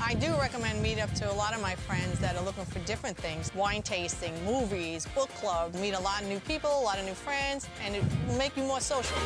I do recommend Meetup to a lot of my friends that are looking for different things. Wine tasting, movies, book club, meet a lot of new people, a lot of new friends, and it will make you more social.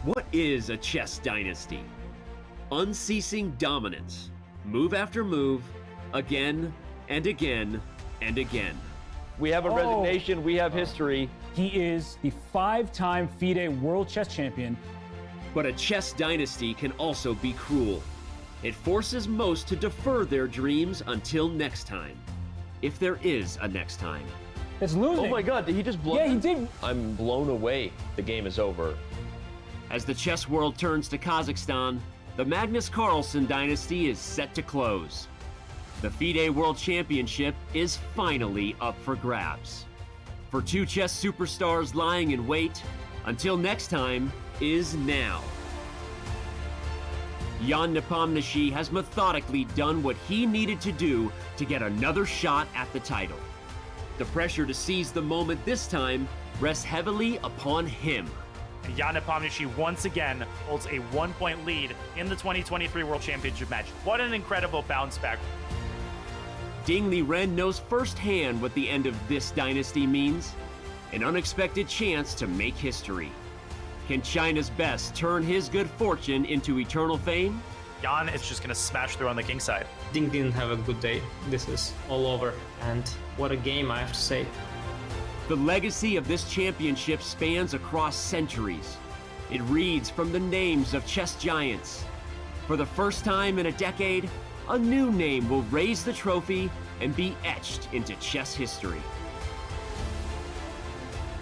What is a chess dynasty? Unceasing dominance, move after move, again and again and again. We have a resignation, we have history. He is the 5-time FIDE World Chess Champion. But a chess dynasty can also be cruel. It forces most to defer their dreams until next time. If there is a next time. It's losing. Oh my God, did he just blow? Yeah, he did. I'm blown away. The game is over. As the chess world turns to Kazakhstan, the Magnus Carlsen dynasty is set to close. The FIDE World Championship is finally up for grabs. For two chess superstars lying in wait, until next time is now. Jan Nepomniachtchi has methodically done what he needed to do to get another shot at the title. The pressure to seize the moment this time rests heavily upon him. Jan Nepomniachtchi once again holds a 1-point lead in the 2023 World Championship match. What an incredible bounce back. Ding Liren knows firsthand what the end of this dynasty means. An unexpected chance to make history. Can China's best turn his good fortune into eternal fame? Jan is just going to smash through on the king side. Ding didn't have a good day. This is all over. And what a game, I have to say. The legacy of this championship spans across centuries. It reads from the names of chess giants. For the first time in a decade, a new name will raise the trophy and be etched into chess history.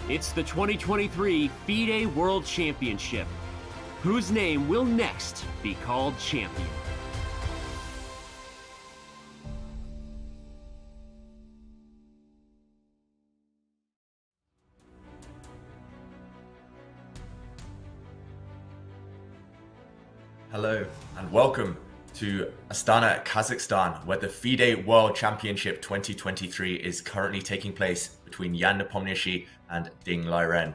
It's the 2023 FIDE World Championship. Whose name will next be called champion? Hello and welcome to Astana, Kazakhstan, where the FIDE World Championship 2023 is currently taking place between Jan Nepomniachtchi and Ding Liren.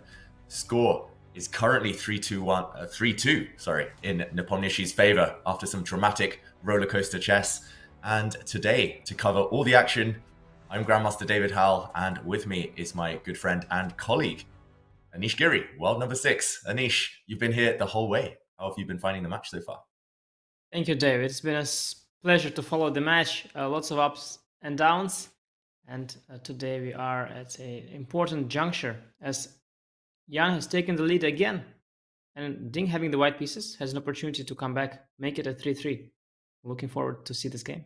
Score is currently 3-2 in Nepomniachtchi's favor after some dramatic rollercoaster chess. And today, to cover all the action, I'm Grandmaster David Howell, and with me is my good friend and colleague, Anish Giri, world number 6. Anish, you've been here the whole way. How have you been finding the match so far? Thank you, David. It's been a pleasure to follow the match. Lots of ups and downs. And today we are at an important juncture as Jan has taken the lead again. And Ding, having the white pieces, has an opportunity to come back, make it a 3-3. Looking forward to see this game.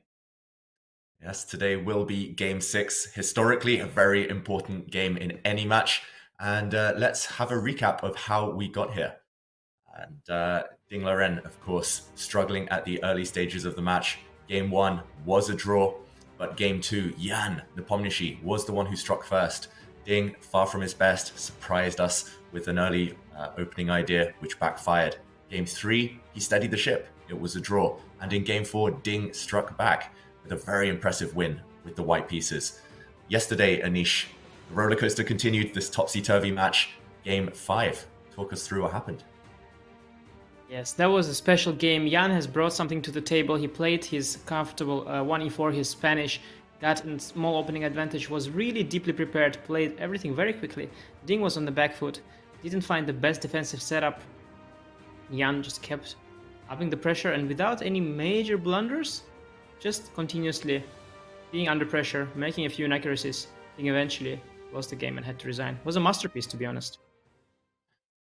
Yes, today will be game 6. Historically, a very important game in any match. And let's have a recap of how we got here. And Ding Liren, of course, struggling at the early stages of the match. Game 1 was a draw, but Game 2, Jan Nepomniachtchi was the one who struck first. Ding, far from his best, surprised us with an early opening idea, which backfired. Game 3, he steadied the ship. It was a draw. And in Game 4, Ding struck back with a very impressive win with the white pieces. Yesterday, Anish, the rollercoaster continued this topsy-turvy match. Game 5, talk us through what happened. Yes, that was a special game. Jan has brought something to the table. He played his comfortable 1e4, his Spanish, got a small opening advantage, was really deeply prepared, played everything very quickly. Ding was on the back foot, didn't find the best defensive setup. Jan just kept upping the pressure and without any major blunders, just continuously being under pressure, making a few inaccuracies. Ding eventually lost the game and had to resign. It was a masterpiece, to be honest.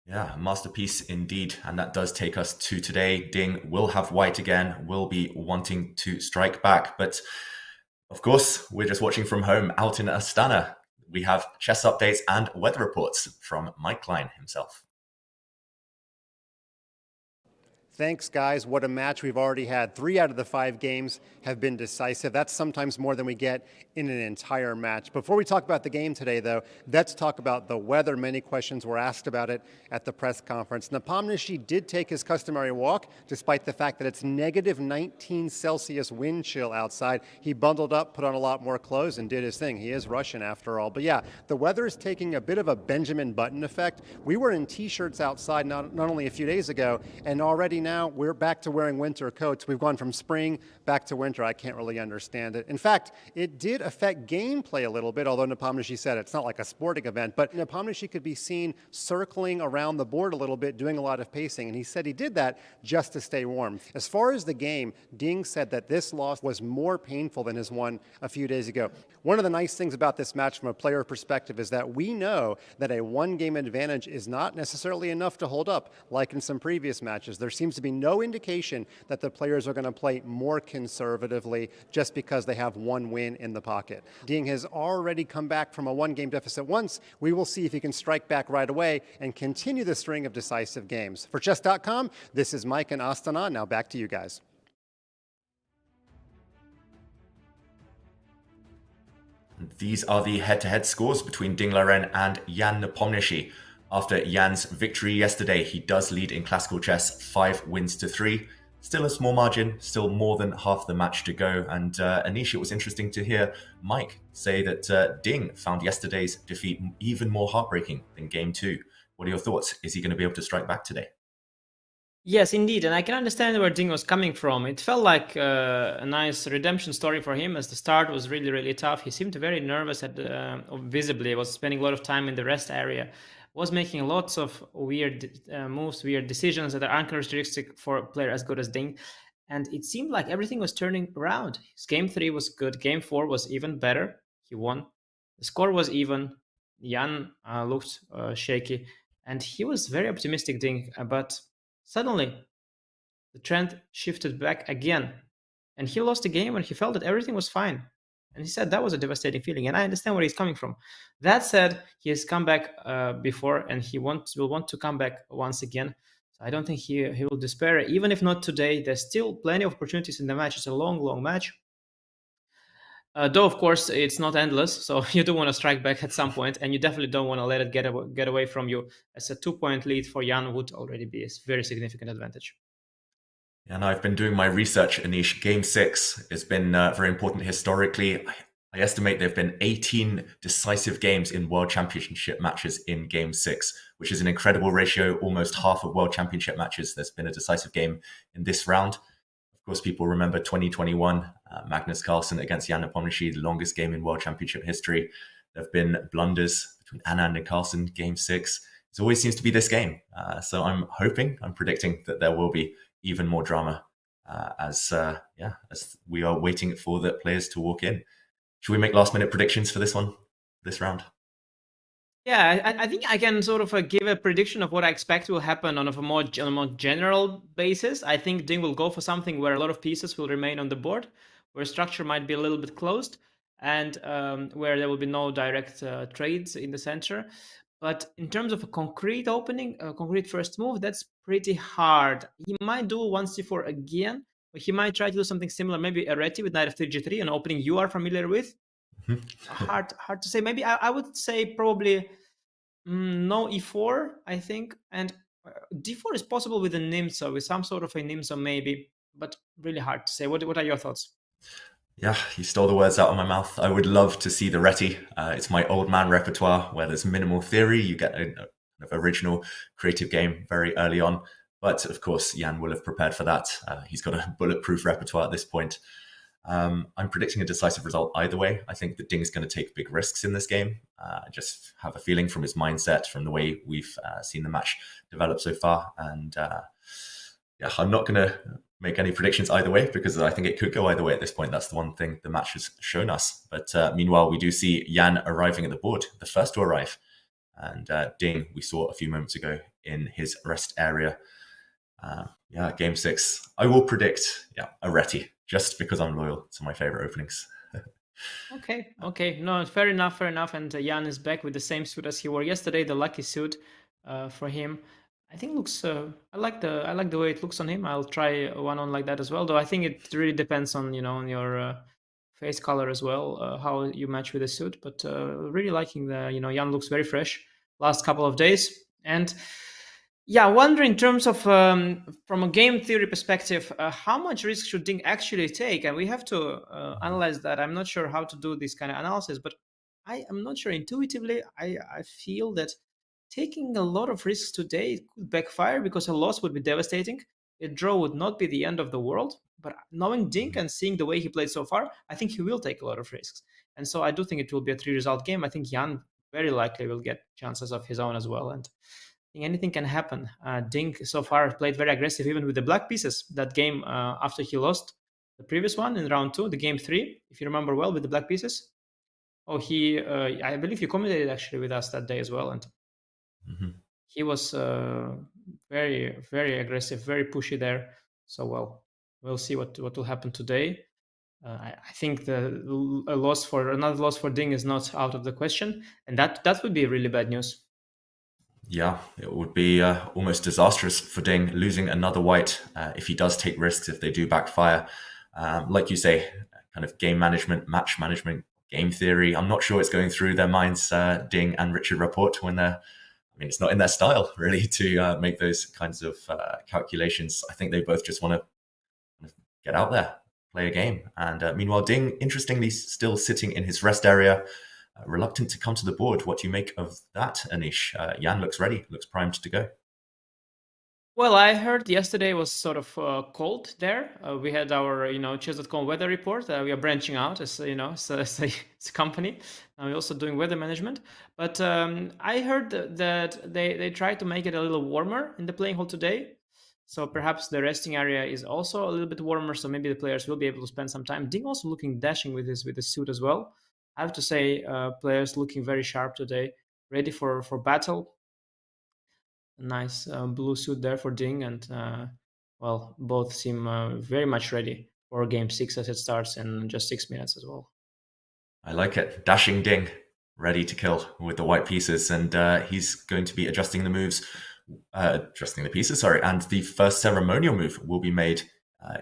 Yeah, masterpiece indeed. And that does take us to today. Ding will have white again, will be wanting to strike back. But of course, we're just watching from home out in Astana. We have chess updates and weather reports from Mike Klein himself. Thanks, guys. What a match we've already had. 3 out of the 5 games have been decisive. That's sometimes more than we get in an entire match. Before we talk about the game today, though, let's talk about the weather. Many questions were asked about it at the press conference. Nepomniachtchi did take his customary walk, despite the fact that it's negative 19 Celsius wind chill outside. He bundled up, put on a lot more clothes, and did his thing. He is Russian, after all. But yeah, the weather is taking a bit of a Benjamin Button effect. We were in T-shirts outside not only a few days ago, and already now we're back to wearing winter coats. We've gone from spring back to winter. I can't really understand it. In fact, it did affect gameplay a little bit, although Nepomniachtchi said it's not like a sporting event, but Nepomniachtchi could be seen circling around the board a little bit, doing a lot of pacing, and he said he did that just to stay warm. As far as the game, Ding said that this loss was more painful than his one a few days ago. One of the nice things about this match from a player perspective is that we know that a one-game advantage is not necessarily enough to hold up, like in some previous matches. There seems to be no indication that the players are going to play more conservatively just because they have one win in the pocket. Ding has already come back from a one-game deficit once. We will see if he can strike back right away and continue the string of decisive games. For Chess.com, this is Mike in Astana. Now back to you guys. These are the head-to-head scores between Ding Liren and Jan Nepomniachtchi. After Jan's victory yesterday, he does lead in classical chess 5 wins to 3. Still a small margin, still more than half the match to go. And Anish, it was interesting to hear Mike say that Ding found yesterday's defeat even more heartbreaking than Game 2. What are your thoughts? Is he going to be able to strike back today? Yes, indeed, and I can understand where Ding was coming from. It felt like a nice redemption story for him, as the start was really, really tough. He seemed very nervous, visibly. He was spending a lot of time in the rest area. was making lots of weird moves, weird decisions that are uncharacteristic for a player as good as Ding. And it seemed like everything was turning around. His game 3 was good. Game 4 was even better. He won. The score was even. Jan looked shaky. And he was very optimistic, Ding. But suddenly, the trend shifted back again. And he lost the game when he felt that everything was fine. And he said that was a devastating feeling. And I understand where he's coming from. That said, he has come back before, and he will want to come back once again. So I don't think he will despair. Even if not today, there's still plenty of opportunities in the match. It's a long, long match. Though, of course, it's not endless. So you do want to strike back at some point, and you definitely don't want to let it get away from you. As a 2-point lead for Jan would already be a very significant advantage. And I've been doing my research, Anish. Game 6 has been very important historically. I estimate there have been 18 decisive games in World Championship matches in Game 6, which is an incredible ratio. Almost half of World Championship matches, there's been a decisive game in this round. Of course, people remember 2021, Magnus Carlsen against Jan Nepomniachtchi, the longest game in World Championship history. There have been blunders between Anand and Carlsen, Game 6. It always seems to be this game. So I'm predicting that there will be even more drama as we are waiting for the players to walk in. Should we make last-minute predictions for this round? Yeah, I think I can sort of give a prediction of what I expect will happen on a more general basis. I think Ding will go for something where a lot of pieces will remain on the board, where structure might be a little bit closed, and where there will be no direct trades in the center. But in terms of a concrete opening, a concrete first move, that's pretty hard. He might do 1c4 again, but he might try to do something similar, maybe a reti with knight f3 g3, an opening you are familiar with. Hard to say. Maybe I would say probably no e4, I think. And d4 is possible with a nimzo, with some sort of a nimzo maybe, but really hard to say. What are your thoughts? Yeah, you stole the words out of my mouth. I would love to see the reti. It's my old man repertoire where there's minimal theory. You get an original creative game very early on. But of course, Jan will have prepared for that. He's got a bulletproof repertoire at this point. I'm predicting a decisive result either way. I think that Ding's going to take big risks in this game. I just have a feeling from his mindset, from the way we've seen the match develop so far. And I'm not going to make any predictions either way because I think it could go either way at this point. That's the one thing the match has shown us. But meanwhile, we do see Jan arriving at the board, the first to arrive. And Ding, we saw a few moments ago in his rest area. Game 6. I will predict, a reti, just because I'm loyal to my favorite openings. Okay. No, fair enough. And Jan is back with the same suit as he wore yesterday, the lucky suit for him. I think looks. I like the way it looks on him. I'll try one on like that as well. Though I think it really depends on on your face color as well, how you match with the suit. But really liking the Jan looks very fresh last couple of days. And I wonder in terms of from a game theory perspective, how much risk should Ding actually take? And we have to analyze that. I'm not sure how to do this kind of analysis, but I am not sure intuitively. I feel that taking a lot of risks today could backfire because a loss would be devastating. A draw would not be the end of the world. But knowing Ding and seeing the way he played so far, I think he will take a lot of risks. And so I do think it will be a 3-result game. I think Jan very likely will get chances of his own as well. And I think anything can happen. Ding so far played very aggressive, even with the black pieces. That game after he lost the previous one in round 2, the game 3, if you remember well, with the black pieces. Oh, I believe he commentated actually with us that day as well. And he was very, very aggressive, very pushy there. So, we'll see what will happen today. I think another loss for Ding is not out of the question, and that would be really bad news. Yeah, it would be almost disastrous for Ding, losing another white if he does take risks, if they do backfire. Like you say, kind of game management, match management, game theory. I'm not sure it's going through their minds, Ding and Richard Rapport, when it's not in their style, really, to make those kinds of calculations. I think they both just want to get out there, play a game. And meanwhile, Ding, interestingly, still sitting in his rest area, reluctant to come to the board. What do you make of that, Anish? Jan looks ready, looks primed to go. Well, I heard yesterday was sort of cold there. We had our, chess.com weather report. We are branching out as, as a company. We're also doing weather management. But I heard that they tried to make it a little warmer in the playing hall today. So perhaps the resting area is also a little bit warmer. So maybe the players will be able to spend some time. Ding also looking dashing with his suit as well. I have to say, players looking very sharp today, ready for battle. A nice blue suit there for Ding, and well, both seem very much ready for game 6 as it starts in just 6 minutes as well. I like it. Dashing Ding, ready to kill with the white pieces, and he's going to be adjusting the moves, adjusting the pieces, sorry, and the first ceremonial move will be made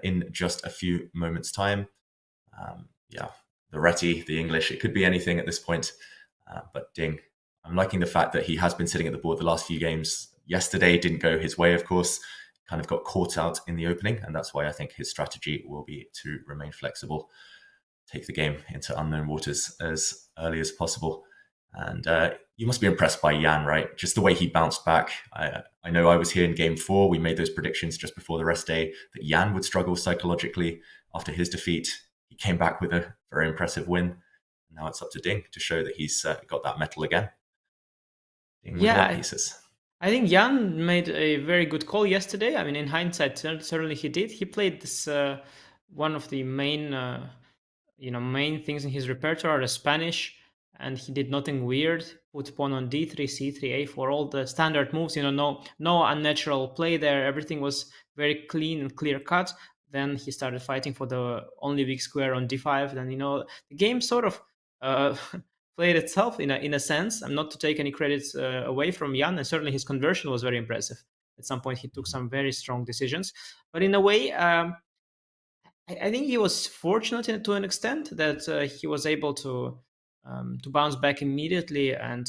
in just a few moments' time. Yeah, the Reti, the English, it could be anything at this point, but Ding, I'm liking the fact that he has been sitting at the board the last few games. Yesterday didn't go his way, of course, kind of got caught out in the opening, and that's why I think his strategy will be to remain flexible, take the game into unknown waters as early as possible. And you must be impressed by Jan, right? Just the way he bounced back. I know I was here in game 4. We made those predictions just before the rest day that Jan would struggle psychologically after his defeat. He came back with a very impressive win. Now it's up to Ding to show that he's got that mettle again. Ding with white pieces. I think Jan made a very good call yesterday. I mean, in hindsight, certainly he did. He played this one of the main, main things in his repertoire, the Spanish, and he did nothing weird. Put pawn on d3, c3, a4, all the standard moves. No unnatural play there. Everything was very clean and clear cut. Then he started fighting for the only weak square on d5. Then the game sort of played itself in a sense. I'm not to take any credits away from Jan, and certainly his conversion was very impressive. At some point, he took some very strong decisions. But in a way, I think he was fortunate to an extent that he was able to bounce back immediately and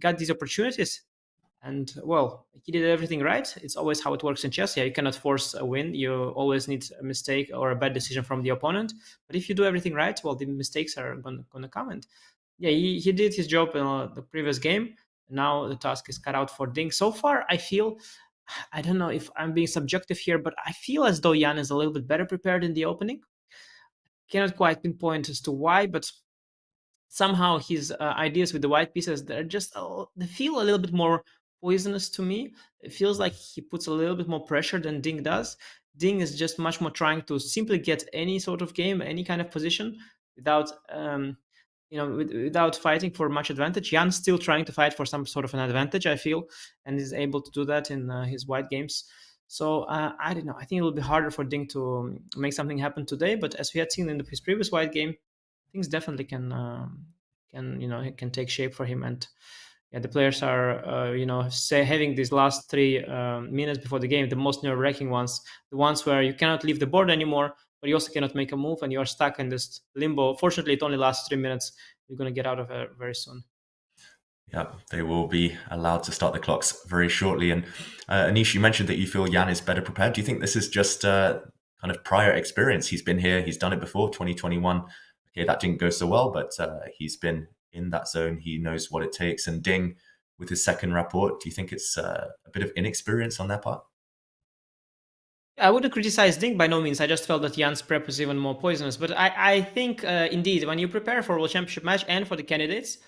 got these opportunities. And well, he did everything right. It's always how it works in chess. Yeah, you cannot force a win. You always need a mistake or a bad decision from the opponent. But if you do everything right, well, the mistakes are going to come. And yeah, he did his job in the previous game. Now the task is cut out for Ding. So far, I feel, I don't know if I'm being subjective here, but I feel as though Jan is a little bit better prepared in the opening. Cannot quite pinpoint as to why, but somehow his ideas with the white pieces, they're just, they feel a little bit more poisonous to me. It feels like he puts a little bit more pressure than Ding does. Ding is just much more trying to simply get any sort of game, any kind of position without without fighting for much advantage. Jan's still trying to fight for some sort of an advantage, I feel, and is able to do that in his white games. So I don't know. I think it will be harder for Ding to make something happen today. But as we had seen in his previous white game, things definitely can take shape for him. And yeah, the players are having these last 3 minutes before the game, the most nerve-wracking ones, the ones where you cannot leave the board anymore, but you also cannot make a move and you are stuck in this limbo. Fortunately, it only lasts 3 minutes. You're going to get out of it very soon. Yeah, they will be allowed to start the clocks very shortly. And Anish, you mentioned that you feel Jan is better prepared. Do you think this is just kind of prior experience? He's been here, he's done it before, 2021. Okay, that didn't go so well, but he's been in that zone. He knows what it takes. And Ding, with his second rapport, do you think it's a bit of inexperience on their part? I wouldn't criticize Ding by no means. I just felt that Jan's prep was even more poisonous. But I think, indeed, when you prepare for a World Championship match and for the candidates,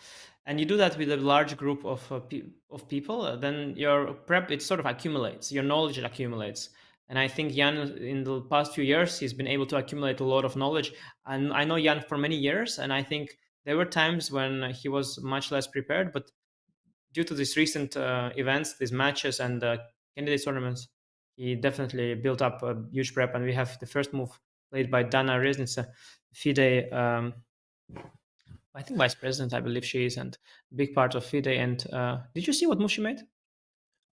and you do that with a large group of people, then your prep, it sort of accumulates. Your knowledge accumulates. And I think Jan, in the past few years, he's been able to accumulate a lot of knowledge. And I know Jan for many years, and I think there were times when he was much less prepared. But due to these recent events, these matches and candidate tournaments, he definitely built up a huge prep. And we have the first move played by Dana Reznica, FIDE, I think vice president, I believe she is, and a big part of FIDE. And did you see what move she made?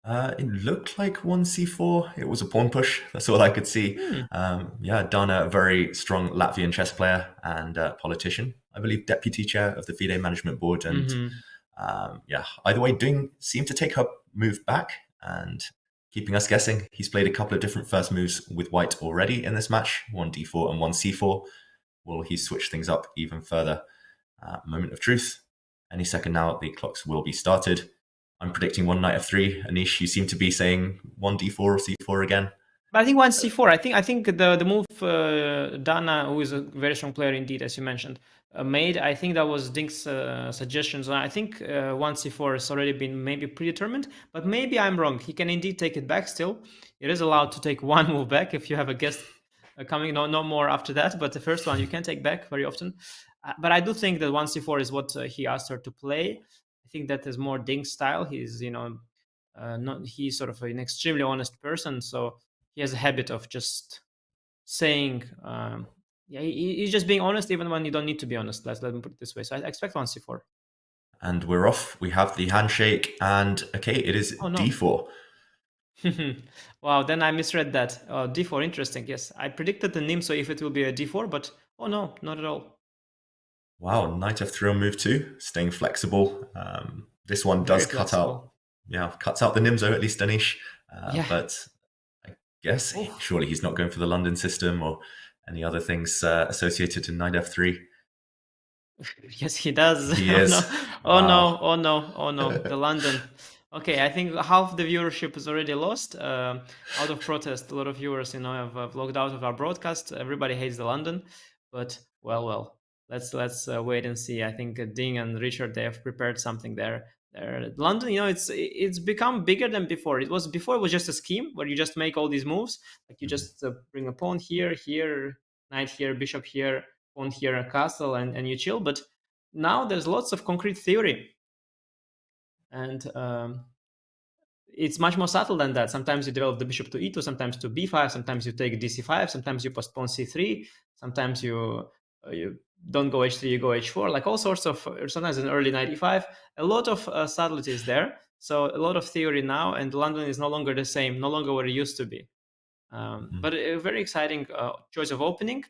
It looked like 1c4. It was a pawn push. That's all I could see. Dana, a very strong Latvian chess player and politician. I believe deputy chair of the FIDE management board. And either way, Ding seemed to take her move back and keeping us guessing. He's played a couple of different first moves with white already in this match, 1d4 and 1c4. Will he switch things up even further? Moment of truth. Any second now, the clocks will be started. I'm predicting one knight f3. Anish, you seem to be saying one d4 or c4 again. But I think one c4. I think the move Dana, who is a very strong player indeed, as you mentioned, made. I think that was Ding's suggestions. I think one c4 has already been maybe predetermined, but maybe I'm wrong. He can indeed take it back still. It is allowed to take one move back if you have a guest coming. No more after that. But the first one you can take back very often. But I do think that one c4 is what he asked her to play. I think that is more Ding's style. He's he's sort of an extremely honest person, so he has a habit of just saying, he's just being honest even when you don't need to be honest. Let me put it this way. So I expect one c4. And we're off. We have the handshake, and okay, it is d4. Wow, then I misread that. D4, interesting. Yes, I predicted the Nim, so if it will be a d4, but oh no, not at all. Wow, knight f3 on move 2, staying flexible. This one does cut out. Yeah, cuts out the Nimzo, at least Anish. But I guess surely he's not going for the London system or any other things associated to knight f3. Yes, he does. He is. Oh no, the London. Okay, I think half the viewership is already lost. Out of protest, a lot of viewers, have logged out of our broadcast. Everybody hates the London, but well, let's wait and see. I think Ding and Richard, they have prepared something there. London, it's become bigger than before. It was just a scheme where you just make all these moves, like you just bring a pawn here, knight here, bishop here, pawn here, a castle, and you chill. But now there's lots of concrete theory, and it's much more subtle than that. Sometimes you develop the bishop to e2, sometimes to b5, sometimes you take dc5, sometimes you postpone c3, sometimes you don't go h3, you go h4, like all sorts of, sometimes an early knight e5, a lot of subtleties there. So a lot of theory now, and London is no longer the same, no longer what it used to be. But a very exciting choice of opening.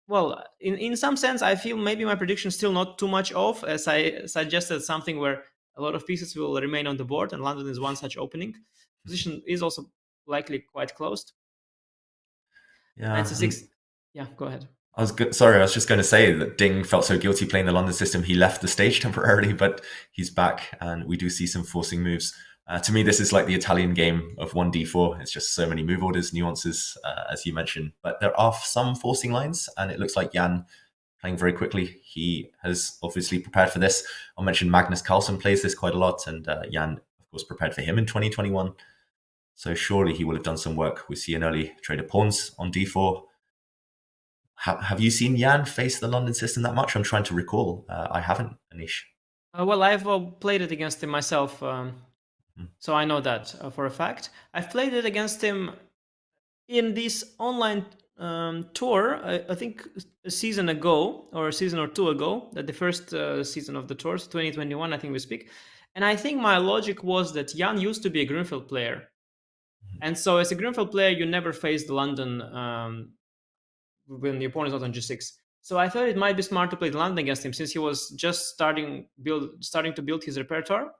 Well, in some sense, I feel maybe my prediction is still not too much off, as I suggested something where a lot of pieces will remain on the board, and London is one such opening. Position is also likely quite closed. Yeah. Knight c6. Yeah, go ahead. I was just going to say that Ding felt so guilty playing the London system. He left the stage temporarily, but he's back, and we do see some forcing moves. To me, this is like the Italian game of 1d4. It's just so many move orders, nuances, as you mentioned. But there are some forcing lines, and it looks like Jan playing very quickly. He has obviously prepared for this. I'll mention Magnus Carlsen plays this quite a lot, and Jan, of course, prepared for him in 2021. So surely he will have done some work. We see an early trade of pawns on d4. Have you seen Jan face the London system that much? I'm trying to recall. I haven't, Anish. Well, I've played it against him myself, so I know that for a fact. I've played it against him in this online tour, I think a season ago, or a season or two ago, that the first season of the tours, 2021, I think we speak. And I think my logic was that Jan used to be a Greenfield player. And so as a Greenfield player, you never face the London when the opponent is not on g6. So I thought it might be smart to play the London against him, since he was just starting to build his repertoire.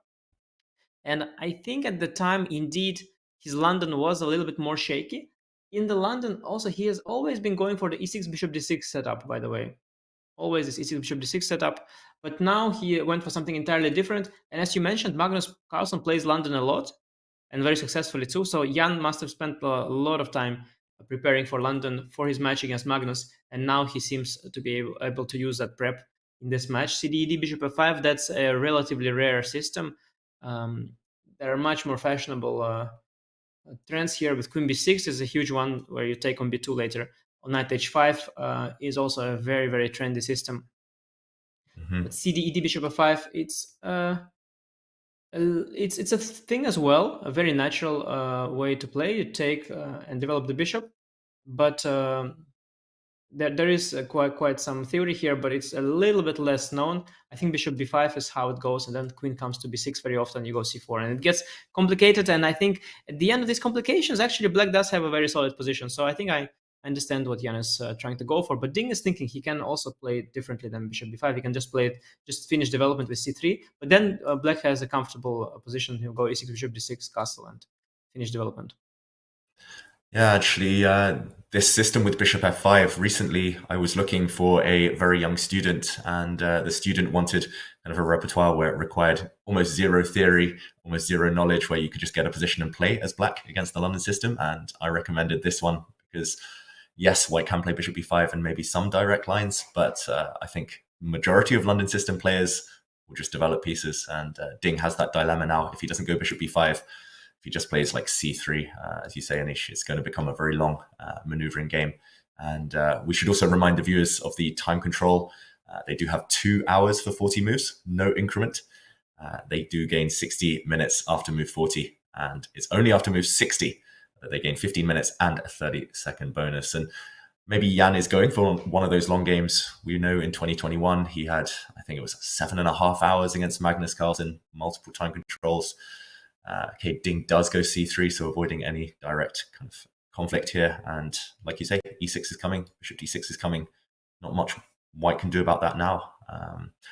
And I think at the time, indeed, his London was a little bit more shaky. In the London, also, he has always been going for the e6 bishop d6 setup, by the way. Always this e6 bishop d6 setup. But now he went for something entirely different. And as you mentioned, Magnus Carlsen plays London a lot, and very successfully too. So Jan must have spent a lot of time preparing for London for his match against Magnus. And now he seems to be able to use that prep in this match. cd bishop f5, that's a relatively rare system. There are much more fashionable trends here. With queen b6 is a huge one, where you take on b2 later. On knight h5 is also a very, very trendy system. But cd bishop f5, it's a thing as well, a very natural way to play. You take and develop the bishop, but there is quite some theory here, but it's a little bit less known. I think bishop b5 is how it goes, and then queen comes to b6 very often. You go c4, and it gets complicated. And I think at the end of these complications, actually, black does have a very solid position. So I think I understand what Jan is trying to go for. But Ding is thinking he can also play it differently than bishop b5. He can just play it, just finish development with c3. But then black has a comfortable position. He'll go e6, bishop d6, castle, and finish development. Yeah, actually, this system with bishop f5, recently I was looking for a very young student, and the student wanted kind of a repertoire where it required almost zero theory, almost zero knowledge, where you could just get a position and play as black against the London system. And I recommended this one because, yes, white can play bishop b5 and maybe some direct lines, but I think majority of London system players will just develop pieces. And Ding has that dilemma now. If he doesn't go bishop b5, if he just plays like c3, as you say, Anish, it's going to become a very long maneuvering game. And we should also remind the viewers of the time control. They do have 2 hours for 40 moves, no increment. They do gain 60 minutes after move 40, and it's only after move 60 that they gain 15 minutes and a 30-second bonus. And maybe Jan is going for one of those long games. We know in 2021 he had, I think it was 7.5 hours against Magnus Carlsen, multiple time controls. Okay, Ding does go c3, so avoiding any direct kind of conflict here. And like you say, e6 is coming, bishop d6 is coming. Not much white can do about that now.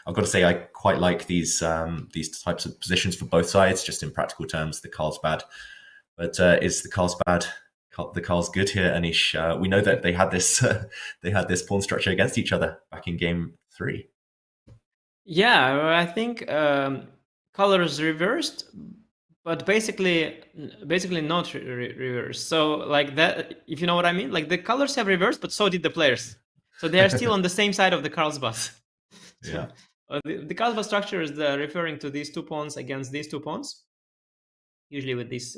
I've got to say I quite like these types of positions for both sides. Just in practical terms, the Carlsbad. But is the Carlsbad the Carl's good here, Anish? We know that they had this pawn structure against each other back in game 3. Yeah, I think colors reversed, but basically not reversed. So like that, if you know what I mean, like the colors have reversed, but so did the players. So they are still on the same side of the Carlsbad. Yeah. The Carlsbad structure is referring to these 2 pawns against these 2 pawns, usually with this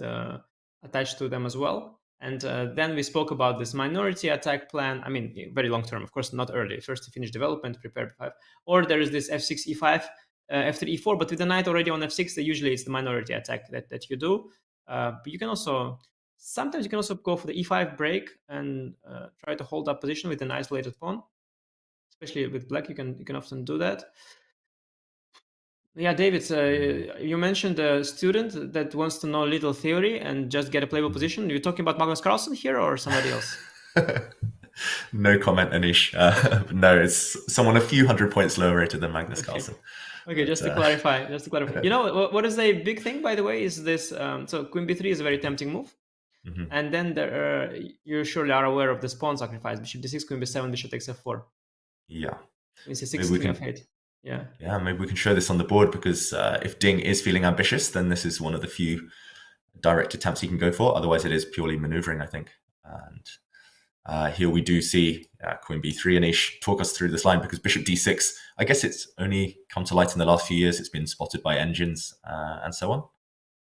attached to them as well. And then we spoke about this minority attack plan. I mean, very long term, of course, not early. First to finish development, prepare b5. Or there is this f6, e5, f3, e4. But with the knight already on f6, usually it's the minority attack that you do. But you can also, sometimes you can also go for the e5 break and try to hold that position with an isolated pawn. Especially with black, you can often do that. Yeah, David, you mentioned a student that wants to know little theory and just get a playable position. You're talking about Magnus Carlsen here or somebody else? No comment, Anish. No, it's someone a few hundred points lower rated than Magnus Carlsen. Okay, just to clarify. You know, what is a big thing, by the way, is this. So queen b3 is a very tempting move. Mm-hmm. And then you surely are aware of this pawn sacrifice. Bishop d6, queen b7, bishop takes f4. Yeah. Queen c6, queen f8. Yeah, maybe we can show this on the board, because if Ding is feeling ambitious, then this is one of the few direct attempts he can go for. Otherwise, it is purely maneuvering, I think. And here we do see Queen b3. Anish, talk us through this line, because Bishop d6, I guess it's only come to light in the last few years. It's been spotted by engines and so on.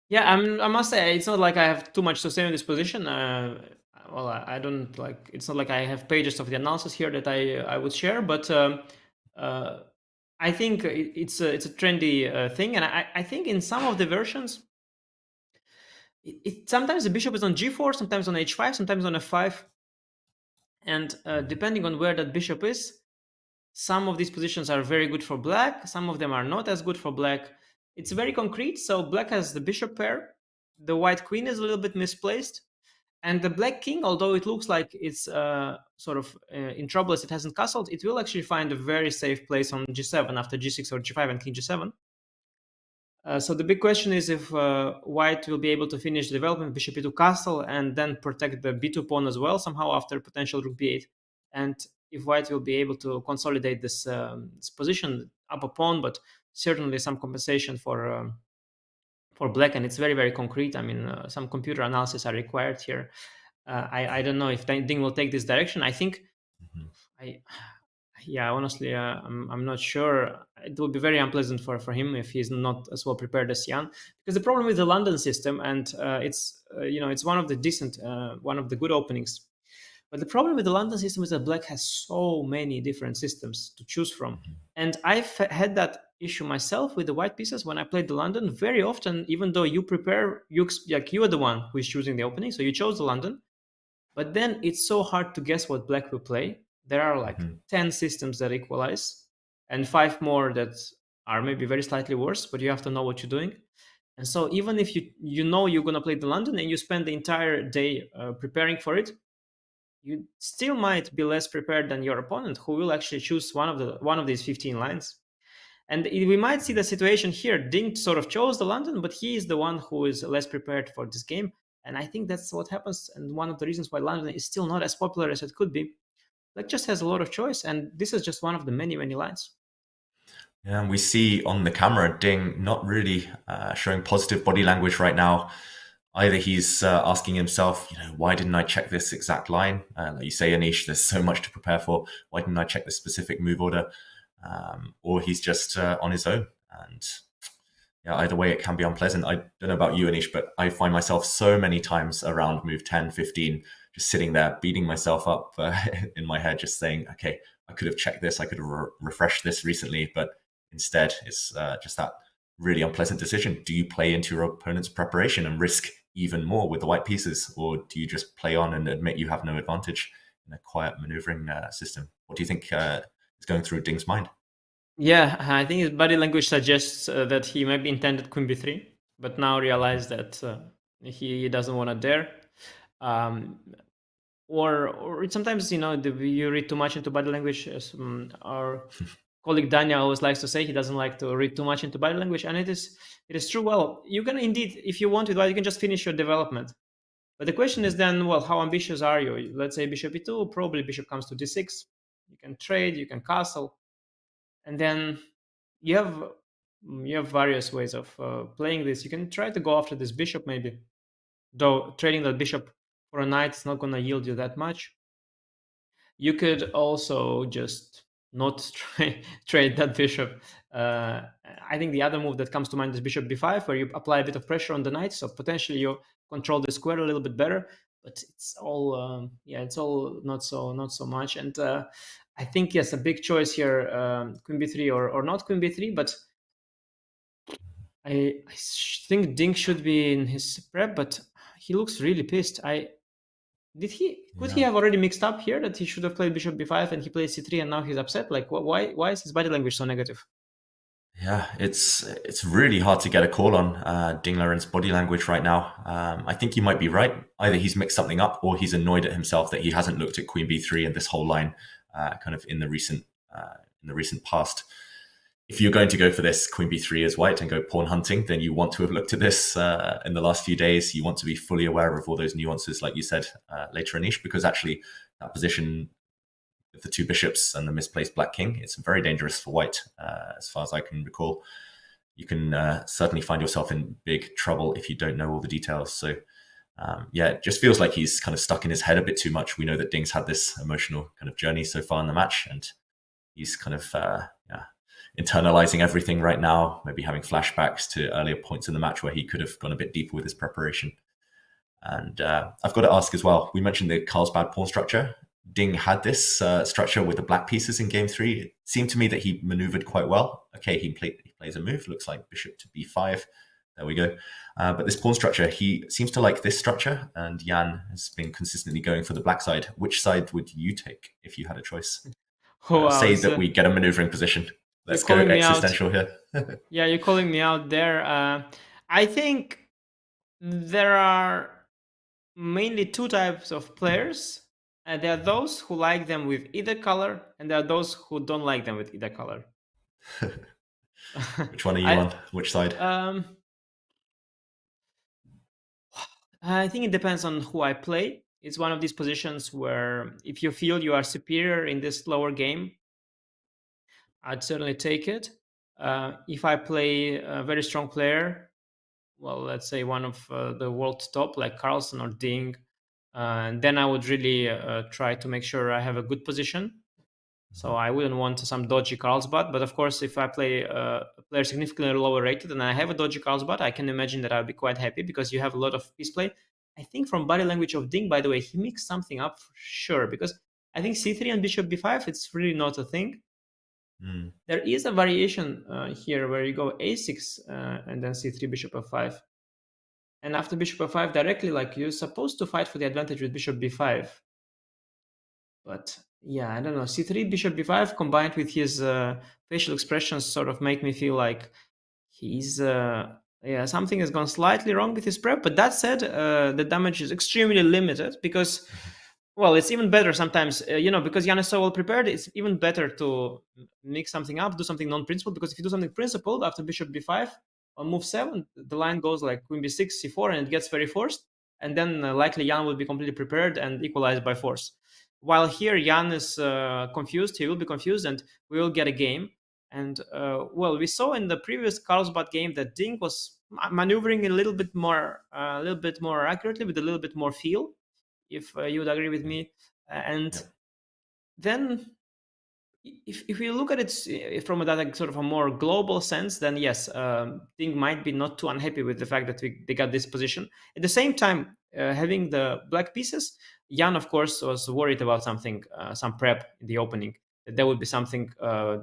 Yeah, I must say, it's not like I have too much to say on this position. Well, I don't like. It's not like I have pages of the analysis here that I would share, but I think it's a trendy thing, and I think in some of the versions, sometimes the bishop is on g4, sometimes on h5, sometimes on f5, and depending on where that bishop is, some of these positions are very good for black, some of them are not as good for black. It's very concrete, so black has the bishop pair, the white queen is a little bit misplaced, and the black king, although it looks like it's sort of in trouble as it hasn't castled, it will actually find a very safe place on g7 after g6 or g5 and king g7. So the big question is if white will be able to finish the development, bishop e2 castle, and then protect the b2 pawn as well somehow after potential rook b8. And if white will be able to consolidate this position up a pawn, but certainly some compensation for black, and it's very, very concrete. I mean, some computer analysis are required here. I don't know if Ding will take this direction. I think, honestly, I'm not sure. It will be very unpleasant for him if he's not as well prepared as Jan. Because the problem with the London system, and it's one of the decent, one of the good openings. But the problem with the London system is that black has so many different systems to choose from. And I've had that issue myself with the white pieces when I played the London. Very often, even though you prepare, you are the one who is choosing the opening, so you chose the London. But then it's so hard to guess what black will play. There are like 10 systems that equalize and 5 more that are maybe very slightly worse, but you have to know what you're doing. And so even if you know you're going to play the London and you spend the entire day preparing for it, you still might be less prepared than your opponent, who will actually choose one of these 15 lines. And we might see the situation here. Ding sort of chose the London, but he is the one who is less prepared for this game. And I think that's what happens, and one of the reasons why London is still not as popular as it could be. Like, just has a lot of choice, and this is just one of the many lines. Yeah, and we see on the camera Ding not really showing positive body language right now. Either he's asking himself, why didn't I check this exact line? Like you say, Anish, there's so much to prepare for. Why didn't I check this specific move order? Or he's just on his own. And yeah, either way, it can be unpleasant. I don't know about you, Anish, but I find myself so many times around move 10, 15, just sitting there, beating myself up in my head, just saying, okay, I could have checked this. I could have refreshed this recently, but instead it's just that really unpleasant decision. Do you play into your opponent's preparation and risk even more with the white pieces, or do you just play on and admit you have no advantage in a quiet maneuvering system? What do you think is going through Ding's mind? Yeah, I think his body language suggests that he maybe intended queen b3, but now realized that he doesn't want to dare. Or sometimes, you read too much into body language. As our colleague Danya always likes to say, he doesn't like to read too much into body language, and it is true. Well, you can indeed, if you want to, you can just finish your development. But the question is then, well, how ambitious are you? Let's say bishop e2, probably bishop comes to d6. You can trade, you can castle, and then you have various ways of playing this. You can try to go after this bishop maybe, though trading that bishop for a knight is not going to yield you that much. You could also just not trade that bishop. I think the other move that comes to mind is bishop b5, where you apply a bit of pressure on the knight, so potentially you control the square a little bit better. But it's all it's all not so much. And I think, yes, a big choice here, queen b3 or not queen b3. But I think Ding should be in his prep, but he looks really pissed. Could he have already mixed up here that he should have played bishop b5 and he played c3 and now he's upset? Like, why is his body language so negative? Yeah, it's really hard to get a call on Ding Liren's body language right now. I think you might be right. Either he's mixed something up or he's annoyed at himself that he hasn't looked at queen b3 and this whole line kind of in the recent past. If you're going to go for this queen b3 as white and go pawn hunting, then you want to have looked at this in the last few days. You want to be fully aware of all those nuances, like you said later, Anish, because actually that position with the two bishops and the misplaced black king, it's very dangerous for white, as far as I can recall. You can certainly find yourself in big trouble if you don't know all the details. So it just feels like he's kind of stuck in his head a bit too much. We know that Ding's had this emotional kind of journey so far in the match, and he's kind of internalizing everything right now, maybe having flashbacks to earlier points in the match where he could have gone a bit deeper with his preparation. And I've got to ask as well, we mentioned the Carlsbad pawn structure. Ding had this structure with the black pieces in game 3. It seemed to me that he maneuvered quite well. Okay, he plays a move, looks like bishop to b5. There we go. But this pawn structure, he seems to like this structure, and Jan has been consistently going for the black side. Which side would you take if you had a choice? Say that we get a maneuvering position. Let's go existential here. Yeah, you're calling me out there. I think there are mainly two types of players. There are those who like them with either color, and there are those who don't like them with either color. Which one are you on? Which side? I think it depends on who I play. It's one of these positions where if you feel you are superior in this lower game, I'd certainly take it. If I play a very strong player, well, let's say one of the world top, like Carlsen or Ding, then I would really try to make sure I have a good position. So I wouldn't want some dodgy Carlsbad. But of course, if I play a player significantly lower rated and I have a dodgy Carlsbad, I can imagine that I'll be quite happy because you have a lot of piece play. I think from body language of Ding, by the way, he mixed something up for sure, because I think c3 and bishop b5, it's really not a thing. There is a variation here where you go a6 and then c3 bishop f5. And after bishop f5 directly, like, you're supposed to fight for the advantage with bishop b5. But yeah, I don't know. c3 bishop b5 combined with his facial expressions sort of make me feel like he's something has gone slightly wrong with his prep. But that said, the damage is extremely limited because, well, it's even better sometimes, because Jan is so well prepared, it's even better to mix something up, do something non-principled, because if you do something principled after bishop b5 on move 7, the line goes like queen b6, c4, and it gets very forced. and then likely Jan will be completely prepared and equalize by force. While here Jan is confused, he will be confused, and we will get a game. And well, we saw in the previous Carlsbad game that Ding was maneuvering a little bit more accurately, with a little bit more feel, if you would agree with me. And then, if we look at it from that sort of a more global sense, then yes, Ding might be not too unhappy with the fact that they got this position. At the same time, having the black pieces, Jan, of course, was worried about something, some prep in the opening. That there would be something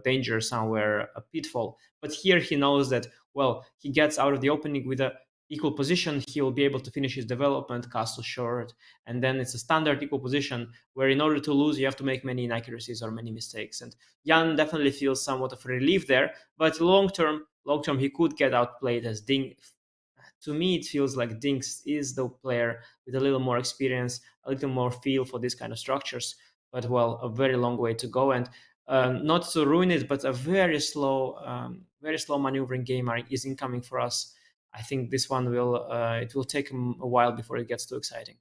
danger somewhere, a pitfall. But here he knows that, well, he gets out of the opening with a equal position, he will be able to finish his development, castle short, and then it's a standard equal position where in order to lose, you have to make many inaccuracies or many mistakes. And Jan definitely feels somewhat of a relief there, but long term, he could get outplayed as Ding. To me, it feels like Ding is the player with a little more experience, a little more feel for these kind of structures. But well, a very long way to go, and not to ruin it, but a very slow maneuvering game is incoming for us. I think this one will take a while before it gets too exciting.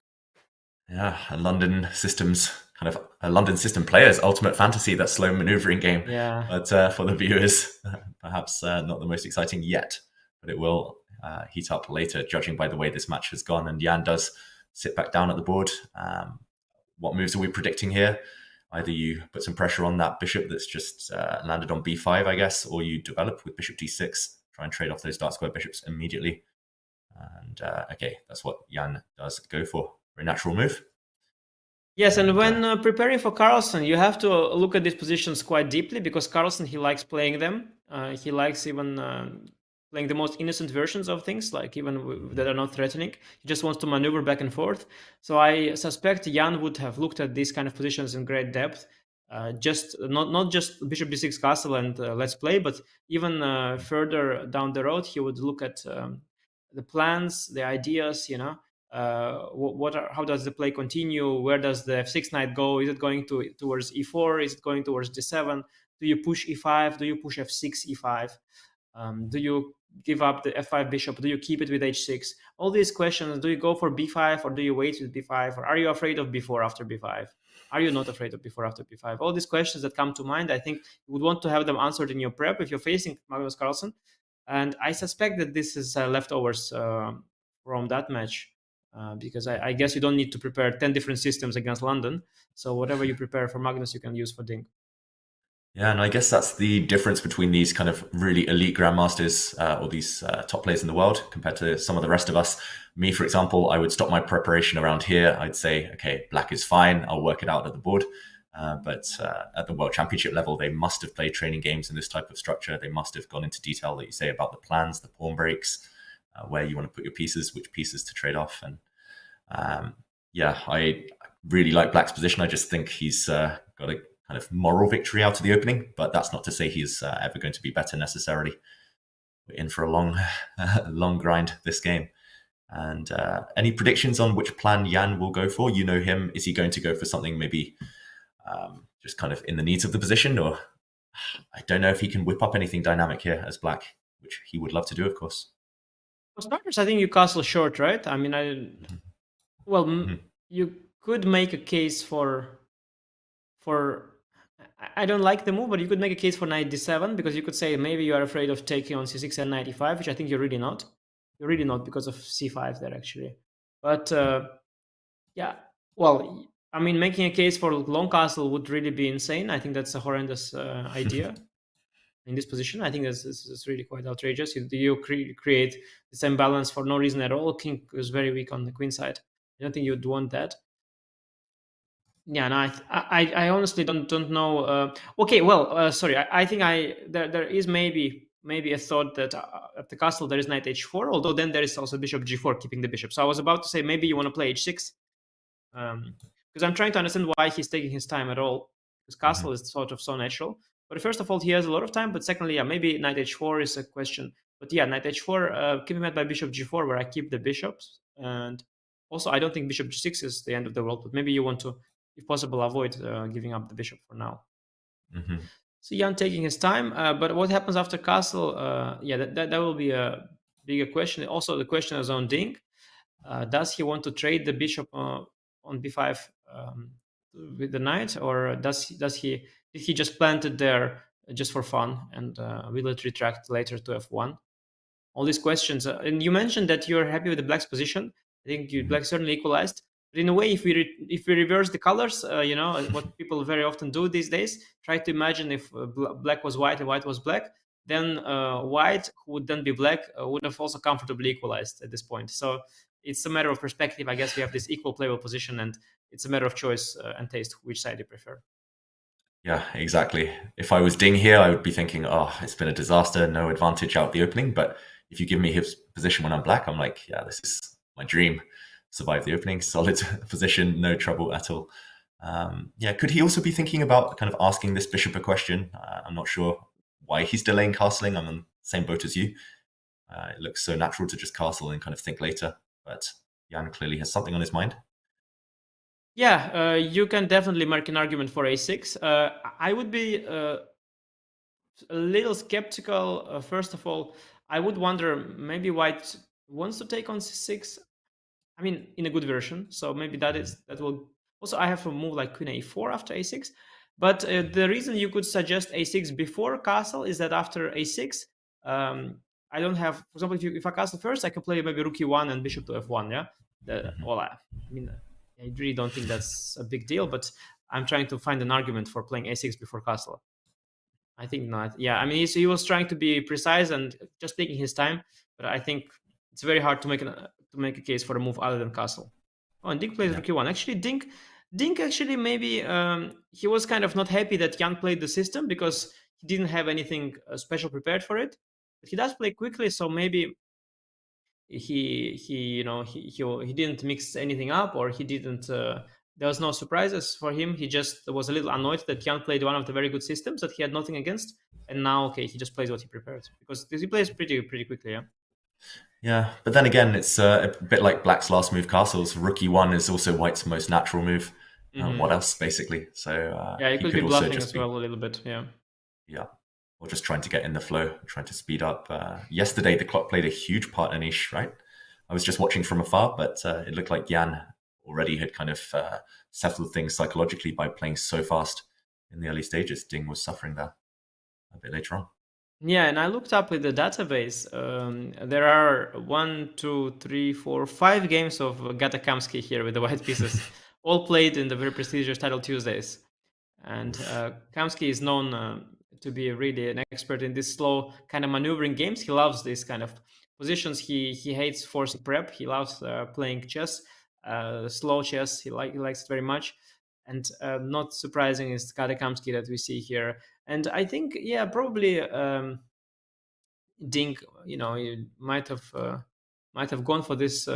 Yeah, a London systems kind of a London system player's ultimate fantasy, that slow maneuvering game. Yeah. But for the viewers, perhaps not the most exciting yet, but it will heat up later, judging by the way this match has gone. And Jan does sit back down at the board. What moves are we predicting here? Either you put some pressure on that bishop that's just landed on b5, I guess, or you develop with bishop d6, try and trade off those dark square bishops immediately. And okay, that's what Jan does go for. Very natural move. Yes, and when preparing for Carlsen, you have to look at these positions quite deeply, because Carlsen, he likes playing them. He likes even playing the most innocent versions of things, like even that are not threatening. He just wants to maneuver back and forth. So I suspect Jan would have looked at these kind of positions in great depth. Just not just bishop d6 castle and let's play, but even further down the road, he would look at the plans, the ideas, how does the play continue? Where does the f6 knight go? Is it going towards e4? Is it going towards d7? Do you push e5? Do you push f6, e5? Do you give up the f5 bishop? Do you keep it with h6? All these questions. Do you go for b5 or do you wait with b5? Or are you afraid of b4 after b5? Are you not afraid of b4 after b5? All these questions that come to mind, I think you would want to have them answered in your prep if you're facing Magnus Carlsen. And I suspect that this is leftovers from that match. Because I guess you don't need to prepare 10 different systems against London. So whatever you prepare for Magnus, you can use for Ding. Yeah, and I guess that's the difference between these kind of really elite grandmasters or these top players in the world compared to some of the rest of us. Me, for example, I would stop my preparation around here. I'd say, okay, black is fine. I'll work it out at the board. But at the World Championship level, they must have played training games in this type of structure. They must have gone into detail, that you say, about the plans, the pawn breaks, where you want to put your pieces, which pieces to trade off. And yeah, I really like black's position. I just think he's got a kind of moral victory out of the opening, but that's not to say he's ever going to be better necessarily. We're in for a long grind this game. And any predictions on which plan Jan will go for? You know him. Is he going to go for something maybe just kind of in the needs of the position? Or I don't know if he can whip up anything dynamic here as black, which he would love to do, of course. For starters, I think you castle short, right? I mean, you could make a case for I don't like the move, but you could make a case for knight d7, because you could say maybe you are afraid of taking on c6 and knight e5, which I think you're really not. You're really not, because of c5 there, actually. But yeah, well, I mean, making a case for long castle would really be insane. I think that's a horrendous idea in this position. I think this is really quite outrageous. You create the same balance for no reason at all. King is very weak on the queen side. I don't think you'd want that. Yeah, no, I honestly don't know. Okay, well, sorry. I think there is maybe a thought that at the castle there is knight h4, although then there is also bishop g4 keeping the bishop. So I was about to say maybe you want to play h6, because I'm trying to understand why he's taking his time at all. Because castle is sort of so natural. But first of all, he has a lot of time. But secondly, yeah, maybe knight h4 is a question. But yeah, knight h4, keeping met by bishop g4, where I keep the bishops. And also, I don't think bishop g6 is the end of the world. But maybe you want to, if possible, avoid giving up the bishop for now. So Jan taking his time. But what happens after castle? Yeah, that will be a bigger question. Also, the question is on Ding. Does he want to trade the bishop on b5 with the knight, or did he just plant it there just for fun, and will it retract later to f1? All these questions. And you mentioned that you're happy with the black's position. I think black certainly equalized. But in a way, if we reverse the colors, what people very often do these days, try to imagine if black was white and white was black, then white, who would then be black, would have also comfortably equalized at this point. So it's a matter of perspective. I guess we have this equal playable position, and it's a matter of choice and taste, which side you prefer. Yeah, exactly. If I was Ding here, I would be thinking, oh, it's been a disaster, no advantage out the opening. But if you give me his position when I'm black, I'm like, yeah, this is my dream. Survive the opening, solid position, no trouble at all. Yeah, could he also be thinking about kind of asking this bishop a question? I'm not sure why he's delaying castling. I'm on the same boat as you. It looks so natural to just castle and kind of think later. But Jan clearly has something on his mind. Yeah, you can definitely make an argument for a6. I would be a little skeptical. First of all, I would wonder, maybe white wants to take on c6. I mean, in a good version. So maybe that will. Also, I have a move like queen a4 after a6. But the reason you could suggest a6 before castle is that after a6, I don't have. For example, if I castle first, I can play maybe rook e1 and bishop to f1. Yeah. I mean, I really don't think that's a big deal. But I'm trying to find an argument for playing a6 before castle. I think not. Yeah, I mean, he was trying to be precise and just taking his time. But I think it's very hard to make a case for a move other than castle. Oh, and Ding plays rook e1. Actually, Ding actually maybe he was kind of not happy that Jan played the system because he didn't have anything special prepared for it. But he does play quickly, so maybe he didn't mix anything up, or he didn't. There was no surprises for him. He just was a little annoyed that Jan played one of the very good systems that he had nothing against, and now he just plays what he prepared because he plays pretty quickly. Yeah. Yeah, but then again, it's a bit like Black's last move, castles. Rook e1 is also White's most natural move. What else, basically? So yeah, he could be bluffing as well a little bit. Yeah. Yeah, or just trying to get in the flow, trying to speed up. Yesterday, the clock played a huge part in Ish, right? I was just watching from afar, but it looked like Jan already had kind of settled things psychologically by playing so fast in the early stages. Ding was suffering there a bit later on. Yeah, and I looked up with the database. There are 5 games of Gatakamsky here with the white pieces, all played in the very prestigious Title Tuesdays. And Kamsky is known to be really an expert in this slow kind of maneuvering games. He loves these kind of positions. He hates forcing prep. He loves playing chess, slow chess. He likes it very much. And not surprising is Gatakamsky that we see here. And I think, yeah, probably Ding, you might have gone for this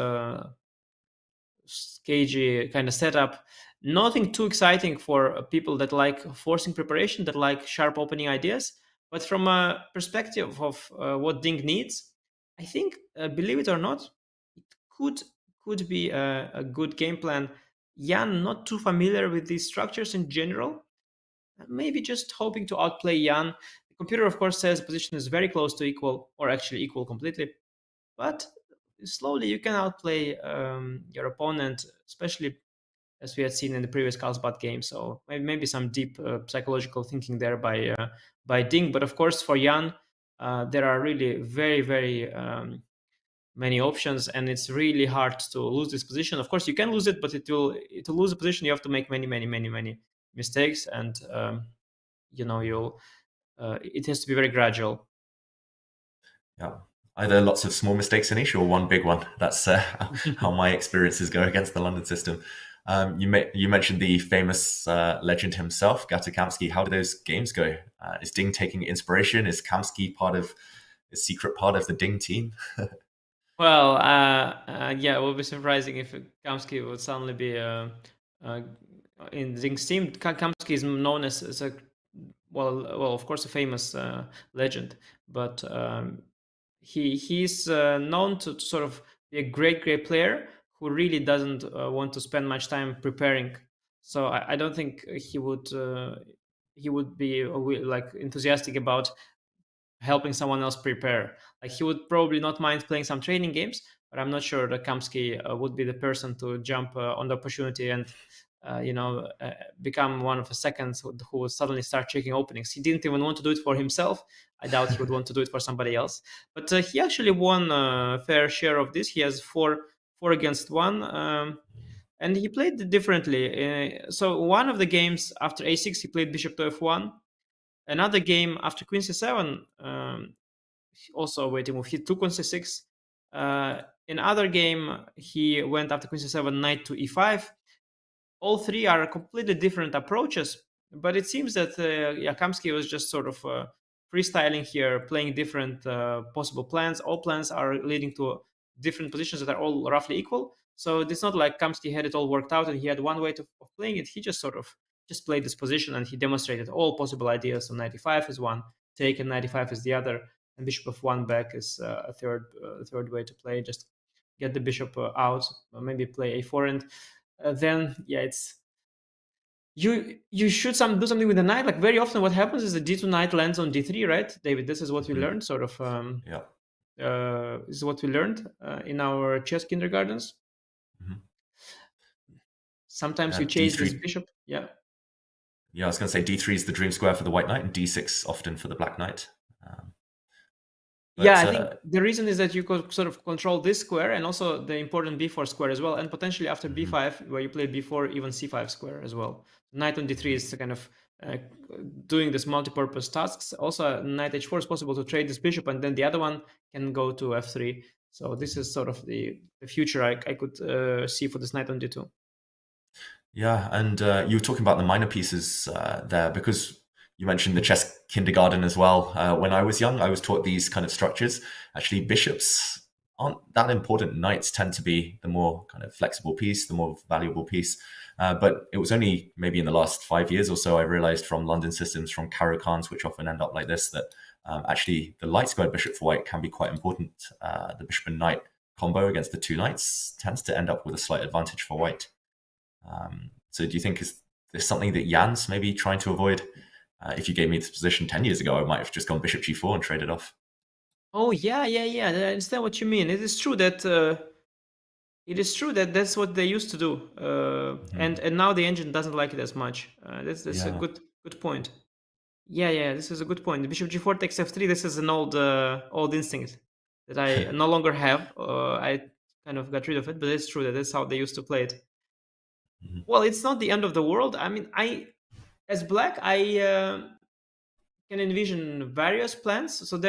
cagey kind of setup. Nothing too exciting for people that like forcing preparation, that like sharp opening ideas. But from a perspective of what Ding needs, I think, believe it or not, it could be a good game plan. Jan, not too familiar with these structures in general, maybe just hoping to outplay Jan. The computer, of course, says the position is very close to equal, or actually equal completely. But slowly you can outplay your opponent, especially as we had seen in the previous Carlsbad game. So maybe some deep psychological thinking there by Ding. But of course, for Jan, there are really very, very many options, and it's really hard to lose this position. Of course, you can lose it, but to lose a position, you have to make many mistakes, and it has to be very gradual. Yeah, either lots of small mistakes in Ish or one big one. That's how my experiences go against the London system. You mentioned the famous legend himself, Gatakamsky. How do those games go? Is Ding taking inspiration? Is Kamsky a secret part of the Ding team? Well, yeah, it would be surprising if Kamsky would suddenly be in Ding's team. Kamsky is known as a of course, a famous legend, but he's known to sort of be a great player who really doesn't want to spend much time preparing. So I don't think he would be like enthusiastic about helping someone else prepare. Like, he would probably not mind playing some training games, but I'm not sure that Kamsky would be the person to jump on the opportunity and become one of the seconds who would suddenly start checking openings. He didn't even want to do it for himself. I doubt he would want to do it for somebody else. But he actually won a fair share of this. He has four against one, and he played differently. So one of the games after a6, he played bishop to f1. Another game after queen c7, also a waiting move. He took on c6. In other game, he went after queen c7, knight to e5. All three are completely different approaches, but it seems that Kamsky was just sort of freestyling here, playing different possible plans. All plans are leading to different positions that are all roughly equal. So it's not like Kamsky had it all worked out and he had one way of playing it. He just sort of just played this position and he demonstrated all possible ideas. So knight e5 is one, take and knight e5 is the other, and bishop f1 back is a third way to play. Just get the bishop out, maybe play a4, and then it's you should do something with the knight. Like very often what happens is the d2 knight lands on d3, right, David? This is what we learned sort of this is what we learned in our chess kindergartens. Sometimes you chase this bishop. Yeah, I was going to say d3 is the dream square for the white knight and d6 often for the black knight. I think the reason is that you could sort of control this square and also the important b4 square as well, and potentially after b5, where you play b4, even c5 square as well. Knight on d3 is kind of doing this multi-purpose tasks. Also, knight h4 is possible to trade this bishop, and then the other one can go to f3. So this is sort of the future I could see for this knight on d2. Yeah, and you were talking about the minor pieces there, because you mentioned the chess kindergarten as well. When I was young, I was taught these kind of structures. Actually, bishops aren't that important. Knights tend to be the more kind of flexible piece, the more valuable piece. But it was only maybe in the last 5 years or so I realized from London systems, from Caro-Khans, which often end up like this, that actually the light squared bishop for white can be quite important. The bishop and knight combo against the two knights tends to end up with a slight advantage for white. So do you think there's something that Jan's maybe trying to avoid? If you gave me this position 10 years ago, I might have just gone bishop g4 and traded off. Oh, yeah. I understand what you mean. It is true that that's what they used to do. And now the engine doesn't like it as much. That's a good point. Yeah, this is a good point. The bishop g4 takes f3. This is an old instinct that I no longer have. I kind of got rid of it, but it's true that's how they used to play it. Well, it's not the end of the world. I mean, as black, I can envision various plans. So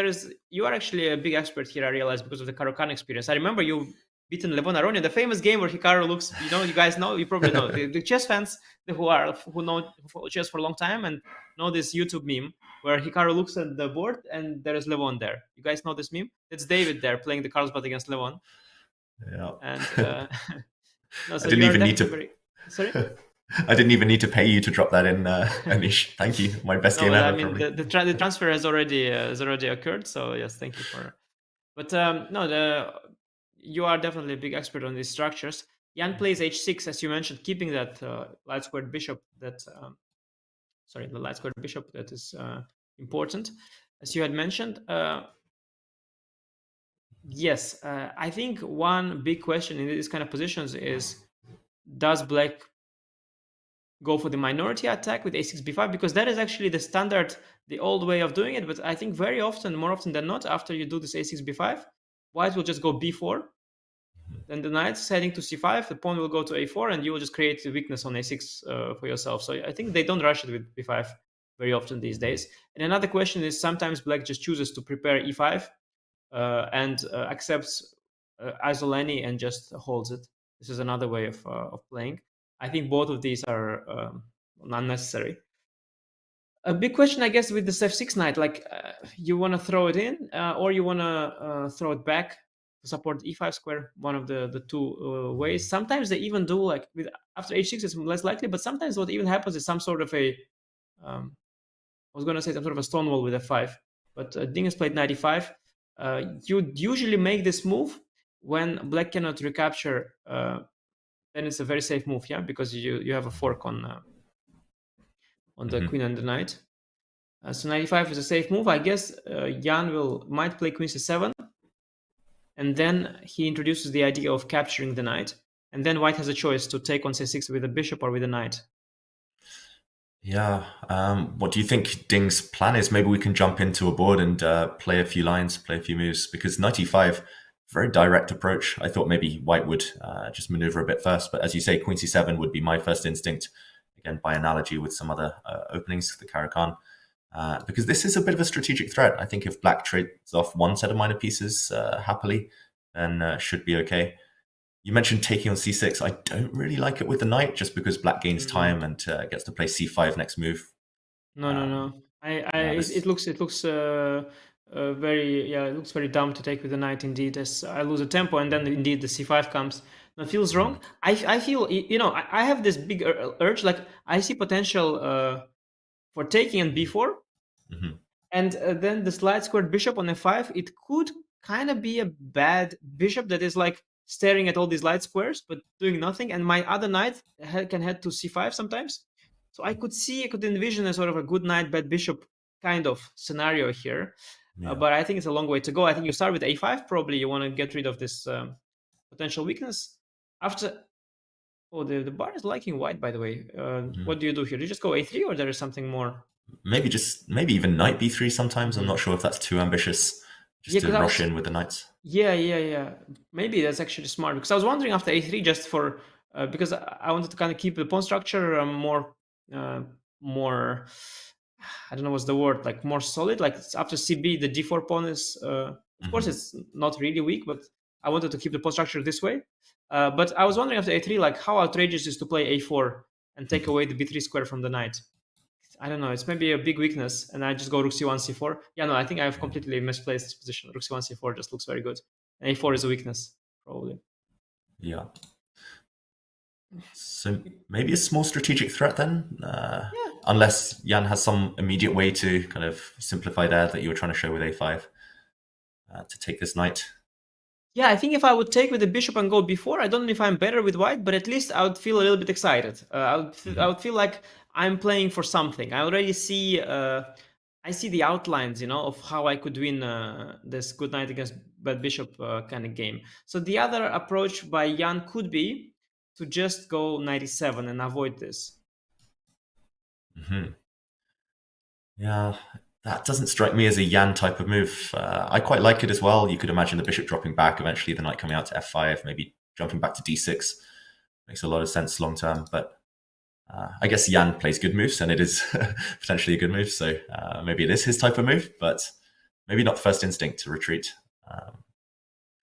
you are actually a big expert here, I realize, because of the Caro-Kann experience. I remember you beaten Levon Aronia, the famous game where Hikaru looks, you guys know, you probably know, the chess fans who know chess for a long time and know this YouTube meme where Hikaru looks at the board and there is Levon there. You guys know this meme? It's David there playing the Carlsbad against Levon. Yeah. And no, so I didn't even need to. Sorry? I didn't even need to pay you to drop that in, Anish. Thank you. My best game ever. I mean, the transfer has already occurred. So yes, thank you for. But you are definitely a big expert on these structures. Jan plays h6, as you mentioned, keeping that light squared bishop. The light squared bishop that is important, as you had mentioned. Yes, I think one big question in these kind of positions is, does black go for the minority attack with a6 b5? Because that is actually the standard, the old way of doing it. But I think very often, more often than not, after you do this a6 b5, white will just go b4. Then the knight's heading to c5, the pawn will go to a4, and you will just create a weakness on a6 for yourself. So I think they don't rush it with b5 very often these days. And another question is, sometimes black just chooses to prepare e5 and accepts isolani and just holds it. This is another way of playing. I think both of these are unnecessary. A big question, I guess, with this f6 knight, like you want to throw it in or you want to throw it back to support e5 square, one of the two ways. Sometimes they even do, like after h6 it's less likely, but sometimes what even happens is some sort of I was going to say some sort of a stone wall with f5, but Ding has played knight e5. You usually make this move when black cannot recapture. Then it's a very safe move, yeah, because you have a fork on the queen and the knight. So knight e5 is a safe move. I guess Jan might play queen c7, and then he introduces the idea of capturing the knight, and then white has a choice to take on c6 with the bishop or with the knight. Yeah. What do you think Ding's plan is? Maybe we can jump into a board and play a few lines, play a few moves, because knight e5, very direct approach. I thought maybe white would just maneuver a bit first, but as you say, queen c7 would be my first instinct, again, by analogy with some other openings, the Caro-Kann. Because this is a bit of a strategic threat. I think if black trades off one set of minor pieces happily, then should be okay. You mentioned taking on c6. I don't really like it with the knight, just because black gains time and gets to play c5 next move. No. It looks very it looks very dumb to take with the knight indeed, as I lose a tempo and then indeed the c5 comes. No, it feels wrong. I feel, you know, I have this big urge, like I see potential for taking on b4, and then the slide squared bishop on f5. It could kind of be a bad bishop that is like staring at all these light squares but doing nothing, and my other knight can head to c5 sometimes. So I could envision a sort of a good knight, bad bishop kind of scenario here. But I think it's a long way to go. I think you start with a5, probably you want to get rid of this potential weakness. After, the bar is liking white, by the way. What do you do here? Do you just go a3, or there is something more? Maybe even knight b3 sometimes. I'm not sure if that's too ambitious, just to rush in with the knights. Yeah. Maybe that's actually smart, because I was wondering after a3 just for because I wanted to kind of keep the pawn structure more I don't know what's the word, like more solid. Like after cb, the d4 pawn is of course it's not really weak, but I wanted to keep the pawn structure this way. But I was wondering after a3, like how outrageous is to play a4 and take away the b3 square from the knight. I don't know, it's maybe a big weakness, and I just go rook c1, c4. Yeah, no, I think I've completely misplaced this position. Rook c1, c4 just looks very good. And a4 is a weakness, probably. Yeah. So maybe a small strategic threat then? Unless Jan has some immediate way to kind of simplify there that you were trying to show with a5 to take this knight. Yeah, I think if I would take with the bishop and go b4, I don't know if I'm better with white, but at least I would feel a little bit excited. I would feel like I'm playing for something. I already see I see the outlines, you know, of how I could win this good knight against bad bishop kind of game. So the other approach by Jan could be to just go knight e7 and avoid this. Yeah, that doesn't strike me as a Jan type of move. I quite like it as well. You could imagine the bishop dropping back, eventually the knight coming out to f5, maybe jumping back to d6. Makes a lot of sense long term, but I guess Jan plays good moves, and it is potentially a good move, so maybe it is his type of move, but maybe not the first instinct to retreat.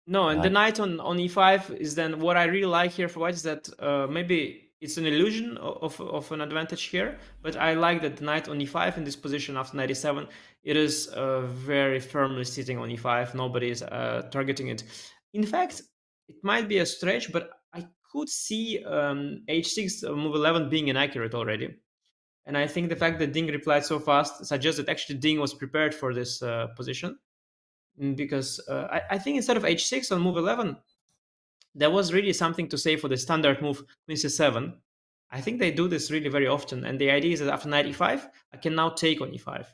No, and the knight on e5 is then what I really like here for white is that maybe it's an illusion of an advantage here, but I like that the knight on e5 in this position after knight e7, it is very firmly sitting on e5. Nobody is targeting it. In fact, it might be a stretch, but I could see h6 move 11 being inaccurate already. And I think the fact that Ding replied so fast suggests that actually Ding was prepared for this position. Because I think instead of h6 on move 11, there was really something to say for the standard move queen c7. I think they do this really very often, and the idea is that after knight e5, I can now take on e5.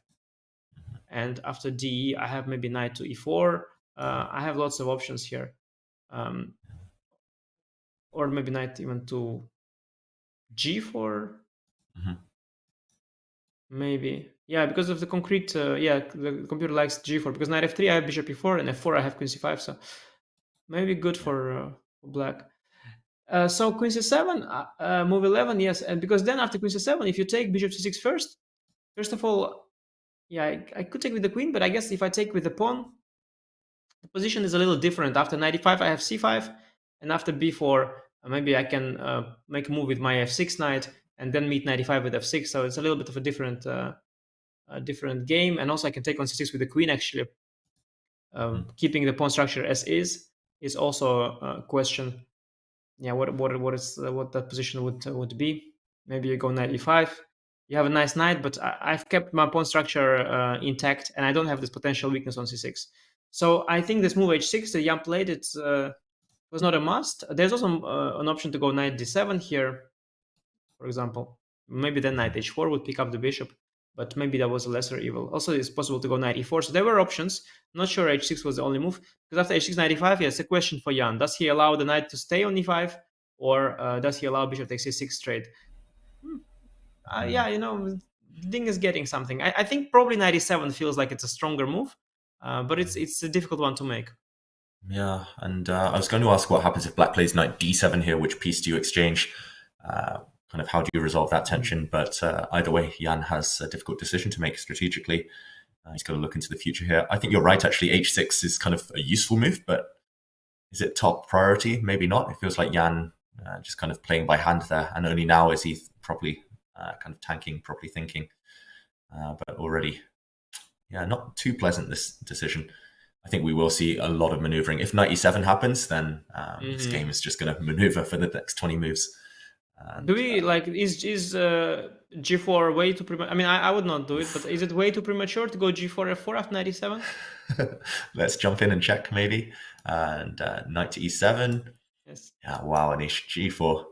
And after d, I have maybe knight to e4. I have lots of options here. Or maybe knight even to g4. Maybe. Yeah, because of the concrete, the computer likes g4, because knight f3 I have bishop e4, and f4 I have queen c5, so maybe good for black. So queen c7, move 11, yes, and because then after queen c7, if you take bishop c6 first of all, yeah, I could take with the queen, but I guess if I take with the pawn, the position is a little different. After knight e5, I have c5, and after b4, maybe I can make a move with my f6 knight, and then meet knight e5 with f6, so it's a little bit of a different game. And also I can take on c6 with the queen, actually. Keeping the pawn structure as is also a question. Yeah, what that position would be. Maybe you go knight e5. You have a nice knight, but I've kept my pawn structure intact, and I don't have this potential weakness on c6. So I think this move h6 that Jan played, it was not a must. There's also an option to go knight d7 here, for example. Maybe then knight h4 would pick up the bishop. but maybe that was a lesser evil. Also, it's possible to go knight e4. So there were options. Not sure h6 was the only move, because after h6 knight e5, yes, a question for Jan. Does he allow the knight to stay on e5, or does he allow bishop takes e6 straight? Yeah, Ding is getting something. I think probably knight e7 feels like it's a stronger move, but it's a difficult one to make. Yeah, and I was going to ask what happens if black plays knight d7 here. Which piece do you exchange? Kind of how do you resolve that tension? But either way, Jan has a difficult decision to make strategically. He's got to look into the future here. I think you're right, actually. H6 is kind of a useful move, but is it top priority? Maybe not. It feels like Jan just kind of playing by hand there, and only now is he properly kind of tanking, properly thinking. But already, yeah, not too pleasant, this decision. I think we will see a lot of maneuvering. If knight e7 happens, then this game is just going to maneuver for the next 20 moves. And, do we is g4 way too premature? I mean, I would not do it, but is it way too premature to go g4 f4 after knight e7? Let's jump in and check maybe. And knight to e7. Yes. Yeah, wow, Anish, g4.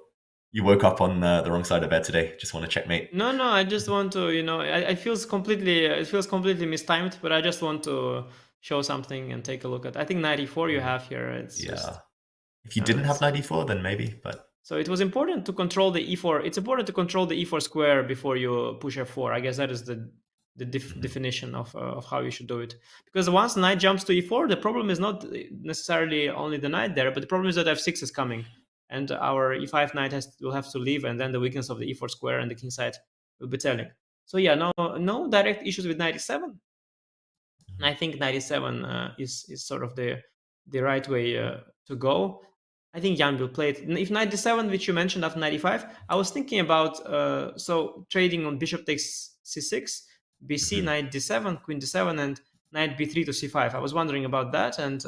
You woke up on the wrong side of bed today. Just want to checkmate. No, I just want to, it feels completely mistimed, but I just want to show something and take a look at. I think knight e4 you have here. It's if you didn't have knight e4, then maybe, but. So it was important to control the e4. It's important to control the e4 square before you push f4. I guess that is the definition of how you should do it. Because once knight jumps to e4, the problem is not necessarily only the knight there, but the problem is that f6 is coming, and our e5 knight will have to leave, and then the weakness of the e4 square and the king side will be telling. So yeah, no direct issues with knight e7. And I think knight e7 is sort of the right way to go. I think Jan will play it. If knight d7, which you mentioned after knight e5, I was thinking about so trading on bishop takes c6, bc, knight d7, queen d7, and knight b3 to c5. I was wondering about that, and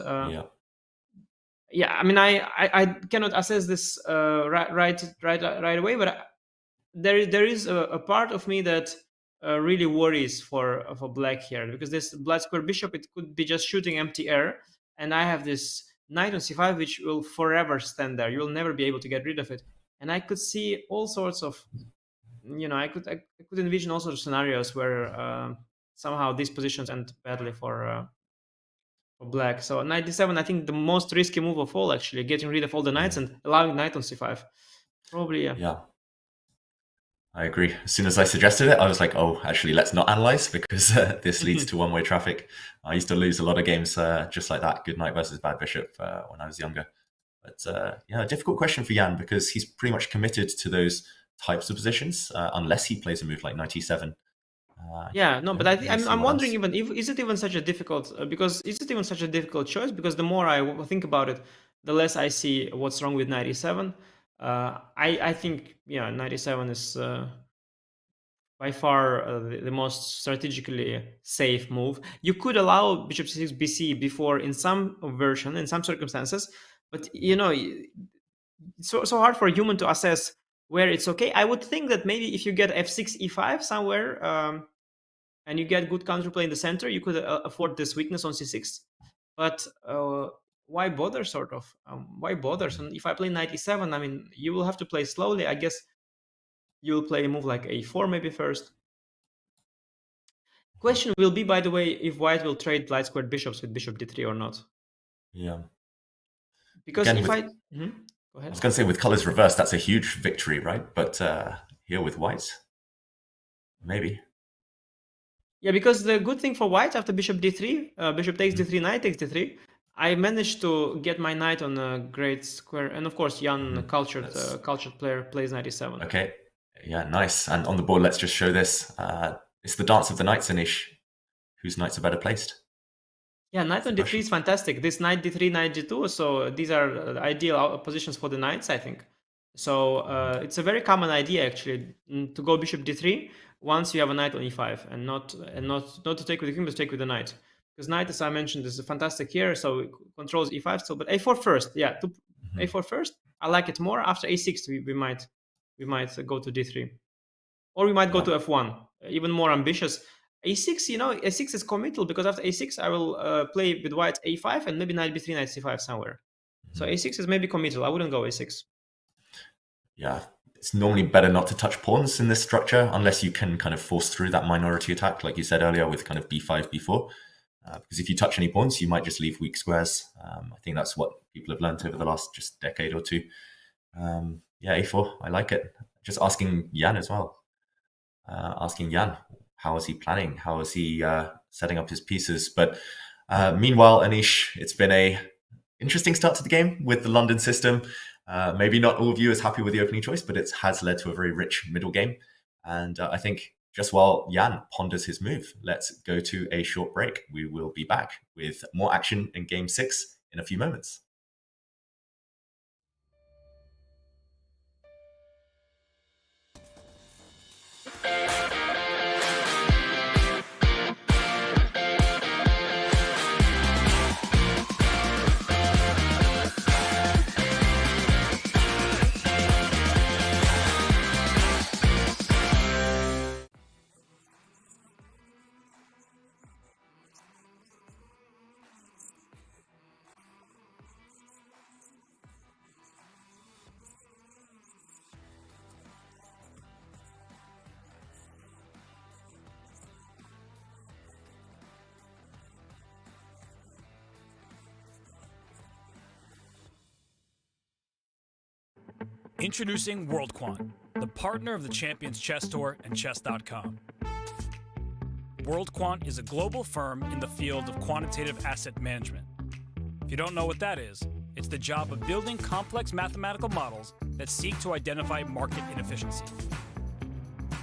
yeah, I mean, I cannot assess this right away, but there is a part of me that really worries for black here, because this black square bishop, it could be just shooting empty air, and I have this knight on c5 which will forever stand there. You will never be able to get rid of it, and I could see all sorts of, I could envision all sorts of scenarios where somehow these positions end badly for black. So knight d7, I think the most risky move of all, actually, getting rid of all the knights and allowing knight on c5. Probably, yeah. I agree. As soon as I suggested it, I was like, oh, actually, let's not analyze, because this leads to one-way traffic. I used to lose a lot of games just like that, good knight versus bad bishop, when I was younger. But a difficult question for Jan, because he's pretty much committed to those types of positions, unless he plays a move like knight e7. But I'm wondering even is it even such a difficult choice? Because the more I think about it, the less I see what's wrong with knight e7. I think knight e7 is by far the most strategically safe move. You could allow bishop c6 bc before in some version, in some circumstances, but it's so hard for a human to assess where it's okay. I would think that maybe if you get f6 e5 somewhere and you get good counterplay in the center, you could afford this weakness on c6. But why bother, sort of? Why bother? So if I play knight e7, I mean, you will have to play slowly. I guess you will play a move like a4 maybe first. Question will be, by the way, if white will trade light squared bishops with bishop d3 or not. Yeah. Because Again, Go ahead. I was going to say, with colors reversed, that's a huge victory, right? But here with white, maybe. Yeah, because the good thing for white after bishop d3, bishop takes d3, knight takes d3, I managed to get my knight on a great square. And of course, Jan, cultured player, plays knight e7. Okay. Yeah, nice. And on the board, let's just show this. It's the dance of the knights, Anish. Whose knights are better placed? Yeah, knight on d3 is fantastic. This knight d3, knight g2. So these are ideal positions for the knights, I think. So it's a very common idea, actually, to go bishop d3 once you have a knight on e5, and not to take with the king, but to take with the knight. Because knight, as I mentioned, is fantastic here, so it controls e5. So, but a4 first, yeah, a4 first. I like it more. After a6, we might go to d3, or we might go to f1. Even more ambitious. a6, a6 is committal, because after a6, I will play with white a5 and maybe knight b3, knight c5 somewhere. So a6 is maybe committal. I wouldn't go a6. Yeah, it's normally better not to touch pawns in this structure unless you can kind of force through that minority attack, like you said earlier, with kind of b5, b4. Because if you touch any pawns, you might just leave weak squares. I think that's what people have learned over the last just decade or two. Yeah, a4, I like it. Just asking Jan as well. Asking Jan, how is he planning? How is he setting up his pieces? But meanwhile, Anish, it's been a interesting start to the game with the London system. Maybe not all of you is happy with the opening choice, but it has led to a very rich middle game. And I think just while Jan ponders his move, let's go to a short break. We will be back with more action in Game 6 in a few moments. Introducing WorldQuant, the partner of the Champions Chess Tour and Chess.com. WorldQuant is a global firm in the field of quantitative asset management. If you don't know what that is, it's the job of building complex mathematical models that seek to identify market inefficiency.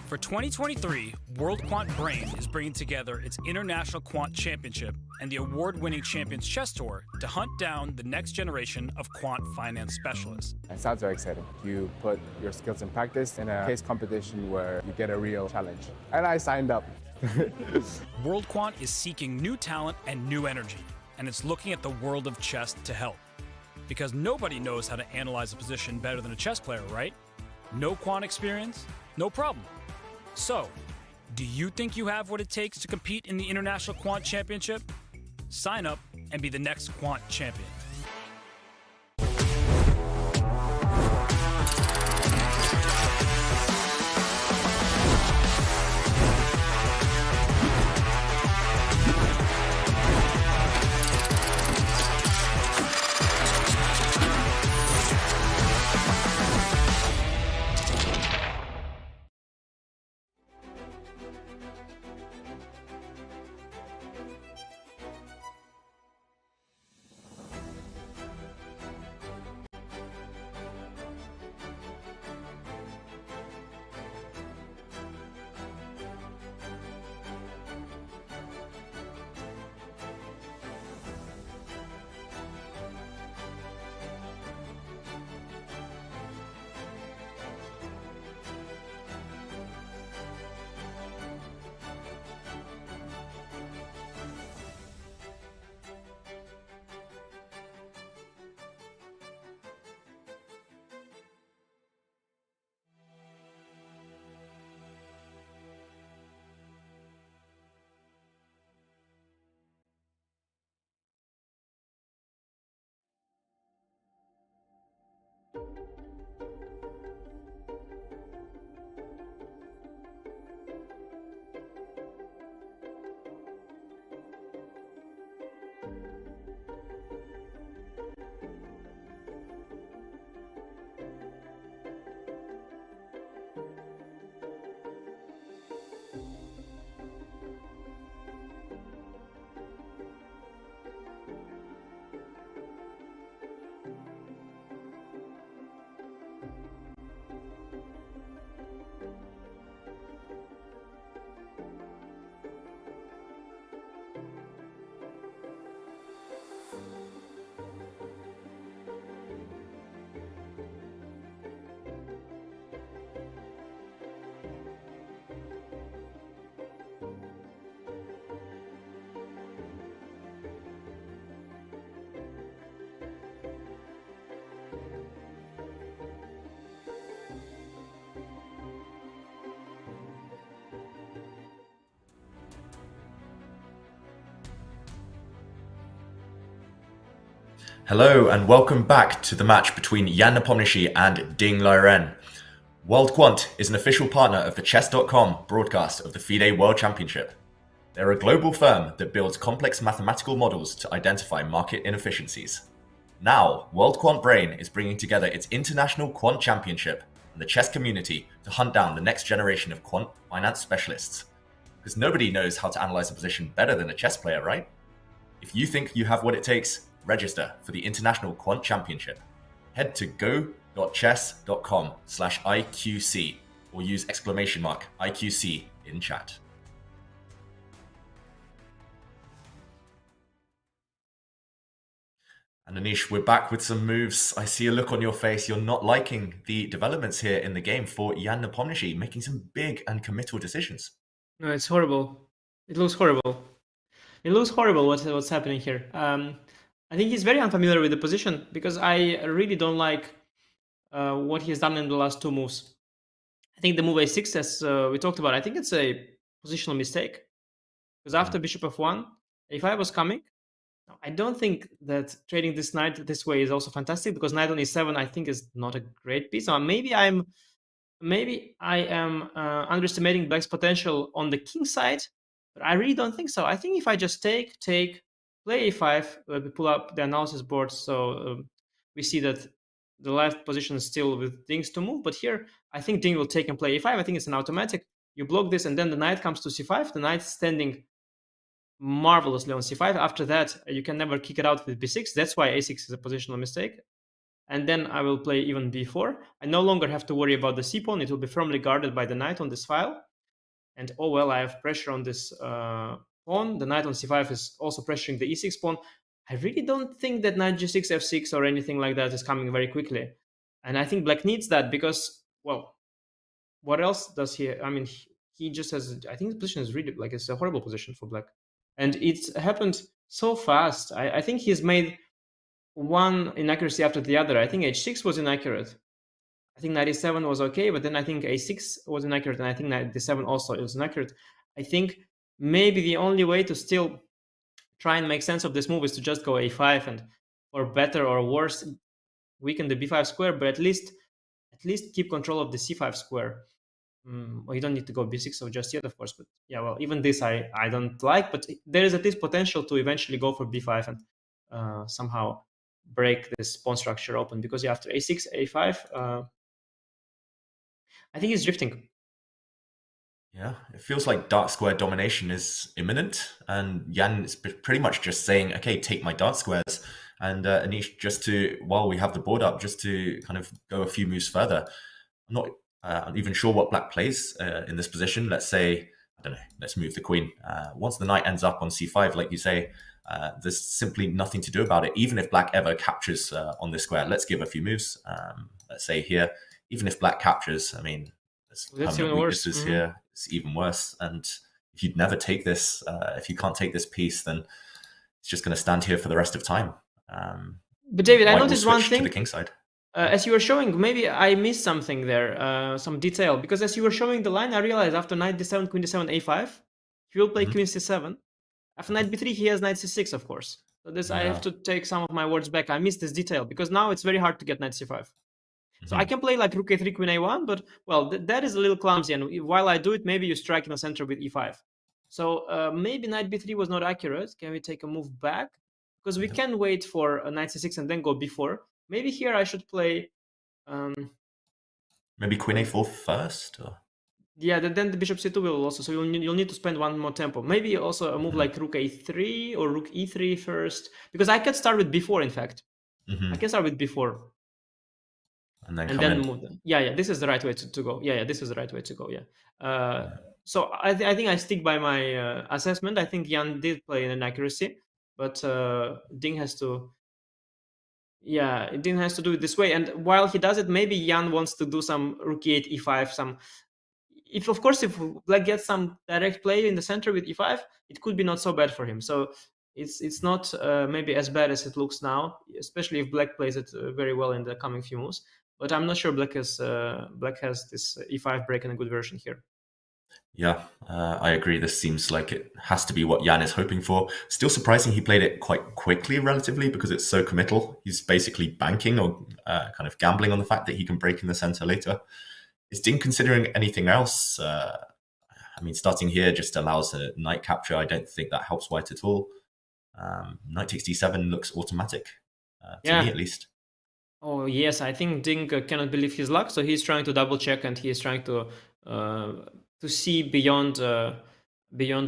For 2023, WorldQuant Brain is bringing together its International Quant Championship and the award-winning Champions Chess Tour to hunt down the next generation of quant finance specialists. It sounds very exciting. You put your skills in practice in a case competition where you get a real challenge. And I signed up. WorldQuant is seeking new talent and new energy, and it's looking at the world of chess to help. Because nobody knows how to analyze a position better than a chess player, right? No quant experience? No problem. So, do you think you have what it takes to compete in the International Quant Championship? Sign up and be the next quant champion. Hello and welcome back to the match between Jan Nepomniachtchi and Ding Liren. World Quant is an official partner of the Chess.com broadcast of the FIDE World Championship. They're a global firm that builds complex mathematical models to identify market inefficiencies. Now, World Quant Brain is bringing together its International Quant Championship and the chess community to hunt down the next generation of quant finance specialists. Because nobody knows how to analyze a position better than a chess player, right? If you think you have what it takes, register for the International Quant Championship. Head to go.chess.com/IQC or use !IQC in chat. And Anish, we're back with some moves. I see a look on your face. You're not liking the developments here in the game for Jan Nepomniachtchi, making some big and committal decisions. No, it's horrible. It looks horrible. It looks horrible what's happening here. I think he's very unfamiliar with the position because I really don't like what he has done in the last two moves. I think the move a6, as we talked about, I think it's a positional mistake. Because after bishop f1, a5 was coming. I don't think that trading this knight this way is also fantastic because knight on e7 I think is not a great piece. So maybe I am underestimating black's potential on the king side, but I really don't think so. I think if I just take, play a5, we pull up the analysis board, so we see that the left position is still with Ding's to move, but here I think Ding will take and play a5. I think it's an automatic. You block this and then the knight comes to c5. The knight standing marvelously on c5. After that, you can never kick it out with b6. That's why a6 is a positional mistake. And then I will play even b4. I no longer have to worry about the c-pawn. It will be firmly guarded by the knight on this file. And oh well, I have pressure on this pawn. The knight on c5 is also pressuring the e6 pawn. I really don't think that knight g6, f6 or anything like that is coming very quickly. And I think black needs that because, well, what else does he... I mean, he just has... I think the position is really... like, it's a horrible position for black. And it's happened so fast. I think he's made one inaccuracy after the other. I think h6 was inaccurate. I think knight e7 was okay, but then I think a6 was inaccurate, and I think knight d7 also was inaccurate. I think maybe the only way to still try and make sense of this move is to just go a5 and, or better or worse, weaken the b5 square, but at least keep control of the c5 square. Well, you don't need to go b6 or just yet, of course, but yeah, well, even this I don't like, but there is at least potential to eventually go for b5 and somehow break this pawn structure open, because after a6, a5, I think he's drifting. Yeah, it feels like dark square domination is imminent, and Jan is pretty much just saying, okay, take my dark squares. And Anish, just to, while we have the board up, just to kind of go a few moves further, I'm not even sure what black plays in this position. Let's say, I don't know, let's move the queen. Once the knight ends up on c5, like you say, there's simply nothing to do about it. Even if black ever captures on this square, let's give a few moves. Let's say here, even if black captures, I mean, there's permanent weaknesses here. It's even worse. And if you'd never take this, if you can't take this piece, then it's just going to stand here for the rest of time. But David, I noticed one thing. To the king side. As you were showing, maybe I missed something there, some detail. Because as you were showing the line, I realized after knight d7, queen d7, a5, he will play queen c7. After knight b3, he has knight c6, of course. So this, I have to take some of my words back. I missed this detail because now it's very hard to get knight c5. So I can play like rook a3, queen a1, but well, that is a little clumsy. And while I do it, maybe you strike in the center with e5. So maybe knight b3 was not accurate. Can we take a move back? Because we can wait for a knight c6 and then go b4. Maybe here I should play... maybe queen a4 first? Or? Yeah, then the bishop c2 will also... So you'll need to spend one more tempo. Maybe also a move like rook a3 or rook e3 first. Because I can start with b4, in fact. I can start with b4. And then move them. Yeah, this is the right way to go. Yeah, this is the right way to go, yeah. So I think I stick by my assessment. I think Jan did play an inaccuracy, but Ding has to... Yeah, Ding has to do it this way. And while he does it, maybe Jan wants to do some rook e8, e5, some... If black gets some direct play in the center with e5, it could be not so bad for him. So it's not maybe as bad as it looks now, especially if black plays it very well in the coming few moves. But I'm not sure black has this e5 break in a good version here. Yeah, I agree. This seems like it has to be what Jan is hoping for. Still surprising he played it quite quickly relatively because it's so committal. He's basically banking or kind of gambling on the fact that he can break in the center later. Is Ding considering anything else? I mean, starting here just allows a knight capture. I don't think that helps white at all. Knight takes d7 looks automatic, to me at least. Oh yes, I think Ding cannot believe his luck, so he's trying to double check and he is trying to see beyond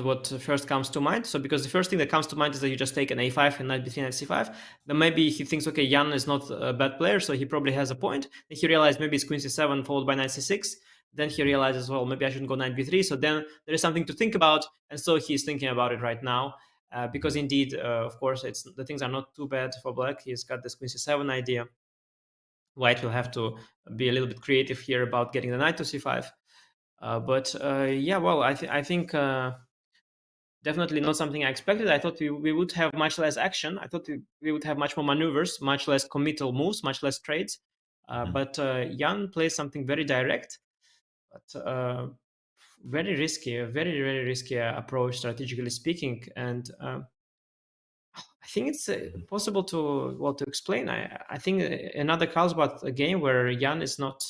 what first comes to mind. So because the first thing that comes to mind is that you just take an a5 and knight b3, knight c5. Then maybe he thinks, okay, Jan is not a bad player, so he probably has a point. Then he realized maybe it's queen c7 followed by knight c6. Then he realizes, well, maybe I shouldn't go knight b3. So then there is something to think about, and so he's thinking about it right now. Because indeed, of course, the things are not too bad for black. He's got this queen c7 idea. White will have to be a little bit creative here about getting the knight to c5. But yeah, well, I think definitely not something I expected. I thought we would have much less action. I thought we would have much more maneuvers, much less committal moves, much less trades. But Jan plays something very direct, but very risky, a very, very risky approach, strategically speaking. And I think it's possible to explain. I think another Carlsbad game where Jan is not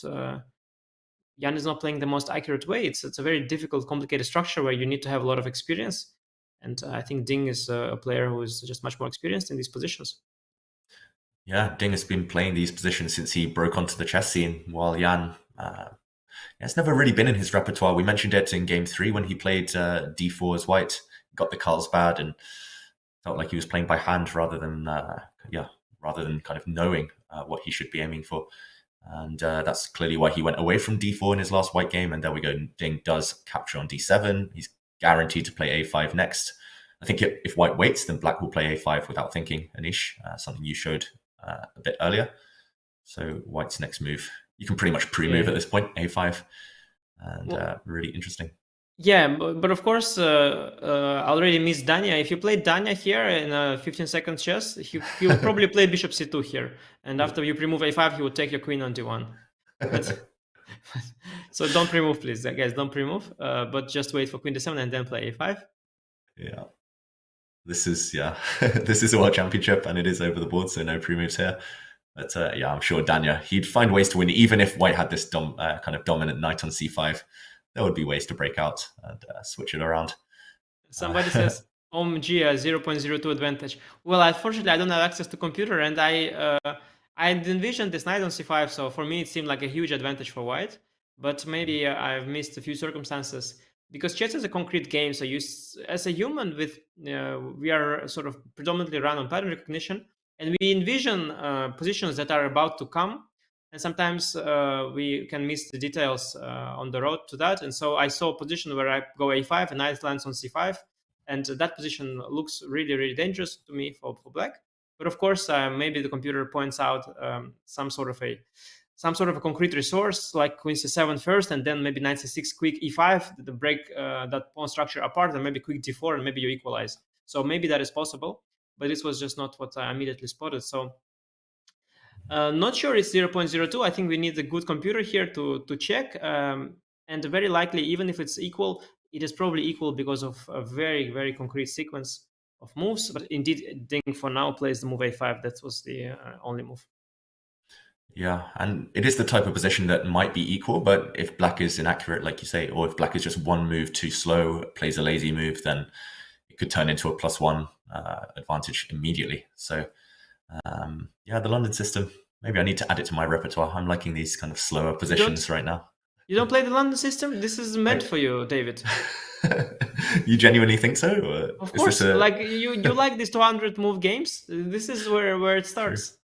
playing the most accurate way. It's a very difficult, complicated structure where you need to have a lot of experience. And I think Ding is a player who is just much more experienced in these positions. Yeah, Ding has been playing these positions since he broke onto the chess scene, while Jan, it's never really been in his repertoire. We mentioned it in game 3 when he played d4 as white, got the Carlsbad, and felt like he was playing by hand rather than kind of knowing what he should be aiming for. And that's clearly why he went away from d4 in his last white game. And there we go. Ding does capture on d7. He's guaranteed to play a5 next. I think if white waits, then black will play a5 without thinking, Anish, something you showed a bit earlier. So white's next move, you can pretty much pre-move at this point, a5. And really interesting. Yeah, but of course, I already missed Danya. If you played Danya here in a 15-second chess, he would probably play bishop c2 here. And after you pre-move a5, he would take your queen on d1. So don't pre-move, please, guys. Don't pre-move, but just wait for queen d7 and then play a5. Yeah. This is this is a world championship, and it is over the board, so no pre-moves here. But I'm sure Danya, he'd find ways to win, even if white had this kind of dominant knight on c5. There would be ways to break out and switch it around. Somebody says, OMG, a 0.02 advantage. Well, unfortunately, I don't have access to computer, and I envisioned this knight on c5, so for me, it seemed like a huge advantage for white. But maybe I've missed a few circumstances. Because chess is a concrete game, so you, as a human, we are sort of predominantly run on pattern recognition, and we envision positions that are about to come. And sometimes we can miss the details on the road to that. And so I saw a position where I go a5 and knight lands on c5. And that position looks really, really dangerous to me for black. But of course, maybe the computer points out some sort of a concrete resource like queen c7 first, and then maybe knight c6, quick e5 to break that pawn structure apart, and maybe quick d4, and maybe you equalize. So maybe that is possible. But this was just not what I immediately spotted. So not sure it's 0.02. I think we need a good computer here to check. And very likely, even if it's equal, it is probably equal because of a very, very concrete sequence of moves. But indeed, Ding for now plays the move a5. That was the only move. Yeah, and it is the type of position that might be equal, but if black is inaccurate, like you say, or if black is just one move too slow, plays a lazy move, then it could turn into a +1 advantage immediately. So the London system, maybe I need to add it to my repertoire. I'm liking these kind of slower positions right now. You don't play the London system? This is meant for you, David. You genuinely think so? Or of course, like you like these 200 move games. This is where it starts.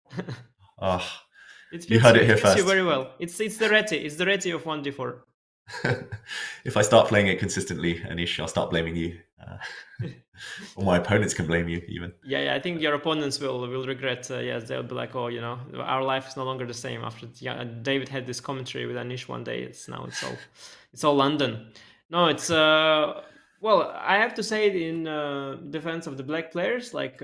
You heard it here first. You very well. It's the Reti. It's the Reti of 1d4. If I start playing it consistently, Anish, I'll start blaming you. Or my opponents can blame you even. Yeah, I think your opponents will regret. Yes, they'll be like, oh, our life is no longer the same after. David had this commentary with Anish one day. It's all London. No, it's well, I have to say in defense of the black players, like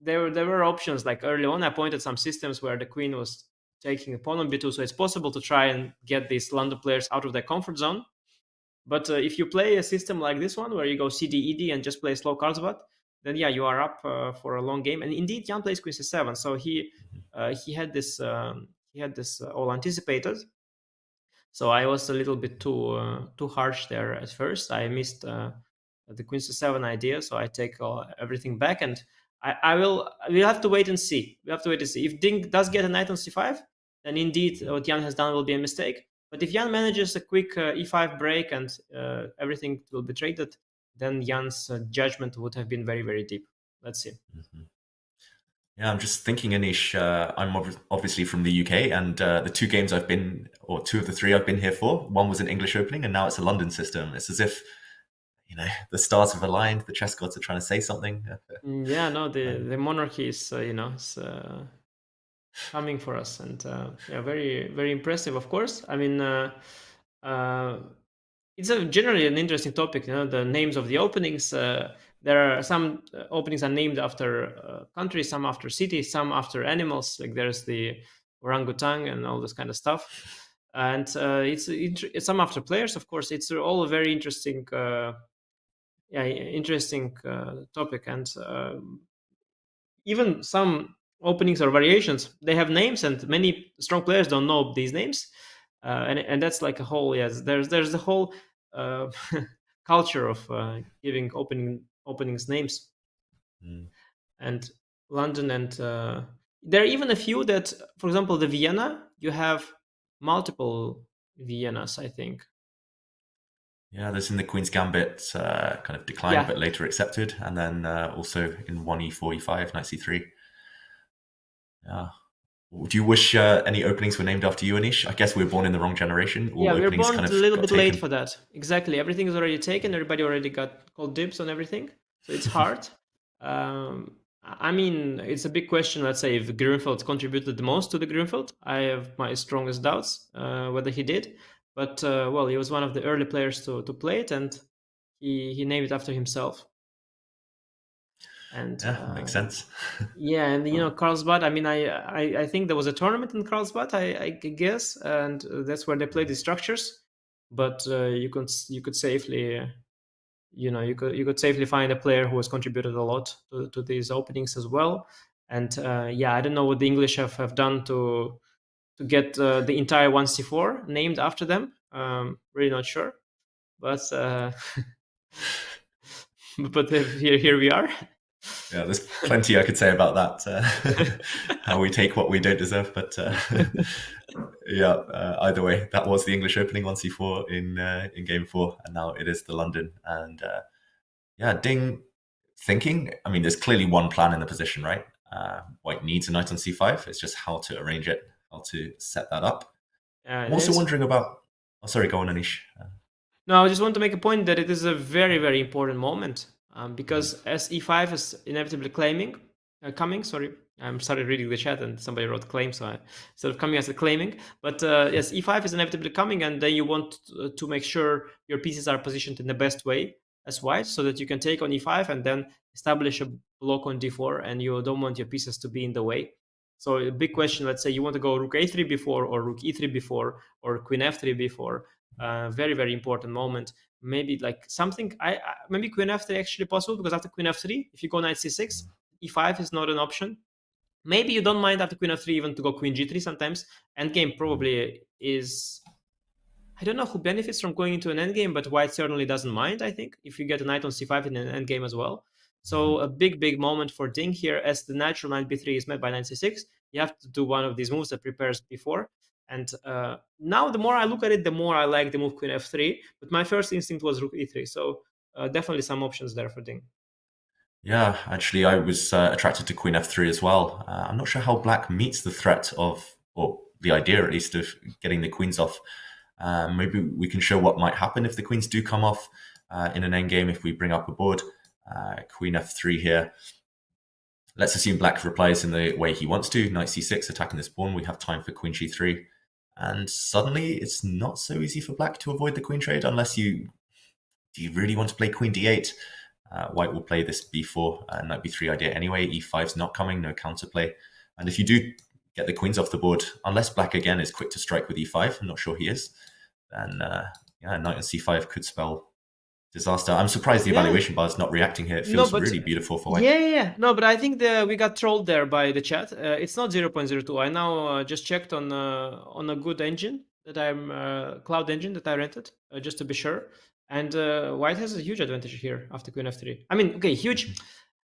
there were options. Like early on, I pointed some systems where the queen was taking a pawn on b2, so it's possible to try and get these London players out of their comfort zone. But if you play a system like this one, where you go CD, ED, and just play slow Carlsbad, then you are up for a long game. And indeed, Jan plays queen c7, so he had this all anticipated. So I was a little bit too harsh there at first. I missed the queen c7 idea, so I take everything back, and we'll have to wait and see. We have to wait and see. If Ding does get a knight on c5, then indeed what Jan has done will be a mistake. But if Jan manages a quick e5 break and everything will be traded, then Jan's judgment would have been very, very deep. Let's see. Yeah, I'm just thinking, Anish, I'm obviously from the UK, and the two games I've been, or two of the three I've been here for, one was an English opening, and now it's a London system. It's as if, the stars have aligned, the chess gods are trying to say something. Yeah, no, the monarchy is, is coming for us, and yeah, very, very impressive, of course. I mean, it's generally an interesting topic, the names of the openings. There are some openings are named after countries, some after cities, some after animals. Like there's the orangutan and all this kind of stuff. And it's some after players, of course. It's all a very interesting, topic. And even some openings or variations, they have names, and many strong players don't know these names. And that's like a whole, yes, there's the whole culture of giving openings names. And London, and there are even a few that, for example, the Vienna, you have multiple Viennas, I think. Yeah, there's in the Queen's Gambit kind of declined, but later accepted, and then also in 1e4, e5, knight c3. Yeah. Do you wish any openings were named after you, Anish? I guess we were born in the wrong generation. Yeah, we were born a little bit late for that. Exactly. Everything is already taken. Everybody already got called dibs on everything. So it's hard. I mean, it's a big question, let's say, if Grünfeld contributed the most to the Grünfeld. I have my strongest doubts whether he did. But, well, he was one of the early players to play it, and he named it after himself. And yeah, makes sense. Yeah, and Carlsbad. I mean, I think there was a tournament in Carlsbad, I guess, and that's where they played the structures. But you could safely, you could safely find a player who has contributed a lot to these openings as well. And yeah, I don't know what the English have done to get the entire 1c4 named after them. Really not sure, but but here we are. Yeah, there's plenty I could say about that. How we take what we don't deserve, but yeah. Either way, that was the English opening 1c4 in game 4, and now it is the London. And yeah, Ding thinking. I mean, there's clearly one plan in the position, right? White needs a knight on c5. It's just how to arrange it, how to set that up. I'm also wondering about. Oh, sorry, go on, Anish. No, I just want to make a point that it is a very, very important moment. Because as e5 is inevitably coming, sorry, I'm started reading the chat and somebody wrote claim, so instead of coming as a claiming, but yes, e5 is inevitably coming, and then you want to make sure your pieces are positioned in the best way as white, so that you can take on e5 and then establish a block on d4, and you don't want your pieces to be in the way. So a big question, let's say you want to go rook a3 before, or rook e3 before, or queen f3 before. Very, very important moment. Maybe like something, maybe queen f3 actually possible, because after queen f3, if you go knight c6, e5 is not an option. Maybe you don't mind after queen f3 even to go queen g3 sometimes. Endgame probably is, I don't know who benefits from going into an endgame, but white certainly doesn't mind, I think, if you get a knight on c5 in an endgame as well. So a big, big moment for Ding here, as the natural knight b3 is met by knight c6. You have to do one of these moves that prepares before. And now the more I look at it, the more I like the move queen f3. But my first instinct was rook e3. So definitely some options there for Ding. Yeah, actually, I was attracted to queen f3 as well. I'm not sure how black meets the threat of, or the idea at least, of getting the queens off. Maybe we can show what might happen if the queens do come off in an endgame if we bring up a board. Queen f3 here. Let's assume black replies in the way he wants to. Knight c6, attacking this pawn. We have time for queen g3. And suddenly, it's not so easy for black to avoid the queen trade unless do you really want to play queen d8? White will play this b4, knight b3 idea anyway. e5's not coming, no counterplay. And if you do get the queens off the board, unless black again is quick to strike with e5, I'm not sure he is, then yeah, knight on c5 could spell disaster. I'm surprised the evaluation bar is not reacting here. It feels really beautiful for white. Yeah. No, but I think we got trolled there by the chat. It's not 0.02. I now just checked on a good engine. that I'm Cloud Engine that I rented just to be sure. And White has a huge advantage here after Queen F3. I mean, okay, huge.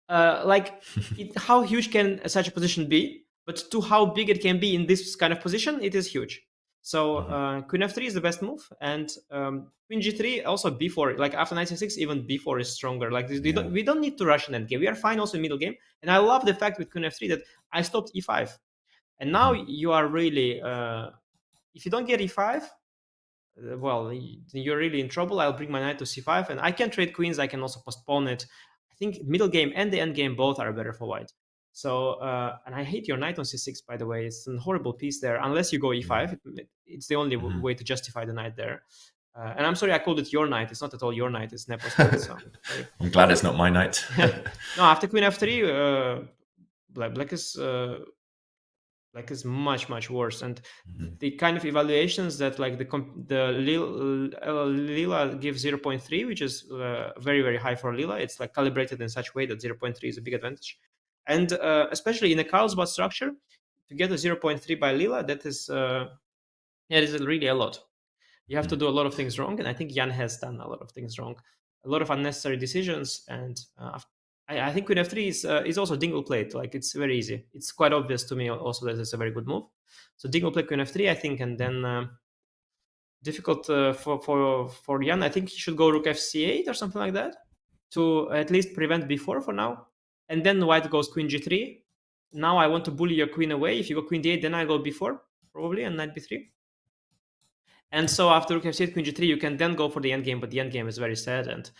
How huge can such a position be? But to how big it can be in this kind of position, it is huge. So Queen F3 is the best move, and Queen G3 also B4. Like after knight C6, even B4 is stronger. Like we don't need to rush an endgame. We are fine also in middle game. And I love the fact with Queen F3 that I stopped E5, and now you are really. If you don't get E5, well, you're really in trouble. I'll bring my knight to C5, and I can trade queens. I can also postpone it. I think middle game and the end game both are better for White. So, and I hate your knight on C6, by the way. It's a horrible piece there. Unless you go E5, it's the only way to justify the knight there. And I'm sorry I called it your knight. It's not at all your knight. It's Nepo's knight. So I'm glad it's not my knight. No, after Queen F3, black is much worse, and the kind of evaluations that like the Lila gives 0.3, which is very high for Lila. It's like calibrated in such a way that 0.3 is a big advantage, and especially in a Carlsbad structure, to get a 0.3 by Lila, that is really a lot. You have to do a lot of things wrong, and I think Jan has done a lot of things wrong, a lot of unnecessary decisions, and I think Queen F3 is also Dingle played. Like it's very easy. It's quite obvious to me also that it's a very good move. So Dingle played Queen F3, I think, and then difficult for Jan. I think he should go Rook FC8 or something like that to at least prevent B4 for now. And then White goes Queen G3. Now I want to bully your queen away. If you go Queen D8, then I go B4 probably and Knight B3. And so after Rook F8, Queen G3, you can then go for the endgame, but the endgame is very sad and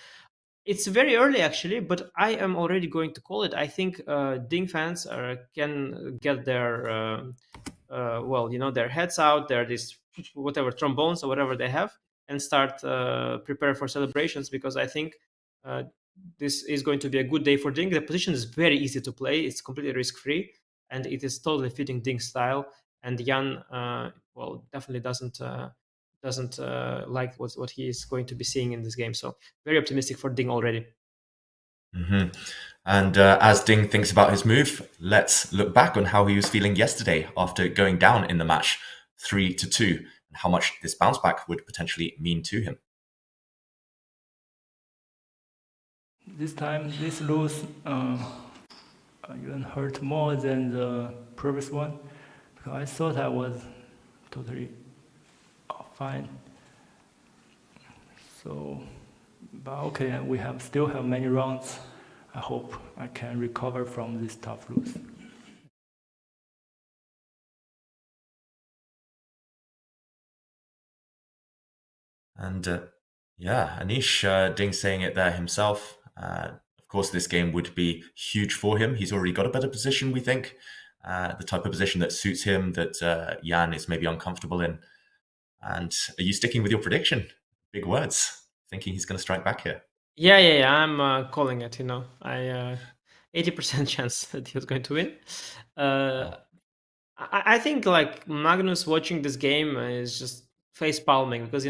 it's very early actually, but I am already going to call it. I think Ding fans can get their their heads out, their this whatever trombones or whatever they have, and start prepare for celebrations, because I think this is going to be a good day for Ding. The position is very easy to play; it's completely risk-free, and it is totally fitting Ding's style. And Jan, definitely doesn't like what he is going to be seeing in this game. So very optimistic for Ding already. And as Ding thinks about his move, let's look back on how he was feeling yesterday after going down in the match 3-2, and how much this bounce back would potentially mean to him. This time, this lose even hurt more than the previous one, because I thought I was totally fine. So, but okay, we still have many rounds. I hope I can recover from this tough lose. And Anish, Ding saying it there himself. Of course, this game would be huge for him. He's already got a better position, we think. The type of position that suits him, that Jan is maybe uncomfortable in. And are you sticking with your prediction? Big words. Thinking he's going to strike back here. Yeah. I'm calling it. I 80% chance that he was going to win. I think like Magnus watching this game is just face palming, because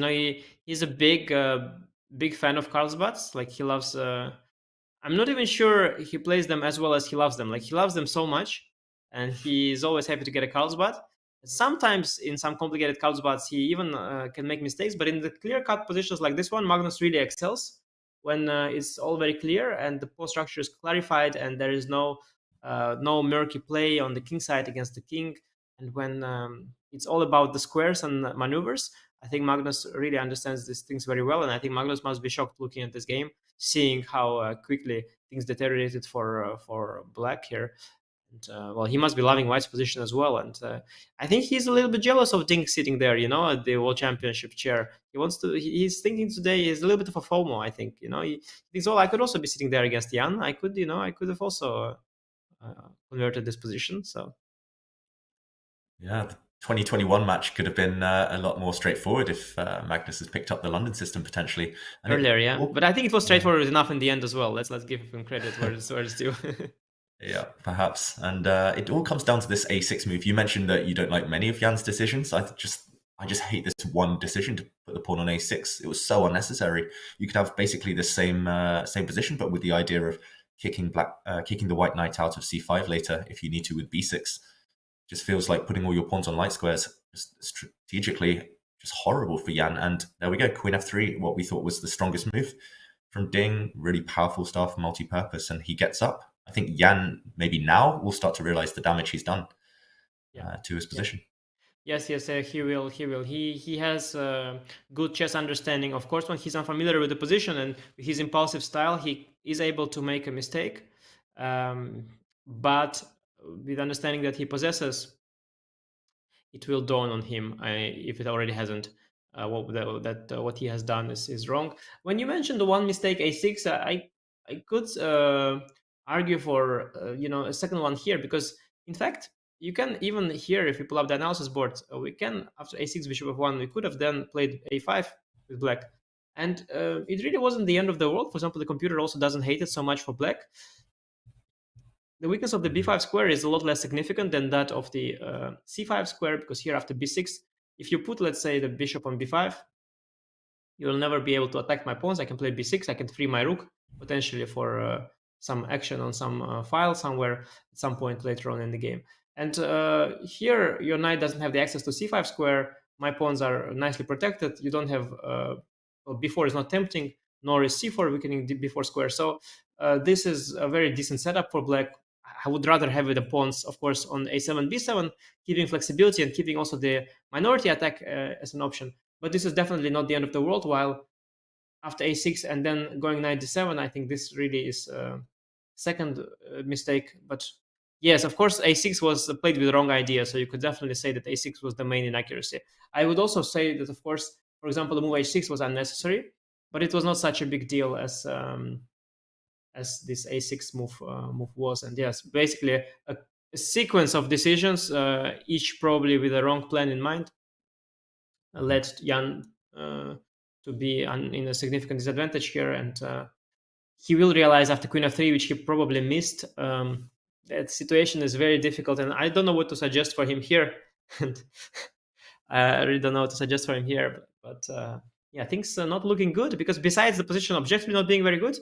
he's a big fan of Carlsbads. Like he loves. I'm not even sure he plays them as well as he loves them. Like he loves them so much, and he's always happy to get a Carlsbad. Sometimes in some complicated Carlsbads, he even can make mistakes, but in the clear-cut positions like this one, Magnus really excels when it's all very clear and the post structure is clarified and there is no murky play on the king side against the king. And when it's all about the squares and maneuvers, I think Magnus really understands these things very well. And I think Magnus must be shocked looking at this game, seeing how quickly things deteriorated for black here. And, he must be loving White's position as well. And I think he's a little bit jealous of Ding sitting there, at the World Championship chair. He's thinking today is a little bit of a FOMO, I think. He thinks, I could also be sitting there against Jan. I could have also converted this position. So, yeah, the 2021 match could have been a lot more straightforward if Magnus has picked up the London system potentially. And earlier, but I think it was straightforward enough in the end as well. Let's give him credit where it's due. Yeah, perhaps. And it all comes down to this A6 move. You mentioned that you don't like many of Jan's decisions. I just hate this one decision to put the pawn on A6. It was so unnecessary. You could have basically the same position, but with the idea of kicking the white knight out of C5 later if you need to with B6. Just feels like putting all your pawns on light squares just strategically just horrible for Jan. And there we go, queen f3, what we thought was the strongest move from Ding, really powerful stuff, multi-purpose, and he gets up. I think Jan maybe now will start to realize the damage he's done to his position. Yes, he will. He has good chess understanding. Of course, when he's unfamiliar with the position and his impulsive style, he is able to make a mistake. But with understanding that he possesses, it will dawn on him if it already hasn't. What he has done is wrong. When you mentioned the one mistake a6, I could argue for a second one here, because in fact you can even here, if you pull up the analysis board, we can, after a6 bishop f1, we could have then played a5 with black, and it really wasn't the end of the world. For example, the computer also doesn't hate it so much for black. The weakness of the b5 square is a lot less significant than that of the c5 square, because here after b6, if you put, let's say, the bishop on b5, you will never be able to attack my pawns. I can play b6, I can free my rook, potentially for some action on some file somewhere at some point later on in the game. And here, your knight doesn't have the access to c5 square. My pawns are nicely protected. You don't have, b4 is not tempting, nor is c4 weakening the b4 square. So this is a very decent setup for black. I would rather have the pawns, of course, on a7, b7, keeping flexibility and keeping also the minority attack as an option. But this is definitely not the end of the world, while after a6 and then going knight d7, I think this really is second mistake. But yes, of course, a6 was played with the wrong idea, so you could definitely say that a6 was the main inaccuracy. I would also say that, of course, for example, the move h6 was unnecessary, but it was not such a big deal as this a6 move was. And yes, basically a sequence of decisions, each probably with a wrong plan in mind, led Jan to be in a significant disadvantage here. And he will realize after queen f3, which he probably missed, that situation is very difficult. And I don't know what to suggest for him here. And I really don't know what to suggest for him here. But yeah, things are not looking good, because besides the position objectively not being very good,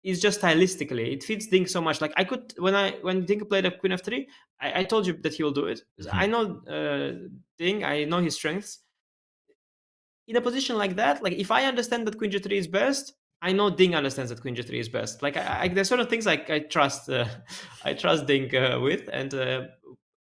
it's just stylistically, it fits Ding so much. Like I could, when Ding played a queen f3, I told you that he will do it. I know Ding, I know his strengths. In a position like that, like if I understand that queen g3 is best, I know Ding understands that queen g3 is best. Like there's certain things like I trust Ding with, and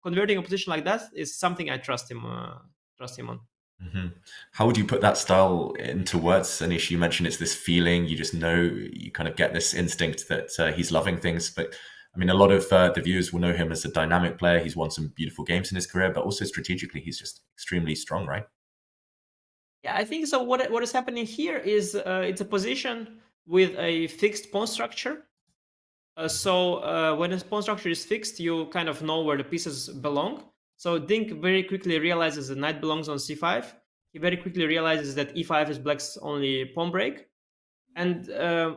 converting a position like that is something I trust him on. Mm-hmm. How would you put that style into words, Anish? You mentioned it's this feeling, you just know, you kind of get this instinct that he's loving things. But I mean, a lot of the viewers will know him as a dynamic player. He's won some beautiful games in his career, but also strategically, he's just extremely strong, right? Yeah, I think so. What is happening here is it's a position with a fixed pawn structure. So when a pawn structure is fixed, you kind of know where the pieces belong. So Ding very quickly realizes the knight belongs on c5. He very quickly realizes that e5 is black's only pawn break. And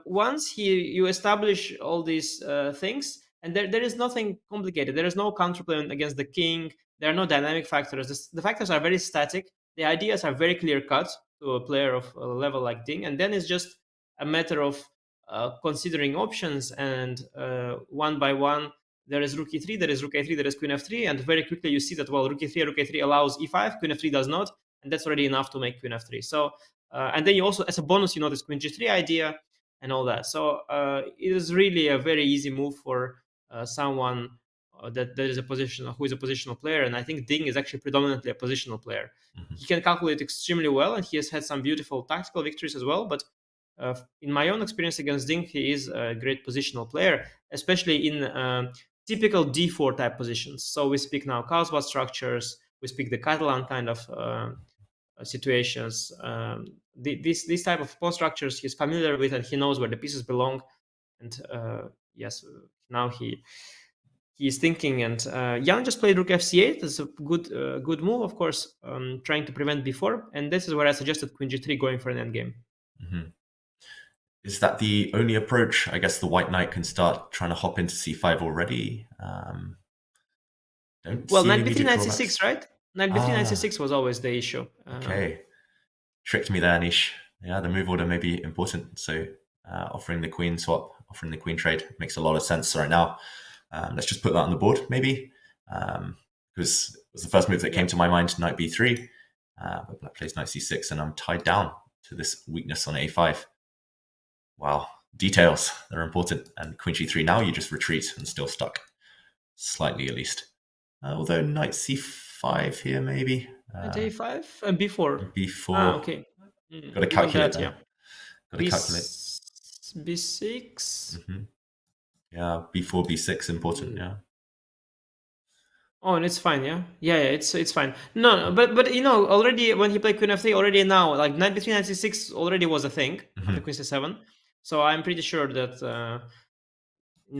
once you establish all these things, and there is nothing complicated. There is no counterplay against the king. There are no dynamic factors. The factors are very static. The ideas are very clear-cut to a player of a level like Ding. And then it's just a matter of considering options, and one by one, there is rook e3, there is rook a3, there is queen f3, and very quickly you see that, well, rook e3 allows e5, queen f3 does not, and that's already enough to make queen f3. So, and then you also, as a bonus, you know this queen g3 idea and all that. So it is really a very easy move for someone that is who is a positional player, and I think Ding is actually predominantly a positional player. Mm-hmm. He can calculate extremely well, and he has had some beautiful tactical victories as well, but in my own experience against Ding, he is a great positional player, especially in typical d4 type positions. So we speak now Carlsbad structures, we speak the Catalan kind of situations. These type of pawn structures he's familiar with, and he knows where the pieces belong. And yes, now he is thinking. And Jan just played rook fc8. It's a good move, of course, trying to prevent b4. And this is where I suggested queen g3 going for an endgame. Mm-hmm. Is that the only approach? I guess the white knight can start trying to hop into c5 already. Knight b3, knight c6, right? Knight b3, knight c6 was always the issue. Okay. Tricked me there, Anish. Yeah, the move order may be important. So offering the queen swap, offering the queen trade makes a lot of sense right now. Let's just put that on the board, maybe. Because it was the first move that came to my mind, knight b3. But black plays knight c6, and I'm tied down to this weakness on a5. Wow, details, they're important. And queen g3, now you just retreat and still stuck. Slightly, at least. Although knight c5 here, maybe. At a5 and b4. b4. Okay. Got to calculate that. Yeah. Got to calculate. b6. Yeah, b4, b6 important. Yeah. Oh, and it's fine, yeah, it's fine. No, but you know, already when he played queen f3, already now like knight b3, knight c6 already was a thing after queen c7. So I'm pretty sure that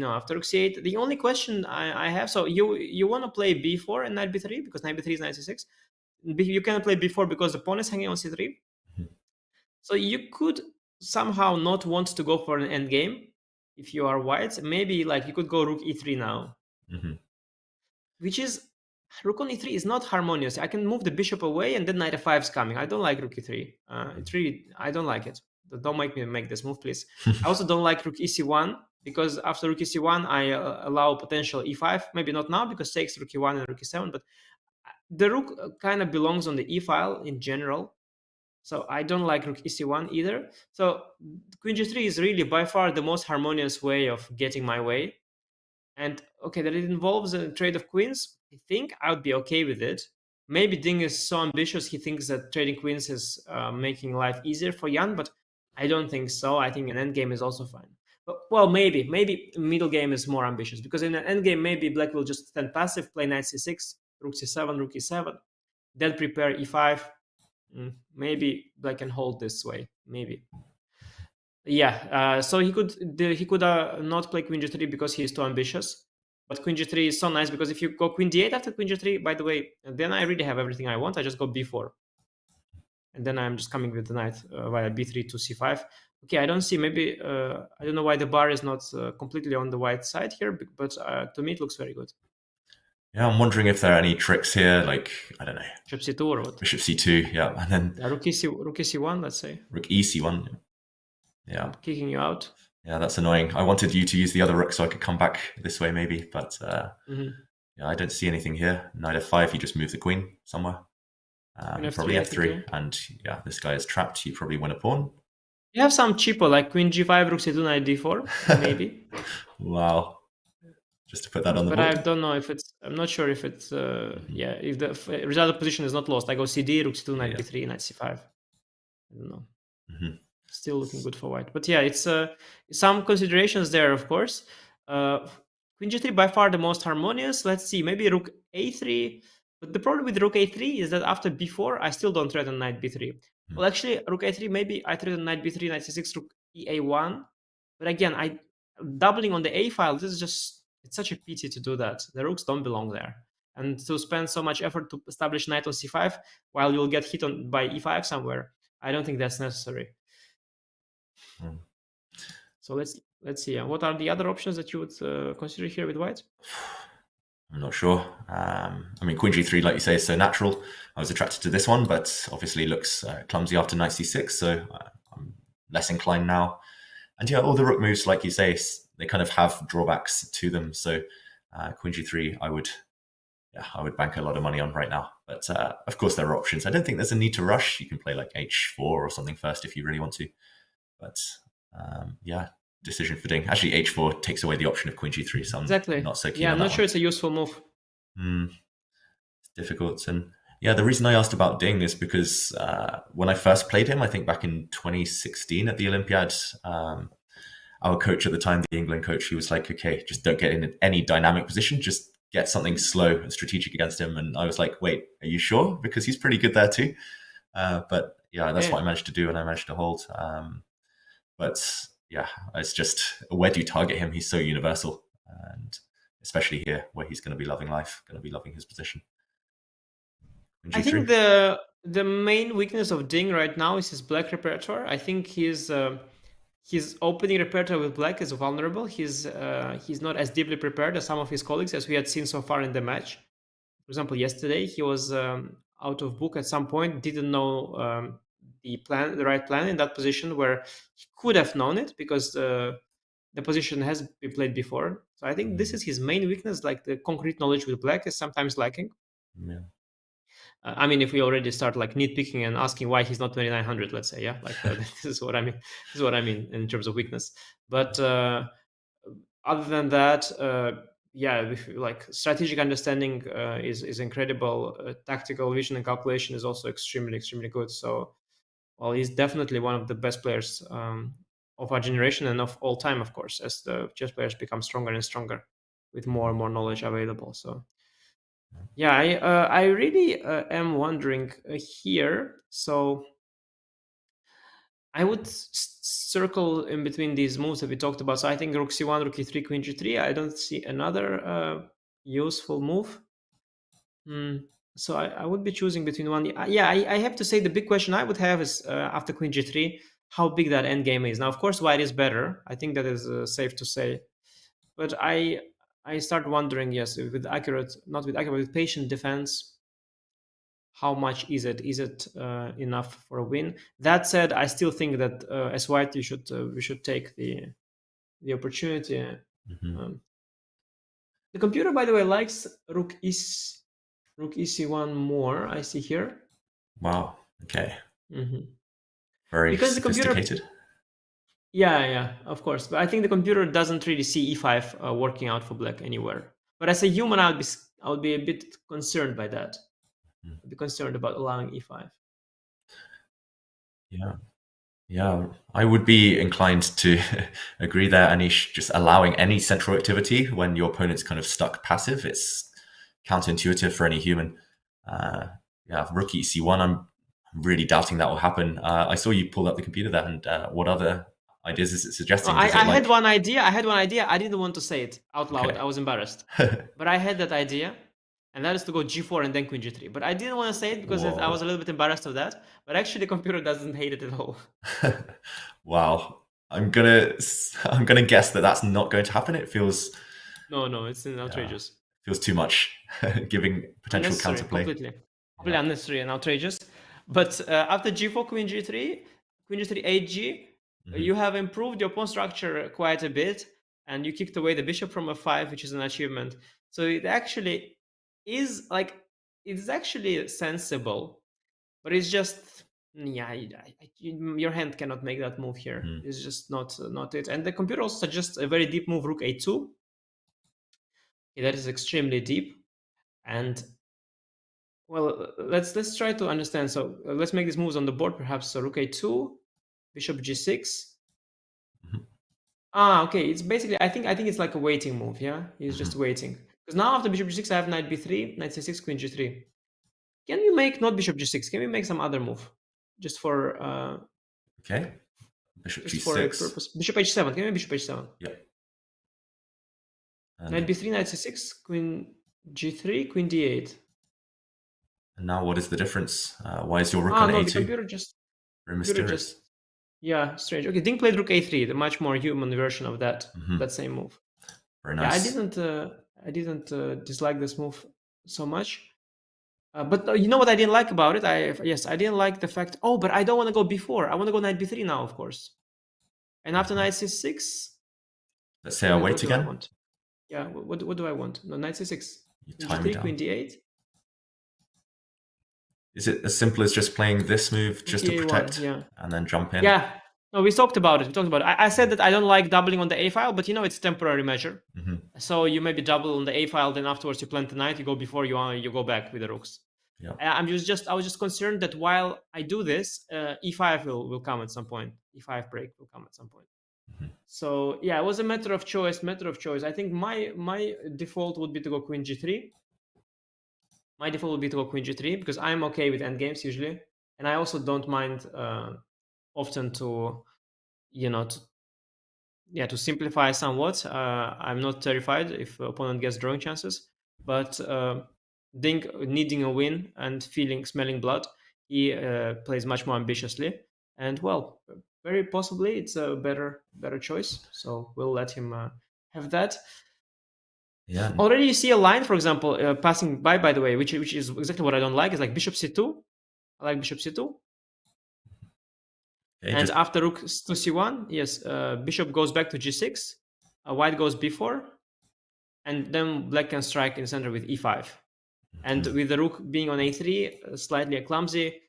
after rook c8, the only question I have, so you want to play b4 and knight b3 because knight b3 is knight c6. You cannot play b4 because the pawn is hanging on c3. So you could somehow not want to go for an endgame if you are white. Maybe like you could go rook e3 now. Which is, rook on e3 is not harmonious. I can move the bishop away and then knight f5 is coming. I don't like rook e3. I don't like it. Don't make me make this move, please. I also don't like rook ec1 because after rook ec1, I allow potential e5. Maybe not now because takes rook e1 and rook e7, but the rook kind of belongs on the e file in general. So I don't like rook ec1 either. So queen g3 is really by far the most harmonious way of getting my way. And okay, that it involves a trade of queens, I think I would be okay with it. Maybe Ding is so ambitious, he thinks that trading queens is making life easier for Jan, but I don't think so. I think an endgame is also fine. But, well, maybe middle game is more ambitious, because in an endgame, maybe black will just stand passive, play knight c6, rook c7, rook e7, then prepare e5. Maybe black can hold this way, maybe. Yeah, so he could not play queen g3 because he is too ambitious. But queen g3 is so nice because if you go queen d8 after queen g3, by the way, then I really have everything I want. I just go b4. And then I'm just coming with the knight via b3 to c5. Okay, I don't see, maybe, I don't know why the bar is not completely on the white side here, but to me it looks very good. Yeah, I'm wondering if there are any tricks here, like, I don't know. Bishop c2 or what? Bishop c2, yeah. And then rook ec1, let's say. Rook ec1. Yeah. I'm kicking you out. Yeah, that's annoying. I wanted you to use the other rook so I could come back this way maybe, but yeah, I don't see anything here. Knight f5, you just move the queen somewhere. Probably f3, and yeah, this guy is trapped. You probably win a pawn. You have some cheaper, like queen g5, rook c2, knight d4, maybe. Wow. Just to put that on the board. But I don't know if it's, I'm not sure if it's, yeah, if the result position is not lost. I go cd, rook c2, knight b3, knight c5. I don't know. Still looking good for white. But yeah, it's some considerations there, of course. Queen g3 by far the most harmonious. Let's see, maybe rook a3. But the problem with rook a3 is that after b4, I still don't threaten knight b3. Well, actually, rook a3, maybe I threaten knight b3, knight c6, rook ea1. But again, I doubling on the a file, this is just, it's such a pity to do that. The rooks don't belong there. And to spend so much effort to establish knight on c5 while you'll get hit on by e5 somewhere, I don't think that's necessary. So let's see. What are the other options that you would consider here with white? I'm not sure. I mean, queen g3, like you say, is so natural. I was attracted to this one, but obviously looks clumsy after knight c6, so I'm less inclined now. And yeah, all the rook moves, like you say, they kind of have drawbacks to them. So queen g3, I would bank a lot of money on right now. But of course, there are options. I don't think there's a need to rush. You can play like h4 or something first if you really want to. But yeah, decision for Ding. Actually, h4 takes away the option of queen g3, so I'm not so keen on that. I'm not sure it's a useful move. It's difficult. And yeah, the reason I asked about Ding is because when I first played him, I think back in 2016 at the Olympiad, our coach at the time, the England coach, he was like, okay, just don't get in any dynamic position, just get something slow and strategic against him. And I was like, wait, are you sure? Because he's pretty good there too. But yeah, that's what I managed to do, and I managed to hold. But yeah, it's just, where do you target him? He's so universal, and especially here where he's going to be loving life, going to be loving his position. I think the main weakness of Ding right now is his black repertoire. I think his opening repertoire with black is vulnerable. He's not as deeply prepared as some of his colleagues, as we had seen so far in the match. For example, yesterday he was out of book at some point, didn't know the right plan in that position, where he could have known it because the position has been played before. So I think this is his main weakness, like the concrete knowledge with black is sometimes lacking. Yeah. I mean, if we already start like nitpicking and asking why he's not 2900, let's say, yeah, like this is what I mean. This is what I mean in terms of weakness. But other than that, yeah, like strategic understanding is incredible. Tactical vision and calculation is also extremely good. So, well, he's definitely one of the best players of our generation and of all time, of course, as the chess players become stronger and stronger with more and more knowledge available. So, yeah, I really am wondering here. So, I would circle in between these moves that we talked about. So I think rook c1, rook e3, queen g3. I don't see another useful move. So I would be choosing between one. Yeah, I have to say the big question I would have is after queen g3, how big that endgame is. Now, of course, white is better. I think that is safe to say. But I start wondering, yes, with accurate, not with accurate, with patient defense, how much is it? Is it enough for a win? That said, I still think that as white, we should take the opportunity. The computer, by the way, likes rook ec1 more. I see here. Wow. Okay. Mm-hmm. Very because sophisticated. The computer, yeah, of course. But I think the computer doesn't really see e5 working out for black anywhere. But as a human, I would be a bit concerned by that. I'd be concerned about allowing e5. Yeah, I would be inclined to agree there, Anish. Just allowing any central activity when your opponent's kind of stuck passive, it's counterintuitive for any human. Yeah, rook e1, I'm really doubting that will happen. I saw you pull up the computer there, and what other ideas is it suggesting? I had one idea. I didn't want to say it out loud. Okay. I was embarrassed. But I had that idea. And that is to go g4 and then queen g3. But I didn't want to say it because I was a little bit embarrassed of that. But actually, the computer doesn't hate it at all. Wow, I'm gonna guess that that's not going to happen. It feels no, it's outrageous. Feels too much, giving potential counterplay. Completely unnecessary and outrageous. But after g4, queen g3, 8g, you have improved your pawn structure quite a bit, and you kicked away the bishop from f5, which is an achievement. So it actually is like, it's actually sensible, but it's just, yeah, your hand cannot make that move here. It's just not it. And the computer also suggests a very deep move, rook a2. Okay, that is extremely deep. And well, let's try to understand. So let's make these moves on the board, perhaps. So rook a2, bishop g6. Okay, it's basically, I think it's like a waiting move. Yeah, he's just waiting. Because now after bishop g6, I have knight b3, knight c6, queen g3. Can we make not bishop g6? Can we make some other move? Just for... okay. Bishop just g6. for a purpose. Bishop h7. Can we bishop h7? Yeah. Knight b3, knight c6, queen g3, queen d8. And now what is the difference? Why is your rook on a2? The computer just... Very mysterious. Yeah, strange. Okay, Ding played rook a3, the much more human version of that same move. Very nice. Yeah, I didn't dislike this move so much. But you know what I didn't like about it? I didn't like the fact, but I don't want to go b4. I want to go knight b3 now, of course. And after knight c6... Let's say I wait again. Yeah, what do I want? No, knight c6. G3, queen d8. Is it as simple as just playing this move just to protect and then jump in? Yeah. No, we talked about it. I said that I don't like doubling on the A file, but it's a temporary measure. So you maybe double on the A file, then afterwards you plant the knight, you go before you go back with the rooks. Yeah. I was just concerned that while I do this, E5 will come at some point. E5 break will come at some point. So yeah, it was a matter of choice. I think my default would be to go queen g3. My default would be to go queen g3 because I'm okay with endgames usually, and I also don't mind often to simplify somewhat. I'm not terrified if the opponent gets drawing chances, but Ding needing a win and smelling blood, he plays much more ambitiously, and well, very possibly it's a better choice. So we'll let him have that. Yeah. Already you see a line, for example, passing by the way, which is exactly what I don't like. Is like bishop c2. I like bishop c2. Okay, and after rook to c1, yes, bishop goes back to g6. White goes b4, and then black can strike in the center with e5. And with the rook being on a3, slightly clumsy,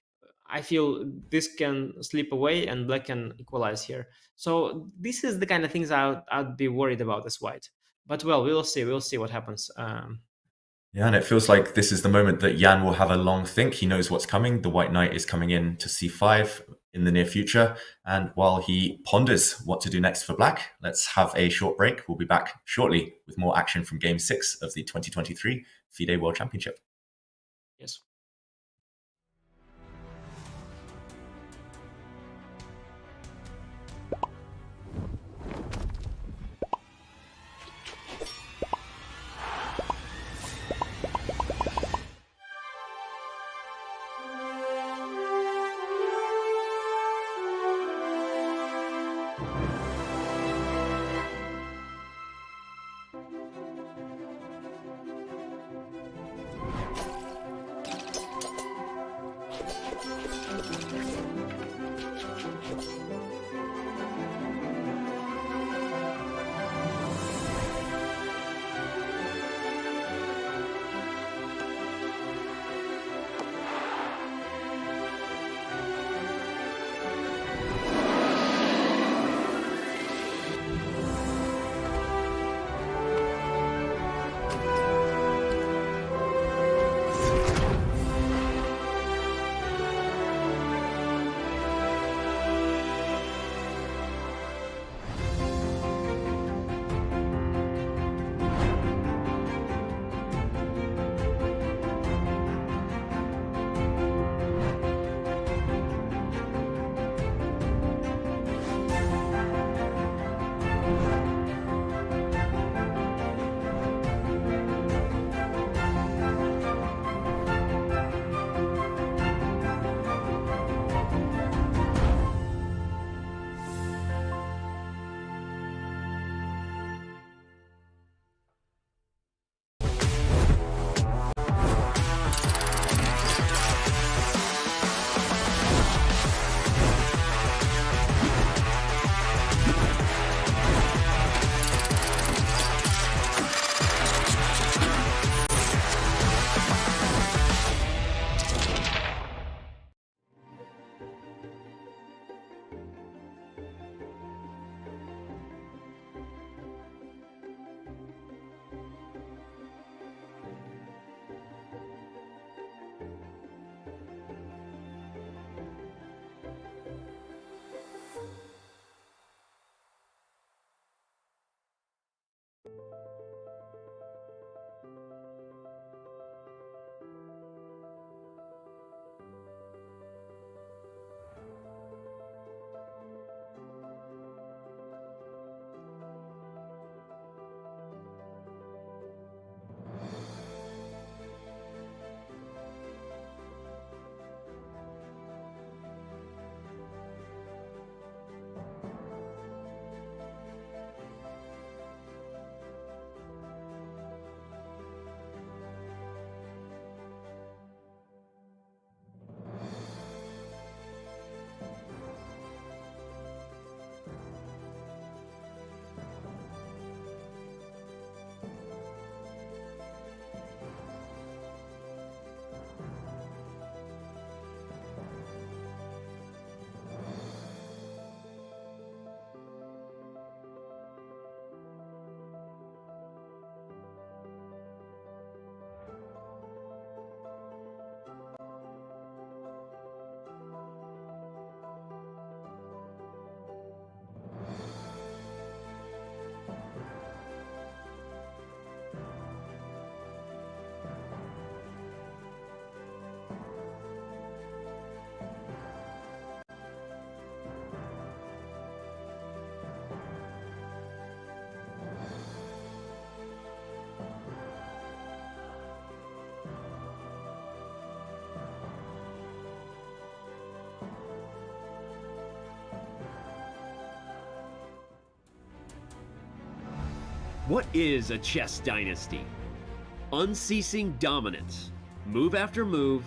I feel this can slip away and black can equalize here. So this is the kind of things I'd be worried about as white. But well, we'll see what happens. Yeah, and it feels like this is the moment that Jan will have a long think. He knows what's coming. The white knight is coming in to c5 in the near future. And while he ponders what to do next for black, let's have a short break. We'll be back shortly with more action from Game 6 of the 2023 FIDE World Championship. Yes. What is a chess dynasty? Unceasing dominance, move after move,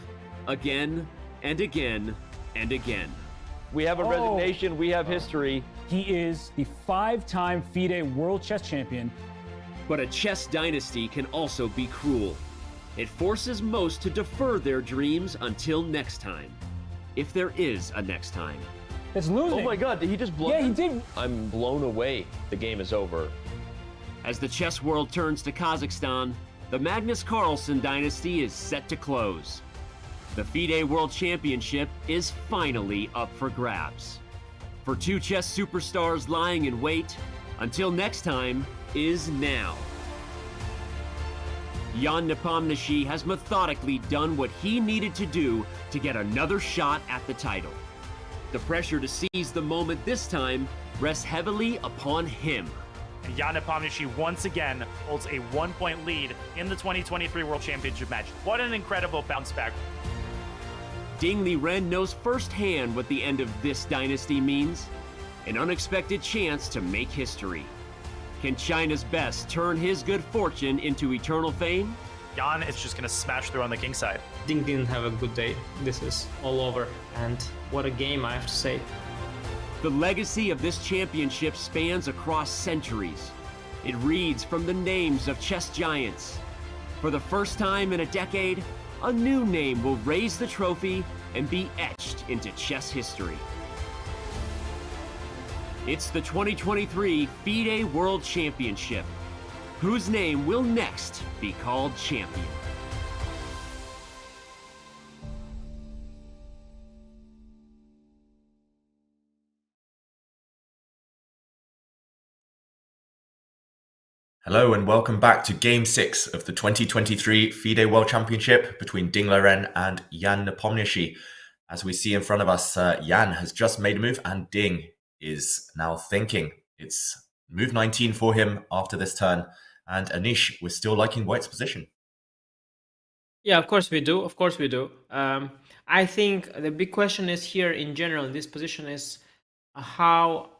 again and again and again. We have a resignation, we have history. He is the 5-time FIDE World Chess Champion. But a chess dynasty can also be cruel. It forces most to defer their dreams until next time. If there is a next time. It's losing. Oh my god, did he just blow? Yeah, he did. I'm blown away. The game is over. As the chess world turns to Kazakhstan, the Magnus Carlsen dynasty is set to close. The FIDE World Championship is finally up for grabs. For two chess superstars lying in wait, until next time is now. Jan Nepomniachtchi has methodically done what he needed to do to get another shot at the title. The pressure to seize the moment this time rests heavily upon him. And Jan Nepomniachtchi once again holds a 1-point lead in the 2023 World Championship match. What an incredible bounce back. Ding Liren knows firsthand what the end of this dynasty means. An unexpected chance to make history. Can China's best turn his good fortune into eternal fame? Jan is just going to smash through on the king side. Ding didn't have a good day. This is all over. And what a game, I have to say. The legacy of this championship spans across centuries. It reads from the names of chess giants. For the first time in a decade, a new name will raise the trophy and be etched into chess history. It's the 2023 FIDE World Championship. Whose name will next be called champion? Hello and welcome back to Game 6 of the 2023 FIDE World Championship between Ding Liren and Jan Nepomniachtchi. As we see in front of us, Jan has just made a move and Ding is now thinking. It's move 19 for him after this turn. And Anish, we're still liking White's position. Yeah, of course we do. Of course we do. I think the big question is here in general in this position is how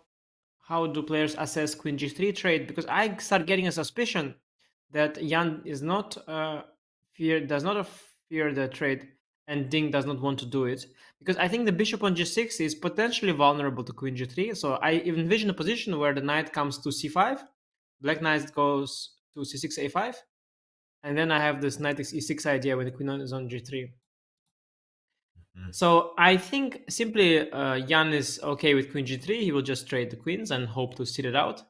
do players assess Queen G3 trade? Because I start getting a suspicion that Jan is not does not fear the trade, and Ding does not want to do it. Because I think the bishop on G6 is potentially vulnerable to Queen G3. So I envision a position where the knight comes to C5, Black knight goes to C6, A5, and then I have this knight E6 idea when the queen is on G3. So I think simply Jan is okay with Queen G3. He will just trade the queens and hope to sit it out.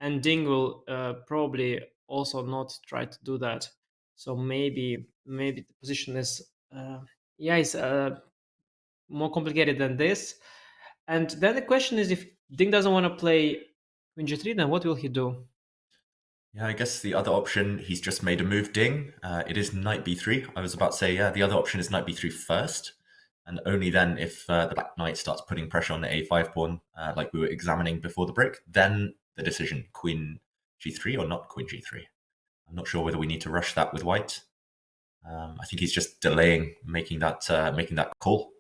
And Ding will probably also not try to do that. So maybe the position is it's more complicated than this. And then the question is, if Ding doesn't want to play Queen G3, then what will he do? Yeah, I guess the other option, he's just made a move, Ding. It is knight b3. I was about to say, the other option is knight b3 first. And only then, if the black knight starts putting pressure on the a5 pawn, like we were examining before the break, then the decision, queen g3 or not queen g3. I'm not sure whether we need to rush that with white. I think he's just delaying making that call.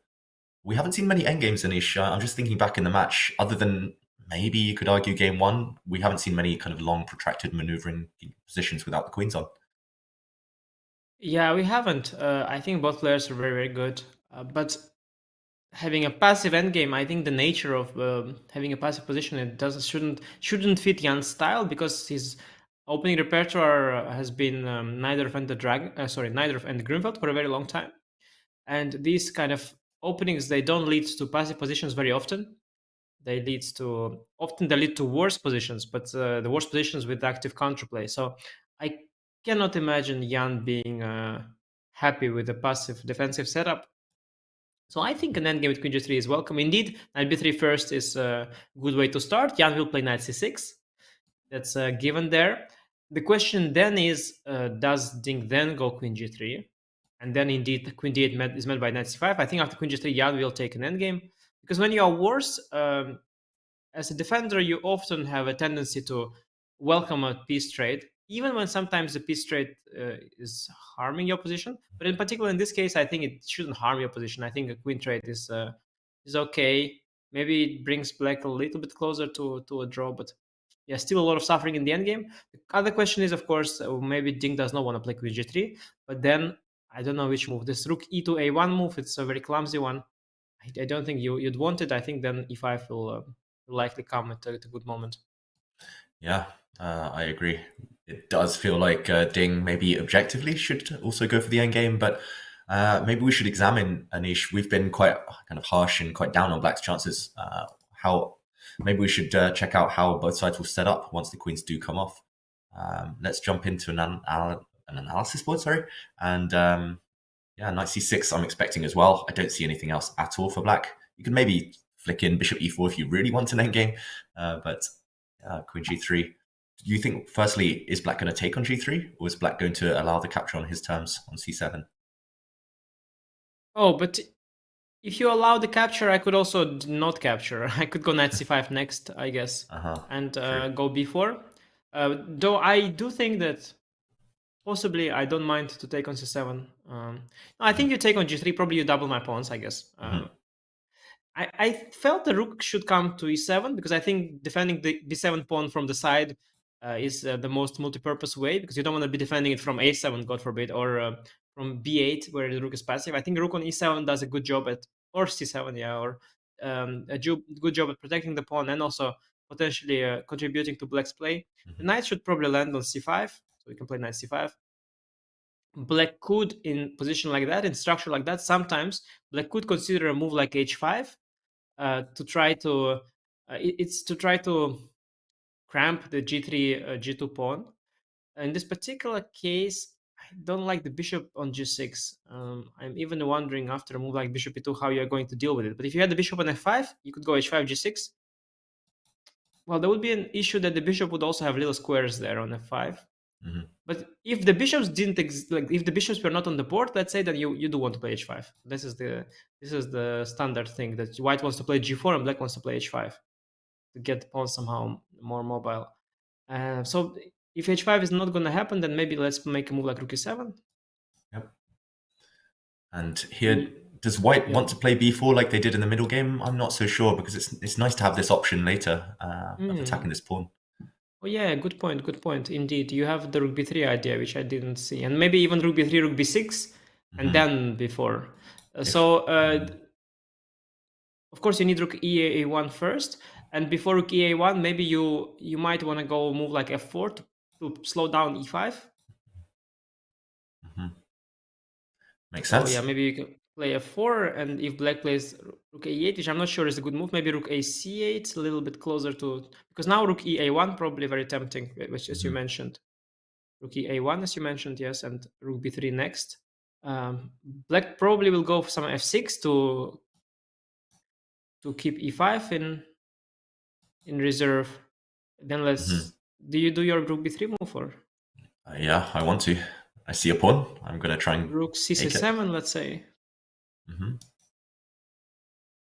We haven't seen many endgames, Anish. I'm just thinking back in the match, other than maybe you could argue game 1, we haven't seen many kind of long, protracted maneuvering positions without the queens on. Yeah, we haven't. I think both players are very, very good. But having a passive endgame, I think the nature of having a passive position, it shouldn't fit Jan's style, because his opening repertoire has been Neither and Grunfeld for a very long time. And these kind of openings, they don't lead to passive positions very often. They lead to worse positions, but the worst positions with active counterplay. So I cannot imagine Jan being happy with the passive defensive setup. So I think an endgame with Queen G3 is welcome. Indeed, knight b3 first is a good way to start. Jan will play knight c6. That's given there. The question then is, does Ding then go Queen G3? And then indeed, the Queen D8 is met by knight c5. I think after Queen G3, Jan will take an endgame. Because when you are worse, as a defender, you often have a tendency to welcome a piece trade, even when sometimes the piece trade is harming your position. But in particular, in this case, I think it shouldn't harm your position. I think a queen trade is okay. Maybe it brings black a little bit closer to a draw, but yeah, still a lot of suffering in the endgame. The other question is, of course, maybe Ding does not want to play Queen G3, but then I don't know which move. This Rook E to A1 move, it's a very clumsy one. I don't think you'd want it. I think then E5 will likely come at a good moment. Yeah, I agree. It does feel like Ding maybe objectively should also go for the endgame, but maybe we should examine Anish. We've been quite kind of harsh and quite down on Black's chances. How maybe we should check out how both sides will set up once the queens do come off. Let's jump into an analysis board, sorry. And yeah, knight c6 I'm expecting as well. I don't see anything else at all for Black. You can maybe flick in bishop e4 if you really want an endgame, but queen g3. Do you think, firstly, is Black going to take on g3, or is Black going to allow the capture on his terms on c7? Oh, but if you allow the capture, I could also not capture. I could go knight c5 next, I guess, and go b4. Though I do think that possibly I don't mind to take on c7. No, I think you take on g3, probably you double my pawns, I guess. I felt the rook should come to e7 because I think defending the b7 pawn from the side is the most multi-purpose way, because you don't want to be defending it from a7, God forbid, or from b8 where the rook is passive. I think rook on e7 does a good job at, or c7, yeah, or good job at protecting the pawn and also potentially contributing to Black's play. The knight should probably land on c5, so we can play knight c5. Black could, in position like that, in structure like that, sometimes Black could consider a move like h5 to try to it's to try to cramp the g3 g2 pawn. In this particular case, I don't like the bishop on g6. I'm even wondering after a move like bishop e2 how you're going to deal with it. But if you had the bishop on f5, you could go h5 g6. Well, there would be an issue that the bishop would also have little squares there on f5. But if the bishops didn't if the bishops were not on the board, let's say that you do want to play h5. This is the standard thing, that white wants to play g4 and black wants to play h5 to get the pawn somehow more mobile. So if h5 is not going to happen, then maybe let's make a move like rook e7. Yep. And here, does white want to play b4 like they did in the middle game? I'm not so sure, because it's nice to have this option later of attacking this pawn. Oh yeah, good point. Indeed, you have the rook b3 idea, which I didn't see, and maybe even rook b3, rook b6, and then b4. Of course, you need rook e1 first, and before rook e1, maybe you might want to go move like f4 to slow down e5. Makes sense. So yeah, maybe you can play f4, and if black plays rook a8, which I'm not sure is a good move, maybe rook a c8, a little bit closer to, because now rook e1 probably very tempting, which as you mentioned. Rook e1 as you mentioned, yes, and rook b3 next. Black probably will go for some f6 to keep e5 in reserve. Then let's do you do your rook b3 move, or? Yeah, I want to. I see a pawn. I'm going to try and rook c7, let's say.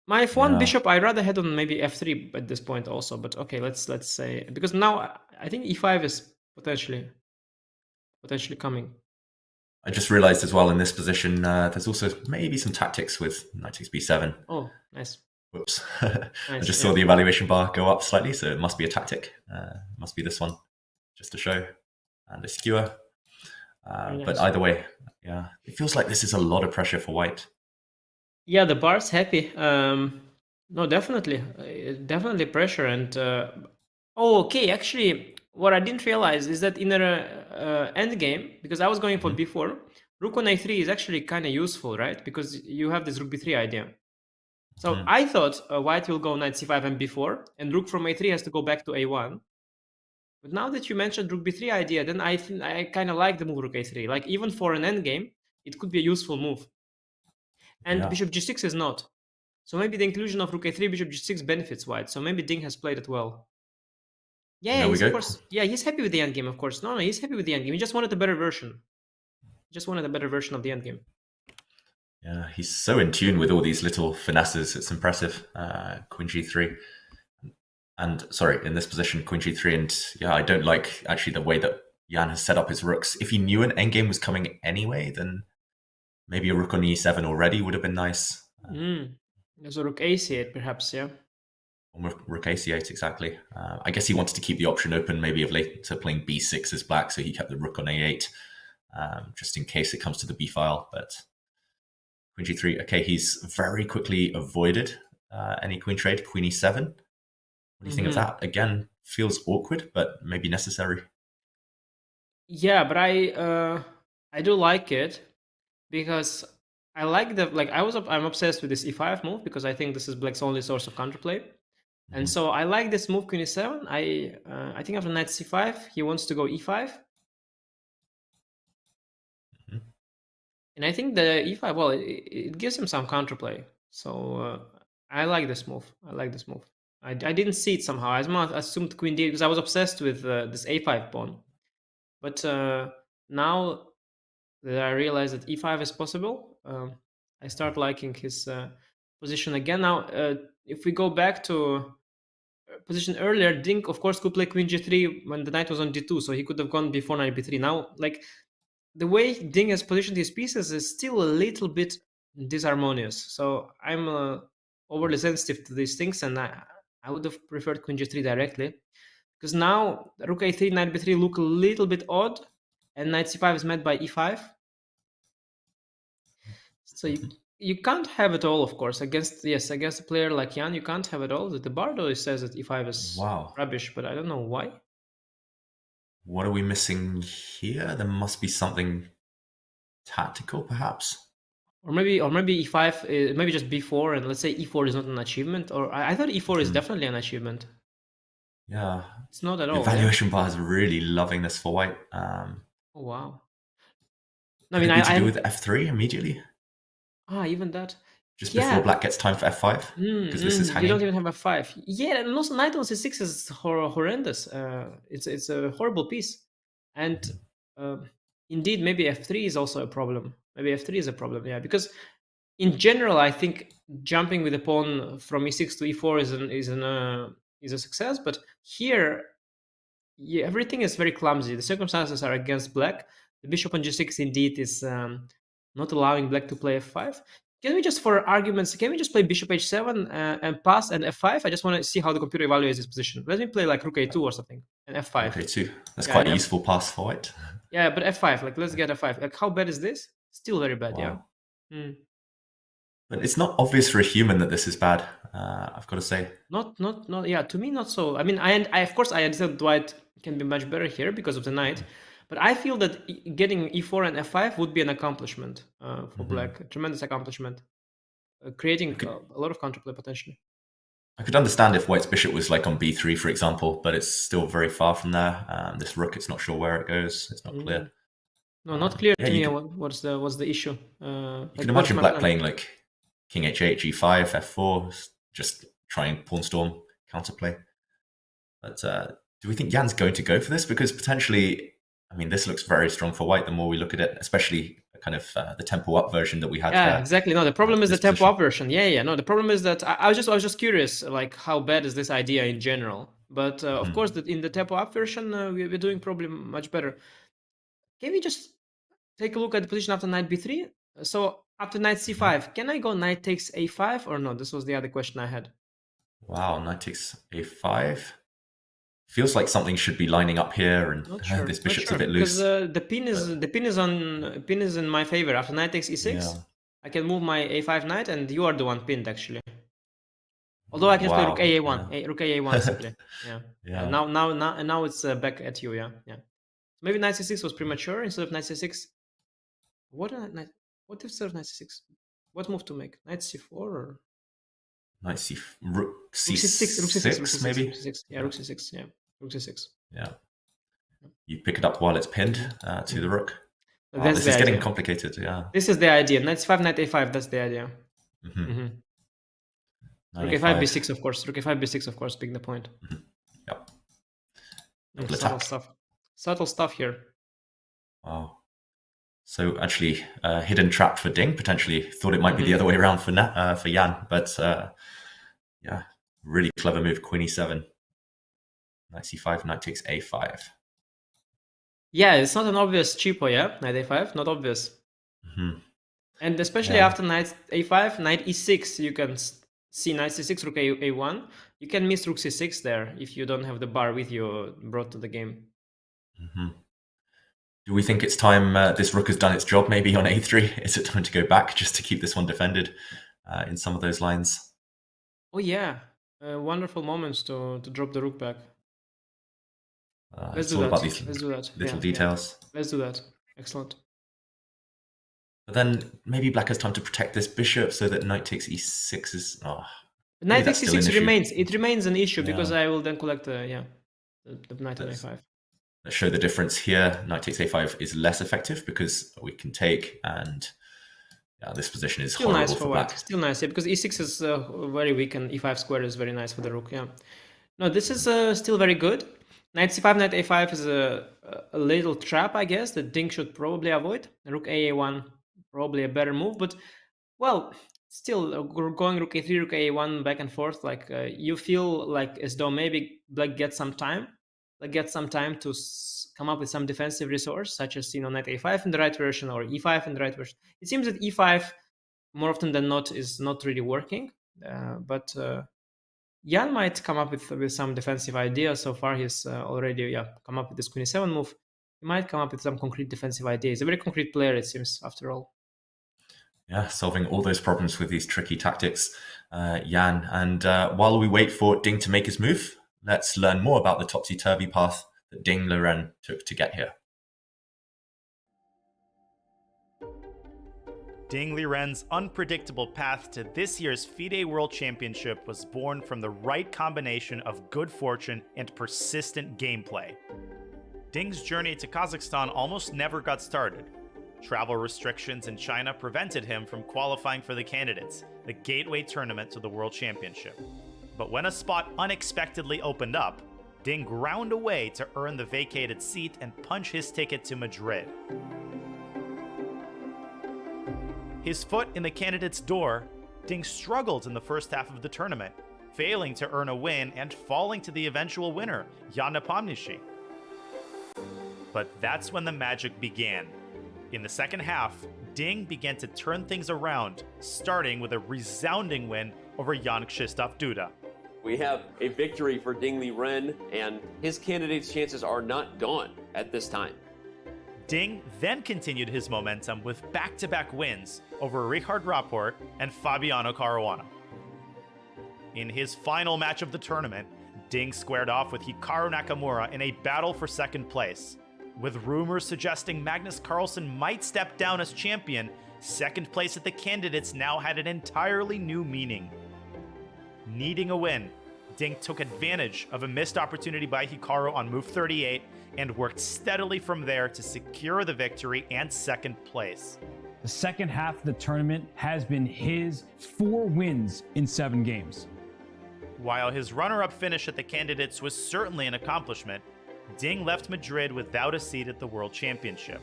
My f1 bishop, I rather had on maybe f3 at this point also, but okay, let's say, because now I think e5 is potentially coming. I just realized as well in this position, there's also maybe some tactics with knight takes b7. Oh, nice. Whoops. Nice, I just saw the evaluation bar go up slightly, so it must be a tactic. Must be this one, just to show. And a skewer. But either way, yeah, it feels like this is a lot of pressure for white. Yeah, the bar's happy. No, definitely pressure. And okay, actually, what I didn't realize is that in an end game, because I was going for b4, rook on a3 is actually kind of useful, right? Because you have this rook b3 idea. So I thought white will go knight c5 and b4, and rook from a3 has to go back to a1. But now that you mentioned rook b3 idea, then I think I kind of like the move rook a3. Like even for an endgame, it could be a useful move. And bishop g6 is not. So maybe the inclusion of rook a3, bishop g6 benefits white. So maybe Ding has played it well. Yeah, he's, of course. Yeah, he's happy with the endgame, of course. No, he's happy with the endgame. He just wanted a better version. Of the endgame. Yeah, he's so in tune with all these little finesses. It's impressive. Queen g3. And sorry, in this position, queen g3, and yeah, I don't like actually the way that Jan has set up his rooks. If he knew an endgame was coming anyway, then maybe a rook on e7 already would have been nice. There's a rook a8 perhaps, yeah. Or rook a8, exactly. I guess he wanted to keep the option open, maybe of later playing b6 as black, so he kept the rook on a8, just in case it comes to the b file. But queen g3, okay, he's very quickly avoided any queen trade, queen e7. What do you think of that? Again, feels awkward, but maybe necessary. Yeah, but I do like it because I like I'm obsessed with this e5 move because I think this is Black's only source of counterplay. And so I like this move queen e7. I think after knight c5 he wants to go e5. And I think the e5, well, it gives him some counterplay. So I like this move. I didn't see it somehow. I assumed queen d because I was obsessed with this a5 pawn. But now that I realize that e5 is possible, I start liking his position again. Now, if we go back to position earlier, Ding, of course, could play queen g3 when the knight was on d2, so he could have gone before knight b3. Now, like, the way Ding has positioned his pieces is still a little bit disharmonious. So I'm overly sensitive to these things, and I would have preferred queen g3 directly. Because now rook a3, knight b3 look a little bit odd, and knight c5 is met by e5. So you can't have it all, of course. Against a player like Jan, you can't have it all. The Bardo says that e5 is rubbish, but I don't know why. What are we missing here? There must be something tactical, perhaps. Or maybe e5, maybe just b4, and let's say e4 is not an achievement. Or I thought e4 is definitely an achievement. Yeah, it's not at all. Evaluation bar is really loving this for white. Oh wow! I mean, I do with f3 immediately. Even that. Just before black gets time for f5, because this is hanging. You don't even have f5. Yeah, and also knight on c6 is horrendous. It's a horrible piece, and indeed maybe f3 is also a problem. Maybe f3 is a problem. Yeah, because in general, I think jumping with the pawn from e6 to e4 is a success. But here, everything is very clumsy. The circumstances are against black. The bishop on g6 indeed is not allowing black to play f5. Can we just, for arguments, play bishop h7 and pass and f5? I just want to see how the computer evaluates this position. Let me play like rook a2 or something and f5. Rook a2. That's quite a useful pass for white. Yeah, but f5. Like, let's get f5. Like, how bad is this? Still very bad. Wow. Yeah. But it's not obvious for a human that this is bad. I've got to say. Not. Yeah, to me, not so. I mean, I of course I understand Dwight can be much better here because of the knight. But I feel that getting e4 and f5 would be an accomplishment for black, a tremendous accomplishment, creating a lot of counterplay potentially. I could understand if white's bishop was like on b3, for example, but it's still very far from there. This rook, it's not sure where it goes. It's not clear. No, not clear to me. What's the issue? You can imagine black playing like king h8, g5, f4, just trying pawn storm counterplay. But do we think Jan's going to go for this? Because potentially, I mean, this looks very strong for white the more we look at it, especially kind of the tempo up version that we had. Yeah, exactly. No, the problem is the tempo up version. Yeah. No, the problem is that I was just curious, like, how bad is this idea in general? But of course, that in the tempo up version, we're doing probably much better. Can we just take a look at the position after knight b3? So after knight c5, can I go knight takes a5 or no? This was the other question I had. Wow, knight takes a5. Feels like something should be lining up here, and this bishop's a bit loose. Because the pin is in my favor. After knight takes e6, I can move my a5 knight, and you are the one pinned actually. Although I can play rook a1, rook a1 simply. Yeah. Now it's back at you. Yeah. So maybe knight c6 was premature instead of knight c6. What if instead of knight c6? What move to make? Knight c4 or? Knight c rook c6 maybe. Rook c6. Yeah, rook c6. Yeah, rook c6. Yeah. You pick it up while it's pinned to the rook. Wow, this is getting complicated. Yeah. This is the idea. Knight c5, knight a5. That's the idea. Rook a5 b6, of course. Rook a5 b6, of course. Being the point. Yep. Subtle stuff here. Wow. So actually, hidden trap for Ding. Potentially thought it might be the other way around for Jan, but yeah, really clever move. Queen e7, knight c5, knight takes a5. Yeah, it's not an obvious cheapo. Yeah, knight a5, not obvious. And especially after knight a5, knight e6, you can see knight c6, rook a1. You can miss rook c6 there if you don't have the bar with you brought to the game. Do we think it's time this rook has done its job maybe on a3? Is it time to go back just to keep this one defended in some of those lines? Oh, yeah. Wonderful moments to drop the rook back. Let's It's do all that. about these Let's do that. little Yeah, details. yeah. Let's do that. Excellent. But then maybe black has time to protect this bishop so that knight takes e6 is... Oh, Knight that's still an e6 issue. remains. It remains an issue Yeah. because I will then collect the knight on Let's- a5. Let's show the difference here. Knight takes a5 is less effective because we can take, and yeah, this position is Still horrible nice for for white. black. Still nice, yeah, because e6 is very weak and e5 square is very nice for the rook. Yeah. No, this is still very good. Knight c5, knight a5 is a little trap, I guess, that Ding should probably avoid. Rook a1, probably a better move, but well, still going rook a3, rook a1 back and forth, like you feel like as though maybe black gets some time, to come up with some defensive resource, such as knight a5 in the right version or e5 in the right version. It seems that e5 more often than not is not really working, but Jan might come up with some defensive ideas. So far he's already come up with this queen e7 move. He might come up with some concrete defensive ideas. He's a very concrete player, it seems, after all. Yeah, solving all those problems with these tricky tactics, Jan. And while we wait for Ding to make his move, let's learn more about the topsy-turvy path that Ding Liren took to get here. Ding Liren's unpredictable path to this year's FIDE World Championship was born from the right combination of good fortune and persistent gameplay. Ding's journey to Kazakhstan almost never got started. Travel restrictions in China prevented him from qualifying for the Candidates, the gateway tournament to the World Championship. But when a spot unexpectedly opened up, Ding ground away to earn the vacated seat and punch his ticket to Madrid. His foot in the candidate's door, Ding struggled in the first half of the tournament, failing to earn a win and falling to the eventual winner, Jan Nepomniachtchi. But that's when the magic began. In the second half, Ding began to turn things around, starting with a resounding win over Jan Krzysztof Duda. We have a victory for Ding Liren, and his candidate's chances are not gone at this time. Ding then continued his momentum with back-to-back wins over Richard Rapport and Fabiano Caruana. In his final match of the tournament, Ding squared off with Hikaru Nakamura in a battle for second place. With rumors suggesting Magnus Carlsen might step down as champion, second place at the Candidates now had an entirely new meaning. Needing a win, Ding took advantage of a missed opportunity by Hikaru on move 38 and worked steadily from there to secure the victory and second place. The second half of the tournament has been his, 4 wins in 7 games. While his runner-up finish at the Candidates was certainly an accomplishment, Ding left Madrid without a seat at the World Championship.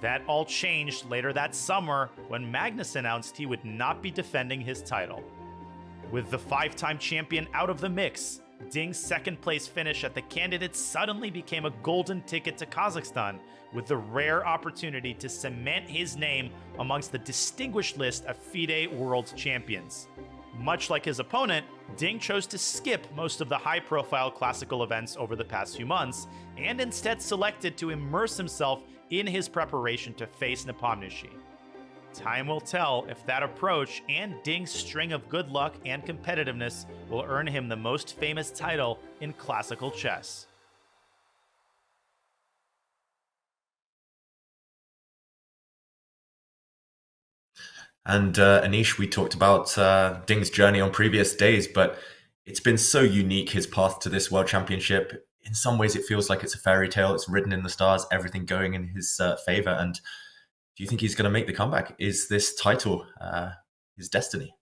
That all changed later that summer when Magnus announced he would not be defending his title. With the 5-time champion out of the mix, Ding's second place finish at the Candidates suddenly became a golden ticket to Kazakhstan, with the rare opportunity to cement his name amongst the distinguished list of FIDE World Champions. Much like his opponent, Ding chose to skip most of the high-profile classical events over the past few months, and instead selected to immerse himself in his preparation to face Nepomniachtchi. Time will tell if that approach and Ding's string of good luck and competitiveness will earn him the most famous title in classical chess. And Anish, we talked about Ding's journey on previous days, but it's been so unique, his path to this World Championship. In some ways, it feels like it's a fairy tale. It's written in the stars, everything going in his favor. And do you think he's going to make the comeback? Is this title his destiny?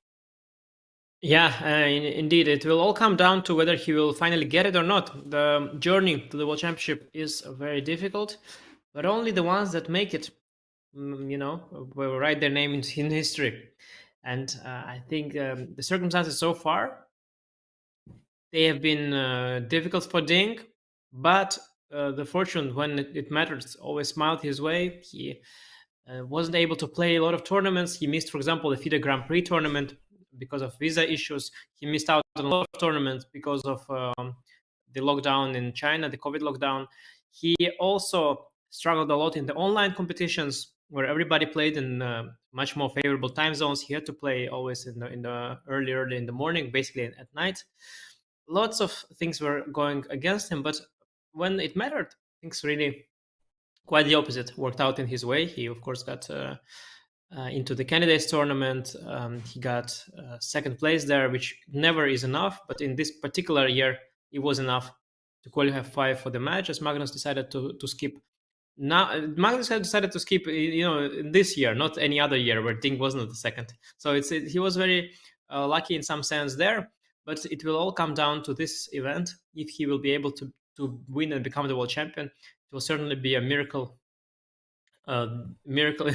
Yeah, indeed. It will all come down to whether he will finally get it or not. The journey to the World Championship is very difficult, but only the ones that make it, will write their name in history. And I think the circumstances so far, they have been difficult for Ding, but the fortune, when it matters, always smiled his way. He wasn't able to play a lot of tournaments. He missed, for example, the FIDE Grand Prix tournament because of visa issues. He missed out on a lot of tournaments because of the lockdown in China, the COVID lockdown. He also struggled a lot in the online competitions, where everybody played in much more favorable time zones. He had to play always in the early in the morning, basically at night. Lots of things were going against him, but when it mattered, things really quite the opposite worked out in his way. He, of course, got into the candidates tournament. He got second place there, which never is enough, but in this particular year, it was enough to qualify for the match, as Magnus decided to skip. Now, Magnus had decided to skip, this year, not any other year where Ding wasn't the second. So he was very lucky in some sense there, but it will all come down to this event. If he will be able to win and become the world champion, it will certainly be a miracle. Miracle,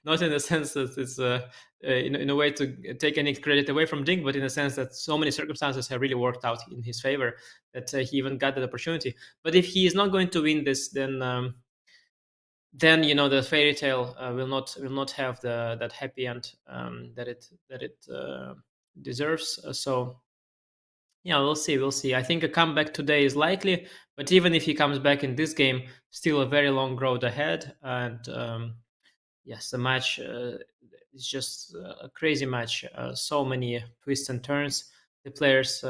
not in the sense that it's in a way to take any credit away from Ding, but in the sense that so many circumstances have really worked out in his favor that he even got that opportunity. But if he is not going to win this, then the fairy tale will not have that happy end that it deserves. So yeah, we'll see. I think a comeback today is likely, but even if he comes back in this game, still a very long road ahead. And yes, the match is just a crazy match. So many twists and turns. The players,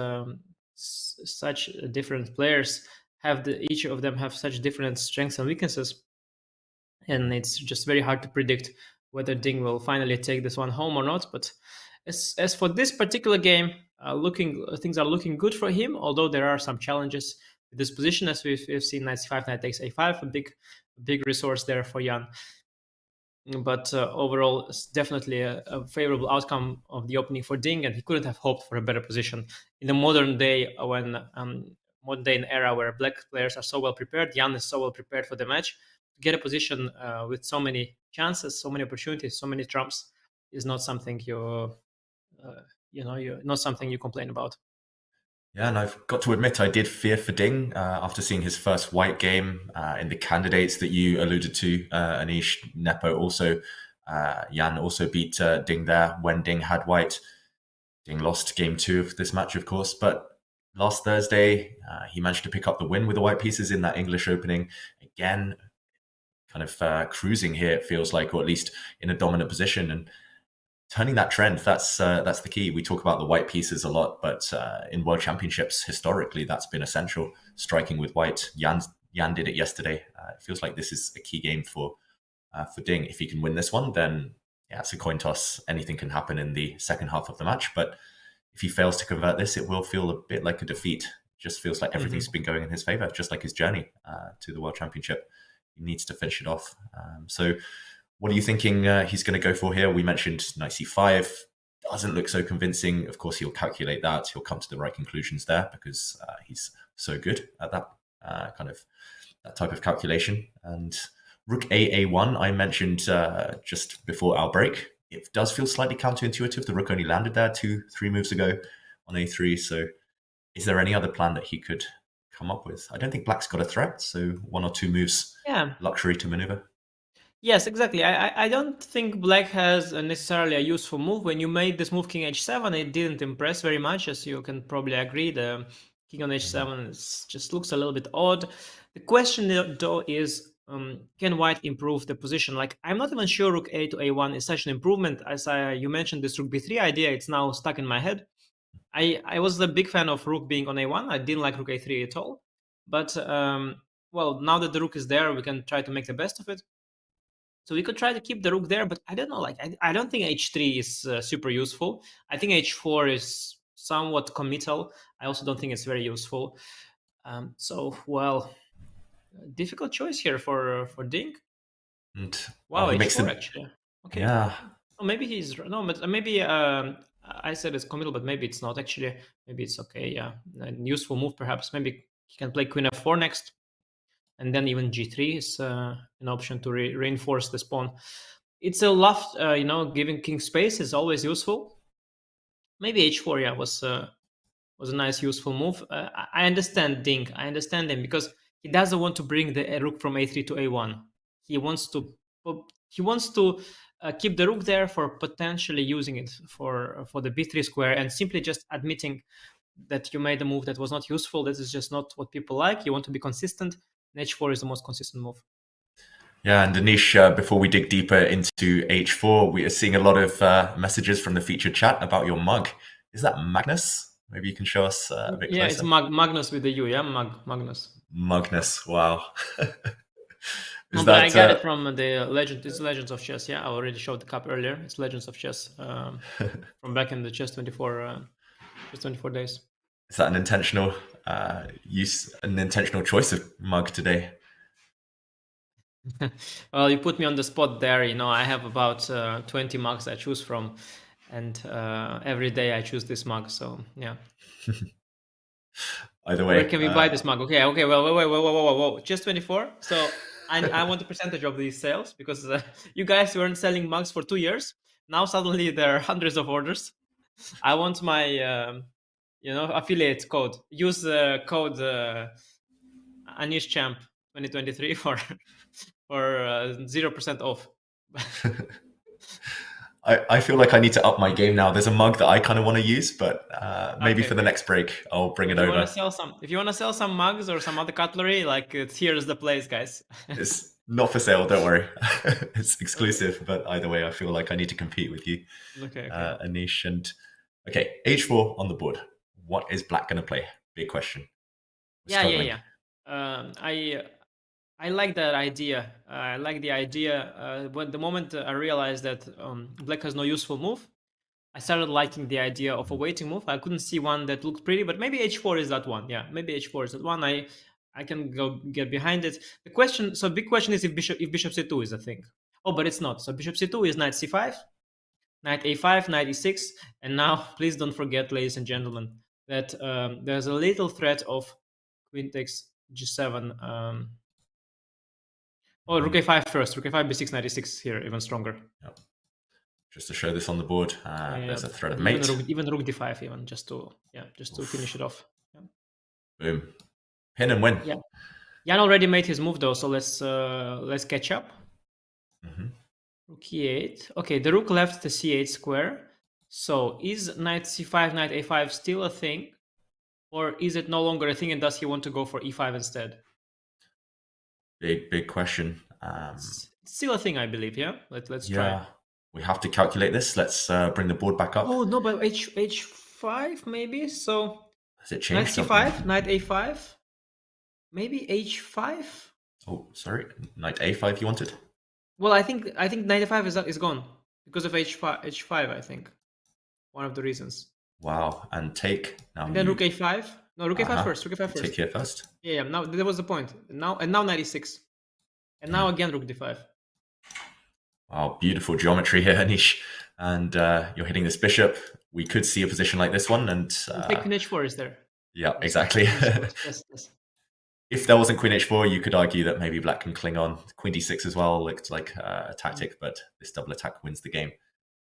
such different players, each of them have such different strengths and weaknesses, and it's just very hard to predict whether Ding will finally take this one home or not. But as for this particular game, things are looking good for him, although there are some challenges with this position, as we've seen. Knight c5, knight takes a5, a big resource there for Jan. But overall, it's definitely a favorable outcome of the opening for Ding, and he couldn't have hoped for a better position in the modern day era where black players are so well prepared. Jan is so well prepared for the match. To get a position with so many chances, so many opportunities, so many trumps is not something not something you complain about. Yeah, and I've got to admit, I did fear for Ding after seeing his first white game in the candidates that you alluded to, Anish. Nepo also, Jan also beat Ding there when Ding had white. Ding lost game 2 of this match, of course, but last Thursday, he managed to pick up the win with the white pieces in that English opening. Again, kind of cruising here, it feels like, or at least in a dominant position. And turning that trend, that's the key. We talk about the white pieces a lot, but in World Championships, historically, that's been essential. Striking with white. Jan did it yesterday. It feels like this is a key game for Ding. If he can win this one, then yeah, it's a coin toss. Anything can happen in the second half of the match. But if he fails to convert this, it will feel a bit like a defeat. It just feels like everything's been going in his favor, just like his journey to the World Championship. He needs to finish it off. So what are you thinking he's going to go for here? We mentioned knight c5. Doesn't look so convincing. Of course, he'll calculate that. He'll come to the right conclusions there because he's so good at that that type of calculation. And rook a1, I mentioned just before our break. It does feel slightly counterintuitive. The rook only landed there 2-3 moves ago on a3. So is there any other plan that he could come up with? I don't think black's got a threat, so 1 or 2 moves, luxury to maneuver. Yes, exactly. I don't think black has necessarily a useful move. When you made this move king h7, it didn't impress very much, as you can probably agree. The king on h7 just looks a little bit odd. The question, though, is can white improve the position? Like, I'm not even sure rook a to a1 is such an improvement. As you mentioned, this rook b3 idea, it's now stuck in my head. I was a big fan of rook being on a1. I didn't like rook a3 at all. But, well, now that the rook is there, we can try to make the best of it. So we could try to keep the rook there, but I don't know. Like, I don't think h3 is super useful. I think h4 is somewhat committal. I also don't think it's very useful. So, well, difficult choice here for Ding. And, wow, h4 actually. Okay. Yeah. Oh, maybe he's no, but maybe I said it's committal, but maybe it's not actually. Maybe it's okay. Yeah, a useful move perhaps. Maybe he can play queen f4 next. And then even g3 is an option to reinforce this pawn. It's a loft, giving king space is always useful. Maybe h4, yeah, was a nice, useful move. I understand Ding. I understand him because he doesn't want to bring the rook from a3 to a1. He wants to keep the rook there for potentially using it for the b3 square, and simply just admitting that you made a move that was not useful. That is just not what people like. You want to be consistent. h4 is the most consistent move. Yeah, and Anish, before we dig deeper into H4, we are seeing a lot of messages from the featured chat about your mug. Is that Magnus? Maybe you can show us a bit closer. Yeah, it's Magnus with the U, yeah? Magnus. Magnus, wow. No, but I got it from the Legend. It's Legends of Chess, yeah? I already showed the cup earlier. It's Legends of Chess from back in the Chess 24 days. Is that an intentional use, an intentional choice of mug today? Well, you put me on the spot there. You know, I have about 20 mugs I choose from, and every day I choose this mug. So yeah. Either way, where can we buy this mug? Okay. Well, whoa. Just 24. So I want a percentage of these sales because you guys weren't selling mugs for 2 years. Now suddenly there are hundreds of orders. I want my affiliate code. Use the code Anish Champ 2023 for 0% off. I feel like I need to up my game now. There's a mug that I kind of want to use, but maybe for the next break, I'll bring it over. If you want to sell some mugs or some other cutlery, like here's the place, guys. It's not for sale, don't worry. It's exclusive, but either way, I feel like I need to compete with you, Anish. And okay, H4 on the board. What is Black going to play? Big question. Yeah. I like that idea. I like the idea. When the moment I realized that Black has no useful move, I started liking the idea of a waiting move. I couldn't see one that looked pretty, but maybe H4 is that one. Yeah, maybe H4 is that one. I can go get behind it. Big question is if Bishop C2 is a thing. Oh, but it's not. So Bishop C2 is Knight C5, Knight A5, Knight E6, and now please don't forget, ladies and gentlemen, that there's a little threat of Queen takes G7. Rook A5 first. Rook A5, B6, Knight E6 here, even stronger. Yep. Just to show this on the board, there's a threat of mate. Even Rook D5, even just to finish it off. Yeah. Boom, pin and win. Yeah, Jan already made his move though, so let's catch up. Rook E8. Okay, the rook left the C8 square. So is Knight C5, Knight A5 still a thing, or is it no longer a thing? And does he want to go for E5 instead? Big question. It's still a thing, I believe. Yeah, let's try. We have to calculate this. Let's bring the board back up. Oh no, but H5 maybe. So has it changed? Knight C5, Knight A5, maybe H5. Oh, sorry, Knight A5. You wanted? Well, I think Knight A5 is gone because of H5. I think one of the reasons. Wow, and take now. And then Rook A5. No, Rook A5 first. Rook A5 first. Take here first. Yeah. Now that was the point. Now Knight E6, and now again Rook D5. Wow, beautiful geometry here, Anish. And you're hitting this bishop. We could see a position like this one, and take Queen H4 is there? Yeah, exactly. Yes. If there wasn't Queen H4, you could argue that maybe Black can cling on. Queen D6 as well looked like a tactic, but this double attack wins the game.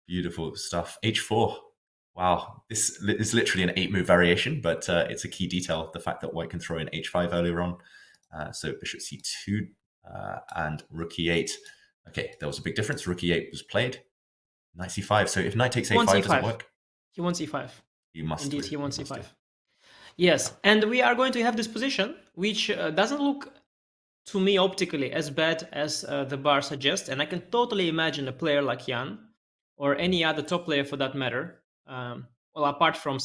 Beautiful stuff. H4. Wow, this is literally an 8-move variation, but it's a key detail, the fact that White can throw in H5 earlier on. So Bishop C2 and Rook E8. Okay, there was a big difference. Rook E8 was played. Knight C5. So if Knight takes A5 doesn't work, he wants E5. You must. Indeed, he wants E5. Yes, and we are going to have this position, which doesn't look to me optically as bad as the bar suggests, and I can totally imagine a player like Jan or any other top player for that matter. Well, apart from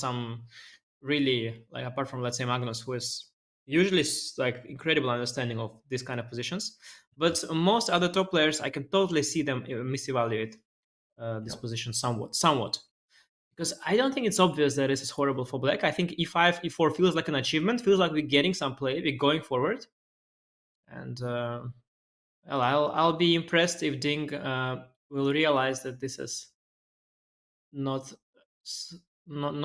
let's say Magnus, who is usually like incredible understanding of this kind of positions, but most other top players, I can totally see them misevaluate this position somewhat. Because I don't think it's obvious that this is horrible for Black. I think E5, E4 feels like an achievement, feels like we're getting some play, we're going forward. And I'll be impressed if Ding will realize that this is not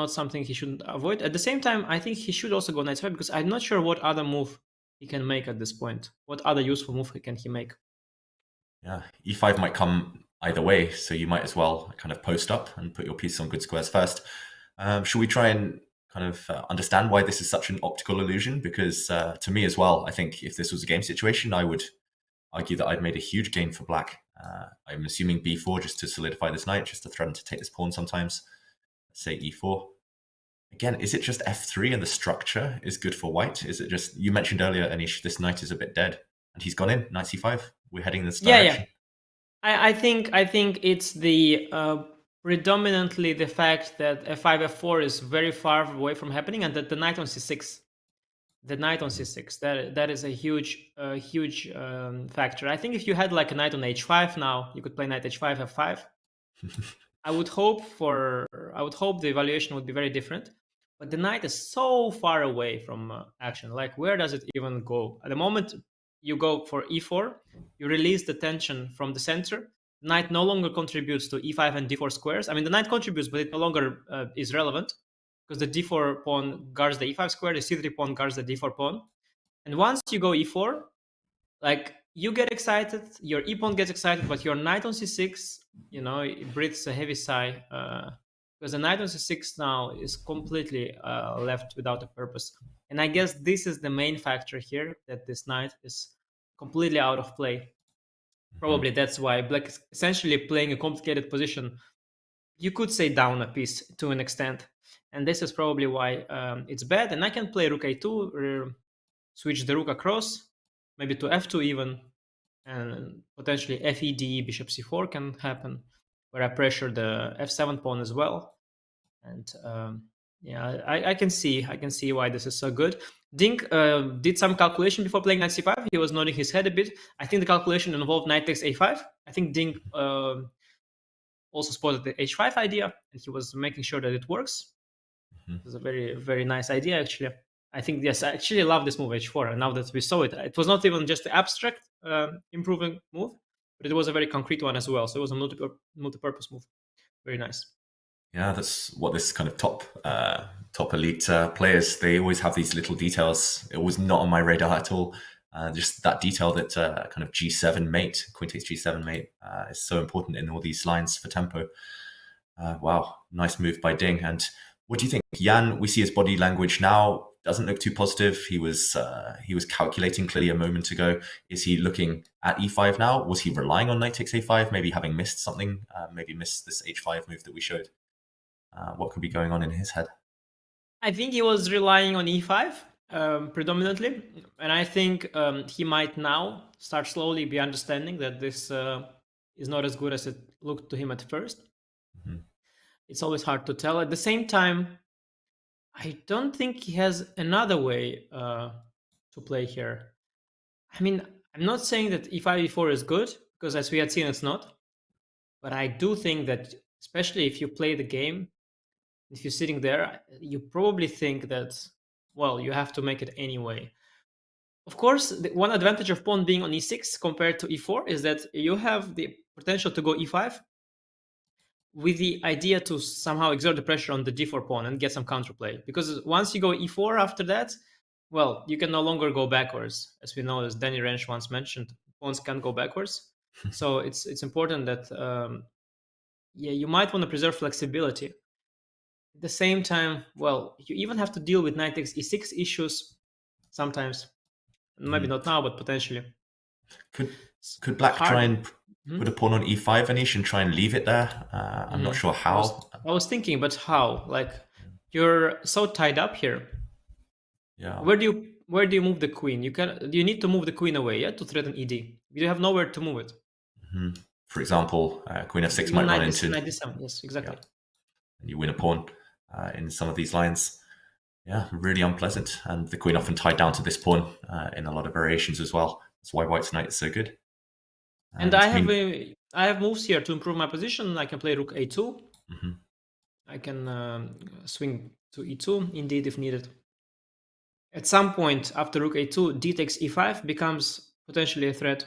something he shouldn't avoid. At the same time, I think he should also go Knight 5 because I'm not sure what other move he can make at this point. What other useful move can he make? Yeah, E5 might come either way, so you might as well kind of post up and put your piece on good squares first. Should we try and kind of understand why this is such an optical illusion? Because to me as well, I think if this was a game situation, I would argue that I'd made a huge gain for Black. I'm assuming B4 just to solidify this knight, just to threaten to take this pawn sometimes. Let's say E4. Again, is it just F3 and the structure is good for White? Is it just, you mentioned earlier, Anish, this knight is a bit dead, and he's gone in, Knight C5. we're heading this Yeah, direction? I think it's the predominantly the fact that f5 f4 is very far away from happening, and that the knight on c6, that is a huge factor. I think if you had like a knight on h5 now, you could play knight h5 f5. I would hope the evaluation would be very different, but the knight is so far away from action. Like, where does it even go? At the moment you go for e4, you release the tension from the center. Knight no longer contributes to e5 and d4 squares. I mean, the knight contributes, but it no longer is relevant, because the d4 pawn guards the e5 square, the c3 pawn guards the d4 pawn. And once you go e4, like, you get excited, your e-pawn gets excited, but your knight on c6, it breathes a heavy sigh, because the knight on c6 now is completely left without a purpose. And I guess this is the main factor here, that this knight is completely out of play. Probably that's why Black is essentially playing a complicated position. You could say down a piece to an extent, and this is probably why it's bad. And I can play rook a2, switch the rook across, maybe to f2 even, and potentially FED, bishop c4 can happen, where I pressure the f7 pawn as well. And I can see why this is so good. Ding did some calculation before playing knight c5. He was nodding his head a bit. I think the calculation involved knight takes a5. I think Ding also spotted the h5 idea, and he was making sure that it works. It was a very, very nice idea, actually. I think, yes, I actually love this move, h4. And now that we saw it, it was not even just the abstract improving move, but it was a very concrete one as well. So it was a multi-purpose move. Very nice. Yeah, that's what this kind of top elite players, they always have these little details. It was not on my radar at all. Just that detail that kind of G7 mate, queen takes G7 mate, is so important in all these lines for tempo. Wow, nice move by Ding. And what do you think? Jan, we see his body language now doesn't look too positive. He was calculating clearly a moment ago. Is he looking at e5 now? Was he relying on knight takes a5, maybe having missed something, maybe missed this h5 move that we showed? What could be going on in his head? I think he was relying on e5 predominantly, and I think he might now start slowly be understanding that this is not as good as it looked to him at first. It's always hard to tell. At the same time, I don't think he has another way to play here. I mean, I'm not saying that e5, e4 is good, because as we had seen, it's not. But I do think that, especially if you play the game, if you're sitting there, you probably think that, well, you have to make it anyway. Of course, the one advantage of pawn being on e6 compared to e4 is that you have the potential to go e5 with the idea to somehow exert the pressure on the d4 pawn and get some counterplay. Because once you go e4 after that, well, you can no longer go backwards. As we know, as Danny Rensch once mentioned, pawns can't go backwards. So it's important that, you might want to preserve flexibility. At the same time, well, you even have to deal with knight takes e6 issues sometimes. Maybe not now, but potentially. Could Black try and put a pawn on e5, Anish, and try and leave it there? I'm not sure how. I was thinking, but how? Like, you're so tied up here. Yeah. Where do you move the queen? You need to move the queen away, yeah, to threaten ed. You have nowhere to move it. For example, queen f6 might run into knight d7. Yes, exactly. Yeah. And you win a pawn in some of these lines. Yeah, really unpleasant. And the queen often tied down to this pawn in a lot of variations as well. That's why white's knight is so good. And I have moves here to improve my position. I can play rook a2. I can swing to e2, indeed, if needed. At some point after rook a2, d takes e5 becomes potentially a threat.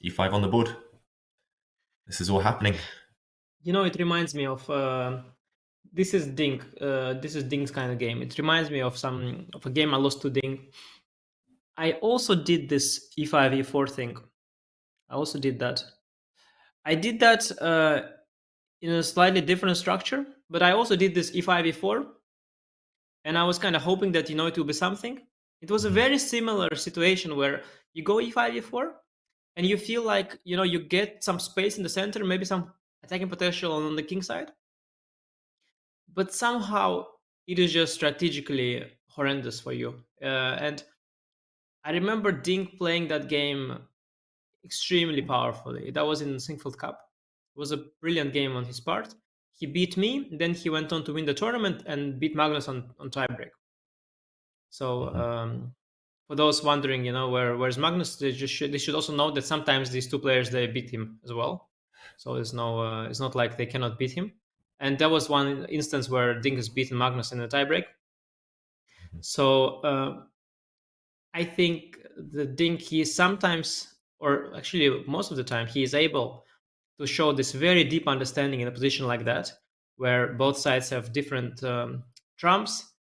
e5 on the board. This is all happening. It reminds me of this is Ding. This is Ding's kind of game. It reminds me of a game I lost to Ding. I also did this e5 e4 thing. I also did that. I did that in a slightly different structure, but I also did this e5 e4, and I was kind of hoping that it will be something. It was a very similar situation where you go e5 e4, and you feel like you get some space in the center, maybe some attacking potential on the king side, but somehow it is just strategically horrendous for you. And I remember Ding playing that game extremely powerfully. That was in Singfield Cup. It was a brilliant game on his part. He beat me, then he went on to win the tournament and beat Magnus on tiebreak. So for those wondering, where's Magnus, they should also know that sometimes these two players, they beat him as well. So it's not like they cannot beat him. And that was one instance where Ding has beaten Magnus in a tiebreak. So I think the Ding, he sometimes, or actually most of the time, he is able to show this very deep understanding in a position like that, where both sides have different trumps,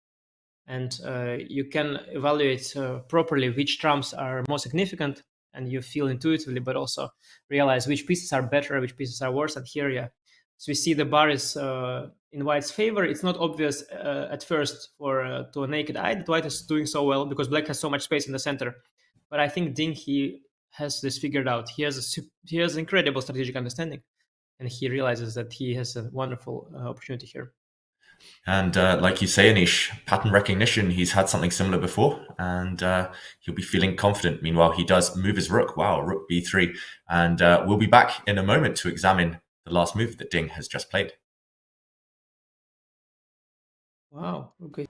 and you can evaluate properly which trumps are more significant, and you feel intuitively, but also realize which pieces are better, which pieces are worse. And here, so we see the bar is in white's favor. It's not obvious at first to a naked eye that white is doing so well because black has so much space in the center. But I think Ding, he has this figured out. He has incredible strategic understanding, and he realizes that he has a wonderful opportunity here. And like you say, Anish, pattern recognition, he's had something similar before, and he'll be feeling confident. Meanwhile, he does move his rook. Wow, rook b3. And we'll be back in a moment to examine the last move that Ding has just played. Wow, okay.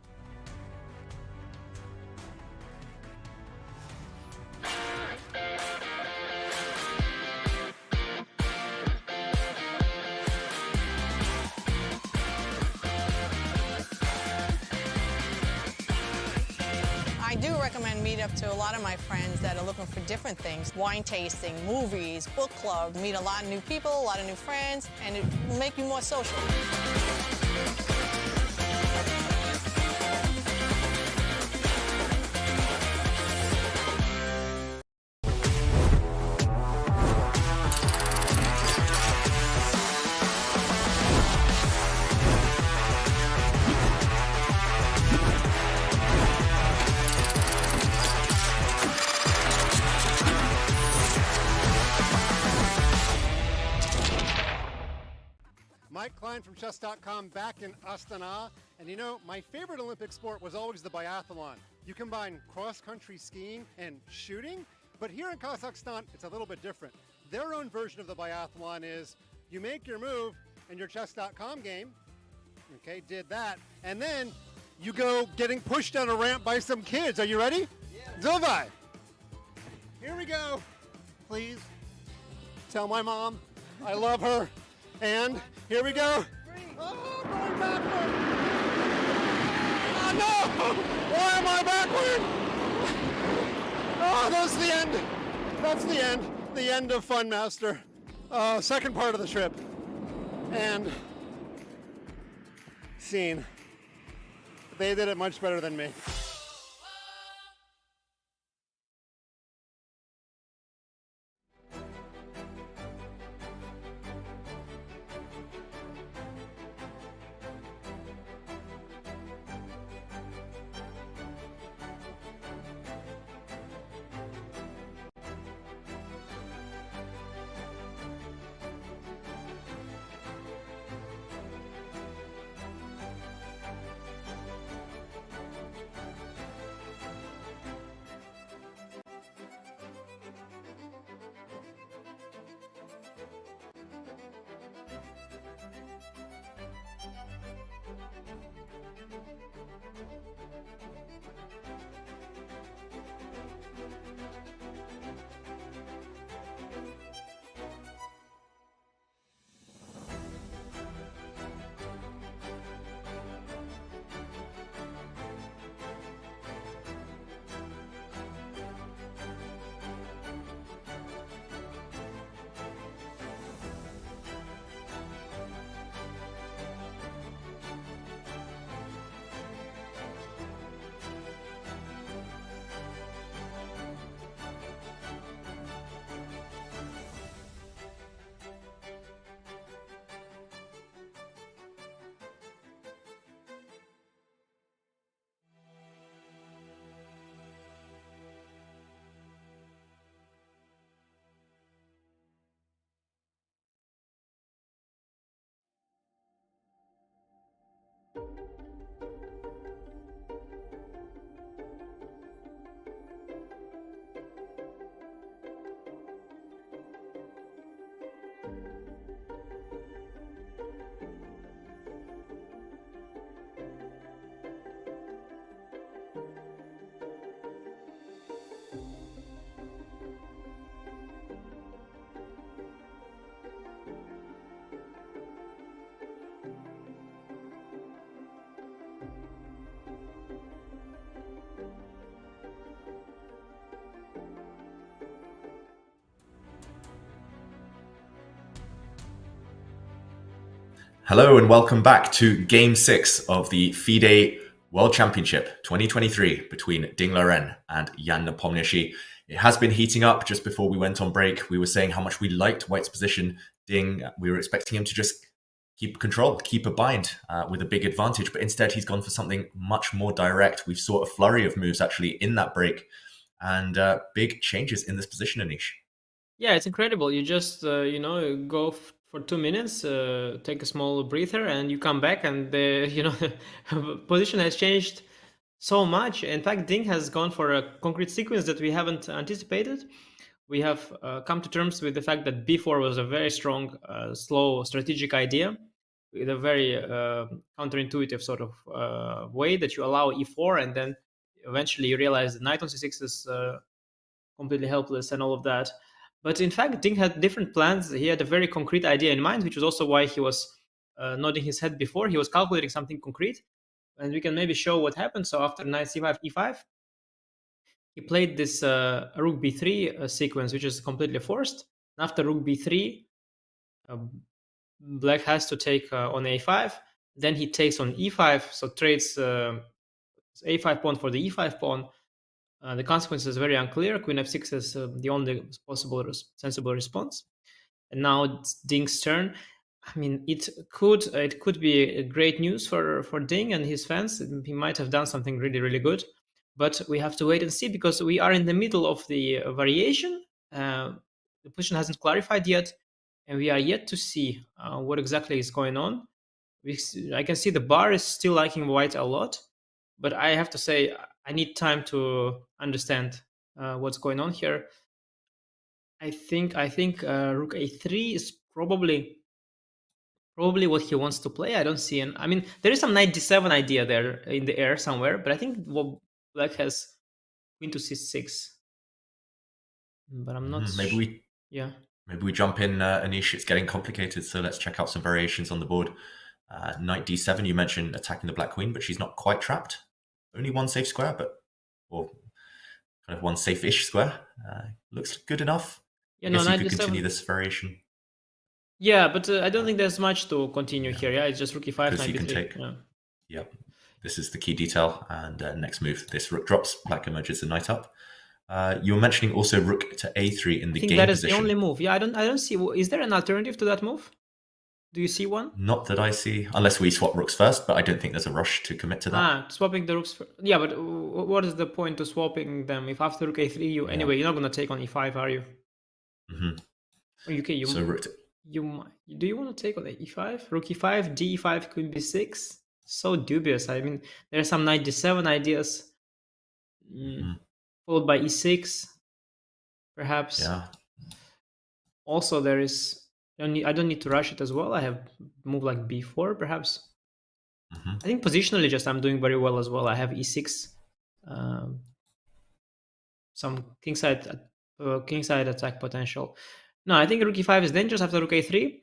I do recommend Meetup to a lot of my friends that are looking for different things. Wine tasting, movies, book club, meet a lot of new people, a lot of new friends, and it will make you more social. From chess.com back in Astana. And my favorite Olympic sport was always the biathlon. You combine cross-country skiing and shooting, but here in Kazakhstan, it's a little bit different. Their own version of the biathlon is you make your move in your chess.com game, okay, did that, and then you go getting pushed down a ramp by some kids. Are you ready? Yeah. Zovai. Here we go. Please tell my mom I love her. And here we go. Oh, going backward. Oh, no! Why am I backward? Oh, that's the end. That's the end. The end of Fun Master. Second part of the trip. And scene. They did it much better than me. Hello and welcome back to Game 6 of the FIDE World Championship 2023 between Ding Liren and Jan Nepomniachtchi. It has been heating up. Just before we went on break, we were saying how much we liked White's position. Ding, we were expecting him to just keep control, keep a bind with a big advantage, but instead he's gone for something much more direct. We saw a flurry of moves actually in that break and big changes in this position, Anish. Yeah, it's incredible. You just, go for 2 minutes, take a small breather, and you come back, and the position has changed so much. In fact, Ding has gone for a concrete sequence that we haven't anticipated. We have come to terms with the fact that b4 was a very strong, slow strategic idea with a very counterintuitive sort of way that you allow e4, and then eventually you realize that knight on c6 is completely helpless and all of that. But in fact, Ding had different plans. He had a very concrete idea in mind, which was also why he was nodding his head before. He was calculating something concrete, and we can maybe show what happened. So after knight c5, e5, he played this rook b3 sequence, which is completely forced. After rook b3, black has to take on a5. Then he takes on e5, so trades a5 pawn for the e5 pawn. The consequence is very unclear. Queen f6 is the only possible sensible response. And now it's Ding's turn. I mean, it could be great news for Ding and his fans. He might have done something really, really good. But we have to wait and see because we are in the middle of the variation. The position hasn't clarified yet, and we are yet to see what exactly is going on. I can see the bar is still liking White a lot, but I have to say I need time to understand what's going on here. I think rook a3 is probably what he wants to play. I don't see I mean, there is some knight d7 idea there in the air somewhere, but I think black has queen to c6. But I'm not. Maybe we jump in, Anish. It's getting complicated, so let's check out some variations on the board. Knight d7. You mentioned attacking the black queen, but she's not quite trapped. Only one safe square, or kind of one safe-ish square. Looks good enough. Yeah, I guess no, you could continue this variation. Yeah, but I don't think there's much to continue here. Yeah, it's just rook e5, because knight you can b3. take. Yeah. Yep. This is the key detail. And next move, this rook drops. Black emerges the knight up. You were mentioning also rook to a3 in the I think game that is position. the only move. Yeah, I don't see. Is there an alternative to that move? Do you see one? Not that I see, unless we swap rooks first, but I don't think there's a rush to commit to that. Swapping the rooks. Yeah, but what is the point of swapping them if after rook a3 anyway you're not gonna take on e5, are you? Mm-hmm. Okay, so rook do you want to take on e5? Rook e5, d5, queen b6. So dubious. I mean, there are some knight d7 ideas, followed by e6, perhaps. Yeah. Also, there is. I don't need to rush it as well. I have move like b4, perhaps. I think positionally, just I'm doing very well as well. I have e6, some kingside attack potential. No, I think rook e5 is dangerous after rook a3.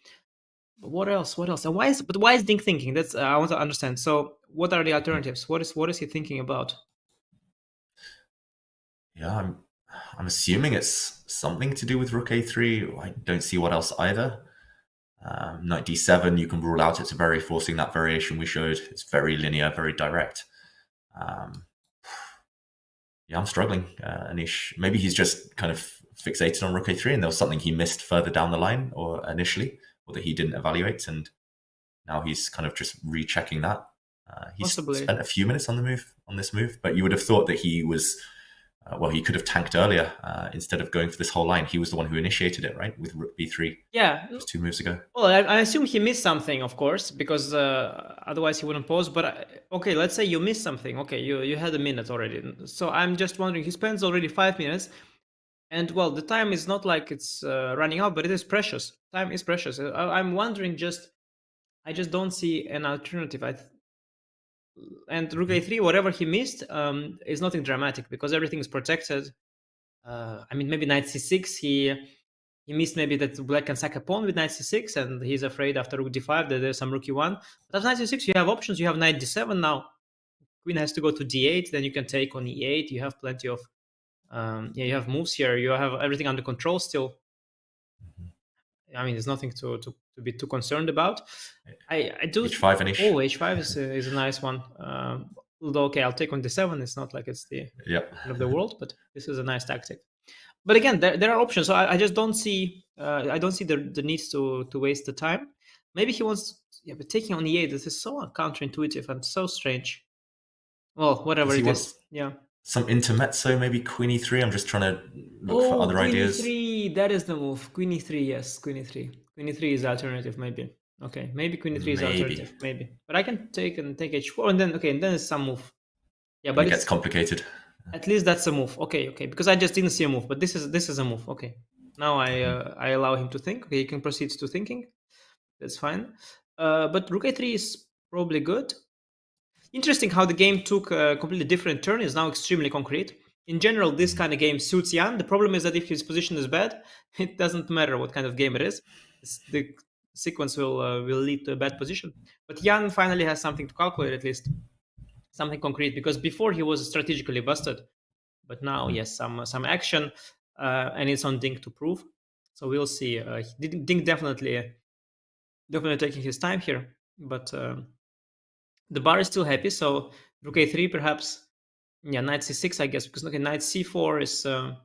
But what else? And why is Ding thinking? That's I want to understand. So, what are the alternatives? What is he thinking about? Yeah, I'm assuming it's something to do with rook a3. I don't see what else either. Knight d7, you can rule out it's very forcing that variation we showed. It's very linear, very direct. Yeah, I'm struggling, Anish. Maybe he's just kind of fixated on rook a3 and there was something he missed further down the line or initially, or that he didn't evaluate, and now he's kind of just rechecking that. He's spent a few minutes on this move, but you would have thought that he was he could have tanked earlier instead of going for this whole line. He was the one who initiated it, right, with rook b3. Yeah, just 2 moves ago. Well, I assume he missed something, of course, because otherwise he wouldn't pause. But okay, let's say you missed something. Okay, you had a minute already. So I'm just wondering. He spends already 5 minutes, and well, the time is not like it's running out, but it is precious. Time is precious. I'm wondering. I just don't see an alternative. And rook a3, whatever he missed, is nothing dramatic because everything is protected. I mean, maybe knight c6. He missed maybe that black can sack a pawn with knight c6, and he's afraid after rook d5 that there's some rook e1. But after knight c6, you have options. You have knight d7 now. Queen has to go to d8. Then you can take on e8. You have plenty of you have moves here. You have everything under control still. I mean, there's nothing to be too concerned about. I do. H5 and Oh, H5 is a nice one. Although, okay, I'll take on D7. It's not like it's the end of the world, but this is a nice tactic. But again, there are options. So I just don't see the need to waste the time. Maybe he wants, but taking on E8, this is so counterintuitive and so strange. Well, whatever it is. Yeah. Some intermezzo, maybe Queen E3. I'm just trying to look for other Queen ideas. E3, that is the move. Queen E3, yes, Queen E3. Queen E3 is alternative, maybe. Okay, maybe Queen E3 is alternative, maybe. But I can take H4, and then it's some move. Yeah, but it gets complicated. At least that's a move. Okay, because I just didn't see a move, but this is a move. Okay, now I allow him to think. Okay, he can proceed to thinking. That's fine. But Rook A3 is probably good. Interesting how the game took a completely different turn. Is now extremely concrete. In general, this kind of game suits Jan. The problem is that if his position is bad, it doesn't matter what kind of game it is. The sequence will lead to a bad position. But Jan finally has something to calculate, at least something concrete, because before he was strategically busted. But now, yes, some action, and it's on Ding to prove. So we'll see. Ding definitely taking his time here, but the bar is still happy. So Rook A3 perhaps. Yeah, Knight C6, I guess, because Knight C4 is. I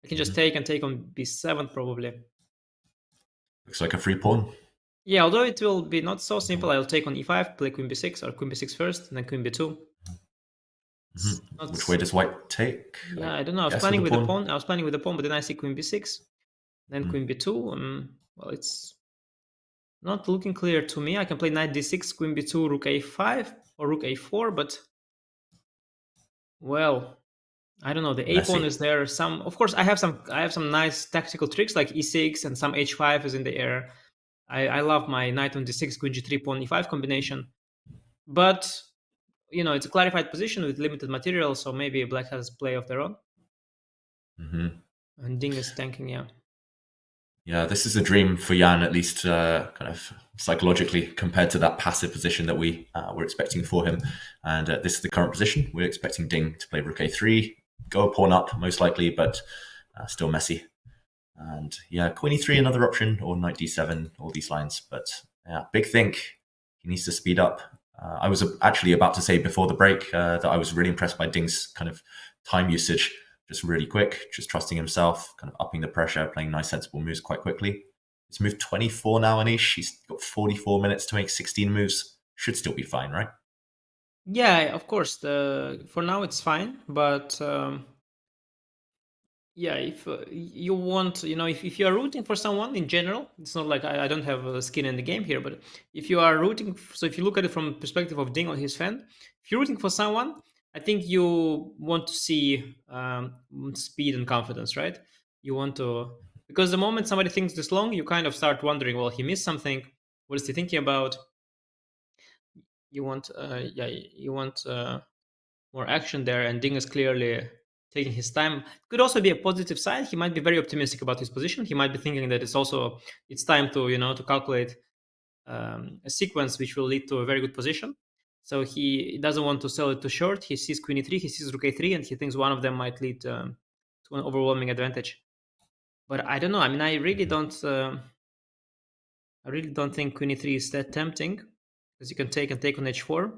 can just take on B7 probably. Looks like a free pawn. Yeah, although it will be not so simple. I'll take on E5, play Queen B6, or Queen B6 first, and then Queen B2. Which way does White take? Yeah, I don't know. I was planning with the pawn. But then I see Queen B6, then Queen B2. Well, it's not looking clear to me. I can play Knight D6, Queen B2, Rook A5, or Rook A4, but well, I don't know. The A pawn is there. Of course, I have some nice tactical tricks like E6 and some H5 is in the air. I love my Knight on D6, Queen G3, Pawn E5 combination, but it's a clarified position with limited material, so maybe Black has play of their own. And Ding is tanking, yeah. Yeah, this is a dream for Jan, at least kind of psychologically, compared to that passive position that we were expecting for him. And this is the current position. We're expecting Ding to play Rook A3, go a pawn up, most likely, but still messy. And yeah, Queen E3, another option, or Knight D7, all these lines. But yeah, big think. He needs to speed up. I was actually about to say before the break that I was really impressed by Ding's kind of time usage. Just really quick, just trusting himself, kind of upping the pressure, playing nice, sensible moves quite quickly. He's moved 24 now, Anish. He's got 44 minutes to make 16 moves. Should still be fine, right? Yeah, of course. For now, it's fine. But yeah, if you want, if you are rooting for someone in general, it's not like I don't have skin in the game here. But if you are rooting, so if you look at it from the perspective of Ding or his fan, if you're rooting for someone, I think you want to see speed and confidence, right? You want to, because the moment somebody thinks this long, you kind of start wondering, well, he missed something. What is he thinking about? You want, more action there, and Ding is clearly taking his time. Could also be a positive side. He might be very optimistic about his position. He might be thinking that it's time to to calculate a sequence which will lead to a very good position. So he doesn't want to sell it too short. He sees Queen E3, he sees Rook A3, and he thinks one of them might lead to an overwhelming advantage. But I don't know. I mean, I really don't think Queen E3 is that tempting, because you can take on H4.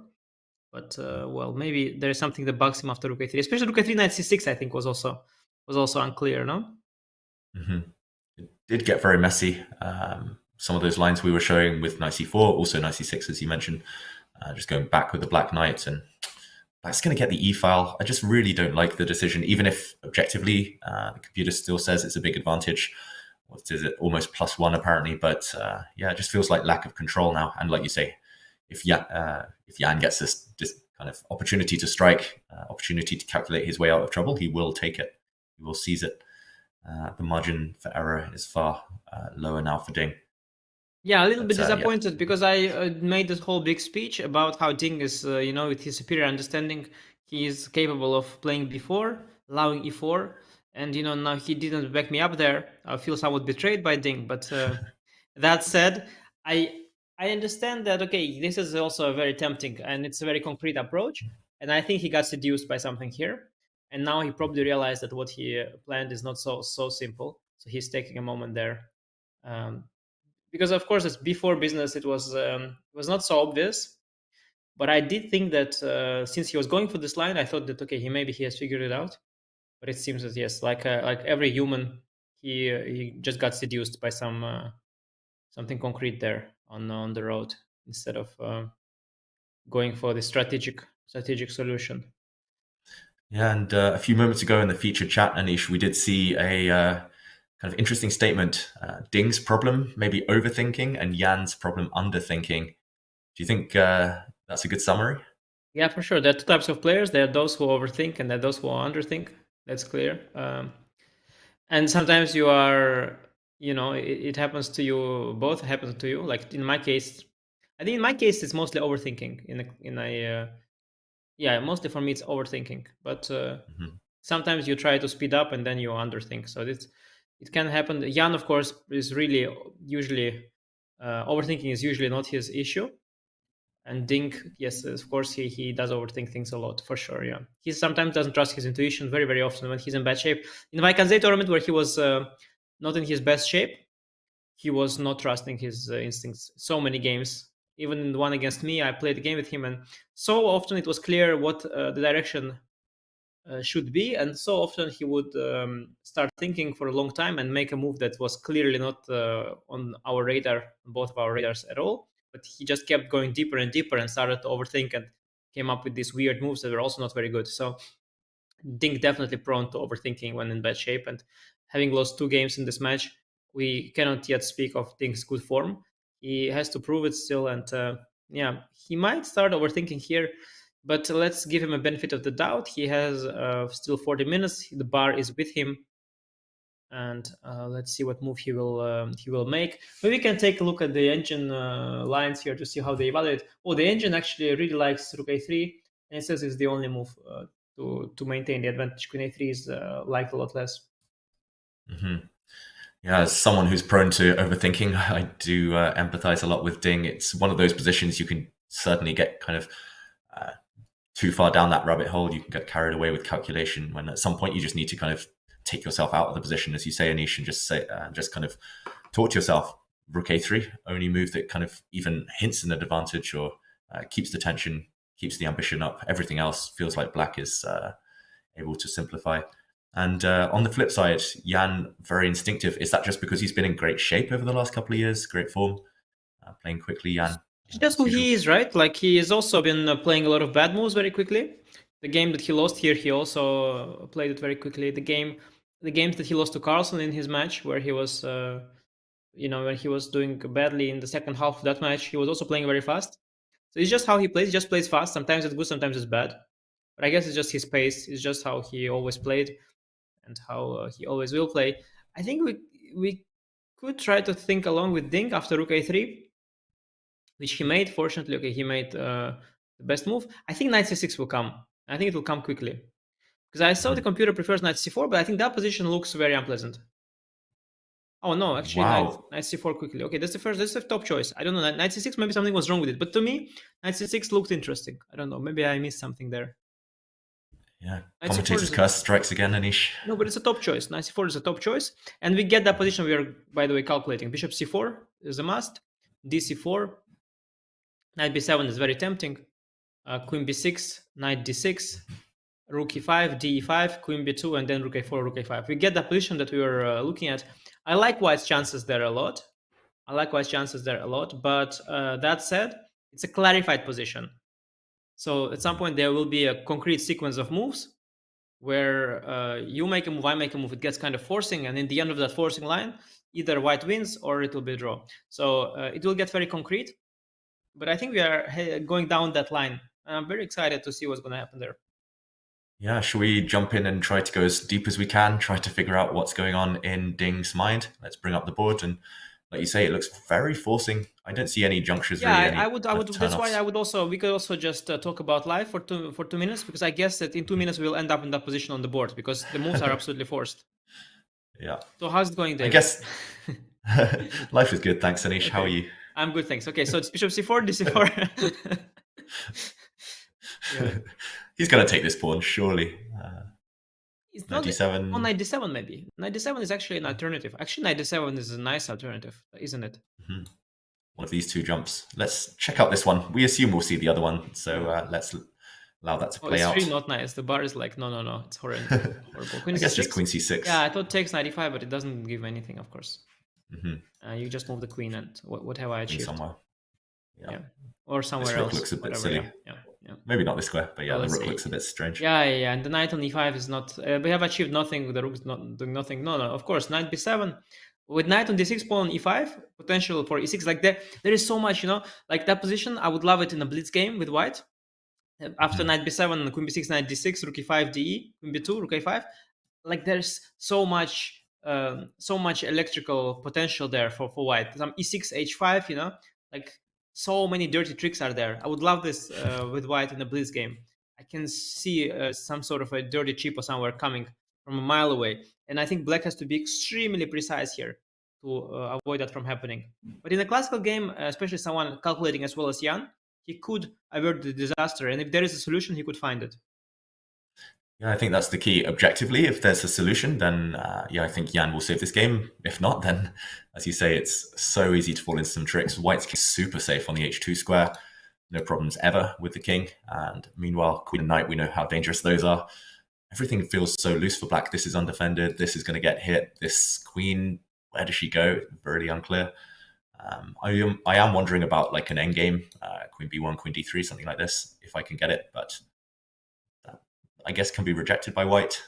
But well, maybe there is something that bugs him after Rook A3, especially Rook A3 Knight C6. I think was also unclear. No. It did get very messy. Some of those lines we were showing with Knight C4, also Knight C6, as you mentioned. Just going back with the Black Knight, and Black's going to get the E file. I just really don't like the decision, even if objectively the computer still says it's a big advantage. What is it? Almost +1 apparently, but yeah, it just feels like lack of control now. And like you say, if Jan gets this kind of opportunity to strike, opportunity to calculate his way out of trouble, he will take it. He will seize it. The margin for error is far lower now for Ding. Yeah, a little bit disappointed because I made this whole big speech about how Ding is, with his superior understanding, he is capable of playing B4, allowing E4, and now he didn't back me up there. I feel somewhat betrayed by Ding, but that said, I understand that, okay, this is also a very tempting and it's a very concrete approach, and I think he got seduced by something here, and now he probably realized that what he planned is not so simple, so he's taking a moment there Because of course, it's before business. It was not so obvious. But I did think that since he was going for this line, I thought that okay, maybe he has figured it out. But it seems that yes, like every human, he just got seduced by something concrete there on the road instead of going for the strategic solution. Yeah, and a few moments ago in the featured chat, Anish, we did see a kind of interesting statement. Ding's problem, maybe overthinking, and Jan's problem, underthinking. Do you think that's a good summary? Yeah, for sure. There are two types of players. There are those who overthink and there are those who underthink. That's clear. And sometimes you are, it happens to you. Both happens to you. Like in my case, I think in my case it's mostly overthinking. Mostly for me it's overthinking. But sometimes you try to speed up and then you underthink. So it can happen. Jan, of course, is really usually overthinking is usually not his issue. And Ding, yes, of course, he does overthink things a lot, for sure, yeah. He sometimes doesn't trust his intuition very, very often when he's in bad shape. In the Vaikanze tournament, where he was not in his best shape, he was not trusting his instincts. So many games. Even in the one against me, I played a game with him, and so often it was clear what the direction should be, and so often he would start thinking for a long time and make a move that was clearly not on our radar, both of our radars at all. But he just kept going deeper and deeper and started to overthink and came up with these weird moves that were also not very good. So Ding definitely prone to overthinking when in bad shape. And having lost 2 games in this match, we cannot yet speak of Ding's good form. He has to prove it still. And he might start overthinking here. But let's give him a benefit of the doubt. He has still 40 minutes. The bar is with him. And let's see what move he will make. Maybe we can take a look at the engine lines here to see how they evaluate. Oh, the engine actually really likes rook a3, and it says it's the only move to maintain the advantage. Queen a3 is liked a lot less. Mm-hmm. Yeah, as someone who's prone to overthinking, I do empathize a lot with Ding. It's one of those positions you can certainly get kind of too far down that rabbit hole. You can get carried away with calculation when at some point you just need to kind of take yourself out of the position, as you say, Anish, and just kind of talk to yourself. Rook a3, only move that kind of even hints an advantage or keeps the tension, keeps the ambition up. Everything else feels like black is able to simplify. And on the flip side, Jan, very instinctive. Is that just because he's been in great shape over the last couple of years, great form, playing quickly, Jan? That's who he is, right? Like he has also been playing a lot of bad moves very quickly. The game that he lost here, he also played it very quickly. The games that he lost to Carlsen in his match, where he was, when he was doing badly in the second half of that match, he was also playing very fast. So it's just how he plays. He just plays fast. Sometimes it's good, sometimes it's bad. But I guess it's just his pace. It's just how he always played and how he always will play. I think we could try to think along with Ding after rook a3, which he made. Fortunately, okay, he made the best move. I think knight c6 will come. I think it will come quickly. Because I saw the computer prefers knight c4, but I think that position looks very unpleasant. Oh no, actually wow. knight c4 quickly. Okay, that's the top choice. I don't know, knight c6, maybe something was wrong with it. But to me, knight c6 looked interesting. I don't know, maybe I missed something there. Yeah, commentator's curse strikes again, Anish. No, but it's a top choice. Knight c4 is a top choice. And we get that position we are, by the way, calculating. Bishop c4 is a must. dc4. Knight b7 is very tempting. Queen b6, knight d6, rook e5, d5, queen b2, and then rook a4, rook a5. We get the position that we were looking at. I like White's chances there a lot. But that said, it's a clarified position. So at some point there will be a concrete sequence of moves where you make a move, I make a move. It gets kind of forcing, and in the end of that forcing line, either White wins or it will be a draw. So it will get very concrete. But I think we are going down that line. I'm very excited to see what's going to happen there. Yeah, should we jump in and try to go as deep as we can, try to figure out what's going on in Ding's mind? Let's bring up the board, and like you say, it looks very forcing. I don't see any junctures. Yeah, really, I would. That's why I would also. We could also just talk about live for 2 minutes, because I guess that in 2 minutes we'll end up in that position on the board because the moves are absolutely forced. Yeah. So how's it going, David? I guess life is good. Thanks, Anish. Okay. How are you? I'm good, thanks. Okay, so it's bishop c4, d4. Yeah. He's going to take this pawn, surely. It's not 97. on 97 maybe. 97 is actually an alternative. Actually, 97 is a nice alternative, isn't it? One of these two jumps. Let's check out this one. We assume we'll see the other one, so let's allow that to play it's out. really not nice. The bar is like, no, it's horrible. Queen I guess C6? just queen c6. Yeah, I thought takes 95, but it doesn't give anything, of course. You just move the queen, and what have I achieved? Somewhere. Yeah. Or somewhere this rook else. looks a bit whatever, silly. Yeah. Maybe not this square, but yeah, Well, the let's rook see. looks a bit strange. Yeah, and the knight on e5 is not. We have achieved nothing. The rook is not doing nothing. No, of course, knight b7 with knight on d6, pawn on e5, potential for e6. Like there is so much, like that position. I would love it in a blitz game with white. After knight b7, queen b6, knight d6, rook e5, de, queen b2, rook a5. Like there's so much electrical potential there for white. Some e6, h5, like so many dirty tricks are there. I would love this with white in a blitz game. I can see some sort of a dirty chip or somewhere coming from a mile away, and I think black has to be extremely precise here to avoid that from happening. But in a classical game, especially someone calculating as well as Jan, he could avert the disaster, and if there is a solution, he could find it. Yeah, I think that's the key. Objectively, if there's a solution, then I think Jan will save this game. If not, then, as you say, it's so easy to fall into some tricks. White's super safe on the h2 square. No problems ever with the king. And meanwhile, queen and knight, we know how dangerous those are. Everything feels so loose for black. This is undefended. This is going to get hit. This queen, where does she go? Very unclear. I am wondering about like an endgame, queen b1, queen d3, something like this, if I can get it. But I guess can be rejected by white.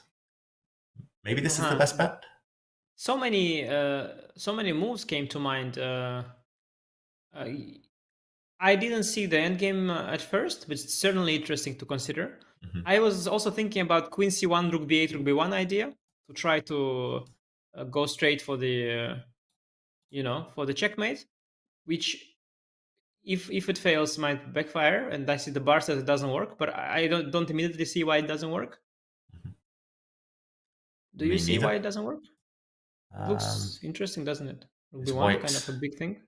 Maybe this is the best bet. So many moves came to mind. I didn't see the endgame at first, but it's certainly interesting to consider. I was also thinking about queen c1, rook b8, rook b1 idea to try to go straight for the for the checkmate, which if it fails might backfire. And I see the bar says it doesn't work, but I don't immediately see why it doesn't work. Do you see why it doesn't work? Looks interesting, doesn't it? Rook b1, kind of a big thing.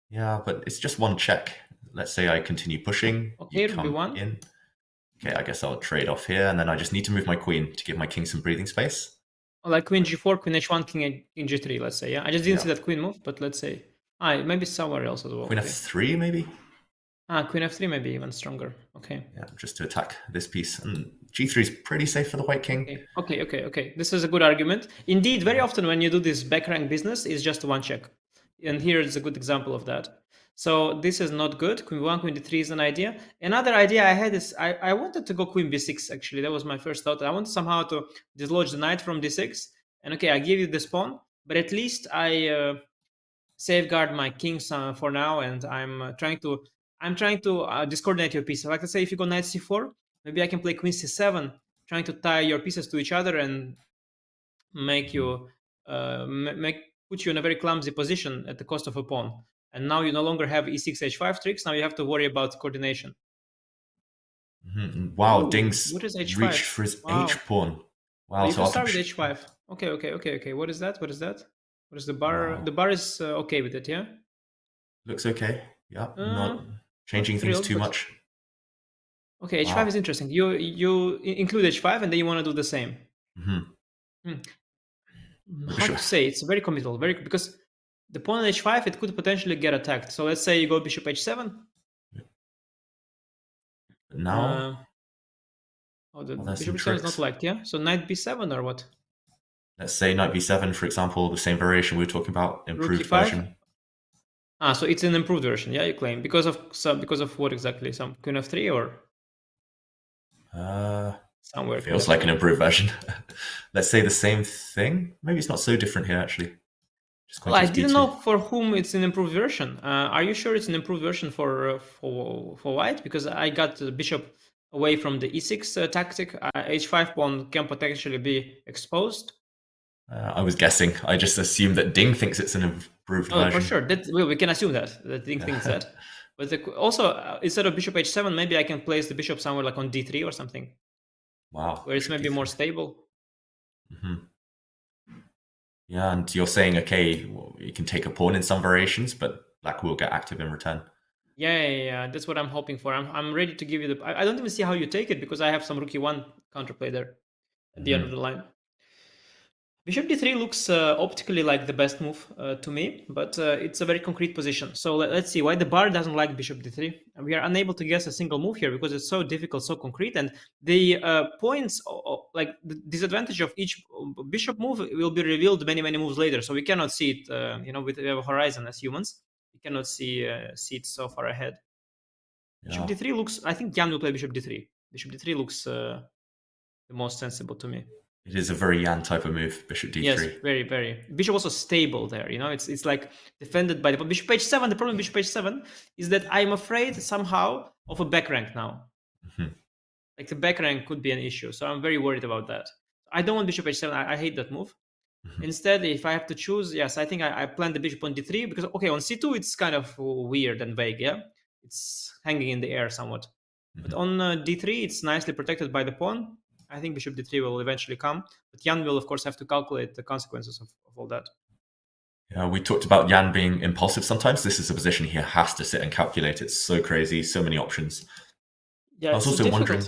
Yeah, but it's just one check. Let's say I continue pushing. Okay, rook b1. In. Okay, I guess I'll trade off here, and then I just need to move my queen to give my king some breathing space. Like queen g4, queen h1, king g3, let's say. Yeah, I just didn't see that queen move, but let's say maybe somewhere else as well. Queen f3, maybe. Queen f3 maybe even stronger. Okay. Yeah, just to attack this piece, and g3 is pretty safe for the white king. Okay. This is a good argument. Indeed, very often when you do this back rank business, it's just one check, and here is a good example of that. So this is not good. Queen b1, queen d3 is an idea. Another idea I had is I wanted to go queen b6, actually. That was my first thought. I wanted somehow to dislodge the knight from d6. And okay, I give you this pawn, but at least I safeguard my king for now, and I'm trying to discoordinate your pieces. Like, let's say if you go knight c4, maybe I can play queen c7, trying to tie your pieces to each other and make you put you in a very clumsy position at the cost of a pawn. And now you no longer have e6, h5 tricks. Now you have to worry about coordination. Wow, Ooh, Ding's what is h5? reached for his h pawn. Wow, You so can start with h5. Okay. What is that? What is the bar? Wow. The bar is okay with it, yeah? Looks okay. Yeah, not changing not things thrilled, too but- much. Okay, h5 Wow. is interesting. You include h5 and then you want to do the same. Hard to say. It's very committal, because the pawn on h5, it could potentially get attacked. So let's say you go bishop h7. But now, The there's bishop some h7 is not tricks. liked, yeah? So knight b7 or what? let's say knight b7, for example, the same variation we were talking about, improved e5? version. So it's an improved version, yeah, you claim. Because of what exactly? Some queen f3 or somewhere? Feels like an improved version. Let's say the same thing. Maybe it's not so different here, actually. Just Well, I queen didn't b2. know for whom it's an improved version. Are you sure it's an improved version for white? Because I got the bishop away from the e6 tactic. H5 pawn can potentially be exposed. I was guessing. I just assumed that Ding thinks it's an improved Oh, version. for sure. We can assume that Ding thinks that. But also, instead of bishop h7, maybe I can place the bishop somewhere like on d3 or something, Wow. where it's bishop maybe d3. more stable. Yeah, and you're saying, okay, well, you can take a pawn in some variations, but black will get active in return. Yeah. That's what I'm hoping for. I'm ready to give you the. I don't even see how you take it because I have some rook e1 counterplay there. at the end of the line. Bishop d3 looks optically like the best move to me, but it's a very concrete position. So let's see why the bar doesn't like bishop d3. We are unable to guess a single move here because it's so difficult, so concrete, and the points, like the disadvantage of each bishop move will be revealed many moves later. So we cannot see it, you know, with a horizon as humans. We cannot see it so far ahead. Bishop d3 looks, I think Jan will play bishop d3. Bishop d3 looks the most sensible to me. It is a very Jan type of move, bishop d3. Yes, very. Bishop also stable there, you know, it's like defended by the bishop h7. The problem with bishop h7 is that I'm afraid somehow of a back rank now. Like the back rank could be an issue, so I'm very worried about that. I don't want bishop h7. I hate that move. Instead, if I have to choose, yes, I think I plan the bishop on d3 because, okay, on c2 it's kind of weird and vague, yeah? It's hanging in the air somewhat. But on d3 it's nicely protected by the pawn. I think bishop d3 will eventually come, but Jan will, of course, have to calculate the consequences of all that. Yeah, we talked about Jan being impulsive sometimes. This is a position he has to sit and calculate. It's so crazy, so many options. Yeah, I was also wondering...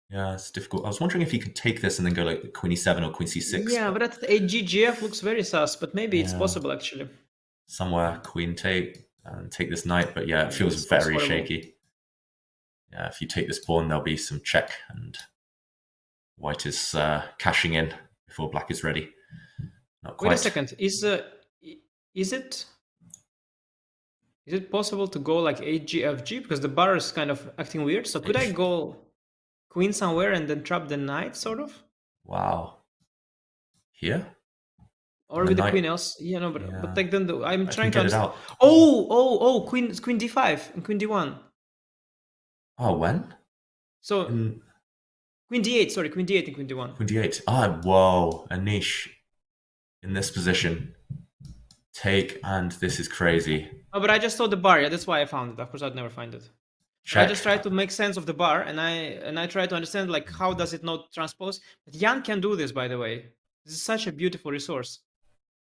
Yeah, it's difficult. I was wondering if he could take this and then go like queen e7 or queen c6. Yeah, but that AGGF looks very sus, but maybe it's possible, actually. Somewhere, queen take, and take this knight, but yeah, it feels very shaky. Yeah, if you take this pawn, there'll be some check, and white is cashing in before black is ready. Not quite. Wait a second. Is it possible to go like HGFG? Because the bar is kind of acting weird. So could I go queen somewhere and then trap the knight, sort of? Wow. Here? Or with the queen else? Yeah, no, but like then I'm trying to understand. Queen d5 and queen d1. Oh, when? So queen d8, sorry, queen d8 and queen d1. Queen d8. Ah, whoa, a niche in this position. Take, and this is crazy. Oh, but I just saw the bar. Yeah, that's why I found it. Of course, I'd never find it. I just try to make sense of the bar, and I try to understand like how does it not transpose. But Jan can do this, by the way. This is such a beautiful resource.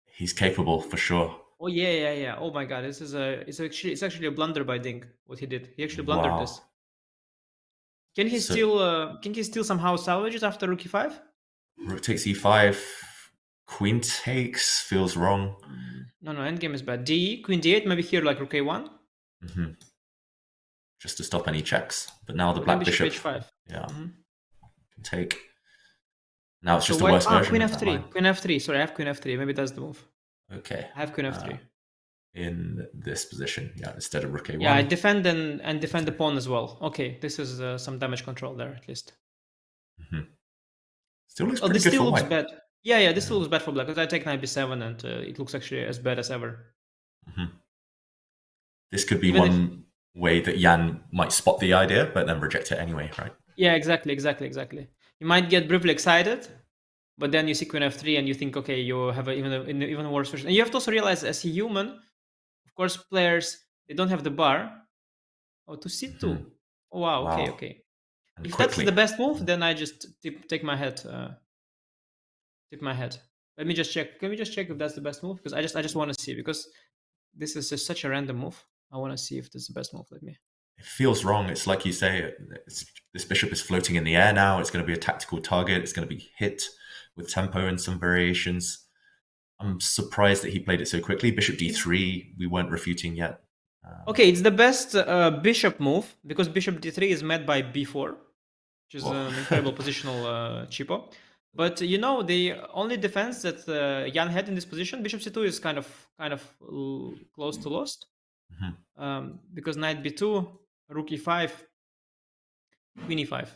He's capable for sure. Oh yeah. Oh my god, this is it's actually a blunder by Ding. What he did, he actually blundered this. Can he still somehow salvage it after rook e5? Rook takes e5. Queen takes feels wrong. No, endgame is bad. D, queen d8, maybe here like rook a1. Just to stop any checks. But now the black bishop h5. Yeah. Can take. Now it's just a worse version. Queen f3. Queen f3. Sorry, I have queen f3. Maybe that's the move. Okay. I have queen f3. In this position, yeah, instead of rook a1. Yeah, I defend and defend the pawn as well. Okay, this is some damage control there at least. Still looks pretty good for white. Bad. Yeah, this still looks bad for black because I take knight b7 and it looks actually as bad as ever. This could be one way that Jan might spot the idea, but then reject it anyway, right? Yeah, exactly. You might get briefly excited, but then you see queen f3 and you think, okay, you have an even worse version. And you have to also realize, as a human, of course, players, they don't have the bar. Oh, to c2. Oh, wow. Okay. And if that's the best move, then I just take my head. Tip my head. Let me just check. Can we just check if that's the best move? Because I just want to see, because this is just such a random move. I want to see if this is the best move. Let me. It feels wrong. It's like you say, this bishop is floating in the air now. It's going to be a tactical target. It's going to be hit with tempo and some variations. I'm surprised that he played it so quickly. Bishop d3, we weren't refuting yet. Okay, it's the best bishop move because bishop d3 is met by b4, which is an incredible positional cheapo. But you know, the only defense that Jan had in this position, bishop c2 is kind of close to lost. Because knight b2, rook e5, queen e5.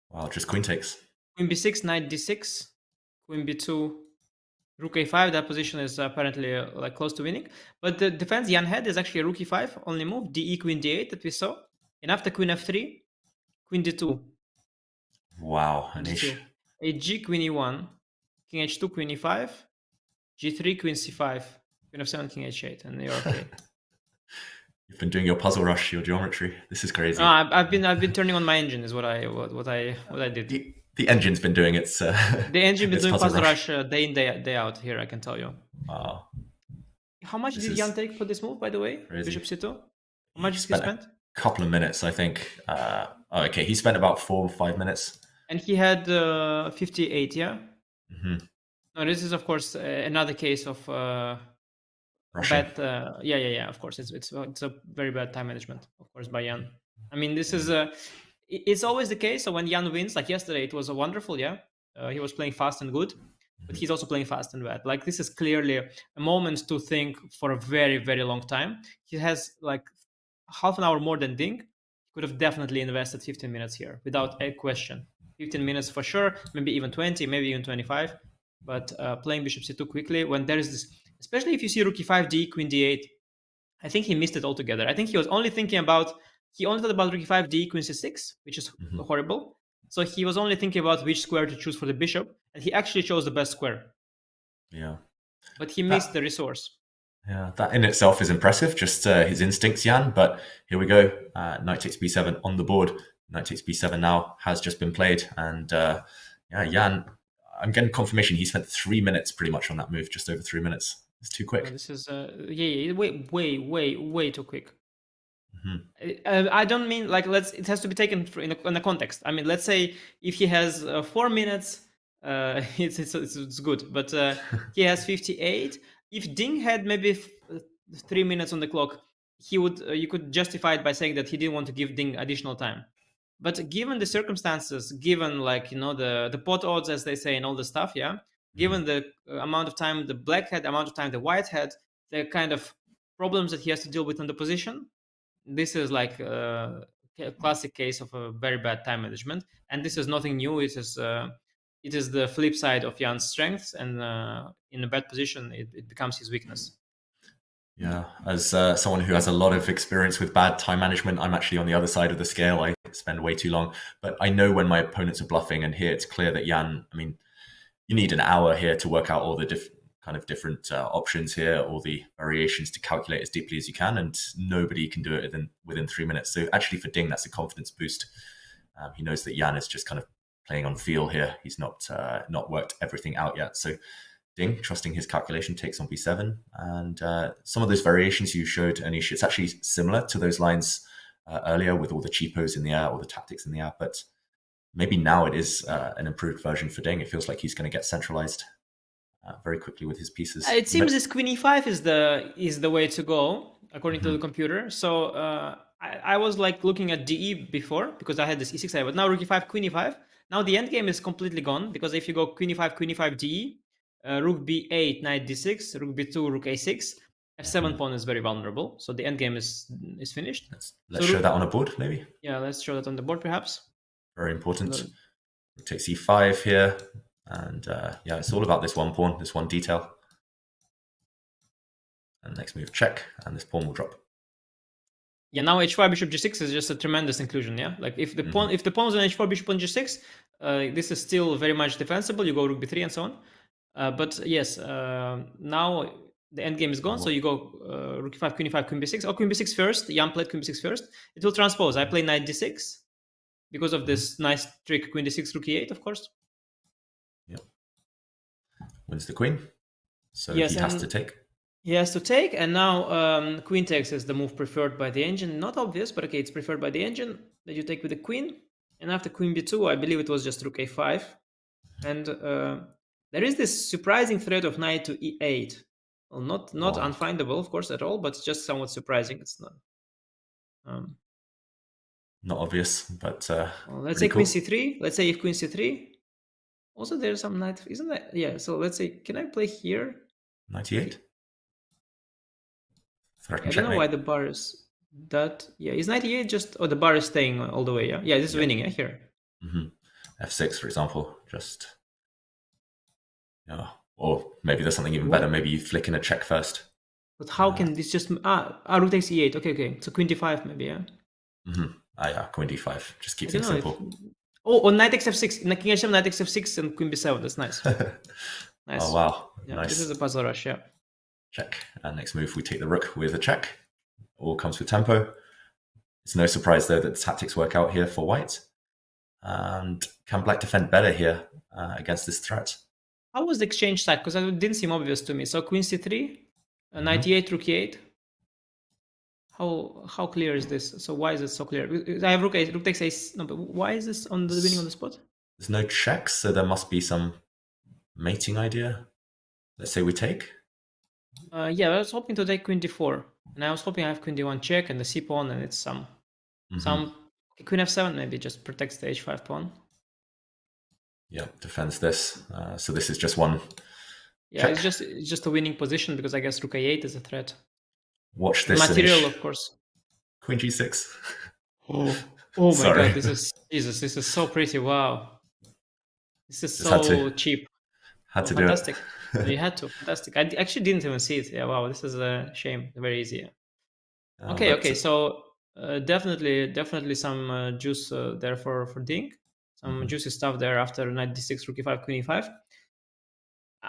Wow, just queen takes. Queen b6, knight d6, queen b2, rook a5. That position is apparently like close to winning. But the defense Jan had is actually a rook e5 only move, de queen d8 that we saw. And after queen f3, queen d2. Wow, Anish. Hg, queen e1, king h2, queen e5, g3, queen c5, queen f7, king h8, and you're okay. You've been doing your puzzle rush, your geometry. This is crazy. No, I've been turning on my engine. Is what I did. The engine's been doing its. The engine been doing puzzle rush day in day out. Here, I can tell you. Wow. How much did Jan take for this move, by the way? Crazy. Bishop c2. How much did he spend? A couple of minutes, I think. Okay, he spent about 4 or 5 minutes. And he had 58, yeah? Mm-hmm. No, this is, of course, another case of Rushing. bad... yeah, of course. It's a very bad time management, of course, by Jan. I mean, this is... it's always the case. So when Jan wins, like yesterday, it was a wonderful, yeah? He was playing fast and good, but he's also playing fast and bad. Like, this is clearly a moment to think for a very, very long time. He has, like, half an hour more than Ding. He could have definitely invested 15 minutes here, without a question. 15 minutes for sure, maybe even 20, maybe even 25. But playing bishop c2 quickly, when there is this... Especially if you see rook e5, d, queen d8, I think he missed it altogether. I think he was only thinking about... He only thought about rook e5, d, queen c6, which is horrible. So he was only thinking about which square to choose for the bishop, and he actually chose the best square. Yeah. But he missed the resource. Yeah, that in itself is impressive, just his instincts, Jan. But here we go. Knight takes b7 on the board. Knight takes b7 now has just been played. And yeah, Jan, I'm getting confirmation he spent 3 minutes pretty much on that move, just over 3 minutes. It's too quick. This is way too quick. I don't mean like it has to be taken in a context. I mean, let's say if he has 4 minutes, it's good. But he has 58. If Ding had maybe 3 minutes on the clock, he would you could justify it by saying that he didn't want to give Ding additional time. But given the circumstances, given like the pot odds, as they say, and all the stuff, yeah. Given the amount of time the black had, the amount of time the white had, the kind of problems that he has to deal with on the position. This is like a classic case of a very bad time management, and this is nothing new. It is the flip side of Jan's strengths, and in a bad position, it becomes his weakness. Yeah, as someone who has a lot of experience with bad time management, I'm actually on the other side of the scale. I spend way too long, but I know when my opponents are bluffing, and here it's clear that Jan, I mean, you need an hour here to work out all the different options here, all the variations to calculate as deeply as you can, and nobody can do it within 3 minutes. So actually for Ding, that's a confidence boost. He knows that Jan is just kind of playing on feel here. He's not worked everything out yet. So Ding, trusting his calculation, takes on b7. And some of those variations you showed, Anish, it's actually similar to those lines earlier with all the cheapos in the air, or the tactics in the air. But maybe now it is an improved version for Ding. It feels like he's going to get centralized very quickly with his pieces. It seems this queen e5 is the way to go, according to the computer. So I was like looking at de before, because I had this e6, but now rook e5, queen e5. Now the endgame is completely gone, because if you go queen e5 de, rook b8, knight d6, rook b2, rook a6, f7 pawn is very vulnerable. So the endgame is finished. Let's show that on a board, maybe. Yeah, let's show that on the board, perhaps. Very important. Rook takes e5 here. And yeah, it's all about this one pawn, this one detail. And next move, check, and this pawn will drop. Yeah, now h5 bishop g6 is just a tremendous inclusion. Yeah, like if the pawn is on h4 bishop on g6, this is still very much defensible. You go rook b3 and so on. But yes, now the endgame is gone. So you go rook e5, queen b6, or queen b6 first. Jan played queen b6 first. It will transpose. I play knight d6 because of this nice trick, queen d6, rook e8, of course. Yeah. Wins the queen. So yes, he has to take. He has to take, and now queen takes is the move preferred by the engine. Not obvious, but okay, it's preferred by the engine that you take with the queen. And after queen b2, I believe it was just rook a5. And there is this surprising threat of knight to e8. Well, not unfindable, of course, at all, but just somewhat surprising. It's not. Not obvious, but well, let's say queen c3. Let's say if queen c3. Also, there's some knight, isn't that? Yeah, so let's say, can I play here? 98. I don't know why the bar is that. Yeah, is 98 just, the bar is staying all the way, yeah? Yeah, this is winning, yeah, here. F6, for example, just, or maybe there's something even better. Maybe you flick in a check first. But how can this just, rook takes e8, okay. So queen d5 maybe, yeah? Yeah, queen d5, just keep things simple. On knight takes f6, king h7, knight takes f6, and queen b7. That's nice. Nice. Oh wow, yeah, nice. This is a puzzle rush, yeah. Check. And next move, we take the rook with a check. All comes with tempo. It's no surprise though that the tactics work out here for white. And can black defend better here against this threat? How was the exchange side? Because it didn't seem obvious to me. So queen c3, knight e8, rook e8. How clear is this? So why is it so clear? I have rook takes ace. No, but why is this on the winning on the spot? There's no checks, so there must be some mating idea. Let's say we take. Yeah, I was hoping to take queen d4, and I was hoping I have queen d1 check and the c pawn, and it's some queen f7 maybe just protects the h5 pawn. Yeah, defends this. So this is just one. Yeah, check. it's just a winning position because I guess rook a8 is a threat. Watch this. Material, of course. Queen g6. Oh my god, this is so pretty. Wow. This is so cheap. Had to fantastic. do it. You had to. Fantastic. I actually didn't even see it. Yeah, wow, this is a shame. Very easy. Okay, so definitely some juice there for Ding. Some juicy stuff there after knight d6, rook e5, queen e5.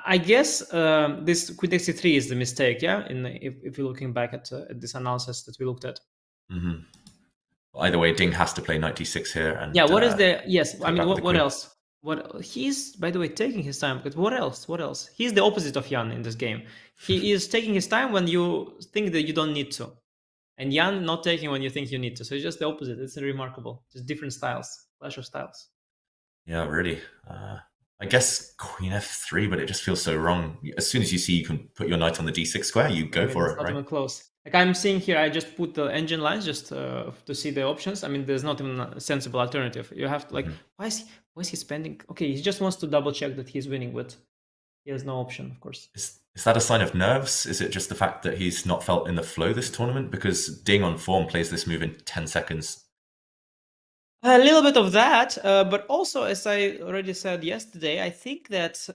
I guess this queen takes c3 is the mistake, yeah? If you're looking back at this analysis that we looked at. Either way, Ding has to play knight d6 here. And yeah, what is the... Yes, I mean, what else? He's, by the way, taking his time, but what else? He's the opposite of Jan in this game. He is taking his time when you think that you don't need to. And Jan not taking when you think you need to. So it's just the opposite. It's remarkable. Just different styles, clash of styles. Yeah, really. I guess queen f3, but it just feels so wrong. As soon as you see you can put your knight on the d6 square, you go for it, not right? even close. Like I'm seeing here, I just put the engine lines just to see the options. I mean, there's not even a sensible alternative. You have to why is he spending? Okay, he just wants to double check that he's winning, but he has no option, of course. Is that a sign of nerves? Is it just the fact that he's not felt in the flow this tournament? Because Ding on form plays this move in 10 seconds. A little bit of that, but also, as I already said yesterday, I think that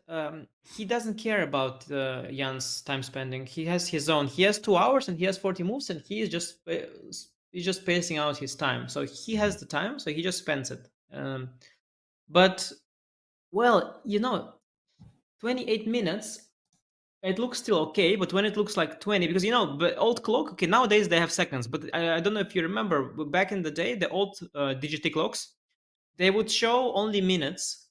he doesn't care about Jan's time spending. He has his own. He has 2 hours and he has 40 moves, and he is just pacing out his time. So he has the time, so he just spends it. But, well, 28 minutes. It looks still okay, but when it looks like 20, because the old clock, okay, nowadays they have seconds, but I don't know if you remember, back in the day, the old Digiti clocks, they would show only minutes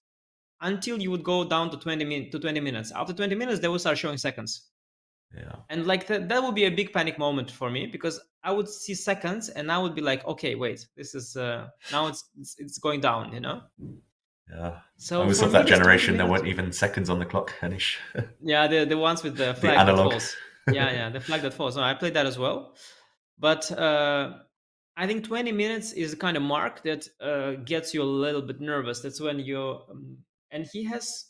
until you would go down to 20 minutes. After 20 minutes, they would start showing seconds. Yeah. And that would be a big panic moment for me, because I would see seconds and I would be like, okay, wait, this is now it's going down, Yeah. So I was of that generation. There weren't even seconds on the clock, Henish. Yeah, the ones with the flag that falls. Yeah, the flag that falls. No, I played that as well. But I think 20 minutes is the kind of mark that gets you a little bit nervous. That's when you... and he has...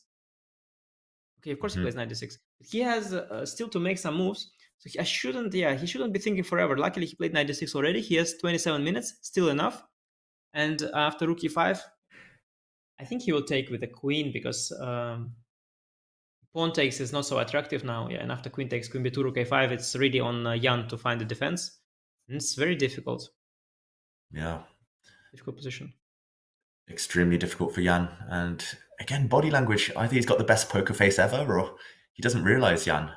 Okay, of course he plays 96. He has still to make some moves. So he shouldn't be thinking forever. Luckily, he played 96 already. He has 27 minutes, still enough. And after rook e5... I think he will take with the queen because pawn takes is not so attractive now. Yeah, and after queen takes, queen b2, rook a5, it's really on Jan to find the defense. And it's very difficult. Yeah. Difficult position. Extremely difficult for Jan. And again, body language. Either he's got the best poker face ever or he doesn't realize Jan.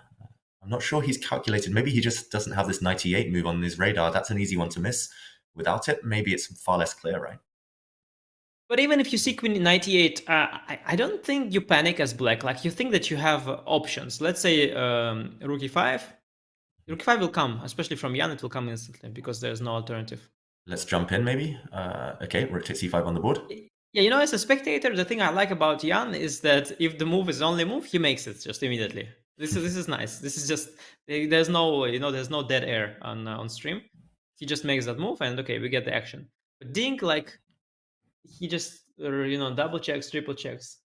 I'm not sure he's calculated. Maybe he just doesn't have this 98 move on his radar. That's an easy one to miss. Without it, maybe it's far less clear, right? But even if you see queen 98, I don't think you panic as black. Like, you think that you have options. Let's say rook e5. Rook e5 will come, especially from Jan, it will come instantly because there's no alternative. Let's jump in, maybe. Okay, rook takes e5 on the board. Yeah, as a spectator, the thing I like about Jan is that if the move is the only move, he makes it just immediately. This is nice. This is just, there's no, there's no dead air on stream. He just makes that move and okay, we get the action. But Ding, he just double checks, triple checks.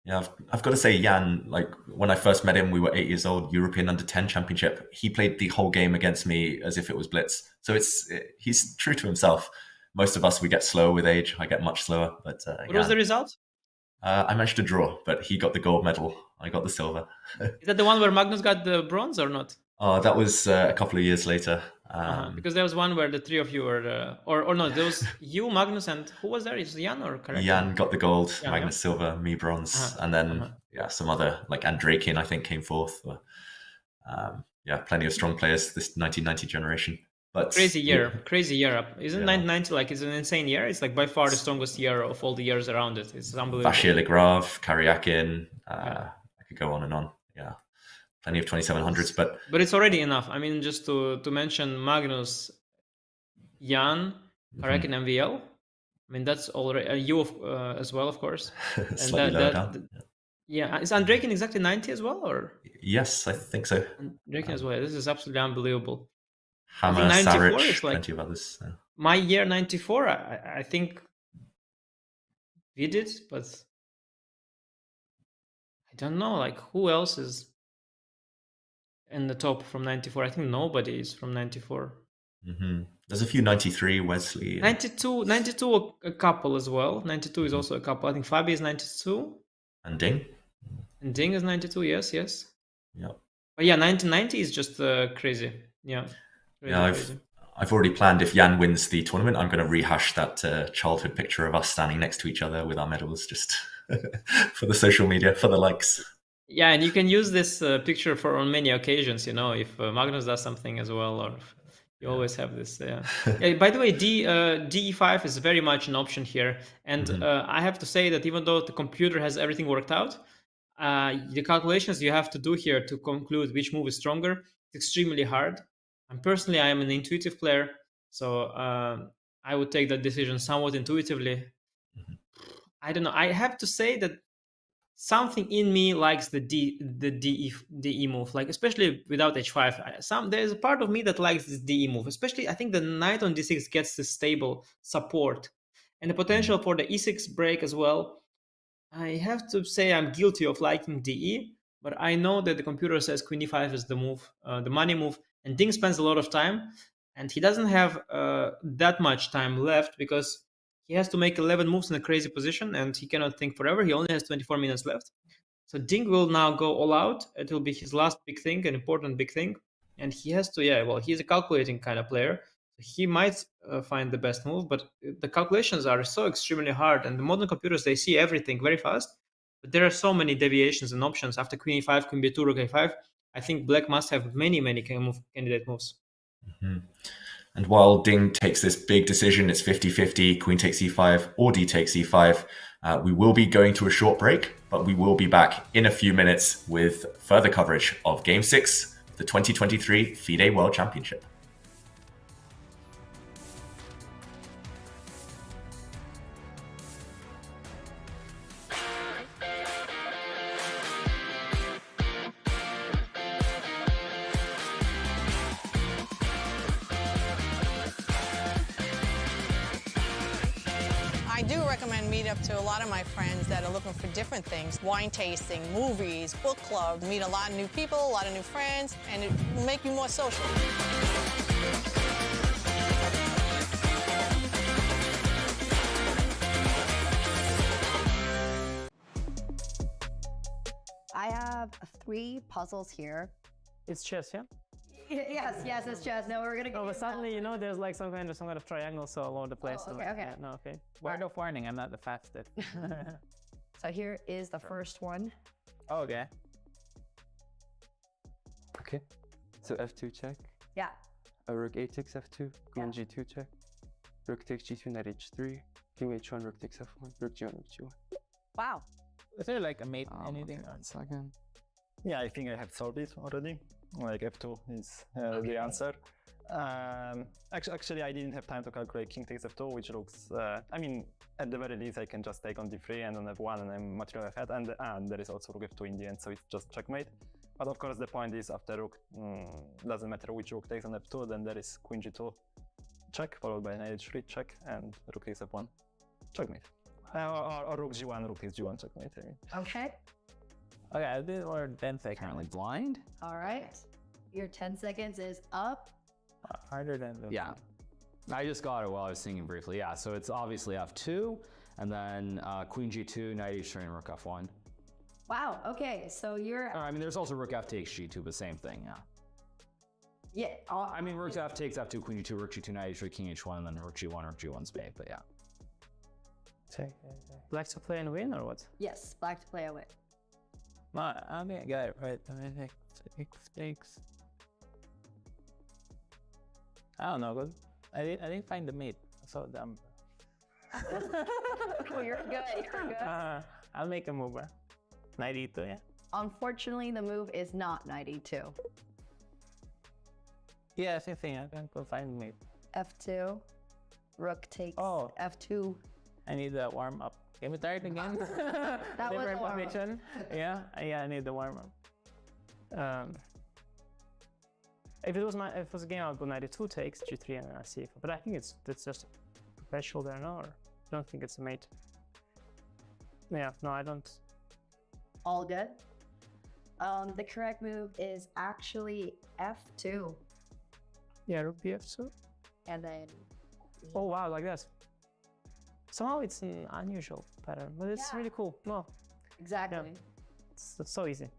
Yeah, I've got to say, Jan, when I first met him, we were 8 years old, European Under-10 Championship. He played the whole game against me as if it was blitz. So he's true to himself. Most of us, we get slower with age. I get much slower. But what was the result? I managed to draw, but he got the gold medal. I got the silver. Is that the one where Magnus got the bronze or not? Oh, that was a couple of years later. Because there was one where the three of you were, or no, there was you, Magnus, and who was there? Is Jan or correct? Jan got the gold, Magnus silver, me bronze, and then some other Andrakian I think came fourth. Plenty of strong players this 1990 generation. But crazy year up. Isn't 1990 it's an insane year? It's by far the strongest year of all the years around it. It's unbelievable. Bashir Legrave, Karyakin, I could go on and on. Yeah. Plenty of 2700s, but it's already enough. I mean, just to mention Magnus, Jan, Karyakin, MVL. I mean, that's already you as well, of course. Slightly lower down. Yeah, is Andreikin exactly 90 as well, or? Yes, I think so. Andreikin as well. This is absolutely unbelievable. Hammer, I think 94 Saric, is like plenty of others. my year 94. I think we did, but I don't know. Like, who else is in the top from 94? I think nobody is from 94. There's a few 93, Wesley. 92 a couple as well. 92 is also a couple. I think Fabi is 92. And Ding. And Ding is 92, yes. Yep. But yeah, 1990 is just crazy. Yeah. Crazy. I've already planned if Jan wins the tournament, I'm going to rehash that childhood picture of us standing next to each other with our medals just for the social media, for the likes. Yeah, and you can use this picture for on many occasions, if Magnus does something as well, or you always have this. By the way, DE5 is very much an option here. And I have to say that even though the computer has everything worked out, the calculations you have to do here to conclude which move is stronger, it's extremely hard. And personally, I am an intuitive player, so I would take that decision somewhat intuitively. I don't know. I have to say that something in me likes the DE move, like especially without H5. There's a part of me that likes this DE move, especially I think the knight on D6 gets the stable support and the potential for the E6 break as well. I have to say I'm guilty of liking DE, but I know that the computer says Queen E5 is the move, the money move, and Ding spends a lot of time, and he doesn't have that much time left because he has to make 11 moves in a crazy position, and he cannot think forever. He only has 24 minutes left. So Ding will now go all out. It will be his last big thing, an important big thing, and he has to, he's a calculating kind of player. He might find the best move, but the calculations are so extremely hard, and the modern computers, they see everything very fast, but there are so many deviations and options. After Queen E5, Queen B2, Rook A5, I think Black must have many candidate moves. And while Ding takes this big decision, it's 50-50, Queen takes E5 or D takes E5, we will be going to a short break, but we will be back in a few minutes with further coverage of Game 6, the 2023 FIDE World Championship. I do recommend Meetup to a lot of my friends that are looking for different things. Wine tasting, movies, book club, meet a lot of new people, a lot of new friends, and it will make you more social. I have 3 puzzles here. It's chess, yeah? Yes, it's chess. No, we're gonna go. Oh, but suddenly, there's like some kind of triangle all over the place. Oh, okay. Yeah, no, okay. Word of warning, I'm not the fastest. So here is the first one. Oh, okay. Okay. So F2 check. Yeah. Rook A takes F2. Queen G2 check. Rook takes G2, knight H3. King H1, rook takes F1. Rook G1, rook G1. Wow. Is there like a mate anything? Okay, 1 second. Yeah, I think I have solved it already. Like F2 is the answer. Actually, I didn't have time to calculate King takes F2, which looks, at the very least, I can just take on D3 and on F1 and I'm material ahead. And there is also Rook F2 in the end, so it's just checkmate. But of course, the point is after Rook, doesn't matter which Rook takes on F2, then there is Queen G2 check, followed by knight H3 check, and Rook takes F1 checkmate. Or Rook G1, Rook takes G1 checkmate. Okay. Okay, I did or 10 seconds. Currently blind. All right. Your 10 seconds is up. Harder than the... Yeah. I just got it while I was singing briefly. Yeah, so it's obviously F2, and then Queen G2, Knight H3, and Rook F1. Wow. Okay, so you're... there's also Rook F takes G2, but same thing, yeah. Yeah. Rook F takes F2, Queen G2, Rook G2, Knight H3, King H1, and then Rook G1 spade, but yeah. Check. Black to play and win, or what? Yes, black to play away. No, I think I got it right. Takes. I don't know, because I didn't find the mate. So dumb. Well, you're good. You're good. I'll make a move. Knight E2, yeah? Unfortunately, the move is not knight E2. Yeah, same thing. I can find the mate. F2. Rook takes F2. I need the warm up. Can we try it again? That was Different warm-up. position. Yeah, I need the warm up. If it was a game, I would go 92 takes, G3 and C4. But I think that's just perpetual there, no? Or I don't think it's a mate. Yeah, no, I don't. All good. The correct move is actually F2. Yeah, rook BF2. And then. Oh wow, like that. Somehow it's an unusual pattern, but it's really cool. No. Exactly. Yeah. It's so easy.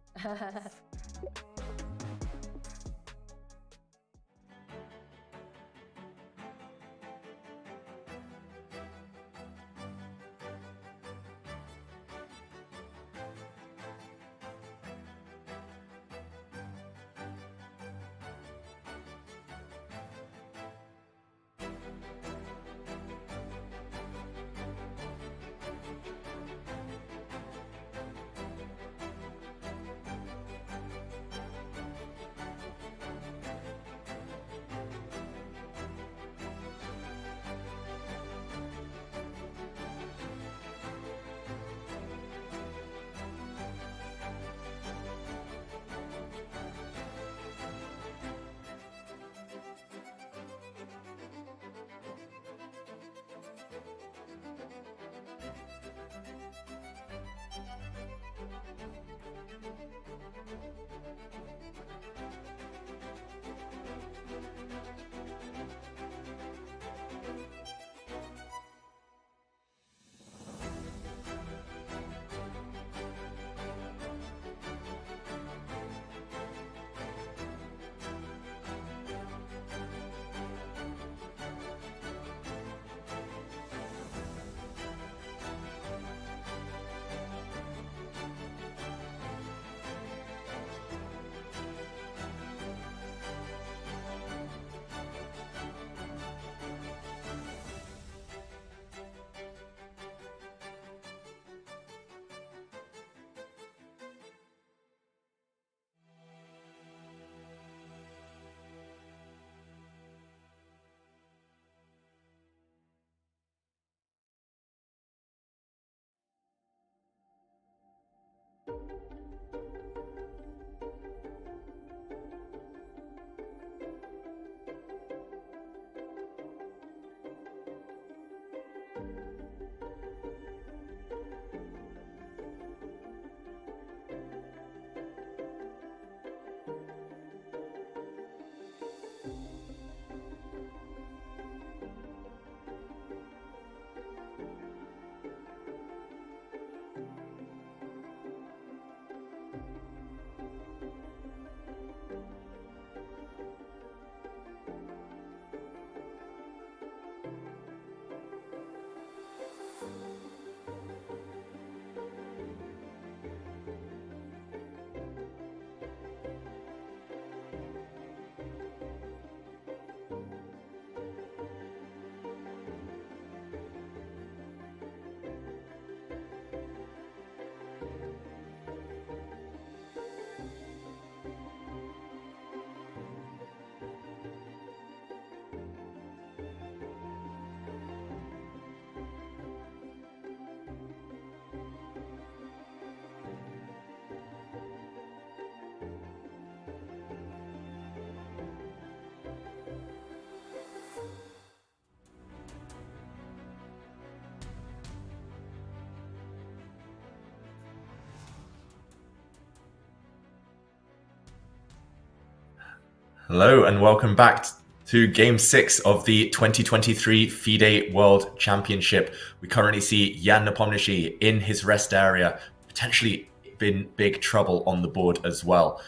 Hello and welcome back to Game 6 of the 2023 FIDE World Championship. We currently see Jan Nepomniachtchi in his rest area, potentially in big trouble on the board as well.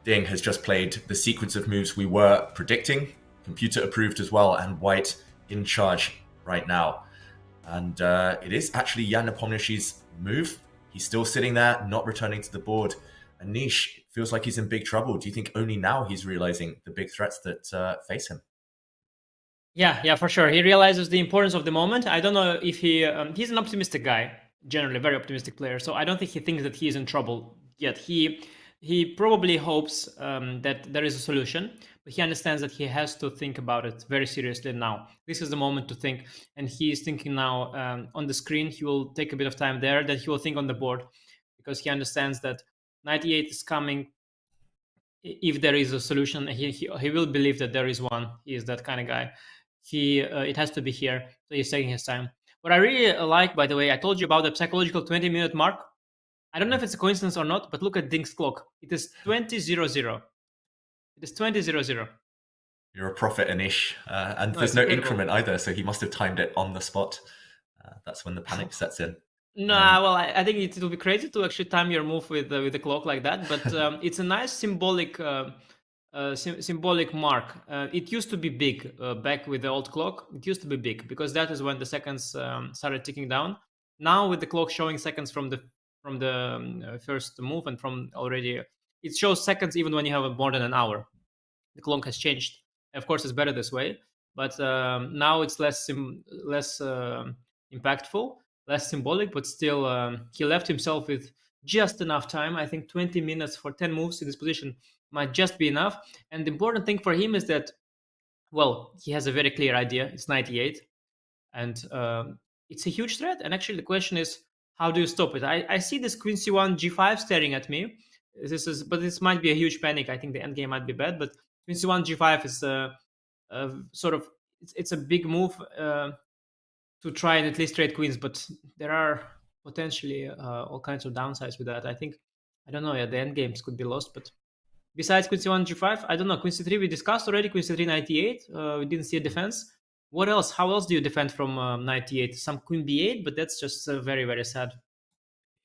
Ding has just played the sequence of moves we were predicting, computer approved as well, and White in charge right now. And it is actually Jan Nepomniachtchi's move. He's still sitting there, not returning to the board. Anish feels like he's in big trouble. Do you think only now he's realizing the big threats that face him? Yeah, for sure. He realizes the importance of the moment. I don't know if he's an optimistic guy, generally very optimistic player. So I don't think he thinks that he is in trouble yet. He He probably hopes that there is a solution, but he understands that he has to think about it very seriously now. This is the moment to think, and he is thinking now on the screen. He will take a bit of time there, then he will think on the board, because he understands that 98 is coming. If there is a solution, he will believe that there is one. He is that kind of guy. It has to be here, so he's taking his time. What I really like, by the way, I told you about the psychological 20-minute mark. I don't know if it's a coincidence or not, but look at Ding's clock. It is 20:00. It is 20:00. You're a prophet, Anish. And No, there's it's no incredible. increment either, so he must have timed it on the spot. That's when the panic sets in. No, well, I think it will be crazy to actually time your move with the clock like that, but it's a nice symbolic mark. It used to be big back with the old clock. It used to be big because that is when the seconds started ticking down. Now with the clock showing seconds from the first move and from already, it shows seconds even when you have more than an hour. The clock has changed. Of course, it's better this way, but now it's less impactful, less symbolic, but still he left himself with just enough time. I think 20 minutes for 10 moves in this position might just be enough. And the important thing for him is that, well, he has a very clear idea. It's 98, and it's a huge threat. And actually, the question is, how do you stop it? I see this Queen C1 G5 staring at me. But this might be a huge panic. I think the endgame might be bad, but Queen C1 G5 is sort of it's a big move to try and at least trade queens, but there are potentially all kinds of downsides with that. I don't know. Yeah, the endgames could be lost, but besides Queen C1 G5, I don't know. Queen C3 we discussed already. Queen C3 98. We didn't see a defense. What else? How else do you defend from 98? Some Queen B8, but that's just very, very sad.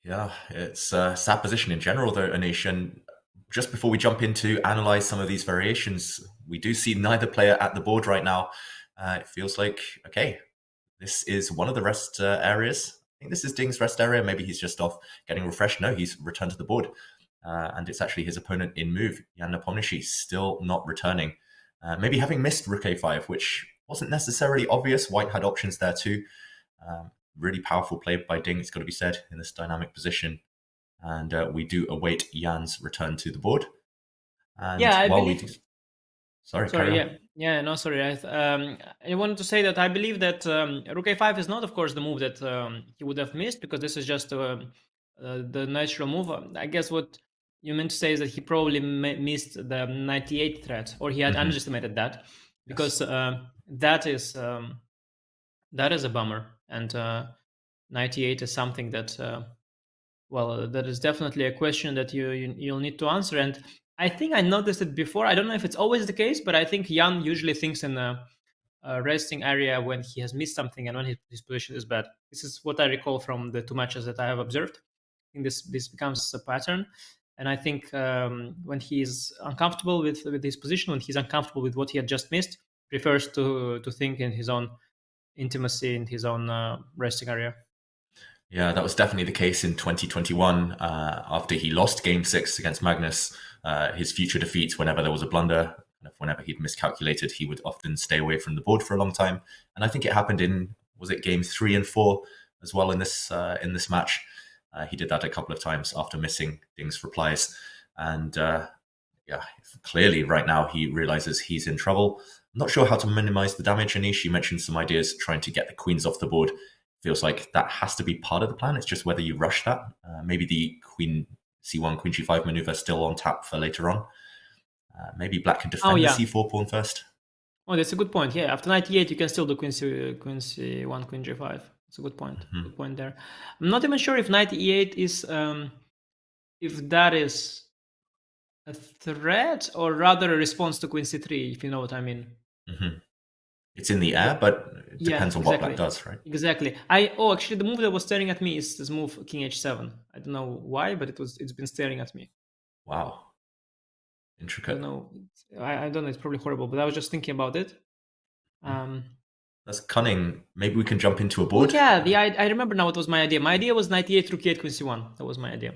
Yeah, it's a sad position in general, though, Anish. And just before we jump in to analyze some of these variations, we do see neither player at the board right now. It feels like, okay, this is one of the rest areas. I think this is Ding's rest area. Maybe he's just off getting refreshed. No, he's returned to the board. And it's actually his opponent in move, Jan Nepomniachtchi, still not returning. Maybe having missed Rook A5, which wasn't necessarily obvious. White had options there too. Really powerful play by Ding, it's got to be said, in this dynamic position. And we do await Jan's return to the board. And yeah, I while believe... Sorry, yeah, no, sorry. I wanted to say that I believe that Rook A5 is not, of course, the move that he would have missed, because this is just the natural move. I guess what you meant to say is that he probably missed the 98 threat, or he had underestimated that, because that is a bummer. And 98 is something that, that is definitely a question that you'll need to answer. And I think I noticed it before. I don't know if it's always the case, but I think Jan usually thinks in a resting area when he has missed something and when his position is bad. This is what I recall from the 2 matches that I have observed. I think this becomes a pattern. And I think when he's uncomfortable with his position, when he's uncomfortable with what he had just missed, prefers to think in his own intimacy, in his own resting area. Yeah, that was definitely the case in 2021 after he lost Game 6 against Magnus. His future defeats, whenever there was a blunder, whenever he'd miscalculated, he would often stay away from the board for a long time. And I think it happened in, was it Game 3 and 4 as well in this match? He did that a couple of times after missing Ding's replies. And clearly right now he realizes he's in trouble. I'm not sure how to minimize the damage, Anish. You mentioned some ideas trying to get the queens off the board. Feels like that has to be part of the plan. It's just whether you rush that. Maybe the Queen C1, Queen G5 maneuver still on tap for later on. Maybe Black can defend the C4 pawn first. Oh, that's a good point. Yeah, after 98, you can still do Queen C1, Queen G5. That's a good point. Good point there. I'm not even sure if 98 is, if that is a threat or rather a response to Queen C3, if you know what I mean. It's in the air, but it depends on what Black does, right? Exactly. Actually, the move that was staring at me is this move King H7. I don't know why, but it's been staring at me. Wow. Intricate. I don't know. It's probably horrible, but I was just thinking about it. That's cunning. Maybe we can jump into a board. I remember now what was my idea. My idea was 98 through K8 Queen C1. That was my idea.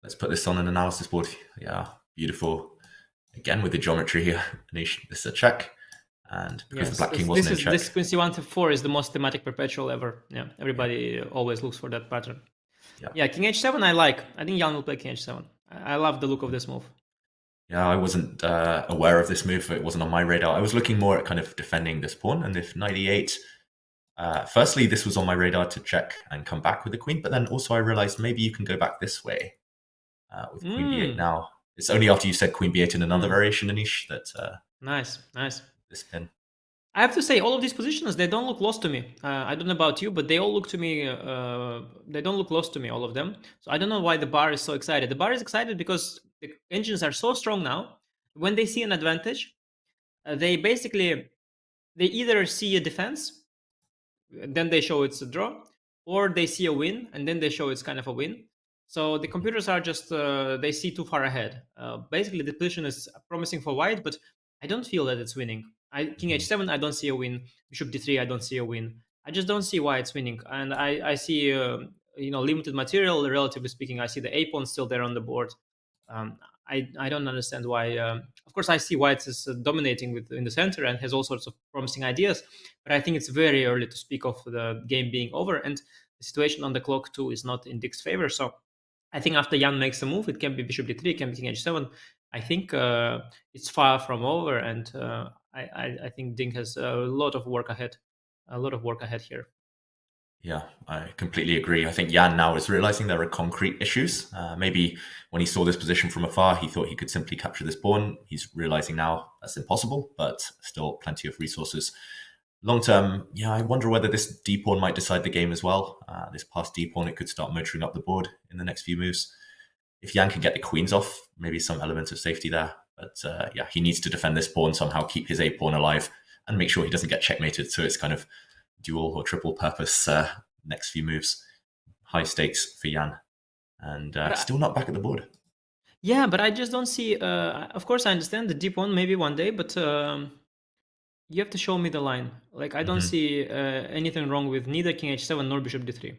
Let's put this on an analysis board. Yeah, beautiful. Again with the geometry here. Anish, this is a check. And because the Black King wasn't in check. This Queen C1 to 4 is the most thematic perpetual ever. Yeah, everybody always looks for that pattern. Yeah, King H7 I like. I think Jan will play King H7. I love the look of this move. Yeah, I wasn't aware of this move. It wasn't on my radar. I was looking more at kind of defending this pawn. And if knight e8, firstly, this was on my radar to check and come back with the queen. But then also I realized maybe you can go back this way with queen b8 now. It's only after you said queen b8 in another variation, Anish, that... Nice. This pin. I have to say, all of these positions, they don't look lost to me. I don't know about you, but they all look to me, they don't look lost to me, all of them. So I don't know why the bar is so excited. The bar is excited because the engines are so strong now. When they see an advantage, they either see a defense, then they show it's a draw, or they see a win, and then they show it's kind of a win. So the computers are just, they see too far ahead. Basically, the position is promising for white, but I don't feel that it's winning. King h7, I don't see a win. Bishop d3, I don't see a win. I just don't see why it's winning. And I see, limited material, relatively speaking. I see the a pawn still there on the board. I don't understand why. Of course, I see white is dominating in the center and has all sorts of promising ideas. But I think it's very early to speak of the game being over. And the situation on the clock, too, is not in Dick's favor. So I think after Jan makes a move, it can be bishop d3, it can be king h7. I think it's far from over, and I think Ding has a lot of work ahead. Here. Yeah, I completely agree. I think Jan now is realizing there are concrete issues. Maybe when he saw this position from afar, he thought he could simply capture this pawn. He's realizing now that's impossible, but still plenty of resources. Long term, yeah, I wonder whether this d pawn might decide the game as well. This passed d pawn, it could start motoring up the board in the next few moves. If Jan can get the queens off, maybe some element of safety there. But yeah, he needs to defend this pawn, somehow keep his a pawn alive, and make sure he doesn't get checkmated. So it's kind of dual or triple purpose next few moves. High stakes for Jan. And still not back at the board. Yeah, but I just don't see... of course, I understand the d pawn maybe one day, but you have to show me the line. Like, I don't see anything wrong with neither king h7 nor bishop d3.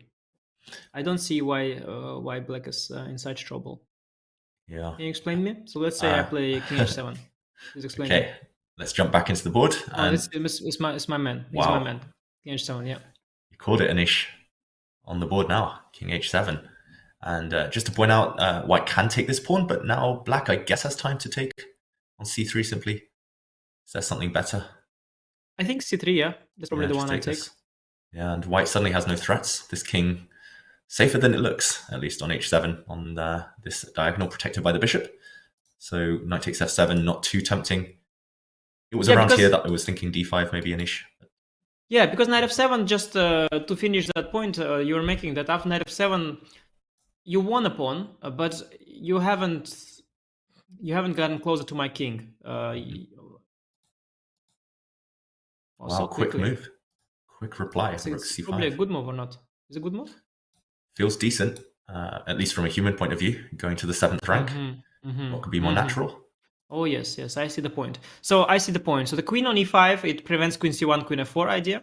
I don't see why black is in such trouble. Yeah. Can you explain me? So let's say I play king h7. Please explain. Okay, let's jump back into the board. And... it's my man. Wow. He's my man. King h7, yeah. You called it, Anish. On the board now, king h7. And just to point out, white can take this pawn, but now black, I guess, has time to take on c3 simply. Is there something better? I think c3, yeah. That's probably the one I take. This. Yeah, and white suddenly has no threats. This king... safer than it looks, at least on h7, on this diagonal protected by the bishop. So knight takes f7, not too tempting. It was around here that I was thinking d5 maybe, Anish. Yeah, because knight f7, just to finish that point you were making, that after knight f7, you won a pawn, but you haven't gotten closer to my king. Wow, so quick move. Quick reply. Rook c5. Probably a good move or not? Is it a good move? Feels decent, at least from a human point of view, going to the 7th rank. What could be more natural? Oh, yes, I see the point. So the queen on e5, it prevents queen c1, queen f4 idea.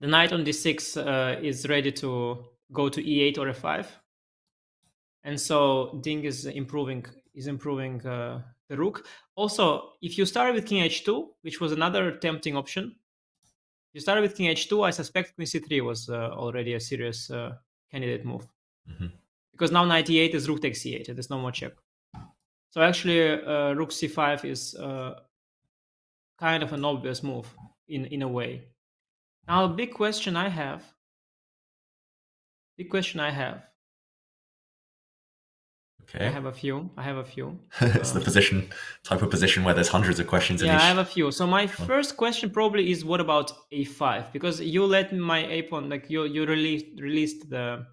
The knight on d6 is ready to go to e8 or f5. And so Ding is improving the rook. Also, if you start with king h2, which was another tempting option, you started with king h2, I suspect queen c3 was already a serious candidate move. Because now knight e8 is rook takes c8, there's no more check. So actually rook c5 is kind of an obvious move in a way. Now a big question I have. Okay. I have a few. It's the type of position where there's hundreds of questions. Yeah, I have a few. So my first question probably is, what about a5? Because you let my a pawn, like you released the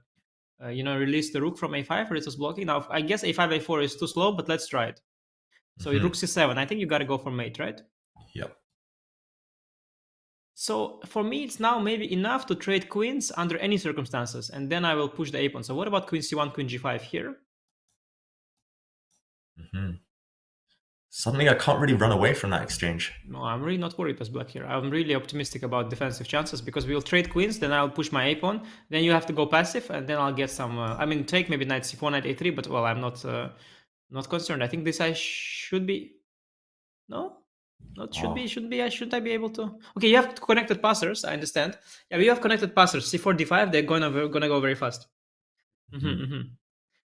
rook from a5, or it was blocking. Now I guess a5, a4 is too slow, but let's try it. So rook c7. I think you got to go for mate, right? Yep. So for me, it's now maybe enough to trade queens under any circumstances, and then I will push the a pawn. So what about queen c1, queen g5 here? Suddenly I can't really run away from that exchange. No, I'm really not worried as black here. I'm really optimistic about defensive chances, because we'll trade queens, then I'll push my a pawn, then you have to go passive, and then I'll get some... take maybe knight c4, knight a3, but well, I'm not concerned. I think this I should be... No? Not should be, should I be able to... Okay, you have connected passers, I understand. Yeah, we have connected passers. c4, d5, they're gonna go very fast.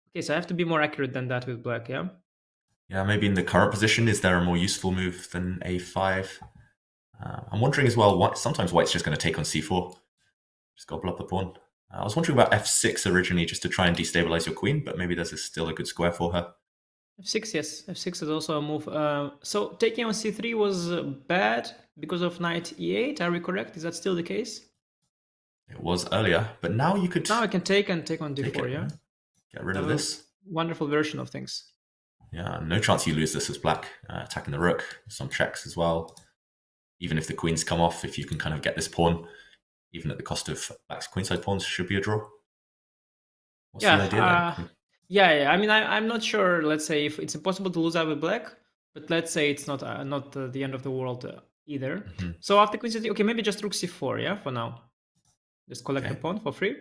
Okay, so I have to be more accurate than that with black, yeah? Yeah, maybe in the current position, is there a more useful move than a5? I'm wondering as well, sometimes white's just going to take on c4. Just gobble up the pawn. I was wondering about f6 originally, just to try and destabilize your queen, but maybe there's still a good square for her. f6, yes. f6 is also a move. So taking on c3 was bad because of knight e8, are we correct? Is that still the case? It was earlier, but now you could... Now I can take on d4, yeah? Get rid of this. Wonderful version of things. Yeah, no chance you lose this as black. Attacking the rook, some checks as well. Even if the queens come off, if you can kind of get this pawn, even at the cost of black's queenside pawns, should be a draw. What's the idea there? Yeah. I mean, I'm not sure. Let's say if it's impossible to lose out with black, but let's say it's not the end of the world either. Mm-hmm. So after queen c3, okay, maybe just rook c4, yeah, for now. Just collect the pawn for free.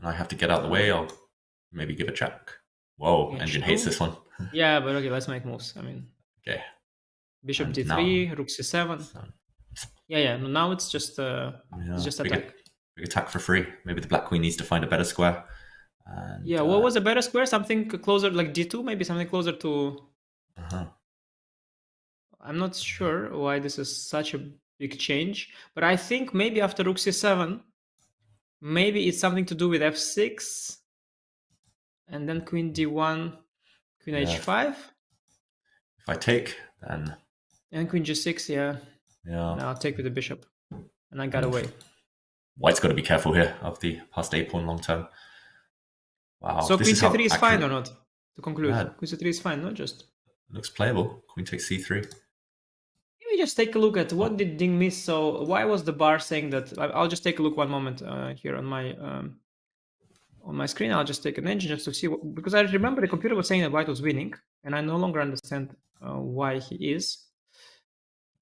And I have to get out of the way. I'll maybe give a check. Whoa, Yeah, engine sure. hates this one. Yeah, but okay, let's make moves. I mean, okay. Bishop And d3, rook c7. Yeah. Now it's just attack. Big attack for free. Maybe the black queen needs to find a better square. And, yeah, what was a better square? Something closer, like d2, maybe something closer to... I'm not sure why this is such a big change, but I think maybe after rook c7, maybe it's something to do with f6, and then queen d1, queen h5. If I take, then... And queen g6, yeah. Yeah. Now I'll take with the bishop. And I got away. White's got to be careful here of the passed a pawn long term. Wow. So queen c3 is fine or not? To conclude, queen c3 is fine, not just... Looks playable. Queen takes c3. Maybe just take a look at what did Ding miss. So why was the bar saying that? I'll just take a look one moment here on my screen. I'll just take an engine just to see because I remember the computer was saying that white was winning, and I no longer understand why he is.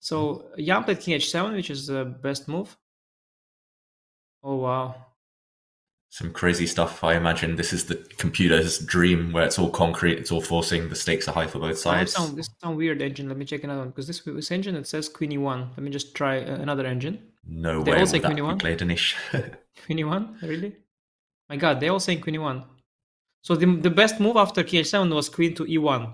So Jan played king h7, which is the best move. Oh wow. Some crazy stuff. I imagine this is the computer's dream where it's all concrete, it's all forcing, the stakes are high for both sides. This is some weird engine. Let me check another one because this engine, it says queen e1. Let me just try another engine. No They way all will say that queen e1. be played, Anish. Queen e1? Really? My god, they all saying queen e1. So the best move after king h7 was queen to e1.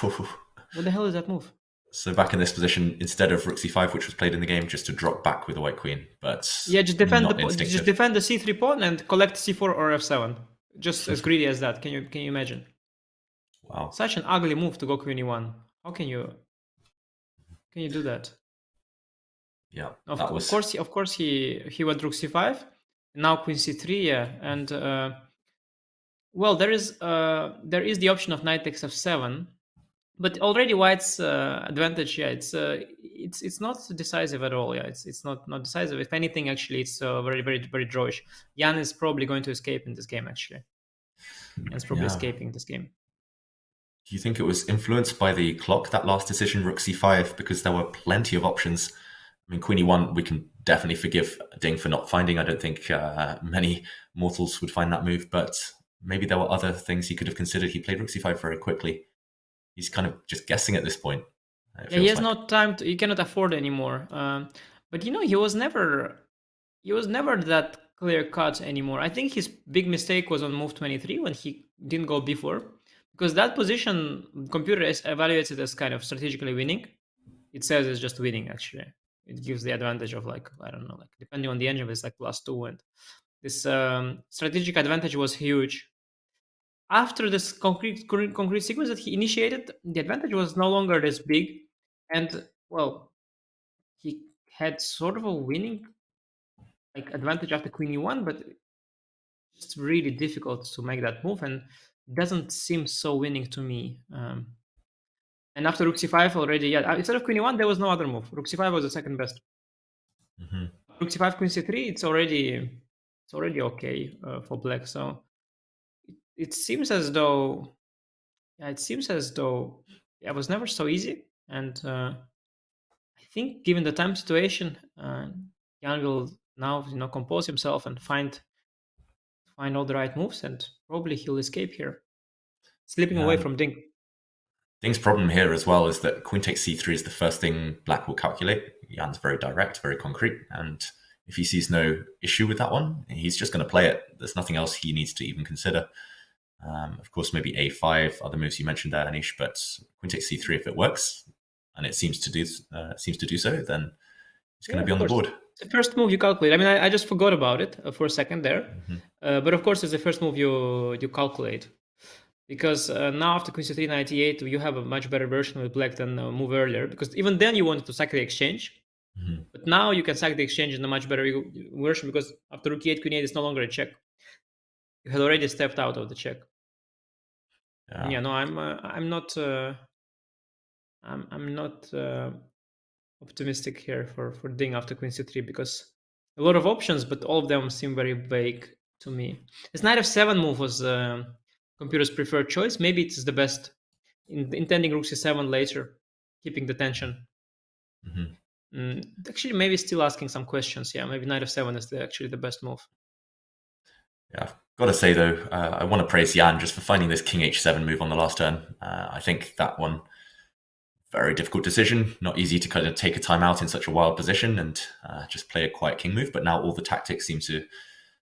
What the hell is that move? So back in this position, instead of rook c5, which was played in the game, just to drop back with a white queen, but yeah, just defend not the instinctive. just defend the c3 pawn and collect c4 or f7. Just as greedy as that. Can you imagine? Wow, such an ugly move to go queen e1. How can you do that? Yeah, of course he went rook c5. Now queen c3, yeah, and well, there is the option of knight takes f7. But already white's advantage, yeah, it's not decisive at all. Yeah, it's not decisive. If anything, actually, it's very drawish. Jan is probably going to escape in this game. Actually, Jan's probably escaping this game. Do you think it was influenced by the clock, that last decision, rook c5, because there were plenty of options? I mean, queen e1, we can definitely forgive Ding for not finding. I don't think many mortals would find that move, but maybe there were other things he could have considered. He played rook c5 very quickly. He's kind of just guessing at this point. Yeah, he has no time he cannot afford anymore. But he was never that clear cut anymore. I think his big mistake was on move 23 when he didn't go b4, because that position computer evaluates it as kind of strategically winning. It says it's just winning. Actually, it gives the advantage of like, I don't know, like depending on the engine, it's like +2, and this strategic advantage was huge. After this concrete sequence that he initiated, the advantage was no longer this big, and well, he had sort of a winning advantage after queen e1, but it's really difficult to make that move, and it doesn't seem so winning to me. And after rook c5 already, yeah, instead of queen e1, there was no other move. Rook c5 was the second best. Mm-hmm. Rook c5, queen c3, it's already okay for black. So it seems as though it was never so easy, and I think given the time situation, Jan will now compose himself and find all the right moves, and probably he'll escape here, slipping away from Ding. Ding's problem here as well is that queen takes c3 is the first thing black will calculate. Jan's very direct, very concrete, and if he sees no issue with that one, he's just going to play it. There's nothing else he needs to even consider. Of course, maybe a5, other moves you mentioned there, Anish, but queen takes c3 if it works, and it seems to do so, then it's going to be on the board. It's the first move you calculate. I mean, I just forgot about it for a second there, but of course, it's the first move you calculate, because now after queen c3 knight e8, you have a much better version with black than a move earlier, because even then you wanted to sack the exchange, but now you can sack the exchange in a much better version, because after rook e8, queen e8 is no longer a check. You had already stepped out of the check. Yeah, no, I'm not optimistic here for Ding after queen c3, because a lot of options, but all of them seem very vague to me. This knight f7 move was computer's preferred choice. Maybe it's the best, intending rook c7 later, keeping the tension. Actually, maybe still asking some questions. Yeah, maybe knight f7 is actually the best move. Yeah, I've got to say though, I want to praise Jan just for finding this king h7 move on the last turn. I think that one, very difficult decision, not easy to kind of take a timeout in such a wild position and just play a quiet king move. But now all the tactics seem to,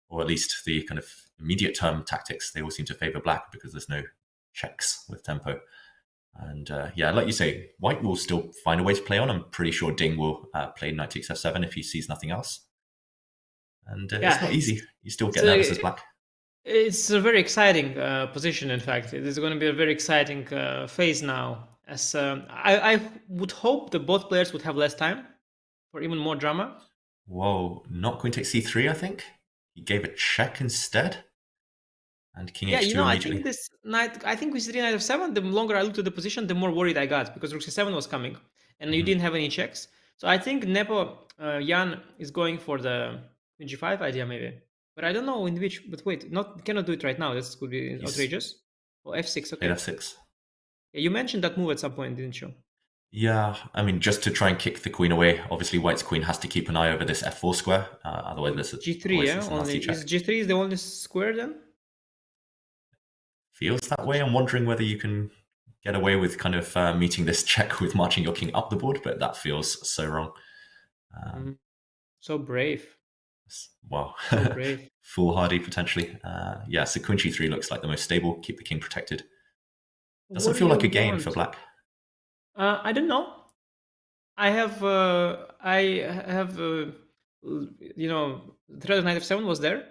or at least the kind of immediate term tactics, they all seem to favor black because there's no checks with tempo. And yeah, like you say, white will still find a way to play on. I'm pretty sure Ding will play knight takes f7 if he sees nothing else. And it's not easy. You still get nervous as black. It's a very exciting position, in fact. It is going to be a very exciting phase now. As I would hope that both players would have less time for even more drama. Whoa, not queen takes c3, I think. He gave a check instead. And king h2 immediately. I think this knight, I think with c3 knight f7, the longer I looked at the position, the more worried I got, because rook c7 was coming, and you didn't have any checks. So I think Jan is going for the queen g5 idea, maybe. But I don't know in which, but wait, cannot do it right now. This could be outrageous. Oh, f6, okay. f6. Yeah, you mentioned that move at some point, didn't you? Yeah, I mean, just to try and kick the queen away. Obviously, white's queen has to keep an eye over this f4 square. Otherwise, this is g3, yeah? Only, is g3 is the only square then? Feels that way. I'm wondering whether you can get away with kind of meeting this check with marching your king up the board, but that feels so wrong. So brave. Wow. So brave. Foolhardy, potentially. Yeah, so queen g3 looks like the most stable. Keep the king protected. Doesn't feel like a gain for black. I don't know. I have, threat of knight f7 was there.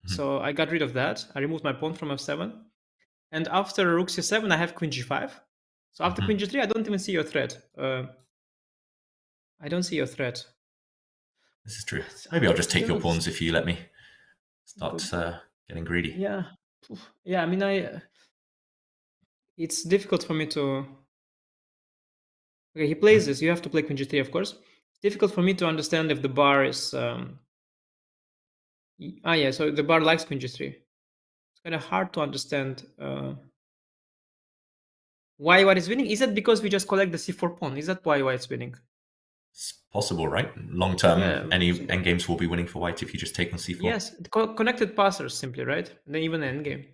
So I got rid of that. I removed my pawn from f7. And after rook c7, I have queen g5. So after queen g3, I don't even see your threat. I don't see your threat. This is true. Maybe I'll just take your pawns if you let me start getting greedy. Yeah. Yeah, I mean, it's difficult for me to... Okay, he plays this. You have to play queen g3, of course. It's difficult for me to understand if the bar is... yeah, so the bar likes queen g3. It's kind of hard to understand why white is winning. Is that because we just collect the c4 pawn? Is that why white's winning? It's possible, right? Long term, any endgames will be winning for white if you just take on c4. Yes, connected passers simply, right? And then even an endgame.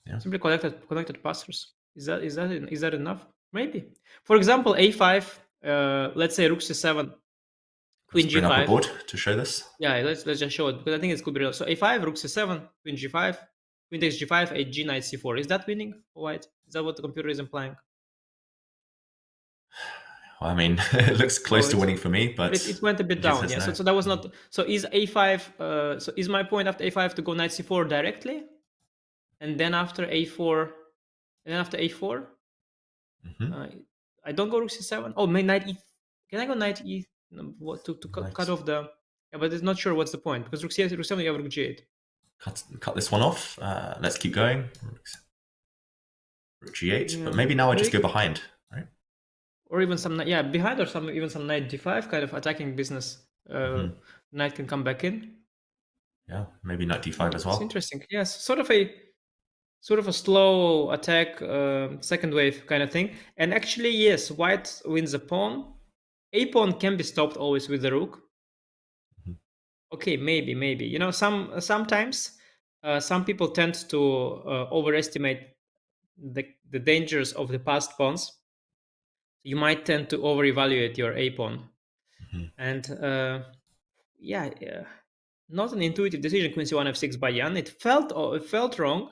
Yeah. Simply connected passers. Is that enough? Maybe. For example, a5. Let's say rook c7, queen let's g5. Bring up a board to show this. Yeah, let's just show it because I think it could be real. So a5, rook c7, queen g5, queen takes g5, h knight c4. Is that winning for white? Is that what the computer is implying? I mean, it looks close to winning for me, but it went a bit down. Yeah, no. so that was not. So is a5? So is my point after a5 to go knight c4 directly, and then after a4, and then after a4, I don't go rook c7. Oh, knight e. Can I go knight e? What to cut off the? Yeah, but it's not sure what's the point because rook c8, rook 7, you have rook g8. Cut this one off. Let's keep going. Rook g8, but maybe now I just go behind, right? Or even some behind, or even some knight d5 kind of attacking business. Knight can come back in. Yeah, maybe knight d5 as well. It's interesting. Yes, sort of a slow attack, second wave kind of thing. And actually, yes, white wins a pawn. A pawn can be stopped always with the rook. Okay, maybe. You know, sometimes some people tend to overestimate the dangers of the passed pawns. You might tend to over-evaluate your a pawn, and not an intuitive decision. Queen c1 f6 by Jan. It felt wrong,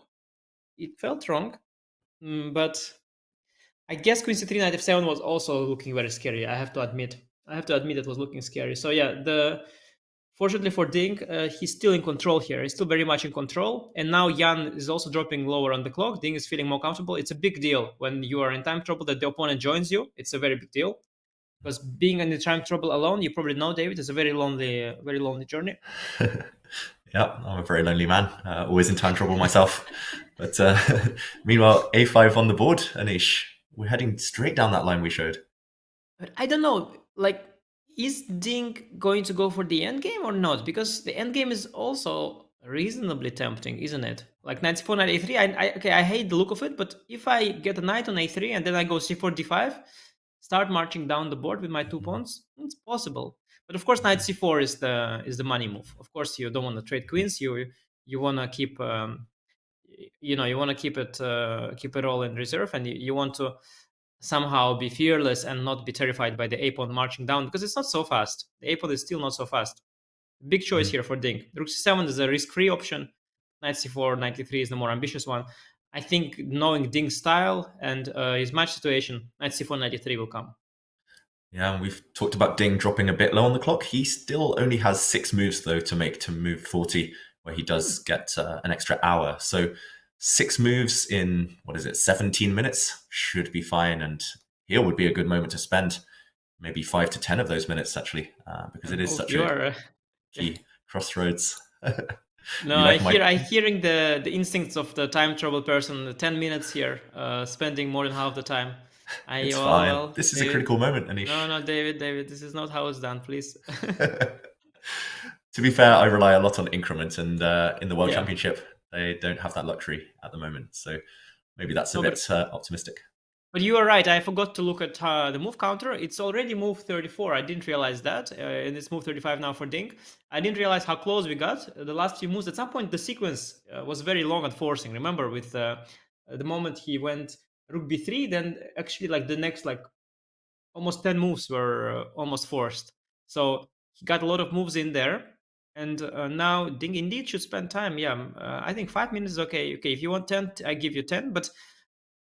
it felt wrong. But I guess queen c3 knight f7 was also looking very scary. I have to admit it was looking scary. So yeah, fortunately for Ding, he's still in control here. He's still very much in control. And now Jan is also dropping lower on the clock. Ding is feeling more comfortable. It's a big deal when you are in time trouble that the opponent joins you. It's a very big deal. Because being in the time trouble alone, you probably know, David, is a very lonely journey. Yeah, I'm a very lonely man, always in time trouble myself. But meanwhile, a5 on the board, Anish. We're heading straight down that line we showed. But I don't know, like, is Ding going to go for the endgame or not? Because the endgame is also reasonably tempting, isn't it? Like knight c4, knight a3, I hate the look of it, but if I get a knight on a3 and then I go c4, d5, start marching down the board with my 2 pawns, it's possible. But of course, knight c4 is the money move. Of course, you don't want to trade queens. You want to keep you want to keep it all in reserve, and you want to somehow be fearless and not be terrified by the a pawn marching down, because it's not so fast. The a pawn is still not so fast. Big choice here for Ding. Rook c7 is a risk-free option. Knight c4, knight e3 is the more ambitious one. I think knowing Ding's style and his match situation, knight c4, knight e3 will come. Yeah, and we've talked about Ding dropping a bit low on the clock. He still only has 6 moves, though, to make to move 40, where he does get an extra hour. So 6 moves in, 17 minutes should be fine. And here would be a good moment to spend maybe 5 to 10 of those minutes, actually, because it is such a key crossroads. No, I'm hearing the instincts of the time trouble person. 10 minutes here, spending more than half the time. It's fine. Well, this is David, a critical moment, Anish. No, David, this is not how it's done, please. To be fair, I rely a lot on increment, and in the World Championship, they don't have that luxury at the moment. So maybe that's a bit optimistic. But you are right. I forgot to look at the move counter. It's already move 34. I didn't realize that. And it's move 35 now for Ding. I didn't realize how close we got. The last few moves, at some point, the sequence was very long and forcing. Remember, with the moment he went rook b3, then actually like the next almost 10 moves were almost forced. So he got a lot of moves in there. And now Ding indeed should spend time. Yeah, I think 5 minutes is okay. Okay, if you want 10, I give you 10. But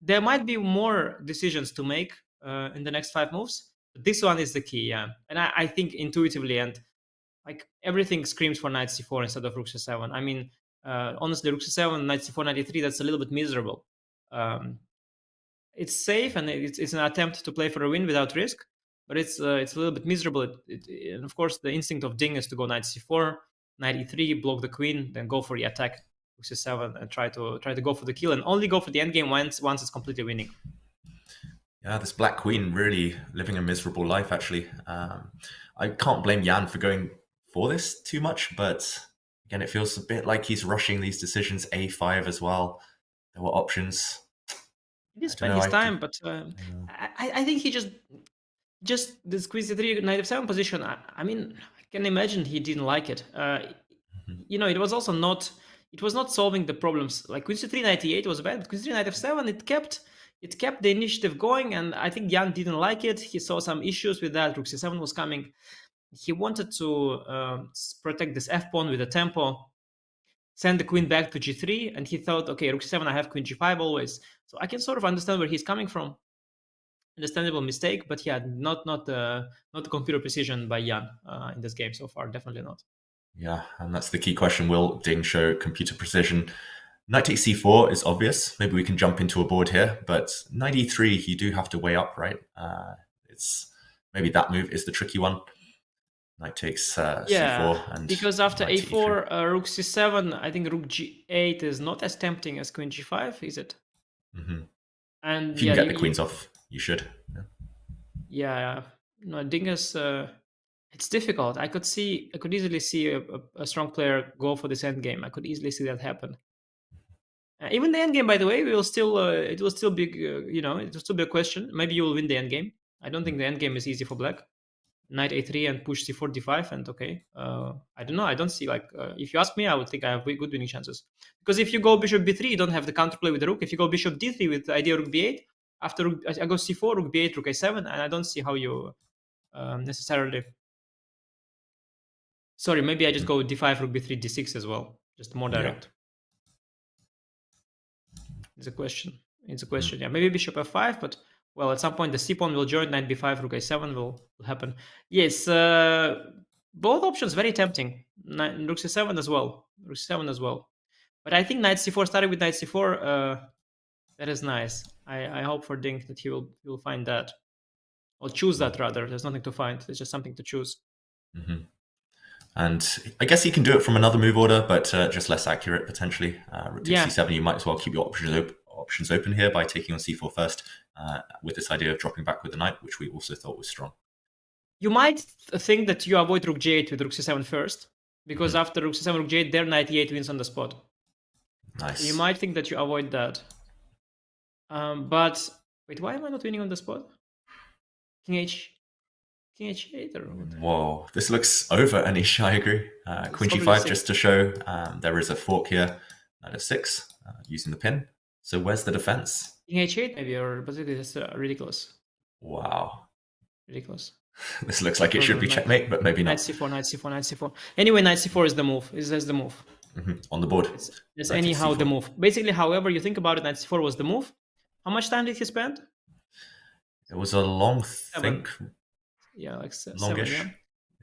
there might be more decisions to make in the next 5 moves. But this one is the key, yeah. And I think intuitively, and like everything screams for knight c4 instead of rook c7. I mean, honestly, rook c7, knight c4, knight e3, that's a little bit miserable. It's safe, and it's an attempt to play for a win without risk, but it's a little bit miserable. And of course, the instinct of Ding is to go knight c4, knight e3, block the queen, then go for the attack, rook c7, and try to go for the kill, and only go for the endgame once it's completely winning. Yeah, this black queen really living a miserable life, actually. I can't blame Jan for going for this too much, but again, it feels a bit like he's rushing these decisions. A5 as well. There were options. He did spend his time, but I think he just this queen c3 knight f7 position. I mean, I can imagine he didn't like it. You know, it was also not. It was not solving the problems. Like queen c3 knight e8 was bad, but queen c3 knight f7 it kept the initiative going, and I think Jan didn't like it. He saw some issues with that. Rook c7 was coming. He wanted to protect this f pawn with a tempo. Send the queen back to g3, and he thought, okay, rook c7, I have queen g5 always. So I can sort of understand where he's coming from. Understandable mistake, but yeah, not the computer precision by Jan in this game so far. Definitely not. Yeah, and that's the key question. Will Ding show computer precision? Knight takes c4 is obvious. Maybe we can jump into a board here, but knight e3, you do have to weigh up, right? It's maybe that move is the tricky one. Knight takes c4, and because after a4, rook c7, I think rook g8 is not as tempting as queen g5, is it? Mm-hmm. And if you can get the queens off, you should. Yeah. No, Ding is. It's difficult. I could easily see a strong player go for this endgame. I could easily see that happen. Even the endgame, by the way, it will still be it will still be a question. Maybe you will win the endgame. I don't think the endgame is easy for black. Knight a3 and push c4 d5, and okay. I don't know. I don't see if you ask me, I would think I have good winning chances. Because if you go bishop b3, you don't have the counterplay with the rook. If you go bishop d3 with the idea rook b8, after rook, I go c4, rook b8, rook a7, and I don't see how you necessarily. Sorry, maybe I just go d5, rook b3, d6 as well. Just more direct. It's a question. It's a question. Yeah, maybe bishop f5, but well, at some point the c pawn will join. Knight b5, rook a7 will happen. Yes, both options very tempting. Rook c7 as well. Rook c7 as well. But I think knight c4, starting with knight c4, that is nice. I hope for Ding that he will find that. Or choose that rather. There's nothing to find. There's just something to choose. Mm-hmm. And I guess he can do it from another move order, but just less accurate potentially. Rook takes c7, you might as well keep your options open here by taking on c4 first, with this idea of dropping back with the knight, which we also thought was strong. You might think that you avoid rook g8 with rook c7 first, because after rook c7, rook g8, their knight e8 wins on the spot. Nice. You might think that you avoid that. But wait, why am I not winning on the spot? King h8 or what? Whoa, this looks over, Anish. I agree. Queen g5 just to show there is a fork here. Knight f6 using the pin. So where's the defense? King h8 maybe, or basically that's ridiculous. Wow. Ridiculous. This looks like it should be checkmate, but maybe not. Knight c4, knight c4, knight c4. Anyway, knight c4 is the move. Is the move. On the board. It's anyhow the move. Basically, however you think about it, knight c4 was the move. How much time did he spend? It was a long think. Yeah, like longish. 7,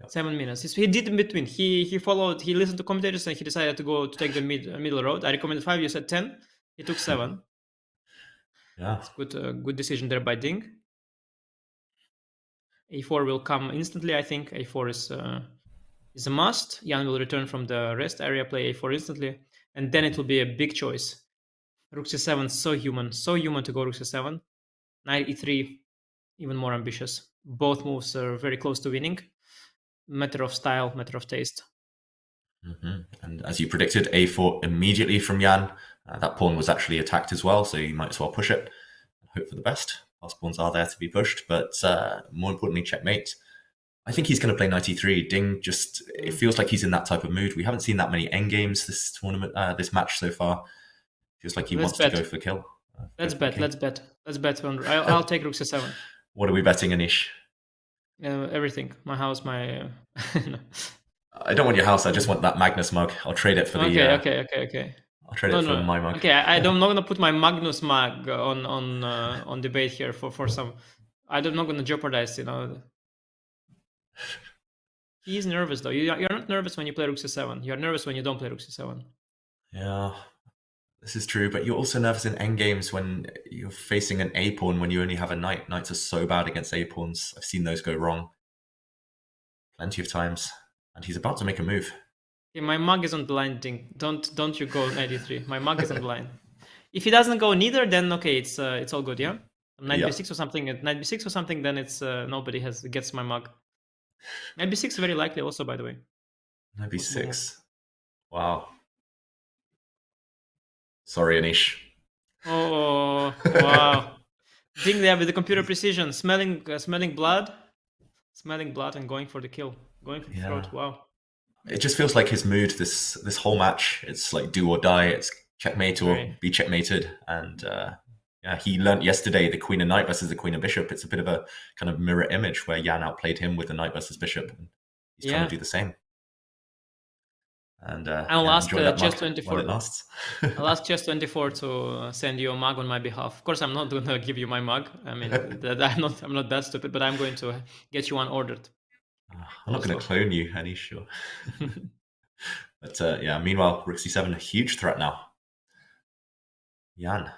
yeah? 7 minutes. He did in between. He followed. He listened to commentators and he decided to take the middle road. I recommended 5. You said 10. He took 7. Yeah, it's good decision there by Ding. A4 will come instantly. I think A4 is a must. Jan will return from the rest area, play A4 instantly, and then it will be a big choice. Rook c7, so human to go rook c7. Knight e3, even more ambitious. Both moves are very close to winning. Matter of style, matter of taste. And as you predicted, A4 immediately from Jan. That pawn was actually attacked as well, so you might as well push it and hope for the best. Last pawns are there to be pushed, but more importantly, checkmate. I think he's going to play knight e3. Ding just, it feels like he's in that type of mood. We haven't seen that many endgames this tournament, this match so far. Feels like he wants to go for kill. Let's bet. I'll take rook c7. What are we betting, Anish? Everything. My house, my... I don't want your house. I just want that Magnus mug. I'll trade it for the... Okay. I'll trade it for my mug. Okay, I'm not gonna put my Magnus mug on debate here for some... I'm not gonna jeopardize, He's nervous though. You're not nervous when you play rook c7. You're nervous when you don't play rook c7. Yeah, this is true. But you're also nervous in endgames when you're facing an A pawn when you only have a knight. Knights are so bad against A pawns. I've seen those go wrong plenty of times. And he's about to make a move. Yeah, my mug is on the line, Ding. Don't you go knight e3. My mug is on the line. If he doesn't go neither, then okay, it's all good, yeah? Knight b6 or something. At knight b6 or something, then it's nobody gets my mug. Knight b6 very likely also, by the way. Knight b6. Wow. Sorry, Anish. Oh, wow. Ding there with the computer precision, smelling blood and going for the kill. Going for the throat, wow. It just feels like his mood this whole match. It's like do or die. It's checkmate or be checkmated. And he learnt yesterday the queen and knight versus the queen and bishop. It's a bit of a kind of mirror image where Jan outplayed him with the knight versus bishop. And he's trying to do the same. And I'll ask Chess24. I'll ask Chess24 to send you a mug on my behalf. Of course, I'm not going to give you my mug. I mean, I'm not that stupid, but I'm going to get you one ordered. I'm not going to clone you, Anish, sure. But meanwhile, rook c7, a huge threat now. Jan,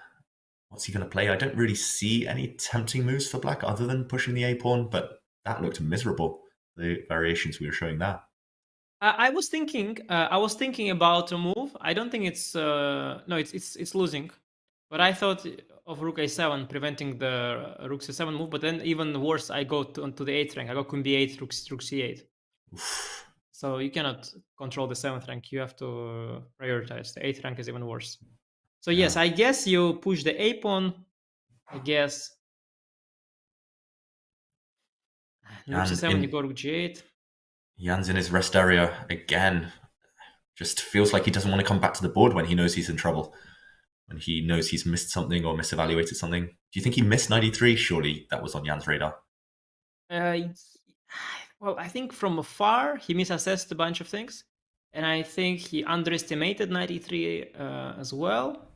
what's he going to play? I don't really see any tempting moves for black other than pushing the A pawn, but that looked miserable. The variations we were showing there. I was thinking about a move. I don't think it's it's losing, but I thought of rook a7 preventing the rook c7 move. But then even worse, I go to the 8th rank. I go queen b8, rook c8. So you cannot control the 7th rank. You have to prioritize. The 8th rank is even worse. So yes, I guess you push the a pawn. I guess rook c7. You go rook g8. Jan's in his rest area again. Just feels like he doesn't want to come back to the board when he knows he's in trouble. When he knows he's missed something or misevaluated something. Do you think he missed 93? Surely that was on Jan's radar. Well, I think from afar he misassessed a bunch of things. And I think he underestimated knight e3 as well.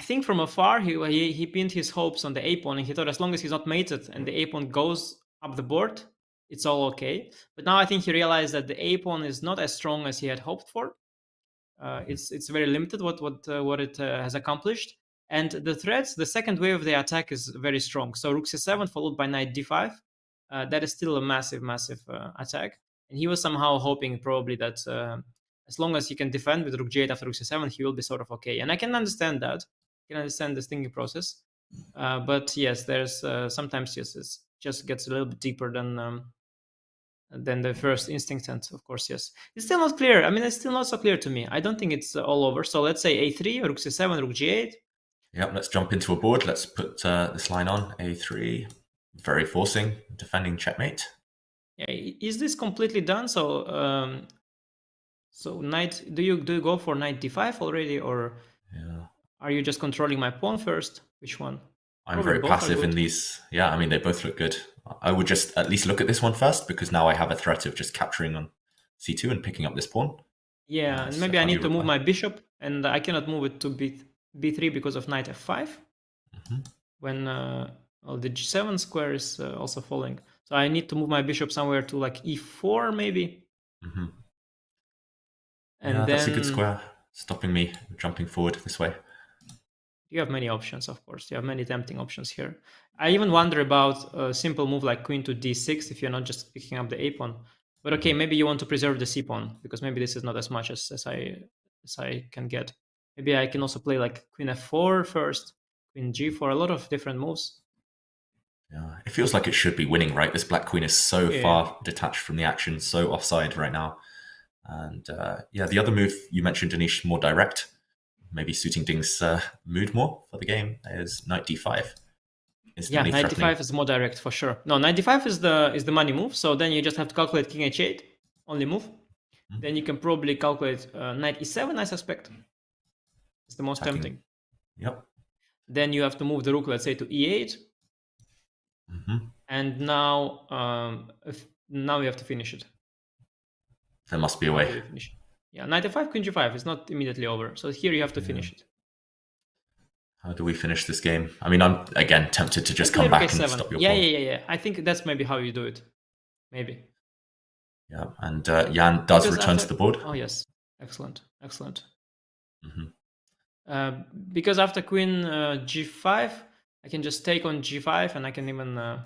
I think from afar he pinned his hopes on the a pawn, and he thought as long as he's not mated and the a pawn goes up the board, it's all okay. But now I think he realized that the a pawn is not as strong as he had hoped for. It's very limited what it has accomplished. And the threats, the second wave of the attack is very strong. So rook c7 followed by knight d5. That is still a massive attack. And he was somehow hoping probably that as long as he can defend with rook g8 after rook c7, he will be sort of okay. And I can understand that. I can understand this thinking process. But yes, there's sometimes yes, it just gets a little bit deeper than the first instinct. And of course, yes, it's still not clear. I mean, it's still not so clear to me. I don't think it's all over. So let's say a3, rook c7, rook g8. Yep, let's jump into a board. Let's put this line on, a3. Very forcing, defending checkmate. Yeah, is this completely done? So so knight, do you go for knight d5 already, or are you just controlling my pawn first? Which one? I'm Probably very both passive are in good. these. Yeah, I mean, they both look good. I would just at least look at this one first, because now I have a threat of just capturing on c2 and picking up this pawn. Yeah, and maybe I need to move my bishop, and I cannot move it to b3 because of knight f5. When well, the g7 square is also falling. So I need to move my bishop somewhere to like e4 maybe. And Yeah, then that's a good square, stopping me jumping forward this way. you have many options, of course. You have many tempting options here. I even wonder about a simple move like queen to d6 if you're not just picking up the a pawn. But okay, maybe you want to preserve the c pawn, because maybe this is not as much as I can get. Maybe I can also play like queen f4 first, queen g4, a lot of different moves. Yeah, it feels like it should be winning, right? This black queen is so Yeah. far detached from the action, so offside right now. And yeah, the other move you mentioned, Anish, more direct, maybe suiting Ding's mood more for the game, is knight d5. Yeah, Instantly knight threatening. d5 is more direct for sure. No, knight d5 is the money move. So then you just have to calculate king h8, only move. Then you can probably calculate knight e7, I suspect. It's the most tempting. Yep. Then you have to move the rook, let's say, to e8. And now, now you have to finish it. There must be a How do way. you finish it? Yeah, knight f5, queen g5 is not immediately over. So here you have to finish it. How do we finish this game? I mean, I'm again tempted to just Play come rook back and a7. stop your Yeah, pawn. yeah. I think that's maybe how you do it. Maybe. Yeah, and Jan does Because return to after- the board. Oh yes, excellent. Because after queen g5, I can just take on g5, and I can even.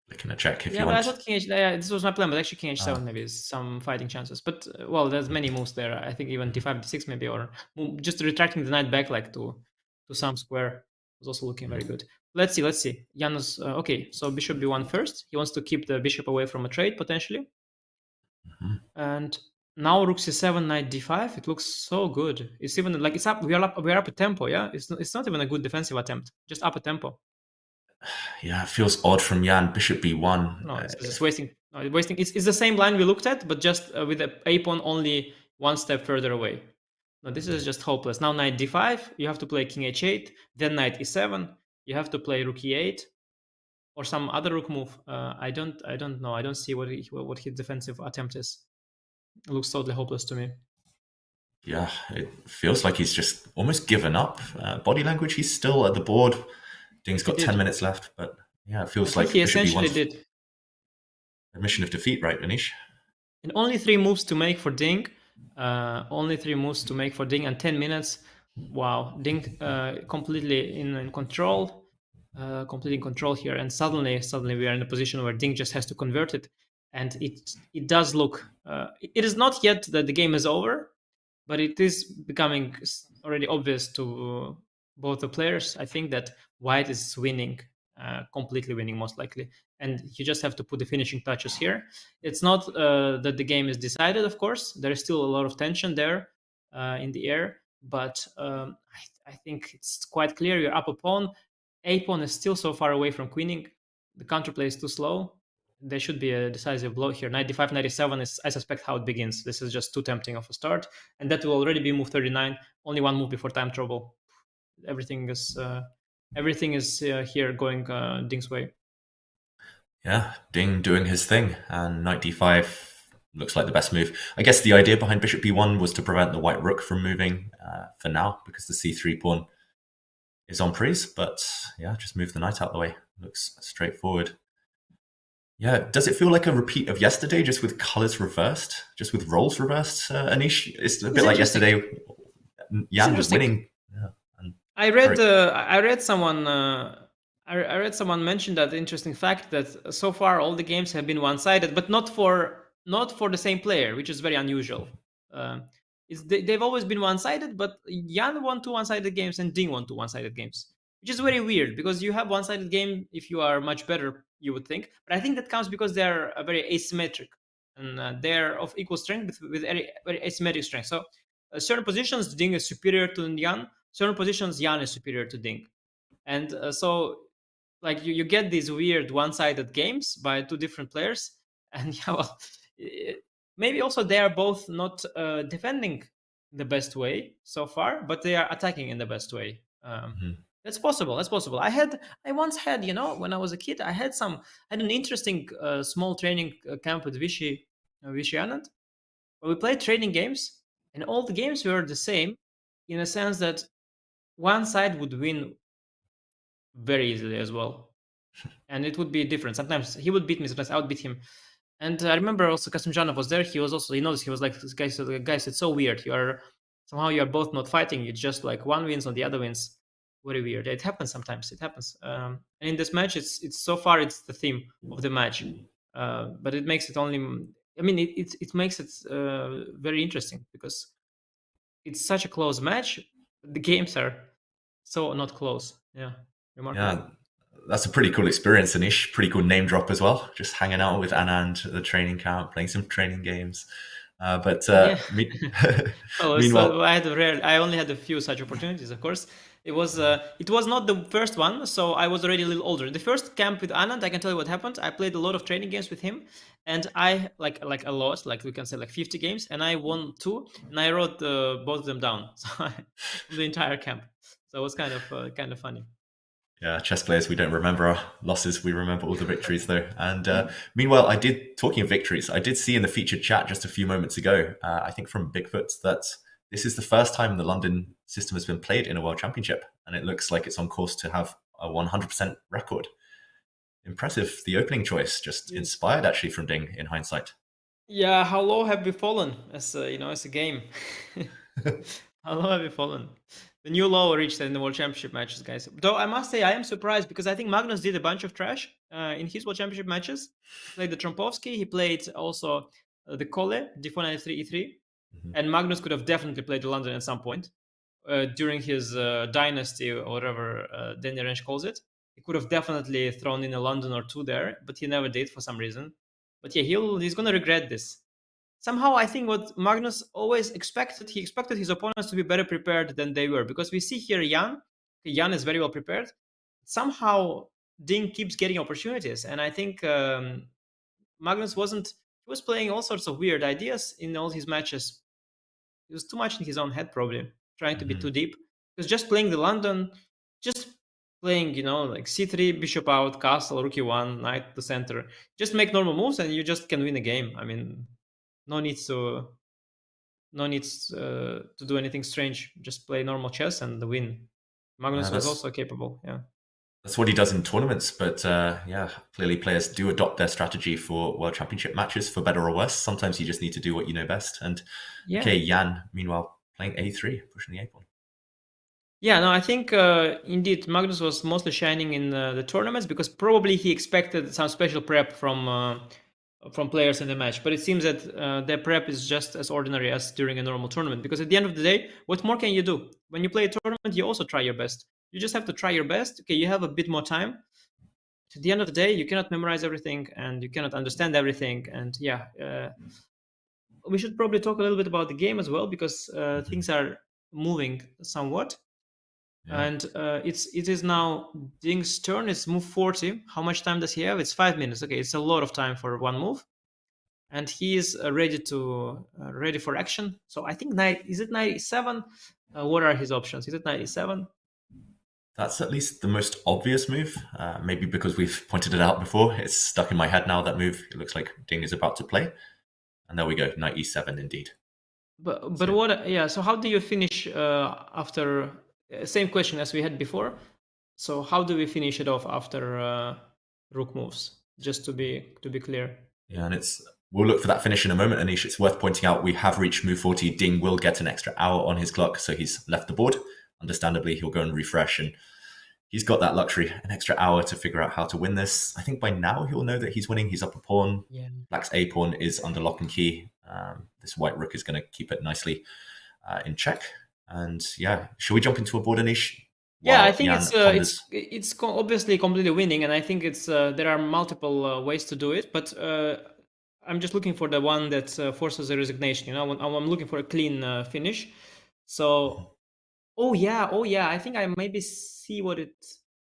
Clicking a check if Yeah, you but I want. thought king h. Yeah, this was my plan, but actually king h7 maybe is some fighting chances. But well, there's many moves there. I think even d5, d6 maybe, or just retracting the knight back like to some square was also looking very good. Let's see. Janusz, okay, so bishop b1 first. He wants to keep the bishop away from a trade potentially. And now rook c7, knight d5. It looks so good. It's even like it's up. We are up a tempo. Yeah, it's not even a good defensive attempt. Just up a tempo. Yeah, it feels odd from Jan. Bishop b1. No, it's just wasting. No, it's wasting. It's the same line we looked at, but just with the a pawn only one step further away. No, this is just hopeless. Now knight d5. You have to play king h8. Then knight e7. You have to play rook e8, or some other rook move. I don't know. I don't see what his defensive attempt is. It looks totally hopeless to me. Yeah, it feels like he's just almost given up. Body language, he's still at the board. Ding's got 10 minutes left, but yeah, it feels I like think he Bishop essentially b1's did. admission of defeat, right, Anish? And only 3 moves to make for Ding. Only 3 moves to make for Ding and 10 minutes. Wow, Ding completely in control. Completely in control here. And suddenly we are in a position where Ding just has to convert it. And it does look... it is not yet that the game is over, but it is becoming already obvious to both the players. I think that White is winning, completely winning most likely. And you just have to put the finishing touches here. It's not that the game is decided, of course. There is still a lot of tension there in the air. But I think it's quite clear you're up a pawn. A pawn is still so far away from queening. The counterplay is too slow. There should be a decisive blow here. Knight d5, knight e7 is, I suspect, how it begins. This is just too tempting of a start. And that will already be move 39. Only one move before time trouble. Everything is here going Ding's way. Yeah, Ding doing his thing. And knight d5, looks like the best move. I guess the idea behind bishop b1 was to prevent the white rook from moving for now, because the c3 pawn is on prise. But yeah, just move the knight out the way. Looks straightforward. Yeah, does it feel like a repeat of yesterday, just with colors reversed, just with roles reversed, Anish? It's a bit like yesterday. Jan was winning. Yeah, I read someone mention that interesting fact that so far all the games have been one-sided, but not for the same player, which is very unusual. They've always been one-sided, but Jan won 2 one-sided games and Ding won 2 one-sided games, which is very weird because you have one-sided game if you are much better, you would think. But I think that comes because they're very asymmetric and they're of equal strength with very, very asymmetric strength. So certain positions Ding is superior to Jan. Certain positions Jan is superior to Ding, and so like you get these weird one-sided games by 2 different players, and yeah, well, maybe also they are both not defending the best way so far, but they are attacking in the best way. That's possible. That's possible. I once had, when I was a kid, I had an interesting small training camp with Vichy Anand, where we played training games, and all the games were the same, in a sense that one side would win very easily as well, and it would be different. Sometimes he would beat me, sometimes I would beat him. And I remember also Kasimjanov was there. He was also, he was like, this guy said, guys, it's so weird. You are both not fighting. It's just like one wins on the other wins. Very weird. It happens sometimes. It happens. And in this match, it's so far it's the theme of the match, but it makes it only. I mean, it makes it very interesting because it's such a close match. The games are so not close. Yeah, remarkable. Yeah, that's a pretty cool experience, Anish. Pretty cool name drop as well. Just hanging out with Anand at the training camp, playing some training games. Meanwhile, so I only had a few such opportunities. Of course, it was not the first one, so I was already a little older. The first camp with Anand, I can tell you what happened. I played a lot of training games with him, and I like a lot, like we can say like 50 games, and I won 2, and I wrote both of them down. So the entire camp. So it was kind of funny. Yeah, chess players, we don't remember our losses. We remember all the victories, though. And meanwhile, talking of victories, I did see in the featured chat just a few moments ago, I think from Bigfoot, that this is the first time the London system has been played in a World Championship. And it looks like it's on course to have a 100% record. Impressive. The opening choice, just inspired actually from Ding in hindsight. Yeah, how low have we fallen as a game? How low have we fallen? The new low reached in the World Championship matches, guys. Though I must say I am surprised because I think Magnus did a bunch of trash in his World Championship matches. He played the Trompovsky, he played also the Kole, d4, knight f3, e3. And Magnus could have definitely played the London at some point during his dynasty or whatever Ding Liren calls it. He could have definitely thrown in a London or 2 there, but he never did for some reason. But yeah, he's going to regret this. Somehow, I think what Magnus always expected, he expected his opponents to be better prepared than they were. Because we see here Jan is very well prepared. Somehow, Ding keeps getting opportunities. And I think Magnus he was playing all sorts of weird ideas in all his matches. He was too much in his own head, probably, trying to be too deep. Because just playing the London, just playing, like c3, bishop out, castle, rook e1, knight to center. Just make normal moves and you just can win a game. I mean, no needs to do anything strange. Just play normal chess and win. Magnus was also capable. Yeah, that's what he does in tournaments. But clearly players do adopt their strategy for World Championship matches, for better or worse. Sometimes you just need to do what you know best. And Jan, meanwhile, playing a3, pushing the a pawn. Yeah, no, I think indeed Magnus was mostly shining in the tournaments because probably he expected some special prep from players in the match. But it seems that their prep is just as ordinary as during a normal tournament. Because at the end of the day, what more can you do? When you play a tournament, you also try your best. You just have to try your best. Okay, you have a bit more time. At the end of the day, you cannot memorize everything and you cannot understand everything. And we should probably talk a little bit about the game as well because things are moving somewhat. Yeah. And it is now Ding's turn. It's move 40. How much time does he have? It's 5 minutes. Okay, it's a lot of time for one move, and he is ready for action. So I think is it 97? What are his options? Is it 97? That's at least the most obvious move. Maybe because we've pointed it out before. It's stuck in my head now. That move. It looks like Ding is about to play. And there we go, knight e7 indeed. But what? Yeah. So how do you finish after? Same question as we had before. So how do we finish it off after rook moves? Just to be clear. Yeah, and we'll look for that finish in a moment, Anish. It's worth pointing out we have reached move 40. Ding will get an extra hour on his clock, so he's left the board. Understandably, he'll go and refresh, and he's got that luxury, an extra hour to figure out how to win this. I think by now he'll know that he's winning. He's up a pawn. Yeah. Black's a pawn is under lock and key. This white rook is going to keep it nicely in check. And yeah, should we jump into a board, Anish? Yeah, I think it's obviously completely winning, and I think it's there are multiple ways to do it, but I'm just looking for the one that forces a resignation. You know, I'm looking for a clean finish. So, oh yeah, I think I maybe see what it.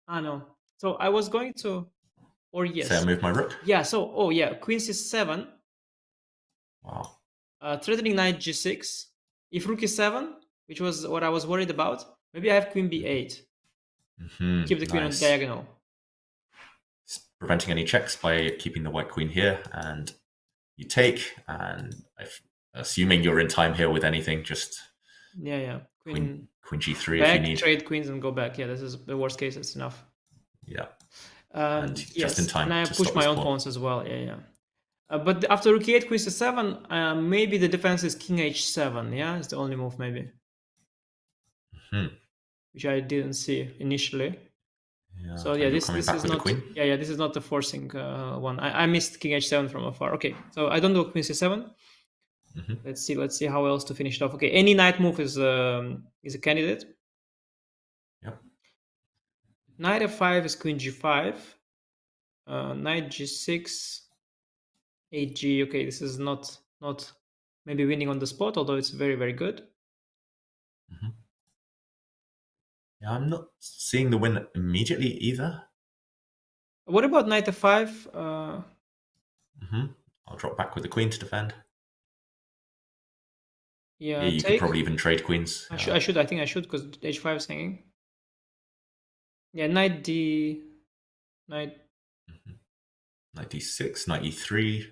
No. So I was going to, or yes. Say I move my rook. Yeah. So queen c7. Wow. Threatening knight g6. If rook e7, which was what I was worried about, maybe I have queen b8. Keep the queen on diagonal. It's preventing any checks by keeping the white queen here, and you take. And assuming you're in time here with anything, just queen g3 back, if you need. Trade queens and go back. Yeah, this is the worst case. It's enough. Yeah. And just in time. And I push my own pawns as well. Yeah. But after rook e8, queen c7, maybe the defense is king h7. Yeah, it's the only move maybe. Which I didn't see initially. Yeah, so yeah, this is not. Yeah, this is not the forcing one. I missed king h7 from afar. Okay, so I don't do queen c7. Let's see how else to finish it off. Okay, any knight move is a candidate. Yep. Knight f5 is queen g5. Knight g6. 8g. Okay, this is not maybe winning on the spot, although it's very, very good. Yeah, I'm not seeing the win immediately either. What about knight f5? I'll drop back with the queen to defend. Yeah, you could probably even trade queens. I should. I think I should because h5 is hanging. Yeah, knight d, knight d6, knight e3.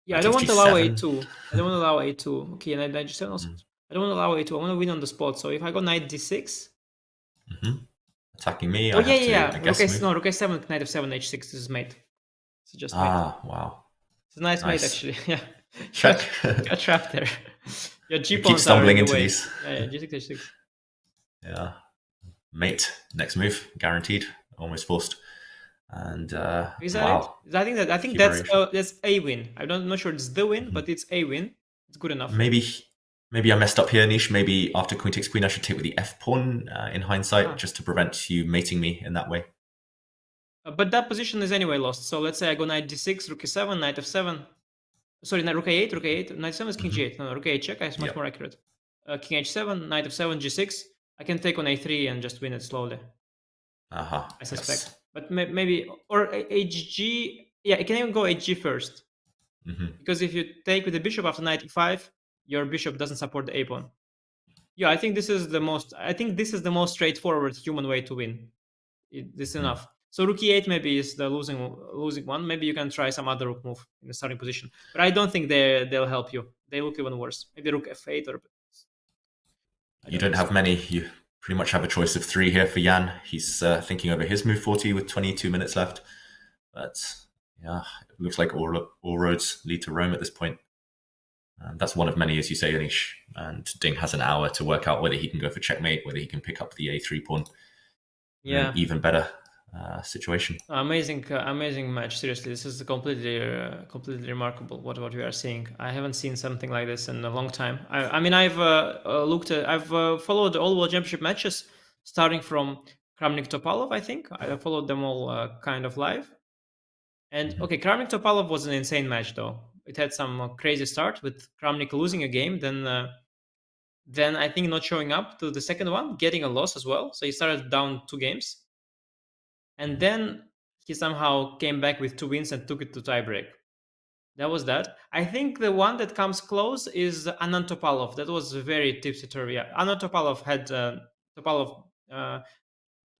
Yeah, I don't want to allow a2. I don't want to allow a2. Okay, knight g7 also. I don't want to allow a2. I want to win on the spot. So if I go knight d6, attacking me. Oh yeah. Rook a7, knight f7, h6. This is mate. So just mate. Wow. It's a nice mate actually. Yeah. Check. Got trapped there. Your g pawns keep stumbling into these. Yeah, g6, h6. Yeah. Mate. Next move, guaranteed. Almost forced. And is that it? I think that's a win. I'm not sure it's the win, but it's a win. It's good enough. Maybe I messed up here, Nish. Maybe after queen takes queen, I should take with the f pawn in hindsight, just to prevent you mating me in that way. But that position is anyway lost. So let's say I go knight d6, rook e7, knight f7. Sorry, rook a8, knight 7 is king g8. No, rook a8 check. It's much more accurate. King h7, knight f7, g6. I can take on a3 and just win it slowly. I suspect. Yes. But maybe, or hg. Yeah, I can even go hg first. Because if you take with the bishop after knight e5, your bishop doesn't support the a pawn. Yeah, I think this is the most straightforward human way to win. This is enough. So rook e8 maybe is the losing one. Maybe you can try some other rook move in the starting position. But I don't think they'll help you. They look even worse. Maybe rook f8 or. You don't have many. You pretty much have a choice of 3 here for Jan. He's thinking over his move 40 with 22 minutes left. But yeah, it looks like all roads lead to Rome at this point. That's one of many, as you say, Anish. And Ding has an hour to work out whether he can go for checkmate, whether he can pick up the a3 pawn. Yeah. Even better situation. Amazing match. Seriously, this is completely remarkable. What we are seeing. I haven't seen something like this in a long time. I mean, I've followed all World Championship matches, starting from Kramnik Topalov. I think I followed them all kind of live. And okay, Kramnik Topalov was an insane match though. It had some crazy start with Kramnik losing a game, then I think not showing up to the second one, getting a loss as well. So he started down 2 games. And then he somehow came back with 2 wins and took it to tiebreak. That was that. I think the one that comes close is Anand Topalov. That was very tipsy-turvy. Yeah. Anand Topalov had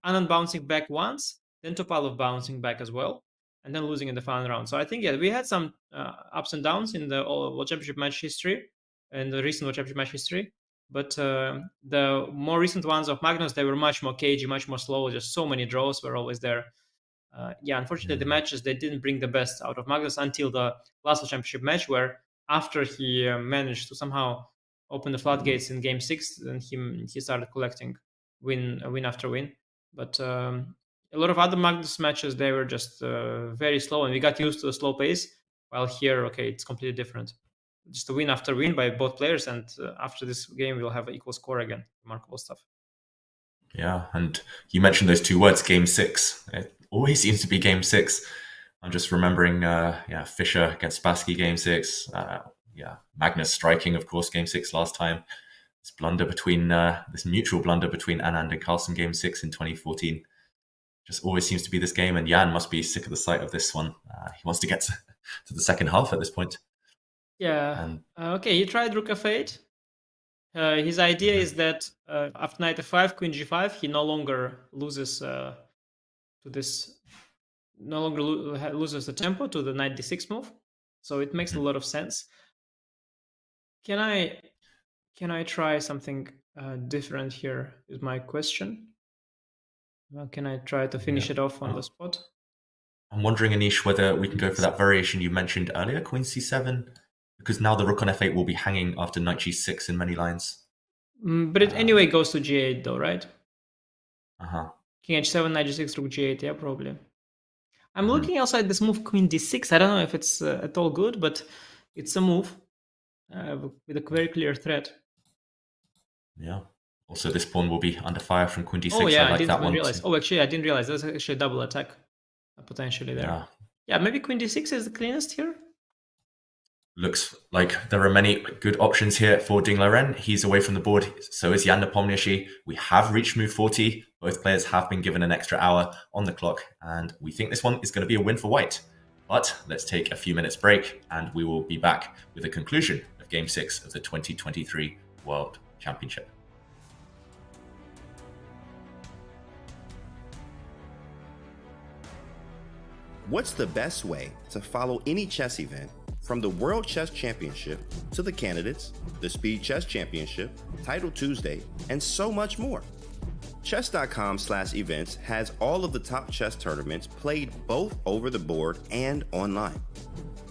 Anand bouncing back once, then Topalov bouncing back as well. and then losing in the final round. So I think, yeah, we had some ups and downs in the World Championship match history, and the recent World Championship match history. But the more recent ones of Magnus, they were much more cagey, much more slow. Just so many draws were always there. Unfortunately, the matches, they didn't bring the best out of Magnus until the last World Championship match, where after he managed to somehow open the floodgates in Game 6, then he started collecting win after win. But a lot of other Magnus matches, they were just very slow, and we got used to the slow pace. While here, okay, it's completely different. Just a win after win by both players, and after this game, we'll have an equal score again. Remarkable stuff. Yeah, and you mentioned those two words, Game 6. It always seems to be Game 6. I'm just remembering, Fischer against Spassky, Game 6. Magnus striking, of course, Game 6 last time. This blunder between this mutual blunder between Anand and Carlsen, Game 6 in 2014. Just always seems to be this game, and Jan must be sick of the sight of this one. He wants to get to the second half at this point. Yeah. Okay, he tried Rook F8. His idea is that after knight f5, queen g5, he no longer loses to this. No longer loses the tempo to the knight d6 move. So it makes a lot of sense. Can I try something different here? Is my question. Can I try to finish it off on the spot? I'm wondering, Anish, whether we can go for that variation you mentioned earlier, Queen c7, because now the rook on f8 will be hanging after knight g6 in many lines. But it anyway goes to g8 though, right? Uh-huh. King h7, knight g6, rook g8, yeah, probably. I'm looking outside this move, queen d6. I don't know if it's at all good, but it's a move with a very clear threat. Yeah. Also, this pawn will be under fire from queen d6. Oh, yeah, I like that one. realize. Oh, actually, I didn't realize. There's actually a double attack potentially there. Yeah, maybe queen d6 is the cleanest here. Looks like there are many good options here for Ding Liren. He's away from the board. So is Jan Nepomniachtchi. We have reached move 40. Both players have been given an extra hour on the clock. And we think this one is going to be a win for white. But let's take a few minutes break and we will be back with a conclusion of Game 6 of the 2023 World Championship. What's the best way to follow any chess event, from the World Chess Championship to the Candidates, the Speed Chess Championship, Title Tuesday, and so much more? Chess.com/events has all of the top chess tournaments played both over the board and online.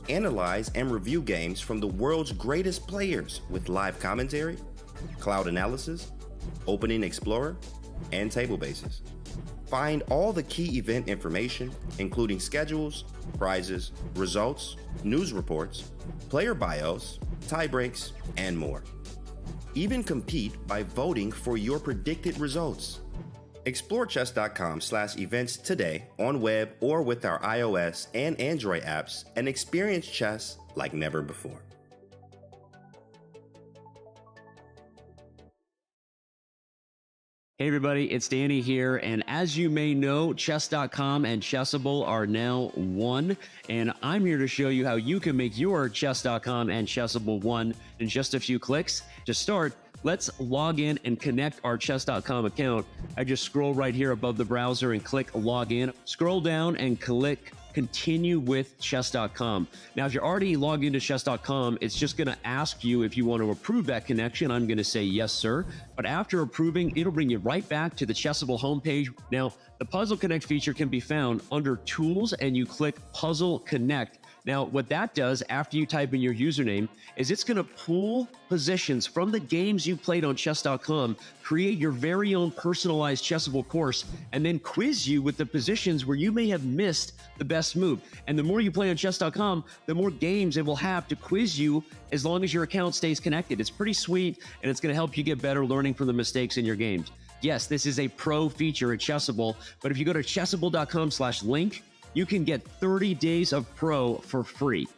Analyze and review games from the world's greatest players with live commentary, cloud analysis, Opening Explorer, and table bases. Find all the key event information, including schedules, prizes, results, news reports, player bios, tiebreaks, and more. Even compete by voting for your predicted results. Explore chess.com/events today on web or with our iOS and Android apps and experience chess like never before. Hey everybody, it's Danny here, and as you may know, Chess.com and Chessable are now one, and I'm here to show you how you can make your Chess.com and Chessable one in just a few clicks. To start, let's log in and connect our Chess.com account. I just scroll right here above the browser and click Login. Scroll down and click Continue with Chess.com. Now, if you're already logged into Chess.com, it's just going to ask you if you want to approve that connection. I'm going to say yes, sir. But after approving, it'll bring you right back to the Chessable homepage. Now, the Puzzle Connect feature can be found under Tools, and you click Puzzle Connect. Now, what that does after you type in your username is it's going to pull positions from the games you played on chess.com, create your very own personalized Chessable course, and then quiz you with the positions where you may have missed the best move. And the more you play on chess.com, the more games it will have to quiz you as long as your account stays connected. It's pretty sweet, and it's going to help you get better learning from the mistakes in your games. Yes, this is a pro feature at Chessable, but if you go to chessable.com/link, you can get 30 days of Pro for free.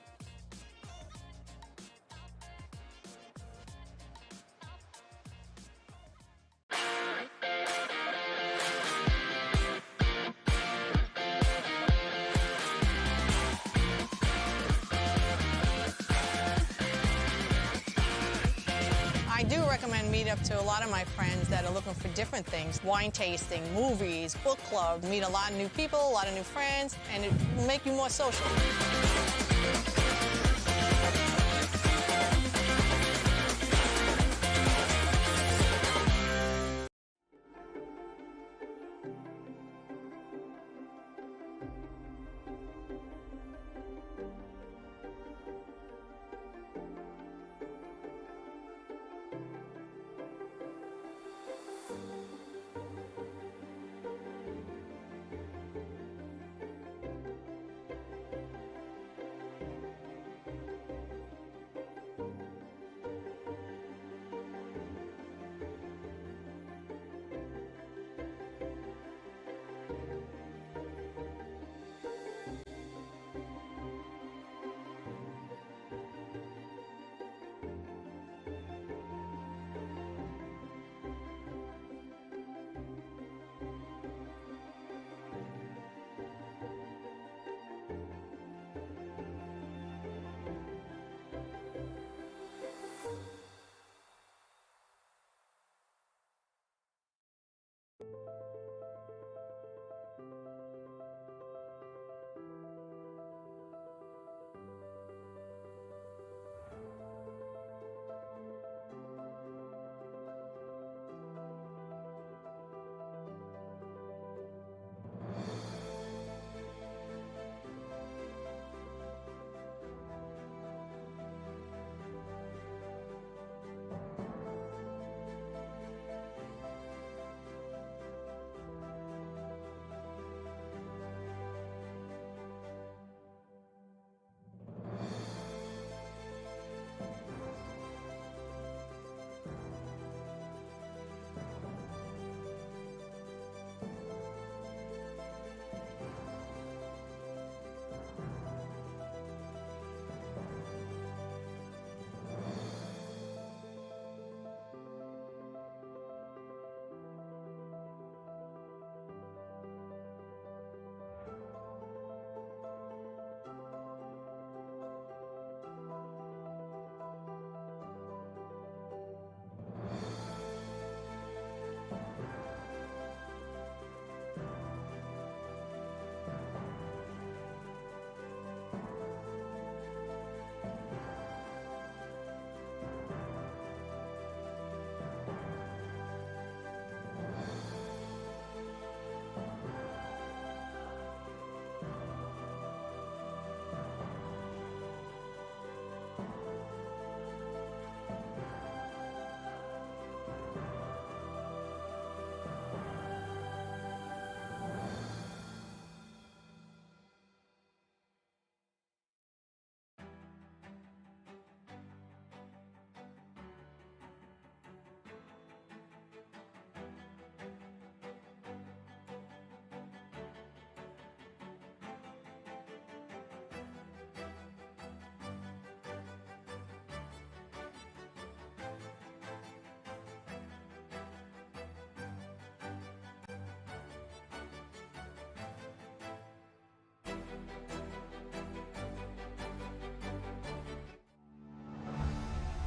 I do recommend recommend Meetup to a lot of my friends that are looking for different things. Wine tasting, movies, book club, meet a lot of new people, a lot of new friends, and it will make you more social.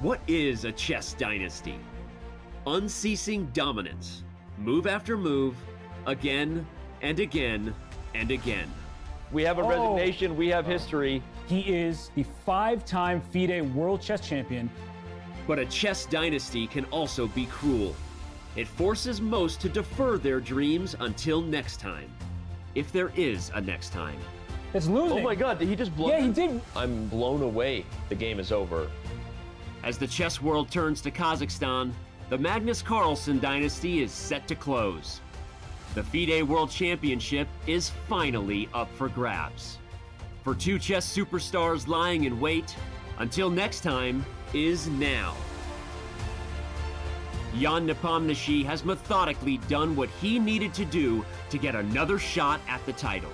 What is a chess dynasty? Unceasing dominance, move after move, again and again and again. We have a resignation, we have history. He is the 5-time FIDE World Chess Champion. But a chess dynasty can also be cruel. It forces most to defer their dreams until next time. If there is a next time. It's losing. Oh my god, did he just blow? Yeah, he did. I'm blown away. The game is over. As the chess world turns to Kazakhstan, the Magnus Carlsen dynasty is set to close. The FIDE World Championship is finally up for grabs. For two chess superstars lying in wait, until next time is now. Jan Nepomniachtchi has methodically done what he needed to do to get another shot at the title.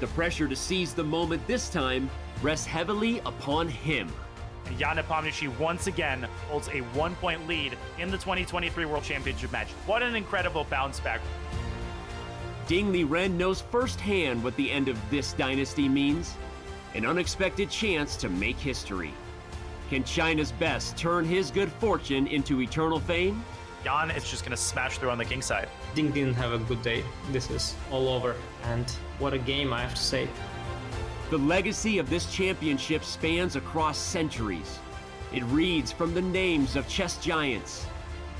The pressure to seize the moment this time rests heavily upon him. And Jan Nepomniachtchi once again holds a 1-point lead in the 2023 World Championship match. What an incredible bounce back. Ding Liren knows firsthand what the end of this dynasty means. An unexpected chance to make history. Can China's best turn his good fortune into eternal fame? Jan is just going to smash through on the king side. Ding didn't have a good day. This is all over. And what a game, I have to say. The legacy of this championship spans across centuries. It reads from the names of chess giants.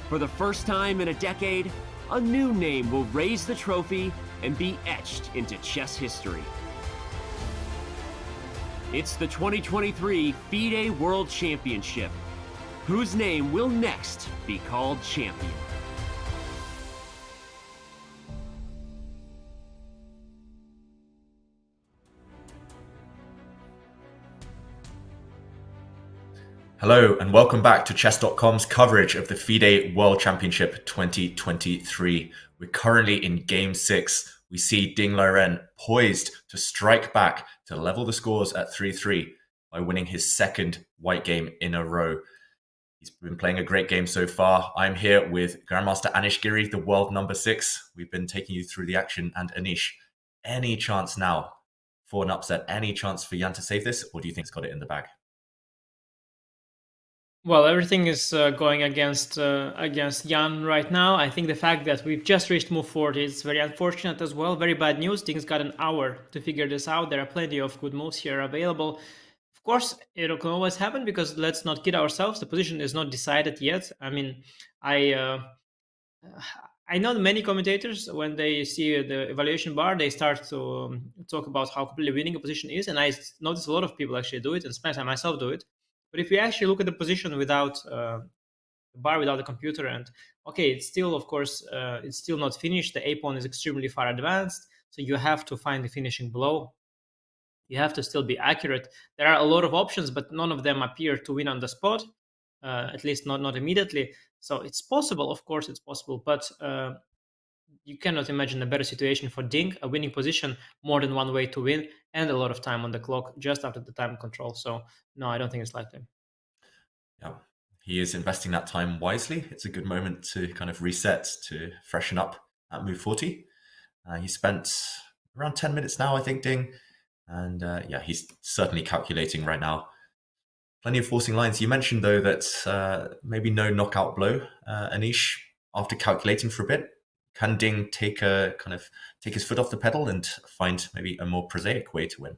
For the first time in a decade, a new name will raise the trophy and be etched into chess history. It's the 2023 FIDE World Championship. Whose name will next be called champion? Hello and welcome back to Chess.com's coverage of the FIDE World Championship 2023. We're currently in Game 6. We see Ding Liren poised to strike back to level the scores at 3-3 by winning his second white game in a row. He's been playing a great game so far. I'm here with Grandmaster Anish Giri, the world number 6. We've been taking you through the action. And Anish, any chance now for an upset? Any chance for Jan to save this? Or do you think he's got it in the bag? Well, everything is going against Jan right now. I think the fact that we've just reached move 40 is very unfortunate as well. Very bad news. Ding's got an hour to figure this out. There are plenty of good moves here available. Of course, it can always happen because let's not kid ourselves. The position is not decided yet. I mean, I know many commentators, when they see the evaluation bar, they start to talk about how completely winning a position is. And I notice a lot of people actually do it, and sometimes I myself do it. But if you actually look at the position without the bar, without the computer, and okay, it's still, of course, it's still not finished. The A-pawn is extremely far advanced, so you have to find the finishing blow. You have to still be accurate. There are a lot of options, but none of them appear to win on the spot, at least not immediately. So it's possible, of course, it's possible, but you cannot imagine a better situation for Ding, a winning position, more than one way to win, and a lot of time on the clock just after the time control. So no, I don't think it's likely. Yeah, he is investing that time wisely. It's a good moment to kind of reset, to freshen up at move 40. He spent around 10 minutes now, I think, Ding. And yeah, he's certainly calculating right now. Plenty of forcing lines. You mentioned, though, that maybe no knockout blow, Anish, after calculating for a bit. Can Ding take his foot off the pedal and find maybe a more prosaic way to win?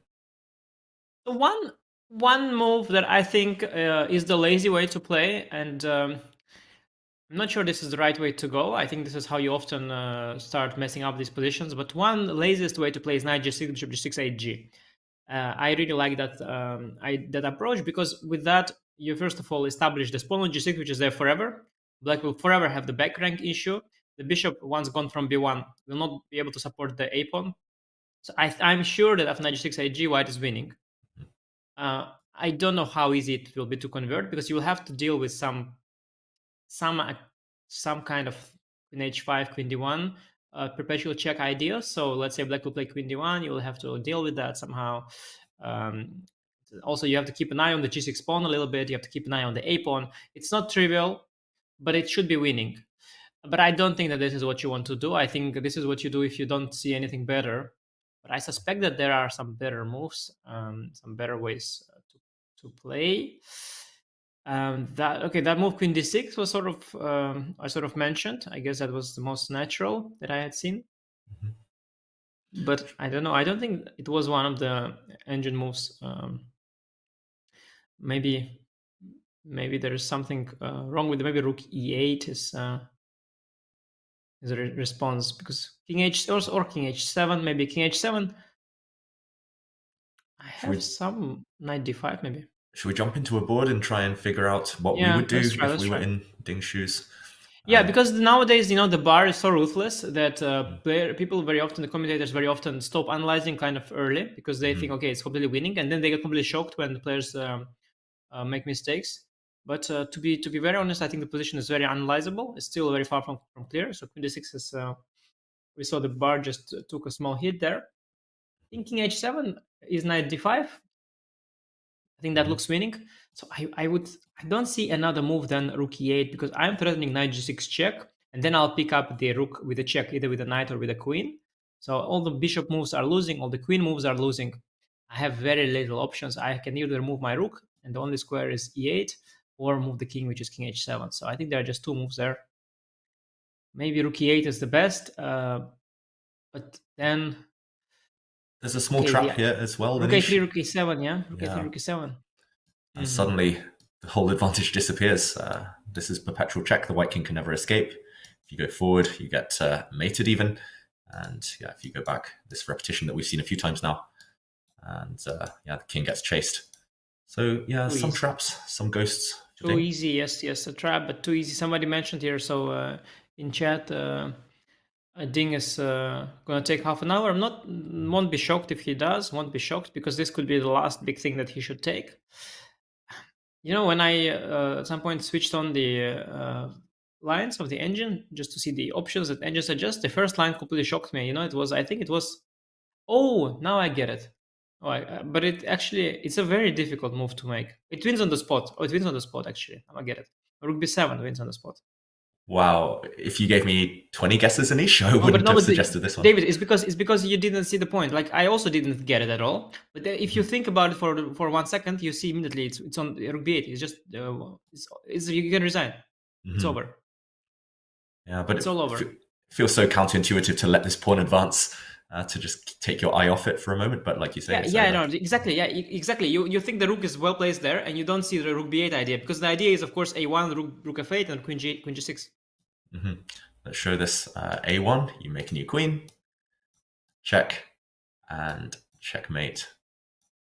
One move that I think is the lazy way to play, and I'm not sure this is the right way to go. I think this is how you often start messing up these positions. But one laziest way to play is knight g6, bishop g6, hg. I really like that that approach, because with that you first of all establish the pawn on g6, which is there forever. Black will forever have the back rank issue. The bishop, once gone from b1, will not be able to support the a-pawn. So I'm sure that after knight g6, hg, white is winning. I don't know how easy it will be to convert, because you will have to deal with some kind of queen h5, queen d1, perpetual check idea. So let's say black will play queen d1, you will have to deal with that somehow. Also, you have to keep an eye on the g6 pawn a little bit. You have to keep an eye on the a-pawn. It's not trivial, but it should be winning. But I don't think that this is what you want to do. I think this is what you do if you don't see anything better. But I suspect that there are some better moves, some better ways to play. That move queen d6 was sort of I sort of mentioned. I guess that was the most natural that I had seen. Mm-hmm. But I don't know. I don't think it was one of the engine moves. Maybe there is something wrong with it. Maybe rook e8 is a response, because king h or king h7, maybe king h7. I have some knight d5 maybe. Should we jump into a board and try and figure out what we would do if we were in Ding's shoes? Yeah, because nowadays, the bar is so ruthless that people very often, the commentators very often stop analyzing kind of early, because they think, okay, it's completely winning, and then they get completely shocked when the players make mistakes. But to be very honest, I think the position is very analyzable. It's still very far from clear. So queen d6 is, we saw the bar just took a small hit there. King h7 is knight d5. I think that looks winning. So I don't see another move than rook e8, because I'm threatening knight g6 check, and then I'll pick up the rook with a check, either with a knight or with a queen. So all the bishop moves are losing, all the queen moves are losing. I have very little options. I can either move my rook and the only square is e8, or move the king, which is king h7. So I think there are just 2 moves there. Maybe rook e8 is the best, but then There's a small trap here as well. Rook a3, rook e7, yeah? Rook Yeah. a3, rook e7. And suddenly the whole advantage disappears. This is perpetual check. The white king can never escape. If you go forward, you get mated even. And yeah, if you go back, this repetition that we've seen a few times now. And yeah, the king gets chased. So yeah, Too some easy. traps, some ghosts. Too easy, yes, a trap, but too easy. Somebody mentioned here, so in chat, Ding is gonna take half an hour. Won't be shocked if he does. Won't be shocked because this could be the last big thing that he should take. You know, when I at some point switched on the lines of the engine just to see the options that engine suggests, the first line completely shocked me. You know, I think it was. Oh, now I get it. Oh, but it's a very difficult move to make. It wins on the spot. Oh, it wins on the spot actually. Now I get it. Rook b7 wins on the spot. Wow, if you gave me 20 guesses, Anish, I wouldn't have suggested this one. David, it's because you didn't see the point. Like I also didn't get it at all. But then if you think about it for 1 second, you see immediately it's on rook b8. It's just you can resign. It's over. Yeah, but it's all over. It feels so counterintuitive to let this pawn advance to just take your eye off it for a moment. But like you say, exactly. Yeah, exactly. You think the rook is well placed there, and you don't see the rook b8 idea because the idea is of course a1, rook f8, and queen g6. Let's show this a1. You make a new queen, check, and checkmate.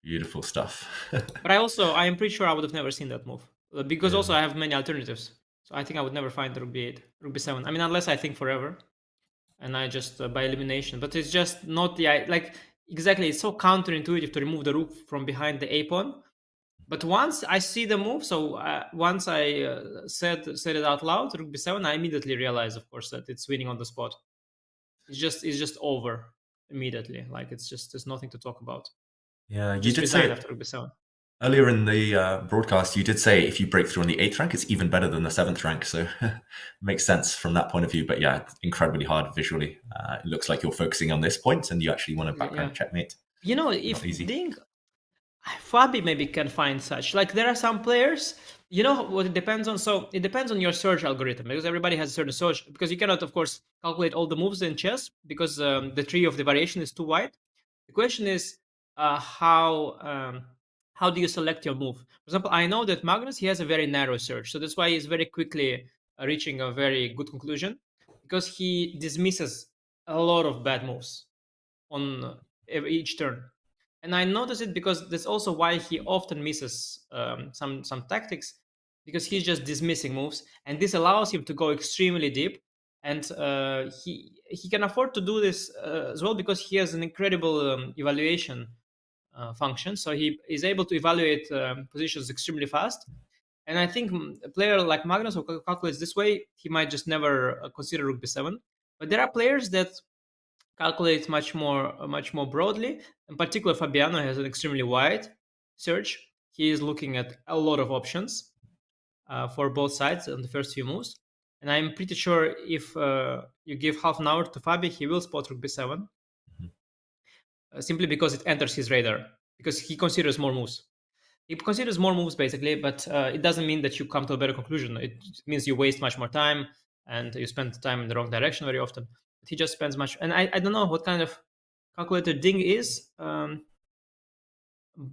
Beautiful stuff. But I am pretty sure I would have never seen that move because also I have many alternatives. So I think I would never find the rook b8, rook b7. I mean, unless I think forever, and I just by elimination. But it's just not exactly. It's so counterintuitive to remove the rook from behind the a pawn. But once I see the move, so once I said it out loud, rook b7, I immediately realize, of course, that it's winning on the spot. It's just over immediately. Like there's nothing to talk about. Yeah, you did say after rook b7. Earlier in the broadcast, you did say if you break through on the 8th rank, it's even better than the 7th rank. So makes sense from that point of view. But yeah, incredibly hard visually. It looks like you're focusing on this point and you actually want to background checkmate. You know, if Ding, Fabi maybe can find such. Like there are some players, you know what it depends on? So it depends on your search algorithm because everybody has a certain search. Because you cannot, of course, calculate all the moves in chess because the tree of the variation is too wide. The question is how do you select your move? For example, I know that Magnus, he has a very narrow search. So that's why he's very quickly reaching a very good conclusion because he dismisses a lot of bad moves on each turn. And I notice it because that's also why he often misses some tactics because he's just dismissing moves. And this allows him to go extremely deep. And he can afford to do this as well because he has an incredible evaluation function, so he is able to evaluate positions extremely fast. And I think a player like Magnus who calculates this way, he might just never consider rook b7. But there are players that calculate much more broadly. In particular, Fabiano has an extremely wide search. He is looking at a lot of options for both sides on the first few moves. And I'm pretty sure if you give half an hour to Fabi, he will spot rook b7. Simply because it enters his radar, because he considers more moves. He considers more moves basically, but it doesn't mean that you come to a better conclusion. It means you waste much more time and you spend time in the wrong direction very often. But he just spends much, and I don't know what kind of calculator Ding is,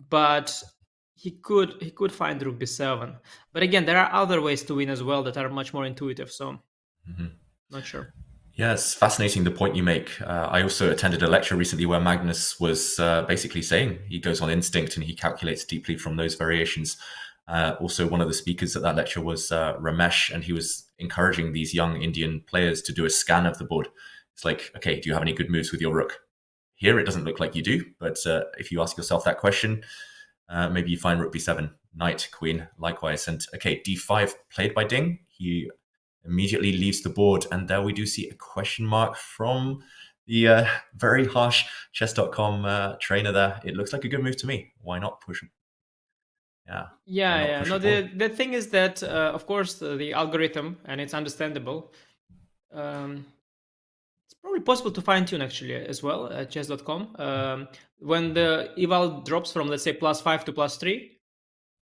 but he could find rook b7. But again, there are other ways to win as well that are much more intuitive. So not sure. Yeah, it's fascinating the point you make. I also attended a lecture recently where Magnus was basically saying he goes on instinct and he calculates deeply from those variations. Also, one of the speakers at that lecture was Ramesh, and he was encouraging these young Indian players to do a scan of the board. It's like, okay, do you have any good moves with your rook? Here, it doesn't look like you do, but if you ask yourself that question, maybe you find rook b7, knight, queen, likewise. And okay, d5 played by Ding. He immediately leaves the board, and there we do see a question mark from the very harsh chess.com trainer there. It looks like a good move to me. Why not push him? Yeah. No, the thing is that, of course, the algorithm, and it's understandable. It's probably possible to fine-tune actually as well at chess.com. When the eval drops from, let's say, +5 to +3,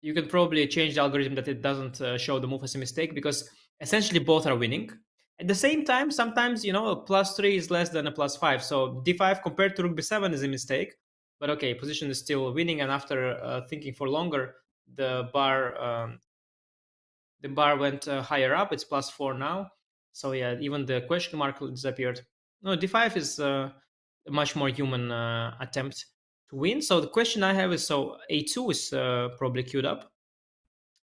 you can probably change the algorithm that it doesn't show the move as a mistake, because essentially both are winning. At the same time, sometimes, a +3 is less than a +5. So d5 compared to rook b7 is a mistake. But okay, position is still winning. And after thinking for longer, the bar went higher up. It's +4 now. So yeah, even the question mark disappeared. No, d5 is a much more human attempt to win. So the question I have is, so a2 is probably queued up.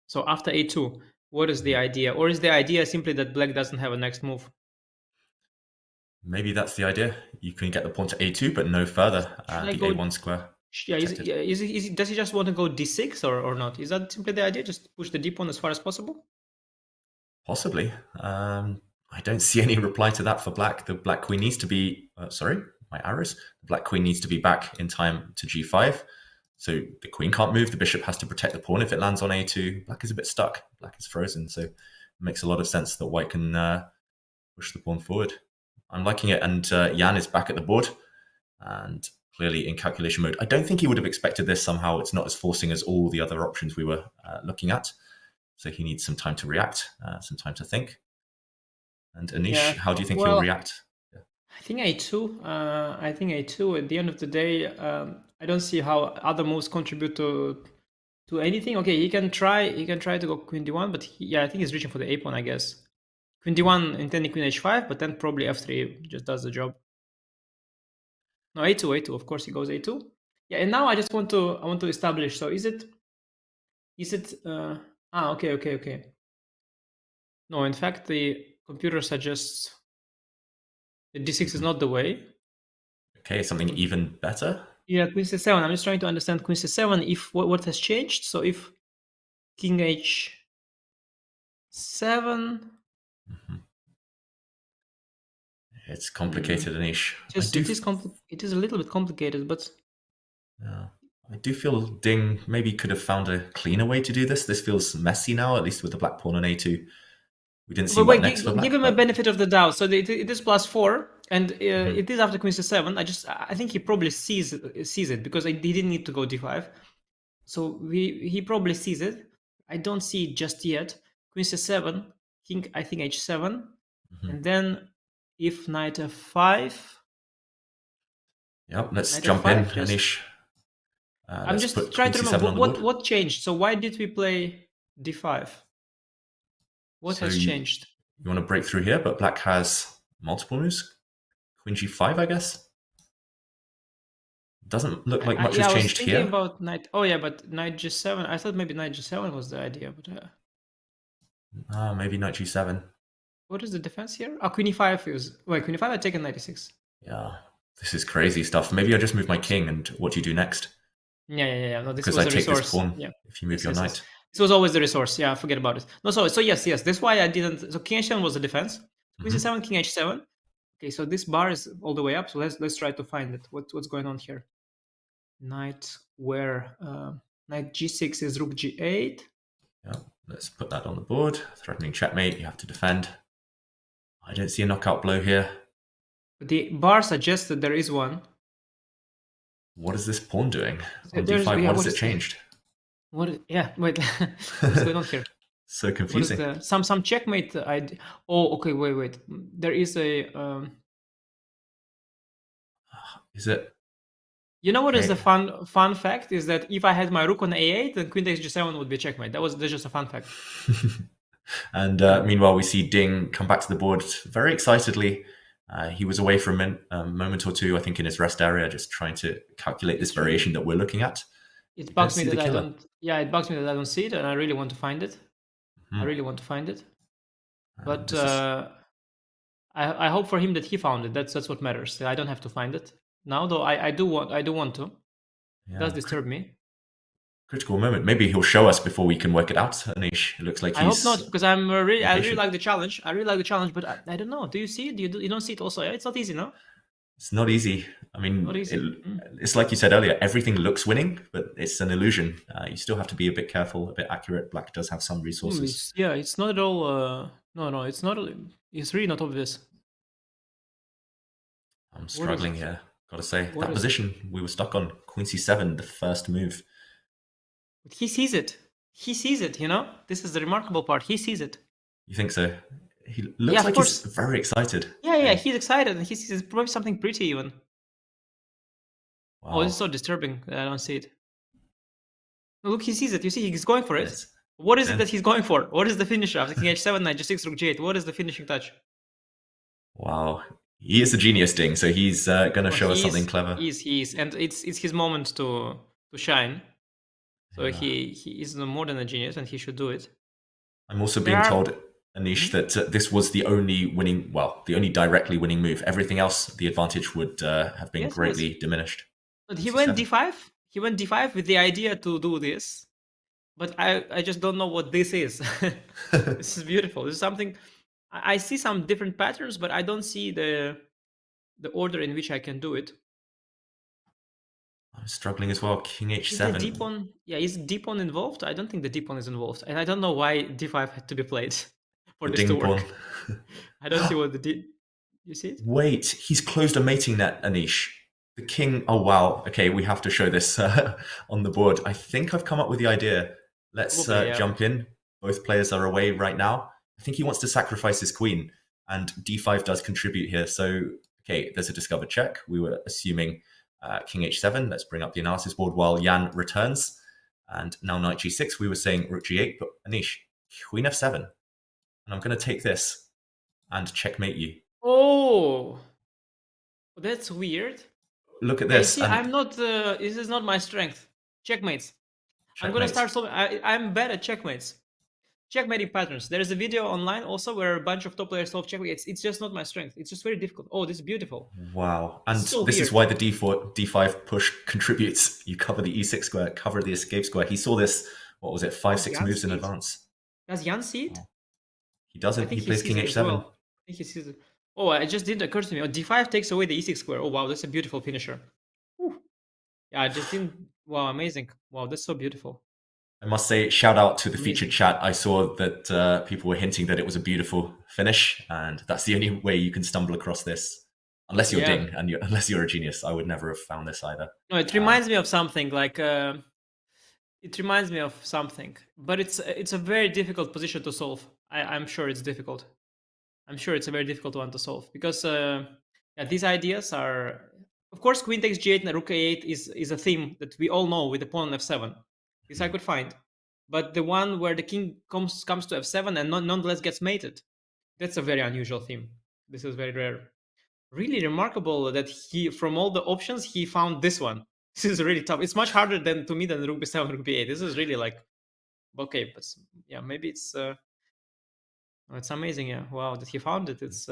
So after a2, what is the idea? Or is the idea simply that black doesn't have a next move? Maybe that's the idea. You can get the pawn to a2, but no further. The a1 square. Yeah, does he just want to go d6 or not? Is that simply the idea? Just push the d pawn as far as possible? Possibly. I don't see any reply to that for black. The black queen needs to be... sorry, my arrows. The black queen needs to be back in time to g5. So the queen can't move. The bishop has to protect the pawn if it lands on a2. Black is a bit stuck. Black is frozen. So it makes a lot of sense that white can push the pawn forward. I'm liking it. And Jan is back at the board and clearly in calculation mode. I don't think he would have expected this somehow. It's not as forcing as all the other options we were looking at. So he needs some time to react, some time to think. And Anish, how do you think he'll react? I think a2. I think a2. At the end of the day, I don't see how other moves contribute to anything. Okay, he can try to go queen d1, but I think he's reaching for the a pawn, I guess. Queen d1 intending queen h5, but then probably f3 just does the job. No, a2. Of course, he goes a2. Yeah, and now I just want to establish. So is it? Okay. No, in fact, the computer suggests that d6 is not the way. Okay, something even better. Yeah, queen c7. I'm just trying to understand queen c7. If what has changed. So if king h7. It's complicated, Anish. It is a little bit complicated, but yeah, I do feel Ding maybe could have found a cleaner way to do this. This feels messy now, at least with the black pawn on a2. We didn't see what next for black. Give him a benefit of the doubt. So it is +4, and it is after queen c7. I think he probably sees it because he didn't need to go d5. So he probably sees it. I don't see it just yet. Queen c7, king I think h7, and then if knight f5. Yep, let's jump in, Anish. I'm just trying to remember what changed. So why did we play d5? What has changed? You want to break through here, but black has multiple moves. Queen g5, I guess. Doesn't look like much has changed here. About knight. Oh yeah, but knight g7. I thought maybe knight g7 was the idea, but maybe knight g7. What is the defense here? Oh, queen e5 is... Wait, queen e5 I taken knight e6. Yeah, this is crazy stuff. Maybe I just move my king, and what do you do next? Yeah. No, this was the resource. Because I take this pawn if you move your knight. This was always the resource. Yeah, forget about it. No, so yes. This is why I didn't... So king h7 was the defense. Queen c7, king h7. Okay, so this bar is all the way up. So let's try to find it. What's going on here? Knight where? Knight g6 is rook g8. Yeah, let's put that on the board. Threatening checkmate. You have to defend. I don't see a knockout blow here. But the bar suggests that there is one. What is this pawn doing? On d5, what has it changed? Wait. What's going on here? So confusing. Some checkmate. Okay, wait. There is a... Is it? You know what is the fun fact? Is that if I had my rook on a8, then queen takes g7 would be checkmate. That's just a fun fact. And meanwhile, we see Ding come back to the board very excitedly. He was away for a moment or two, I think, in his rest area, just trying to calculate this variation that we're looking at. It bugs me that I don't. Yeah, it bugs me that I don't see it, and I really want to find it. But I hope for him that he found it. That's what matters. I don't have to find it now, though. I do want to. Yeah. It does disturb me. Critical moment. Maybe he'll show us before we can work it out, Anish. It looks like I hope not, because I really like the challenge. But I don't know. Do you see it? You don't see it also? Yeah? It's not easy, no? It's not easy. I mean, it's like you said earlier, everything looks winning, but it's an illusion. You still have to be a bit careful, a bit accurate. Black does have some resources. It's not at all... No, it's not. It's really not obvious. I'm struggling here, gotta say. That position we were stuck on, Queen c7, the first move. He sees it. he sees it, you know? This is the remarkable part. He sees it. You think so? He looks like he's very excited. Yeah, he's excited, and he sees probably something pretty even. Wow. Oh, this is so disturbing. I don't see it. Look, he sees it. You see, he's going for it. What is it that he's going for? What is the finisher after king h7, knight g6, rook g8? What is the finishing touch? Wow. He is a genius, Ding, so he's going to show us something clever. He is. And it's his moment to shine. So he is more than a genius, and he should do it. I'm also being told, Anish, that this was the only winning, well, the only directly winning move. Everything else, the advantage would have been greatly diminished. But he went d5. He went d5 with the idea to do this. But I just don't know what this is. This is beautiful. This is something... I see some different patterns, but I don't see the order in which I can do it. I'm struggling as well. King h7. Is the d pawn? Yeah, is d pawn involved? I don't think the d pawn is involved, and I don't know why d5 had to be played for this to work. I don't see what the d. You see it? Wait, he's closed a mating net, Anish. The king. Oh wow. Okay, we have to show this on the board. I think I've come up with the idea. Let's jump in. Both players are away right now. I think he wants to sacrifice his queen, and d5 does contribute here. So, okay, there's a discovered check. We were assuming king h7. Let's bring up the analysis board while Jan returns. And now knight g6. We were saying rook g8, but Anish, queen f7. And I'm going to take this and checkmate you. Oh, that's weird. Look at this. See, I'm not. This is not my strength. Checkmates. I'm going to start solving. I'm bad at checkmates. Checkmating patterns. There is a video online also where a bunch of top players solve checkmates. It's just not my strength. It's just very difficult. Oh, this is beautiful. Wow. And this is why the d5 push contributes. You cover the e6 square, cover the escape square. He saw this, what was it, 5-6 moves in advance. Does Jan see it? He doesn't. He plays king h7. Well. I think he sees it. Oh, it just didn't occur to me. Oh, d5 takes away the e6 square. Oh, wow, that's a beautiful finisher. Whew. Yeah, I just didn't. Wow, amazing. Wow, that's so beautiful. I must say, shout out to the featured chat. I saw that people were hinting that it was a beautiful finish, and that's the only way you can stumble across this. Unless you're Ding, and unless you're a genius. I would never have found this either. No, it reminds me of something, like... it reminds me of something, but it's a very difficult position to solve. I'm sure it's difficult. I'm sure it's a very difficult one to solve, because these ideas are... Of course, queen takes g8 and rook a8 is a theme that we all know with the pawn on f7. This I could find. But the one where the king comes to f7 and nonetheless gets mated, that's a very unusual theme. This is very rare. Really remarkable that from all the options, he found this one. This is really tough. It's much harder to me than rook b7, rook b8. This is really like, okay, but yeah, maybe it's amazing. Yeah, wow, that he found it. It's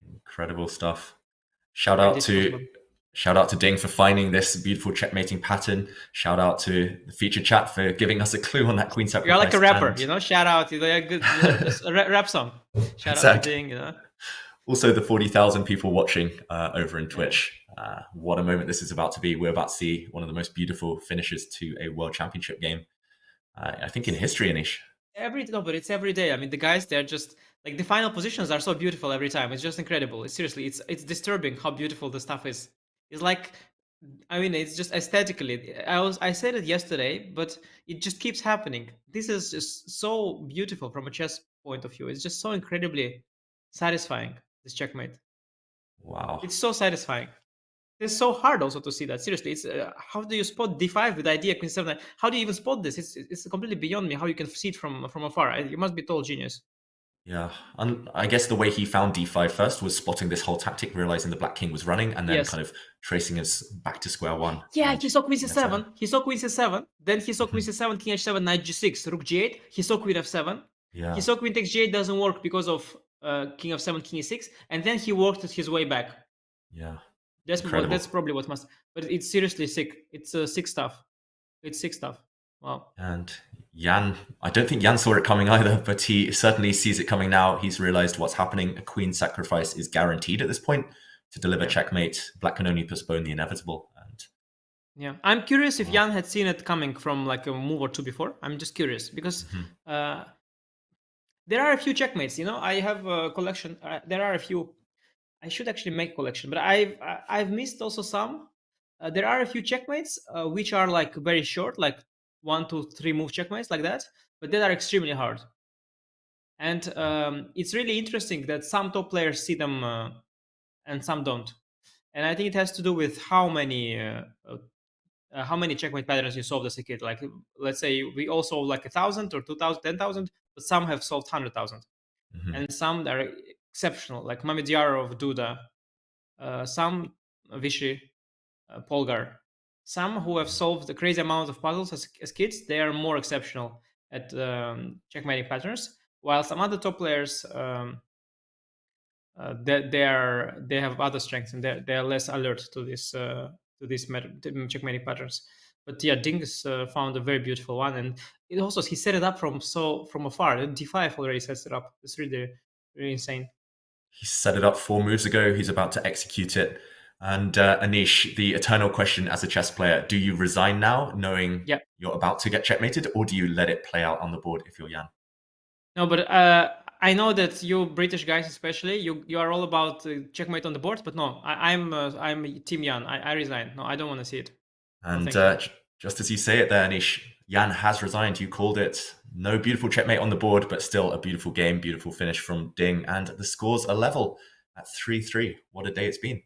incredible stuff. Shout out to Ding for finding this beautiful checkmating pattern. Shout out to the featured chat for giving us a clue on that queen sacrifice. You're like a rapper, you know. Shout out, good a rap song. Shout out to Ding, you know. Also, the 40,000 people watching over in Twitch. What a moment this is about to be. We're about to see one of the most beautiful finishes to a World Championship game. I think in history, Anish. But it's every day. I mean, the guys, they're just like, the final positions are so beautiful every time. It's just incredible. Seriously, it's disturbing how beautiful the stuff is. It's like, I mean, it's just aesthetically. I said it yesterday, but it just keeps happening. This is just so beautiful from a chess point of view. It's just so incredibly satisfying, this checkmate. Wow. It's so satisfying. It's so hard also to see that. Seriously, it's how do you spot d5 with idea queen 7? How do you even spot this? It's completely beyond me how you can see it from afar. You must be total genius. Yeah, and I guess the way he found d5 first was spotting this whole tactic, realizing the black king was running, and then kind of tracing us back to square one. Yeah, he saw queen c7. He saw queen c7. Then he saw queen c7, king h7, knight g6, rook g8. He saw queen f7. Yeah. He saw queen takes g8 doesn't work because of king f7, king e6, and then he worked his way back. Yeah. That's probably what must. But it's seriously sick. It's sick stuff. It's sick stuff. Wow. And Jan, I don't think Jan saw it coming either, but he certainly sees it coming now. He's realized what's happening. A queen sacrifice is guaranteed at this point to deliver checkmate. Black can only postpone the inevitable. And yeah, I'm curious if Jan had seen it coming from like a move or two before. I'm just curious because there are a few checkmates. You know, I have a collection. There are a few. I should actually make a collection, but I've missed also some. There are a few checkmates which are like very short, like 1, 2, 3 move checkmates like that, but they are extremely hard. And it's really interesting that some top players see them and some don't. And I think it has to do with how many checkmate patterns you solved as a kid. Like, let's say we all solved like 1,000 or 2,000, 10,000, but some have solved 100,000. And some that are exceptional, like Mamidiaro of Duda, some Vichy, Polgar. Some who have solved a crazy amount of puzzles as kids, they are more exceptional at checkmating patterns, while some other top players, they have other strengths and they're less alert to this checkmating patterns. But yeah, Ding found a very beautiful one, and he set it up from afar. D5 already sets it up. It's really insane. He set it up 4 moves ago. He's about to execute it. And Anish, the eternal question as a chess player: do you resign now, knowing you're about to get checkmated, or do you let it play out on the board if you're Jan? No, but I know that you British guys, especially, you are all about checkmate on the board. But no, I'm Team Jan. I resign. No, I don't want to see it. And just as you say it there, Anish, Jan has resigned. You called it. No beautiful checkmate on the board, but still a beautiful game, beautiful finish from Ding. And the scores are level at 3-3. What a day it's been.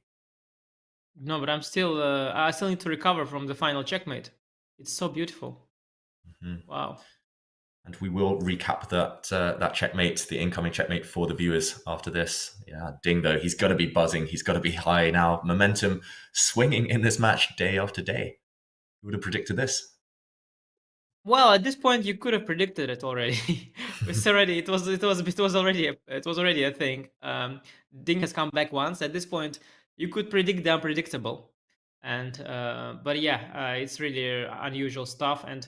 No, but I still need to recover from the final checkmate. It's so beautiful. Wow. And we will recap that checkmate, the incoming checkmate for the viewers after this. Yeah, Ding, though, he's got to be buzzing. He's got to be high now. Momentum swinging in this match day after day. Who would have predicted this? Well, at this point, you could have predicted it already. It was already a thing. Ding has come back once. At this point, you could predict the unpredictable, and but yeah, it's really unusual stuff. And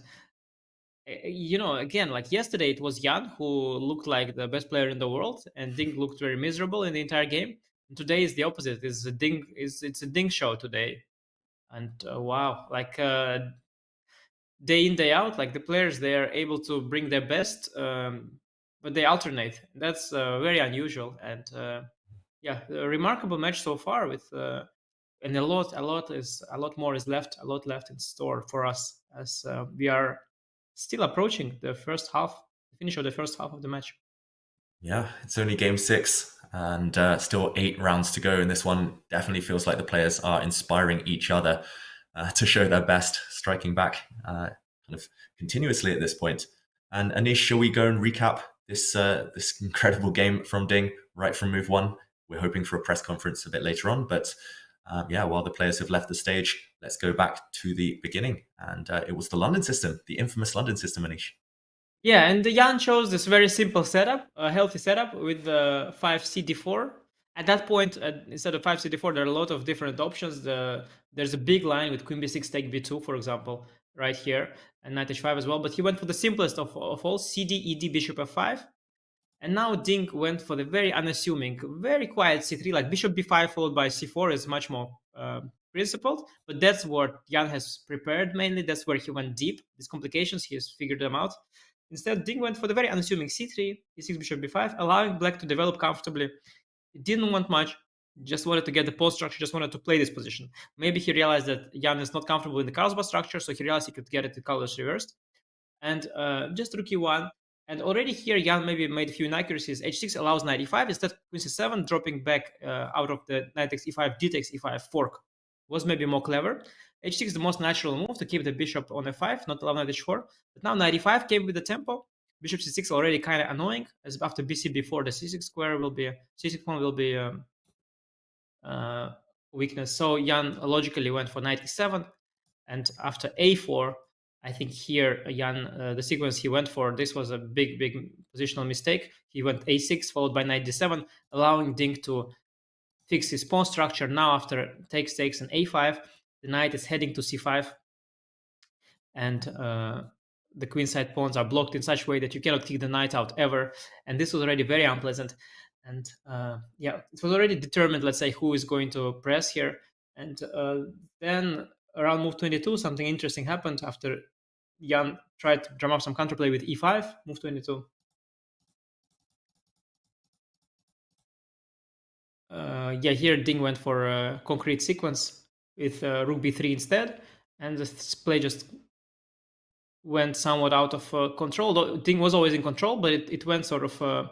again, like yesterday, it was Jan who looked like the best player in the world, and Ding looked very miserable in the entire game. And today is the opposite. It's a Ding show today, and wow, like. Day in, day out, like the players, they are able to bring their best, but they alternate. That's very unusual, and yeah, a remarkable match so far. With and a lot more is left, a lot left in store for us as we are still approaching the finish of the first half of the match. Yeah, it's only game 6 and still 8 rounds to go, and this one definitely feels like the players are inspiring each other to show their best, striking back kind of continuously at this point. And Anish, shall we go and recap this incredible game from Ding right from move 1? We're hoping for a press conference a bit later on, but yeah, while the players have left the stage, let's go back to the beginning. And it was the London system, the infamous London system, Anish. Yeah, and Jan chose this very simple setup, a healthy setup with the 5cd4. At that point, instead of 5cd4, there are a lot of different options. There's a big line with queen b6 take b2, for example, right here, and knight h5 as well. But he went for the simplest of all, cd, ed, bishop f5. And now Ding went for the very unassuming, very quiet c3, like bishop b5 followed by c4 is much more principled. But that's what Jan has prepared mainly. That's where he went deep. These complications, he has figured them out. Instead, Ding went for the very unassuming c3, e6, bishop b5, allowing black to develop comfortably. He didn't want much, just wanted to get the pawn structure, just wanted to play this position. Maybe he realized that Jan is not comfortable in the Carlsbad structure, so he realized he could get it to colors reversed. And just rook e1. And already here, Jan maybe made a few inaccuracies. h6 allows knight e5. Instead, queen c7, dropping back out of the knight takes e5, d takes e5 fork was maybe more clever. h6 is the most natural move to keep the bishop on f5, not allow knight h4. But now knight e5 came with the tempo. Bishop c6 already kind of annoying, as after bc b4, the c6 square will be c6 pawn will be weakness. So Jan logically went for knight e7, and after a4, I think here Jan the sequence he went for, this was a big positional mistake. He went a6 followed by knight d7, allowing Ding to fix his pawn structure. Now after takes and a5, the knight is heading to c5, and the queenside pawns are blocked in such a way that you cannot kick the knight out ever. And this was already very unpleasant. And yeah, it was already determined, let's say, who is going to press here. And then around move 22, something interesting happened after Jan tried to drum up some counterplay with e5, move 22. Yeah, here Ding went for a concrete sequence with rook b3 instead. And the play just went somewhat out of control. Though Ding was always in control, but it went sort of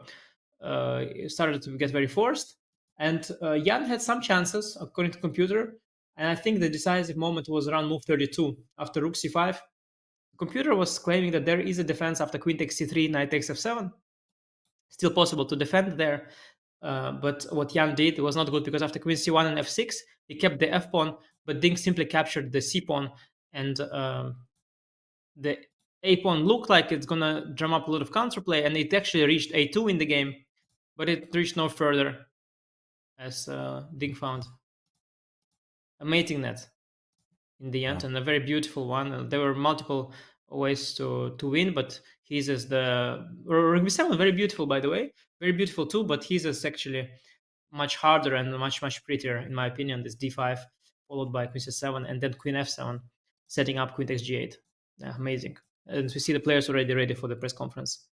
it started to get very forced. And Jan had some chances according to computer, and I think the decisive moment was around move 32 after rook c5. The computer was claiming that there is a defense after queen takes c3, knight takes f7. Still possible to defend there. But what Jan did was not good, because after queen c1 and f6, he kept the f pawn, but Ding simply captured the c pawn, and the a pawn looked like it's gonna drum up a lot of counterplay, and it actually reached a2 in the game, but it reached no further, as Ding found a mating net in the end, and a very beautiful one. There were multiple ways to win, but his is the rugby 7, very beautiful, by the way, very beautiful too, but his is actually much harder and much prettier, in my opinion. This d5 followed by queen c7 and then queen f7, setting up queen takes g8. Yeah, amazing. And we see the players already ready for the press conference.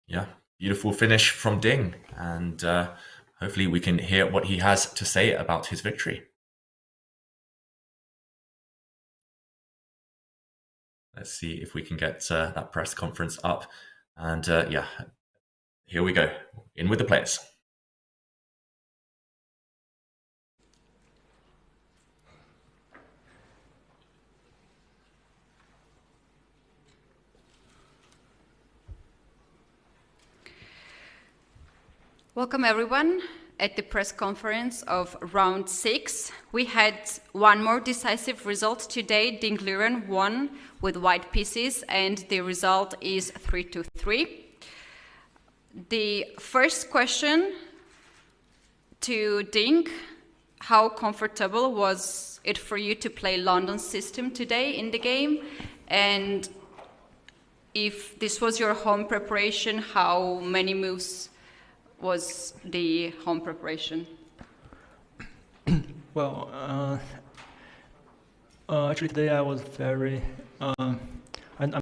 Yeah, beautiful finish from Ding, and hopefully we can hear what he has to say about his victory. Let's see if we can get that press conference up. And yeah, here we go. In with the players. Welcome everyone at the press conference of round 6. We had one more decisive result today. Ding Liren won with white pieces, and the result is 3-3. The first question to Ding: how comfortable was it for you to play London system today in the game? And if this was your home preparation, how many moves was the home preparation? Well, actually today I was very, I'm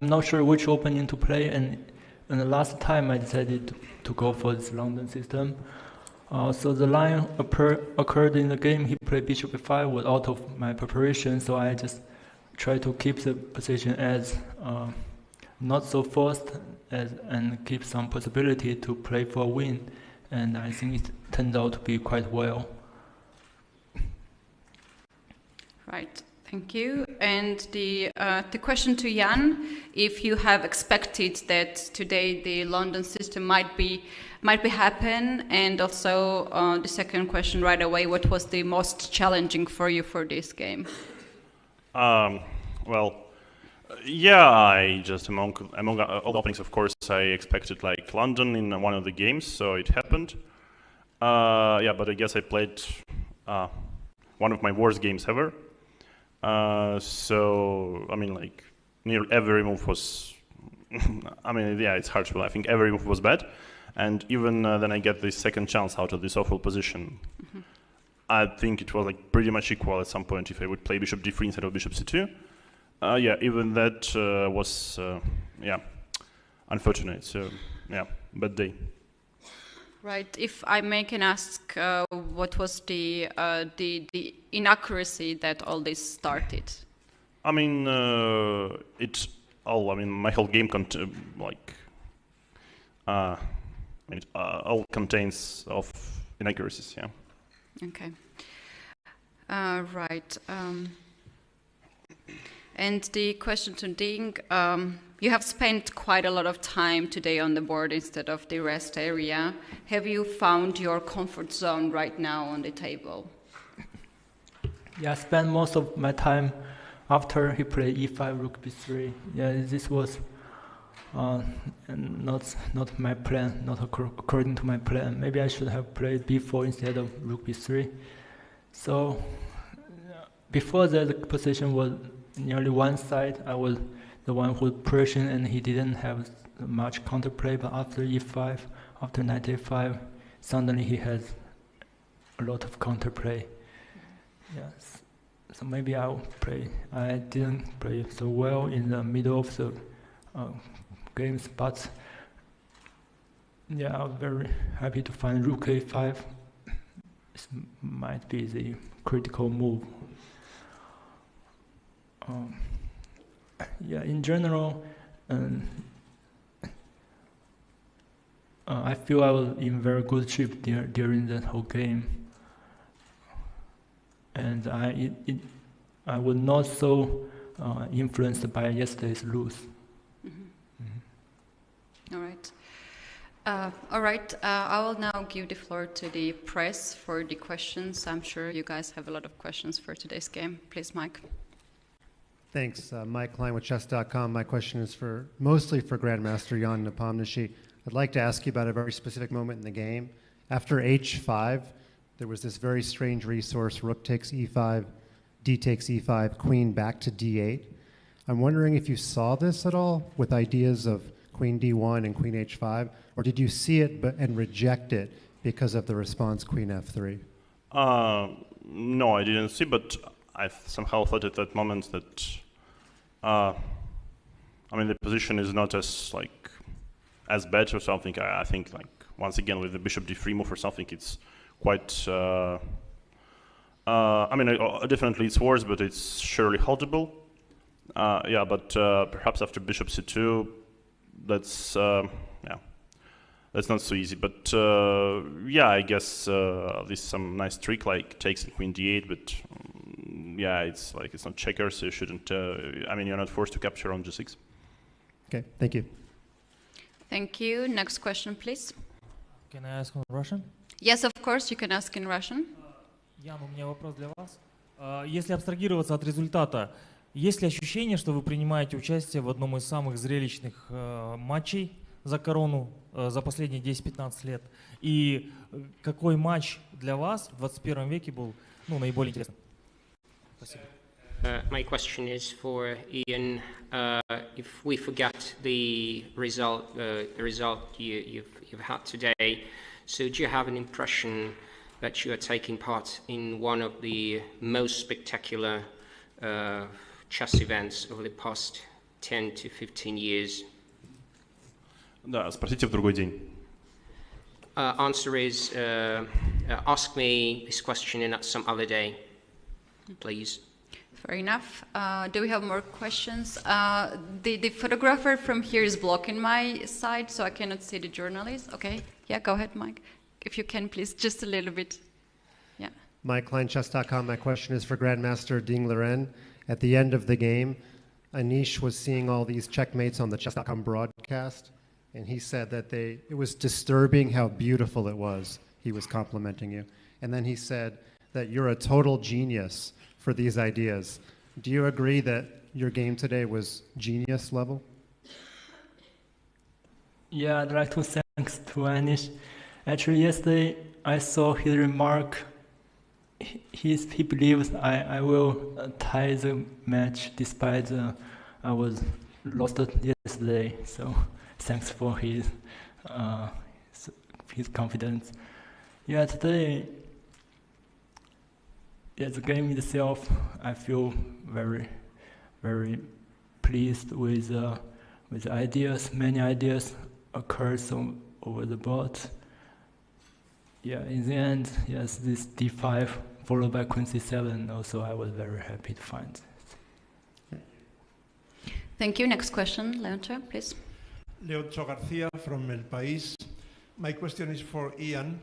not sure which opening to play, and the last time I decided to go for this London system. So the line occurred in the game. He played bishop e5 was out of my preparation, so I just tried to keep the position as not so forced and keep some possibility to play for a win. And I think it turned out to be quite well. Right, thank you. And the question to Jan: if you have expected that today the London system might be happen, and also the second question right away: what was the most challenging for you for this game? Well, yeah, I just among all the openings, of course, I expected like London in one of the games, so it happened. Yeah, but I guess I played one of my worst games ever. So I mean, like nearly every move was. I mean, yeah, it's hard to. I think every move was bad, and even then I get this second chance out of this awful position. Mm-hmm. I think it was like pretty much equal at some point if I would play bishop d3 instead of bishop c2. Yeah, even that was yeah, unfortunate. So yeah, bad day. Right. If I can ask, what was the inaccuracy that all this started? I mean, I mean, my whole game all contains of inaccuracies. Yeah. Okay. Right. And the question to Ding: you have spent quite a lot of time today on the board instead of the rest area. Have you found your comfort zone right now on the table? Yeah, I spent most of my time after he played e5, rook b3. Yeah, this was not my plan, not according to my plan. Maybe I should have played b4 instead of rook b3. So before that, the position was nearly one side. I was the one who was Persian, and he didn't have much counterplay. But after e5, after knight a5, suddenly he has a lot of counterplay. Yes, so maybe I'll play. I didn't play so well in the middle of the games, but yeah, I'm very happy to find rook a5. This might be the critical move. Yeah, in general, And I feel I was in very good shape during that whole game, and I was not so influenced by yesterday's lose. All right. I will now give the floor to the press for the questions. I'm sure you guys have a lot of questions for today's game. Please, Mike. Thanks. Mike Klein with chess.com. My question is mostly for Grandmaster Jan Nepomniachtchi. I'd like to ask you about a very specific moment in the game. After h5, there was this very strange resource, rook takes e5, d takes e5, queen back to d8. I'm wondering if you saw this at all with ideas of queen d1 and queen h5, or did you see it and reject it because of the response queen f3? No, I didn't see, but I somehow thought at that moment that, the position is not as bad or something. I think, once again, with the bishop d3 move or something, it's quite, definitely it's worse, but it's surely holdable. Perhaps after bishop c2, that's not so easy. But I guess this is some nice trick like takes and queen d8, but it's not checkers, so you shouldn't. You're not forced to capture on g6. Okay, thank you. Thank you. Next question, please. Can I ask in Russian? Yes, of course, you can ask in Russian. Ян, у меня вопрос для вас. Если абстрагироваться от результата, есть ли ощущение, что вы принимаете участие в одном из самых зрелищных матчей за корону за последние 10-15 лет? И какой матч для вас в 21 веке был наиболее интересным? Спасибо. My question is for Ian. If we forget the result you've had today, so do you have an impression that you are taking part in one of the most spectacular chess events over the past 10 to 15 years? Да, спросите в другой день. Answer is ask me this question in some other day, please. Fair enough. Do we have more questions? The photographer from here is blocking my side, so I cannot see the journalist. Okay. Yeah, go ahead, Mike. If you can, please, just a little bit. Yeah. Mike Klein, chess.com. My question is for Grandmaster Ding Liren. At the end of the game, Anish was seeing all these checkmates on the chess.com broadcast, and he said that it was disturbing how beautiful it was. He was complimenting you. And then he said that you're a total genius for these ideas. Do you agree that your game today was genius level? Yeah, I'd like to thanks to Anish. Actually, yesterday I saw his remark. He believes I will tie the match despite I was lost yesterday. So thanks for his confidence. Yeah, today. Yeah, the game itself, I feel very, very pleased with the ideas. Many ideas occurred over the board. Yeah, in the end, yes, this d5 followed by queen c7. Also, I was very happy to find it. Thank you. Next question, Leoncho, please. Leoncho Garcia from El País. My question is for Ian.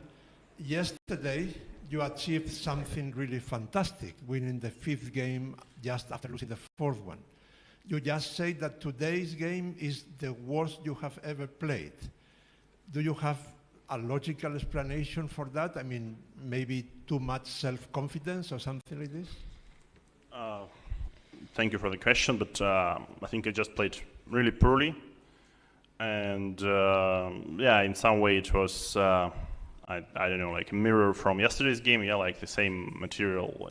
Yesterday, you achieved something really fantastic, winning the 5th game just after losing the 4th one. You just said that today's game is the worst you have ever played. Do you have a logical explanation for that? Maybe too much self-confidence or something like this? Thank you for the question, but I think I just played really poorly. And in some way it was... I don't know, like a mirror from yesterday's game, like the same material,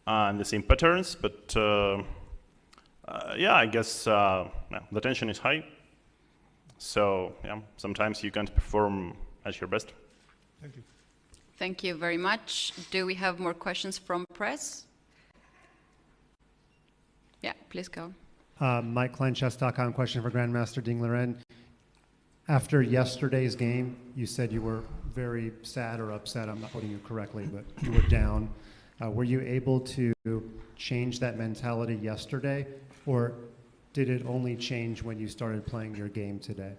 and the same patterns, but I guess the tension is high, so sometimes you can't perform at your best. Thank you. Thank you very much. Do we have more questions from press? Yeah, please go. Mike Klein, chess.com. Question for Grandmaster Ding Liren. After yesterday's game, you said you were very sad or upset. I'm not quoting you correctly, but you were down. Were you able to change that mentality yesterday? Or did it only change when you started playing your game today?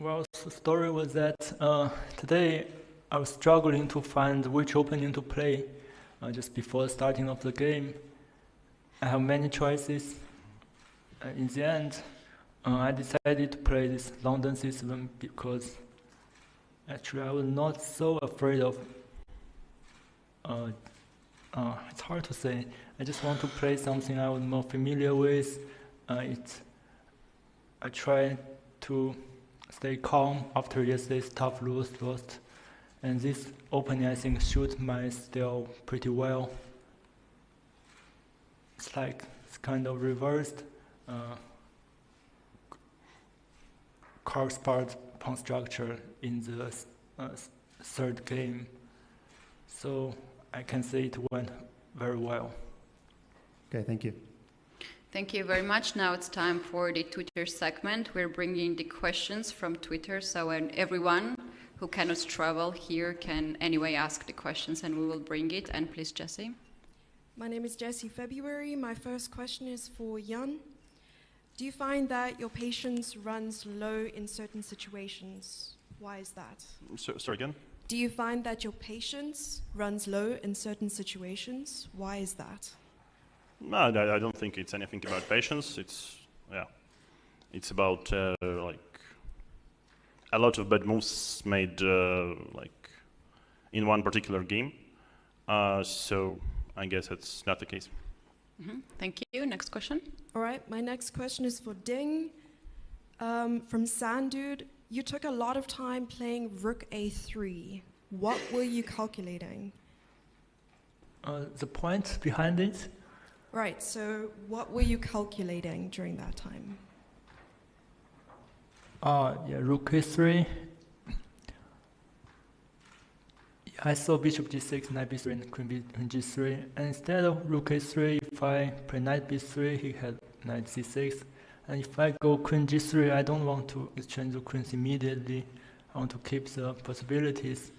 Well, the story was that today I was struggling to find which opening to play just before the starting of the game. I have many choices. In the end, I decided to play this London system because actually I was not so afraid of it's hard to say. I just want to play something I was more familiar with. I try to stay calm after yesterday's tough lost, and this opening I think suits my style pretty well. It's like it's kind of reversed card pawn structure in the third game, so I can say it went very well. Okay, thank you. Thank you very much. Now it's time for the Twitter segment. We're bringing the questions from Twitter, so everyone who cannot travel here can anyway ask the questions, and we will bring it. And please, Jessie. My name is Jessie February. My first question is for Jan. Do you find that your patience runs low in certain situations? Why is that? Sorry again? Do you find that your patience runs low in certain situations? Why is that? No, I don't think it's anything about patience. It's about like a lot of bad moves made like in one particular game. So I guess it's not the case. Thank you. Next question. All right, my next question is for Ding. From Sandude, you took a lot of time playing Rook A3. What were you calculating? The point behind it? Right, so what were you calculating during that time? Yeah, Rook A3. I saw Bishop G6, Knight B3, and Queen G3. And instead of Rook A3, if I play Knight B3, he had Knight C6. And if I go Queen G3, I don't want to exchange the queens immediately. I want to keep the possibilities.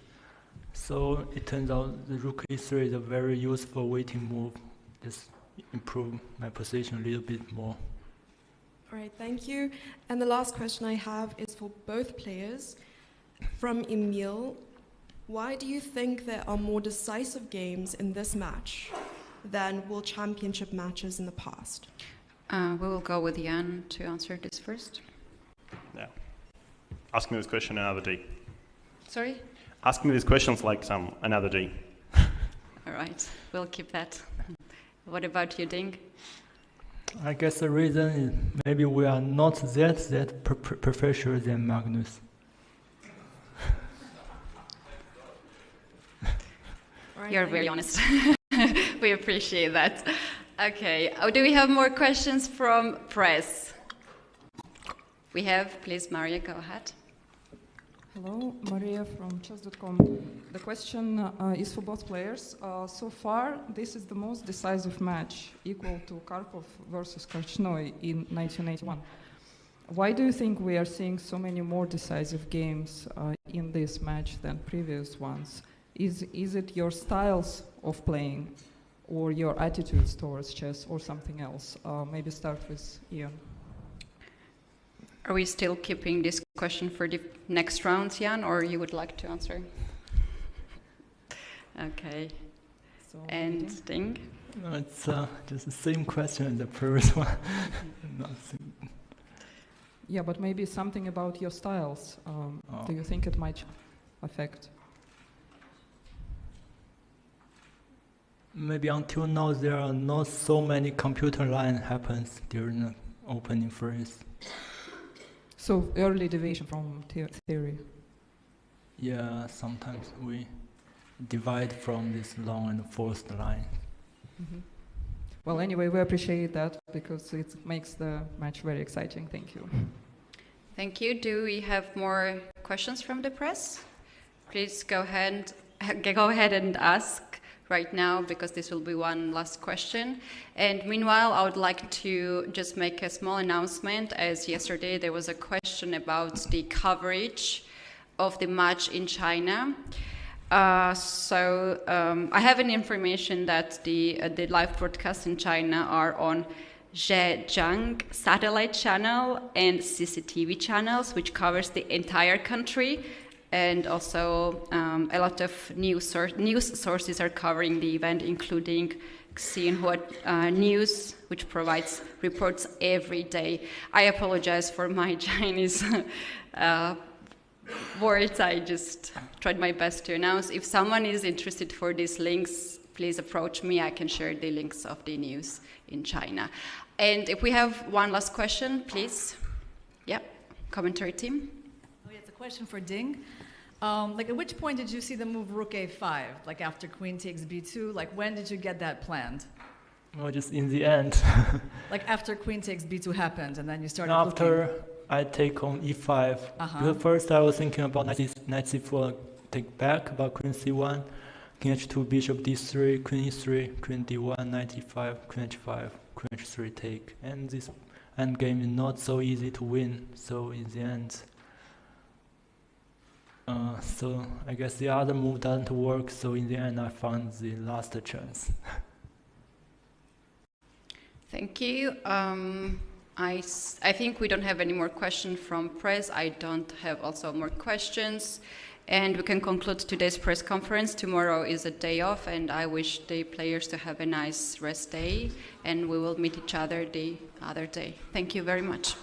So it turns out the Rook A3 is a very useful waiting move. Just improve my position a little bit more. All right, thank you. And the last question I have is for both players. From Emil, why do you think there are more decisive games in this match than World Championship matches in the past? We will go with Jan to answer this first. Yeah. Ask me this question another day. Sorry? Ask me these questions like another day. All right, we'll keep that. What about you, Ding? I guess the reason is maybe we are not that professional than Magnus. You're very honest. We appreciate that. Okay, do we have more questions from press? We have, please, Maria, go ahead. Hello, Maria from chess.com. The question is for both players. So far, this is the most decisive match, equal to Karpov versus Korchnoi in 1981. Why do you think we are seeing so many more decisive games in this match than previous ones? Is it your styles of playing, or your attitudes towards chess, or something else? Maybe start with Ian. Are we still keeping this question for the next round, Jan, or you would like to answer? Okay. So, and Ding? No, it's just the same question as the previous one. Nothing. Yeah, but maybe something about your styles. Do you think it might affect? Maybe until now there are not so many computer line happens during the opening phase. So early deviation from theory. Yeah, sometimes we divide from this long and forced line. Mm-hmm. Well, anyway, we appreciate that because it makes the match very exciting. Thank you. Thank you. Do we have more questions from the press? Please go ahead and ask right now, because this will be one last question. And meanwhile, I would like to just make a small announcement, as yesterday there was a question about the coverage of the match in China. I have an information that the live broadcasts in China are on Zhejiang satellite channel and CCTV channels, which covers the entire country. And also a lot of news sources are covering the event, including Xinhua News, which provides reports every day. I apologize for my Chinese words. I just tried my best to announce. If someone is interested for these links, please approach me. I can share the links of the news in China. And if we have one last question, please. Yeah, commentary team. Oh, yeah, it's a question for Ding. Like, at which point did you see the move Rook A5? Like, after Queen takes B2? Like, when did you get that planned? Well, just in the end. Like, after Queen takes B2 happened, and then you started After looking. I take on E5. Because first I was thinking about knight C4, take back, about Queen C1, King H2, Bishop D3, Queen E3, Queen D1, Knight E5, Queen H5, Queen H3 take. And this endgame is not so easy to win, so in the end. So I guess the other move doesn't work, so in the end I found the last chance. Thank you. I think we don't have any more questions from press. I don't have also more questions. And we can conclude today's press conference. Tomorrow is a day off, and I wish the players to have a nice rest day, and we will meet each other the other day. Thank you very much.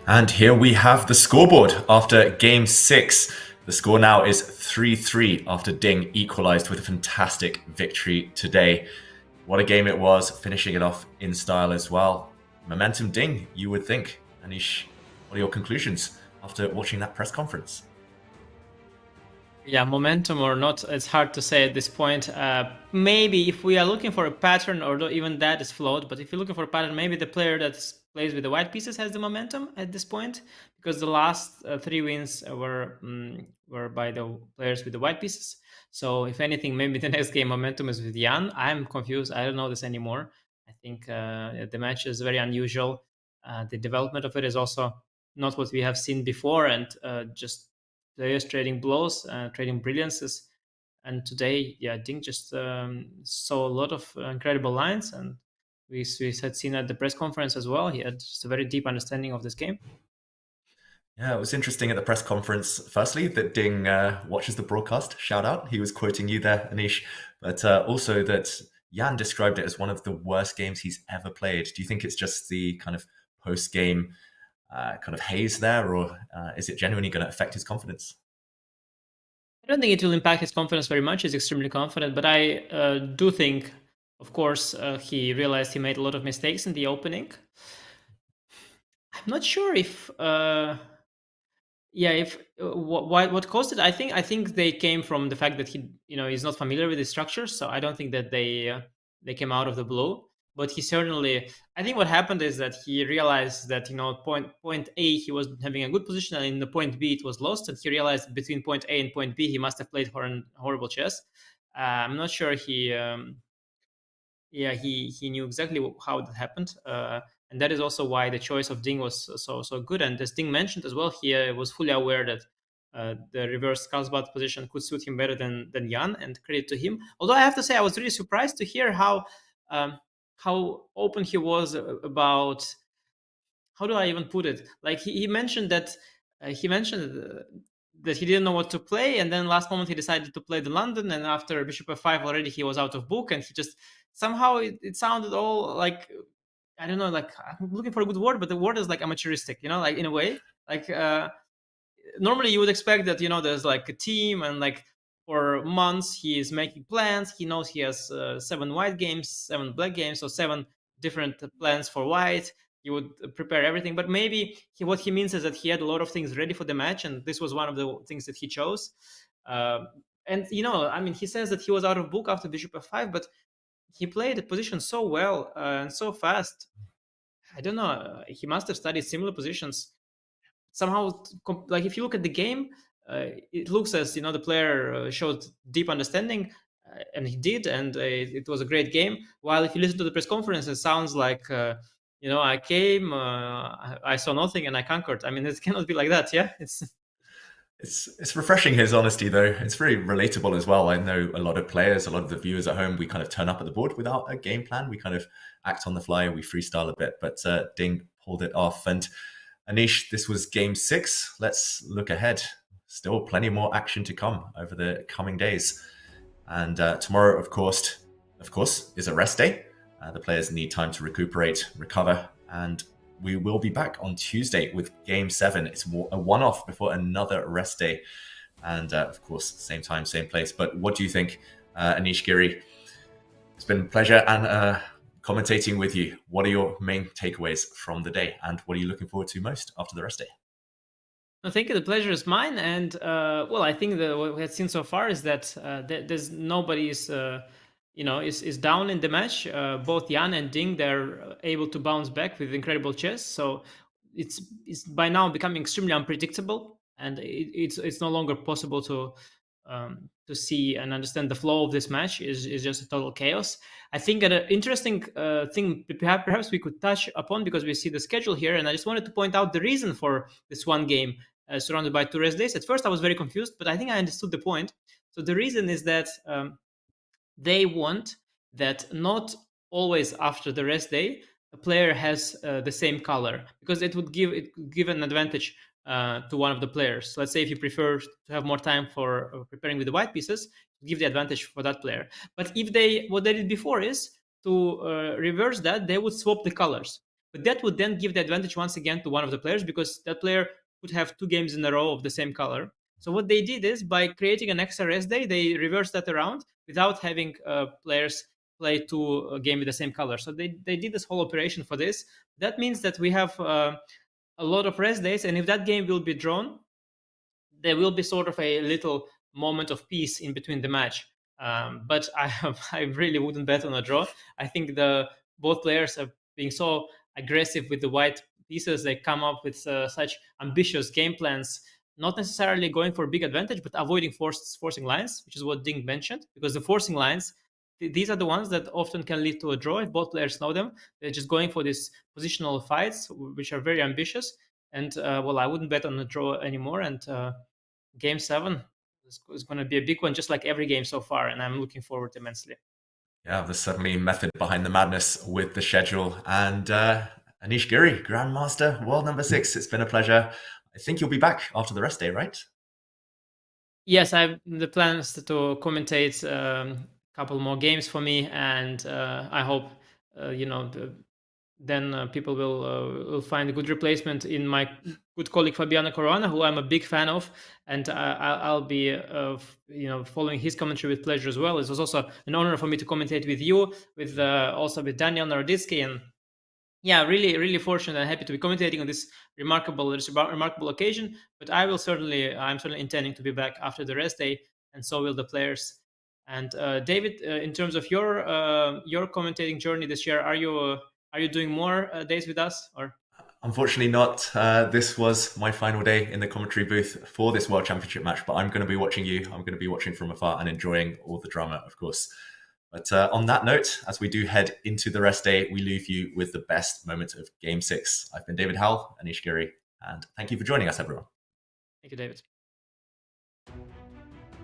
And here we have the scoreboard after game 6. The score now is 3-3 after Ding equalized with a fantastic victory today. What a game it was, finishing it off in style as well. Momentum Ding, you would think. Anish, what are your conclusions after watching that press conference? Yeah, momentum or not, it's hard to say at this point. Maybe if we are looking for a pattern, or even that is flawed, but if you're looking for a pattern, maybe the player that plays with the white pieces has the momentum at this point, because the last 3 wins were by the players with the white pieces. So if anything, maybe the next game momentum is with Jan. I'm confused. I don't know this anymore. I think the match is very unusual. The development of it is also not what we have seen before, and just players trading blows, trading brilliances. And today, yeah, Ding just saw a lot of incredible lines, and we had seen at the press conference as well. He had just a very deep understanding of this game. Yeah, it was interesting at the press conference, firstly, that Ding watches the broadcast. Shout out. He was quoting you there, Anish. But also that Jan described it as one of the worst games he's ever played. Do you think it's just the kind of post-game kind of haze there, or is it genuinely going to affect his confidence? I don't think it will impact his confidence very much. He's extremely confident, but I do think, of course, he realized he made a lot of mistakes in the opening. I'm not sure if, what caused it. I think they came from the fact that he's not familiar with the structures. So I don't think that they came out of the blue. But he certainly, I think what happened is that he realized that, point A, he was having a good position, and in the point B, it was lost. And he realized between point A and point B, he must have played horrible chess. I'm not sure he knew exactly how that happened. And that is also why the choice of Ding was so good. And as Ding mentioned as well, he was fully aware that the reverse Carlsbad position could suit him better than Jan, and credit to him. Although I have to say, I was really surprised to hear how open he was about, how do I even put it? Like he mentioned that that he didn't know what to play, and then last moment he decided to play the London, and after Bishop F5 already he was out of book, and he just somehow it sounded all like, I don't know, like I'm looking for a good word, but the word is like amateuristic, like in a way, like normally you would expect that there's like a team, and like for months he is making plans. He knows he has 7 white games, 7 black games, so 7 different plans for white. He would prepare everything, but maybe what he means is that he had a lot of things ready for the match, and this was one of the things that he chose. And he says that he was out of book after Bishop F5, but he played the position so well and so fast. I don't know. He must have studied similar positions. Somehow, like if you look at the game, it looks as the player showed deep understanding, and he did, and it was a great game. While if you listen to the press conference, it sounds like I came, I saw nothing, and I conquered. I mean, it cannot be like that. Yeah, It's refreshing, his honesty, though. It's very relatable as well. I know a lot of players, a lot of the viewers at home, we kind of turn up at the board without a game plan. We kind of act on the fly, we freestyle a bit, but Ding pulled it off. And Anish, this was game 6. Let's look ahead. Still plenty more action to come over the coming days. And tomorrow, of course, is a rest day. The players need time to recuperate, recover, and we will be back on Tuesday with Game 7. It's a one-off before another rest day. And of course, same time, same place. But what do you think, Anish Giri? It's been a pleasure and commentating with you. What are your main takeaways from the day? And what are you looking forward to most after the rest day? I think the pleasure is mine. And well, I think that what we have seen so far is that there's nobody's... is down in the match. Both Jan and Ding, they're able to bounce back with incredible chess. So it's by now becoming extremely unpredictable, and it's no longer possible to see and understand the flow of this match. Is just a total chaos. I think an interesting thing perhaps we could touch upon, because we see the schedule here, and I just wanted to point out the reason for this one game surrounded by 2 rest days. At first I was very confused, but I think I understood the point. So the reason is that they want that not always after the rest day a player has the same color, because it would give an advantage to one of the players. So let's say if you prefer to have more time for preparing with the white pieces, give the advantage for that player. But if what they did before is to reverse that, they would swap the colors. But that would then give the advantage once again to one of the players, because that player could have 2 games in a row of the same color. So what they did is, by creating an extra rest day, they reversed that around without having players play 2 games with the same color. So they did this whole operation for this. That means that we have a lot of rest days, and if that game will be drawn, there will be sort of a little moment of peace in between the match. But I really wouldn't bet on a draw. I think both players are being so aggressive with the white pieces. They come up with such ambitious game plans, not necessarily going for a big advantage, but avoiding forcing lines, which is what Ding mentioned, because the forcing lines, these are the ones that often can lead to a draw if both players know them. They're just going for these positional fights, which are very ambitious. And well, I wouldn't bet on a draw anymore. And Game 7 is going to be a big one, just like every game so far. And I'm looking forward immensely. Yeah, there's certainly method behind the madness with the schedule. And Anish Giri, Grandmaster, World number 6. It's been a pleasure. I think you'll be back after the rest day, right? Yes, I have the plans to commentate a couple more games for me, and I hope then people will find a good replacement in my good colleague Fabiano Caruana, who I'm a big fan of, and I'll be following his commentary with pleasure as well. It was also an honor for me to commentate with you, with also with Daniel Naroditsky, and yeah, really, really fortunate and happy to be commentating on this remarkable occasion. But I'm certainly intending to be back after the rest day, and so will the players. And David, in terms of your commentating journey this year, are you doing more days with us, or? Unfortunately not. This was my final day in the commentary booth for this World Championship match, but I'm going to be watching you. I'm going to be watching from afar and enjoying all the drama, of course. But on that note, as we do head into the rest day, we leave you with the best moment of Game 6. I've been David Howell, Anish Giri, and thank you for joining us, everyone. Thank you, David.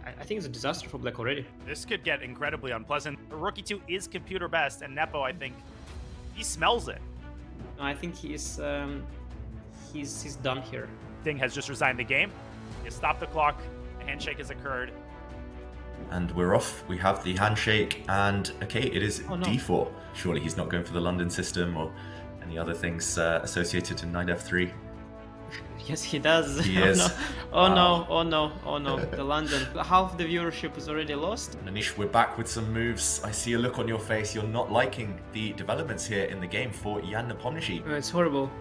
I think it's a disaster for Black already. This could get incredibly unpleasant. Rookie 2 is computer best, and Nepo, I think, he smells it. No, I think he's done here. Ding has just resigned the game. He has stopped the clock. A handshake has occurred. And we're off. We have the handshake, and okay, it is d4. Surely he's not going for the London system or any other things associated to knight f3. Yes, he does. He is. Oh no. The London. Half the viewership is already lost. Anish, we're back with some moves. I see a look on your face. You're not liking the developments here in the game for Jan Nepomniachtchi. It's horrible.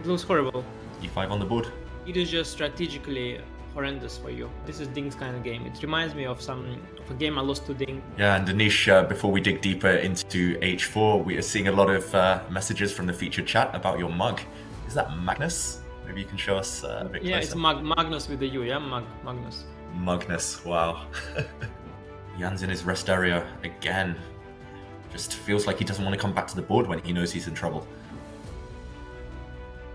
It looks horrible. e5 on the board. It is just strategically horrendous for you. This is Ding's kind of game. It reminds me of a game I lost to Ding. Yeah, and Anish, before we dig deeper into h4, we are seeing a lot of messages from the featured chat about your mug. Is that Magnus? Maybe you can show us a bit closer. Yeah, it's Magnus with the U, yeah? Magnus. Magnus, wow. Jan's in his rest area again. Just feels like he doesn't want to come back to the board when he knows he's in trouble.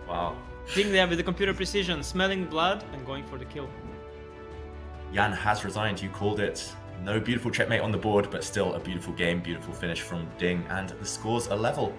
Wow. Ding there with the computer precision, smelling blood and going for the kill. Jan has resigned. You called it. No beautiful checkmate on the board, but still a beautiful game, beautiful finish from Ding, and the scores are level.